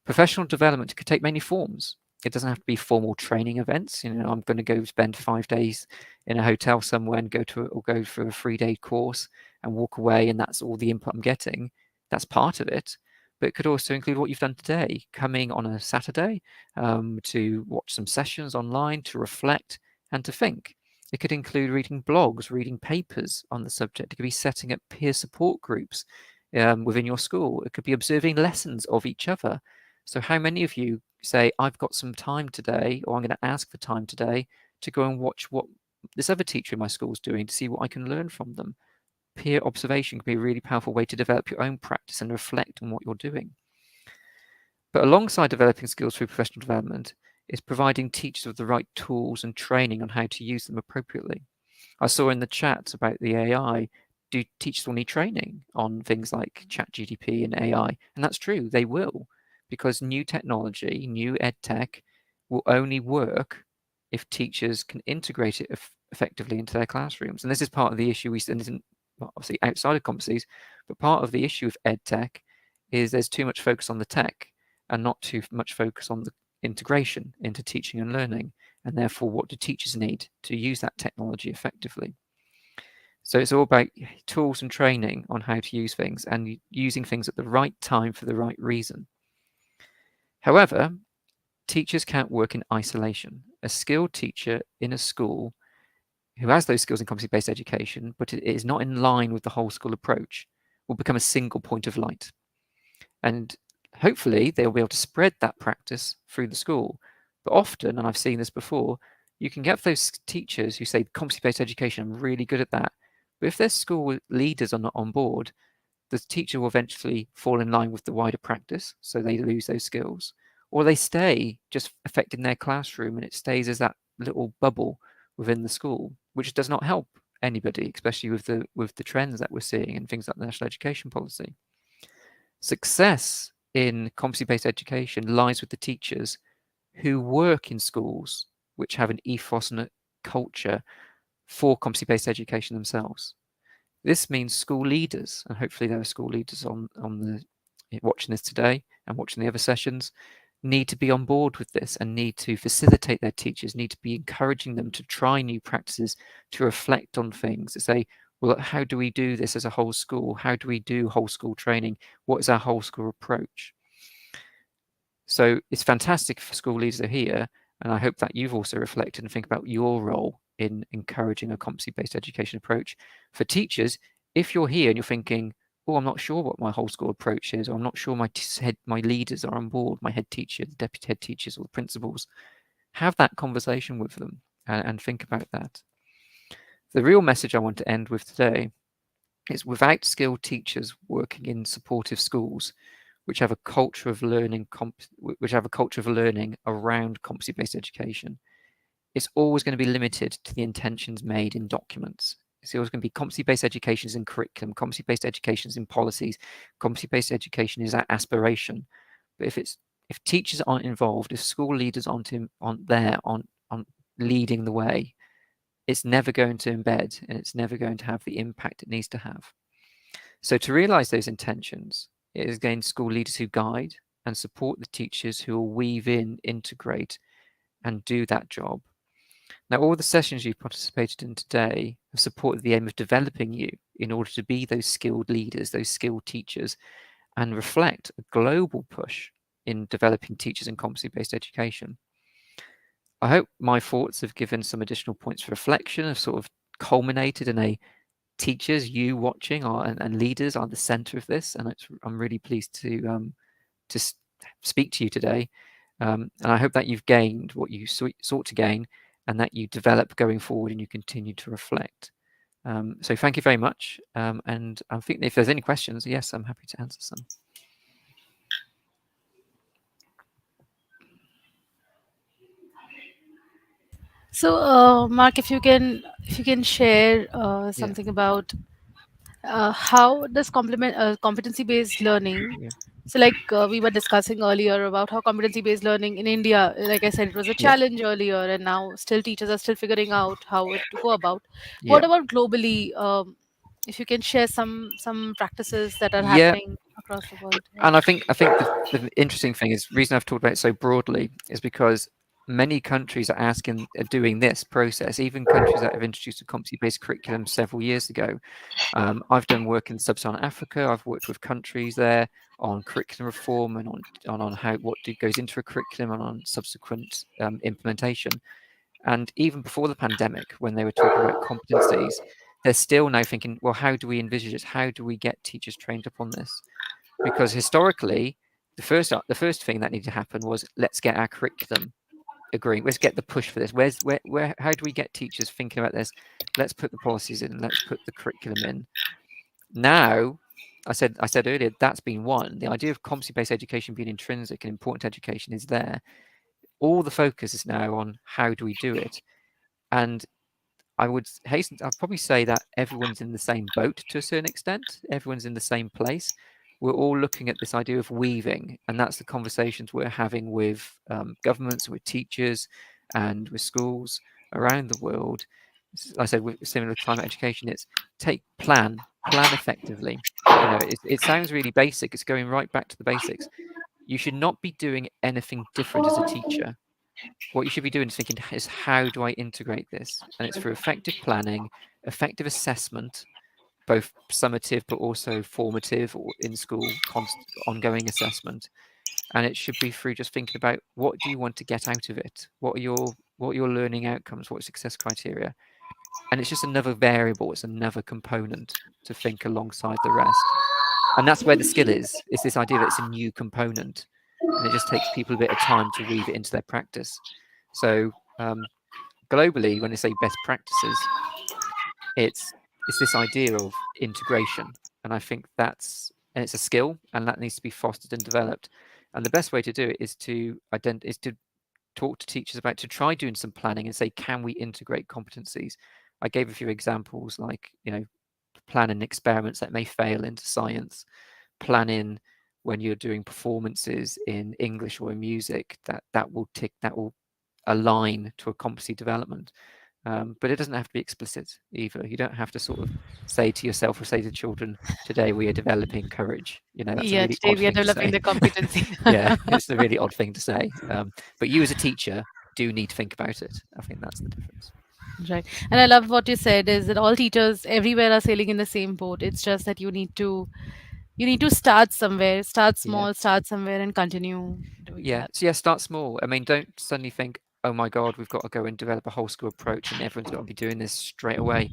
Professional development could take many forms. It doesn't have to be formal training events. I'm going to go spend 5 days in a hotel somewhere and go for a 3-day course and walk away, and that's all the input I'm getting. That's part of it. But it could also include what you've done today, coming on a Saturday to watch some sessions online, to reflect and to think. It could include reading blogs, reading papers on the subject. It could be setting up peer support groups within your school. It could be observing lessons of each other. So how many of you say, I've got some time today, or I'm going to ask for time today to go and watch what this other teacher in my school is doing to see what I can learn from them? Peer observation can be a really powerful way to develop your own practice and reflect on what you're doing. But alongside developing skills through professional development is providing teachers with the right tools and training on how to use them appropriately. I saw in the chat about the AI. do teachers will need training on things like ChatGPT and AI? And that's true, they will, because new technology, new ed tech will only work if teachers can integrate it effectively into their classrooms. And this is part of the issue and isn't obviously outside of competencies, but part of the issue of ed tech is there's too much focus on the tech and not too much focus on the integration into teaching and learning, and therefore what do teachers need to use that technology effectively. So it's all about tools and training on how to use things and using things at the right time for the right reason. However, teachers can't work in isolation. A skilled teacher in a school who has those skills in competency-based education, but it is not in line with the whole school approach, will become a single point of light. And hopefully they'll be able to spread that practice through the school. But often, and I've seen this before, you can get those teachers who say competency-based education, I'm really good at that. But if their school leaders are not on board, the teacher will eventually fall in line with the wider practice, so they lose those skills. Or they stay just affecting their classroom and it stays as that little bubble within the school, which does not help anybody, especially with the trends that we're seeing and things like the National Education Policy. Success in competency-based education lies with the teachers who work in schools which have an ethos and a culture for competency-based education themselves. This means school leaders, and hopefully there are school leaders watching this today and watching the other sessions, need to be on board with this and need to facilitate their teachers, need to be encouraging them to try new practices, to reflect on things, to say, well, how do we do this as a whole school? How do we do whole school training? What is our whole school approach? So it's fantastic for school leaders that are here, and I hope that you've also reflected and think about your role in encouraging a competency-based education approach. For teachers, if you're here and you're thinking, oh, I'm not sure what my whole school approach is, or I'm not sure my leaders are on board, my head teacher, the deputy head teachers, or the principals, have that conversation with them and think about that. The real message I want to end with today is without skilled teachers working in supportive schools, which have a culture of learning, around competency-based education, it's always going to be limited to the intentions made in documents. It's always going to be competency-based education is in curriculum, competency-based education is in policies, competency-based education is aspiration. But if teachers aren't involved, if school leaders aren't there on leading the way, it's never going to embed and it's never going to have the impact it needs to have. So to realize those intentions, it is again school leaders who guide and support the teachers who will weave in, integrate, and do that job. Now, all the sessions you've participated in today have supported the aim of developing you in order to be those skilled leaders, those skilled teachers, and reflect a global push in developing teachers in competency-based education. I hope my thoughts have given some additional points for reflection, have sort of culminated in a teachers, you watching and leaders are the center of this, and I'm really pleased to speak to you today. And I hope that you've gained what you sought to gain and that you develop going forward and you continue to reflect. So thank you very much. And I think if there's any questions, yes, I'm happy to answer some. So, Mark, if you can share something about how does competency-based learning. So, like we were discussing earlier about how competency-based learning in India, like I said, it was a challenge earlier, and now still teachers are still figuring out how it to go about. What about globally? If you can share some practices that are happening across the world. And I think the interesting thing is, the reason I've talked about it so broadly is because many countries are doing this process, even countries that have introduced a competency-based curriculum several years ago. I've done work in sub-Saharan Africa. I've worked with countries there on curriculum reform and on how what goes into a curriculum and on subsequent implementation. And even before the pandemic, when they were talking about competencies, they're still now thinking, well, how do we envisage it? How do we get teachers trained up on this? Because historically, the first thing that needed to happen was, let's get our curriculum agreeing. Let's get the push for this. How do we get teachers thinking about this? Let's put the policies in. Let's put the curriculum in. Now, I said earlier, that's been one. The idea of competency-based education being intrinsic and important to education is there. All the focus is now on how do we do it. And I'd probably say that everyone's in the same boat to a certain extent. Everyone's in the same place. We're all looking at this idea of weaving, and that's the conversations we're having with governments, with teachers, and with schools around the world. Like I said, with similar to climate education, it's plan effectively. It sounds really basic. It's going right back to the basics. You should not be doing anything different as a teacher. What you should be doing is thinking is how do I integrate this? And it's through effective planning, effective assessment, both summative but also formative or in school ongoing assessment. And it should be through just thinking about what do you want to get out of it? What are your learning outcomes? What are success criteria? And it's just another variable, it's another component to think alongside the rest. And that's where the skill is this idea that it's a new component. And it just takes people a bit of time to weave it into their practice. So globally, when they say best practices, it's this idea of integration. And I think it's a skill, and that needs to be fostered and developed. And the best way to do it is to talk to teachers about to try doing some planning and say, can we integrate competencies? I gave a few examples like, planning experiments that may fail into science, planning when you're doing performances in English or in music that will align to a competency development. But it doesn't have to be explicit either. You don't have to sort of say to yourself or say to children, today we are developing courage. That's a Yeah, really today odd we are thing to developing say. the competency. Yeah, it's a really odd thing to say. But you as a teacher do need to think about it. I think that's the difference. Right. And I love what you said is that all teachers everywhere are sailing in the same boat. It's just that you need to start somewhere, start Yeah. small, start somewhere and continue doing Yeah. that. So yeah, start small. I mean, don't suddenly think, oh my God, we've got to go and develop a whole school approach and everyone's got to be doing this straight away.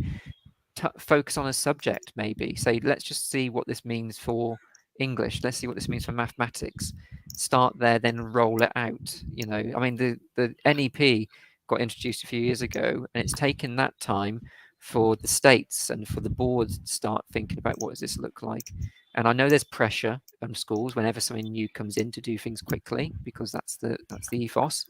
Focus on a subject, maybe. Say, let's just see what this means for English. Let's see what this means for mathematics. Start there, then roll it out. I mean, the NEP got introduced a few years ago, and it's taken that time for the states and for the boards to start thinking about what does this look like. And I know there's pressure on schools whenever something new comes in to do things quickly because that's the ethos.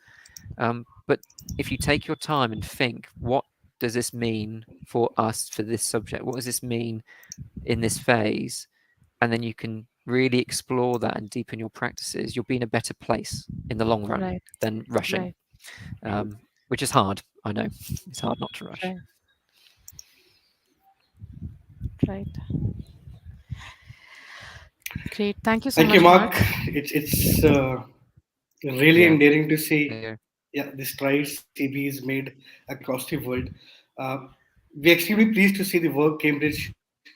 But if you take your time and think, what does this mean for us for this subject? What does this mean in this phase? And then you can really explore that and deepen your practices. You'll be in a better place in the long run Right. than rushing, Right. which is hard. I know it's hard not to rush. Right. Right. Great. Thank you so Thank much, you, Mark. Mark. It's really Yeah. endearing to see Yeah. the strides CB is made across the world. We're extremely pleased to see the work Cambridge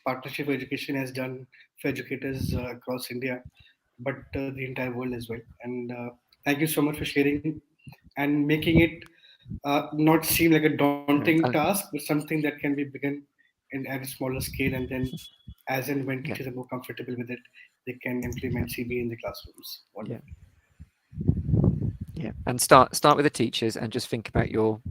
Partnership for Education has done for educators across India, but the entire world as well. And thank you so much for sharing and making it not seem like a daunting task, but something that can be begun at a smaller scale, and then as and when teachers are more comfortable with it, they can implement CB in the classrooms. Wonderful. Yeah, and start with the teachers and just think about your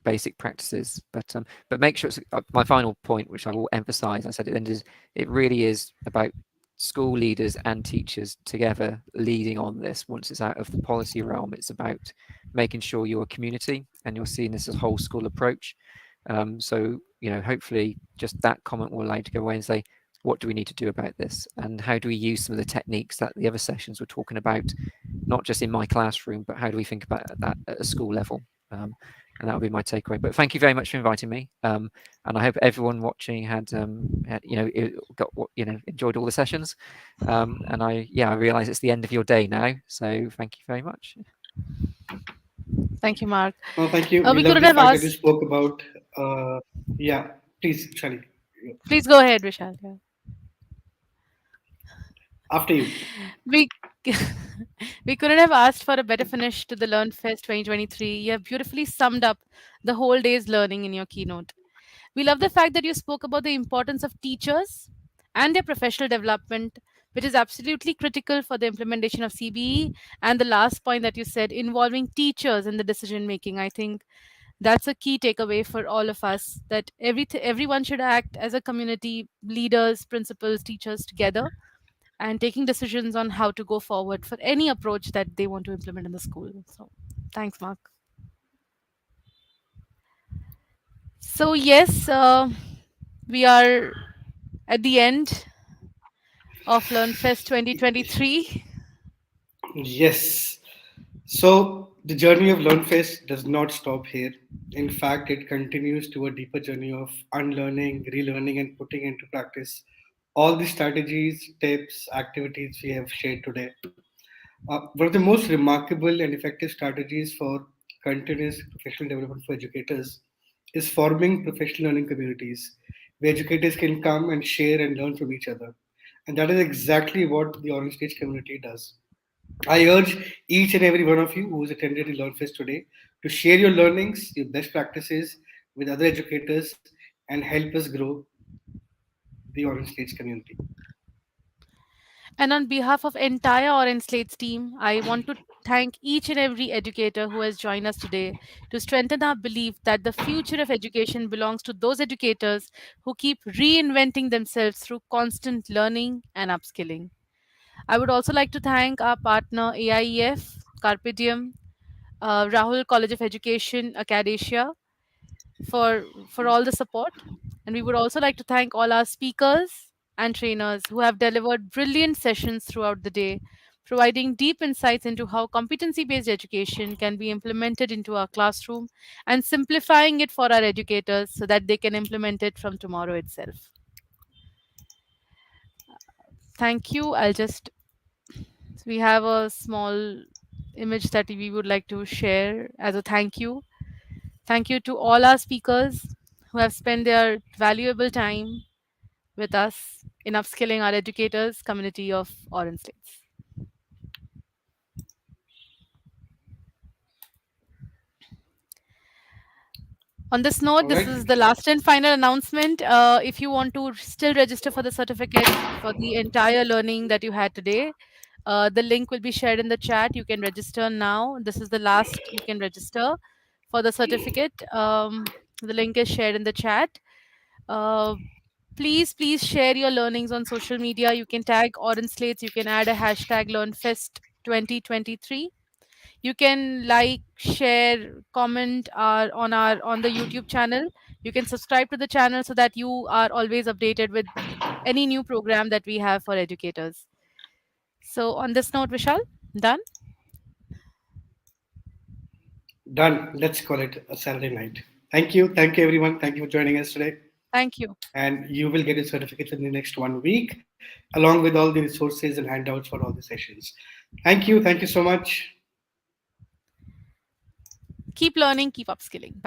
basic practices. But make sure it's my final point, which I will emphasize. I said at the end is it really is about school leaders and teachers together leading on this. Once it's out of the policy realm, it's about making sure you're a community and you're seeing this as a whole school approach. So hopefully just that comment will allow you to go away and say, what do we need to do about this, and how do we use some of the techniques that the other sessions were talking about, not just in my classroom, but how do we think about that at a school level? And that would be my takeaway. But thank you very much for inviting me, and I hope everyone watching had enjoyed all the sessions. And I realize it's the end of your day now, so thank you very much. Thank you, Mark. No, thank you. We We love couldn't the have fact that you asked. spoke about. Please, Shani. Please go ahead, Vishal. Yeah. After you. We we couldn't have asked for a better finish to the LearnFest 2023. You have beautifully summed up the whole day's learning in your keynote. We love the fact that you spoke about the importance of teachers and their professional development, which is absolutely critical for the implementation of CBE. And the last point that you said, involving teachers in the decision making. I think that's a key takeaway for all of us, that everyone should act as a community, leaders, principals, teachers together, and taking decisions on how to go forward for any approach that they want to implement in the school. So thanks, Mark. So, yes, we are at the end of LearnFest 2023. Yes. So the journey of LearnFest does not stop here. In fact, it continues to a deeper journey of unlearning, relearning, and putting into practice all the strategies, tips, activities we have shared today. One of the most remarkable and effective strategies for continuous professional development for educators is forming professional learning communities where educators can come and share and learn from each other. And that is exactly what the Orange Stage community does. I urge each and every one of you who has attended the LearnFest today to share your learnings, your best practices with other educators and help us grow the Orange Stage community. And on behalf of entire Orange Slates team, I want to thank each and every educator who has joined us today to strengthen our belief that the future of education belongs to those educators who keep reinventing themselves through constant learning and upskilling. I would also like to thank our partner AIEF, Carpe Diem, Rahul College of Education, Acadesia, for all the support. And we would also like to thank all our speakers and trainers who have delivered brilliant sessions throughout the day, providing deep insights into how competency based education can be implemented into our classroom and simplifying it for our educators so that they can implement it from tomorrow itself. Thank you. We have a small image that we would like to share as a thank you. Thank you to all our speakers who have spent their valuable time with us in upskilling our educators community of Orange States. On this note, All this right. is the last and final announcement. If you want to still register for the certificate for the entire learning that you had today, the link will be shared in the chat. You can register now. This is the last you can register for the certificate. The link is shared in the chat. Uh, please share your learnings on social media. You can tag Orange Slates. You can add a hashtag LearnFest 2023. You can like, share, comment on the YouTube channel. You can subscribe to the channel so that you are always updated with any new program that we have for educators. So on this note, Vishal, done. Done. Let's call it a Saturday night. Thank you. Thank you, everyone. Thank you for joining us today. Thank you. And you will get your certificate in the next 1 week, along with all the resources and handouts for all the sessions. Thank you. Thank you so much. Keep learning, keep upskilling. Bye.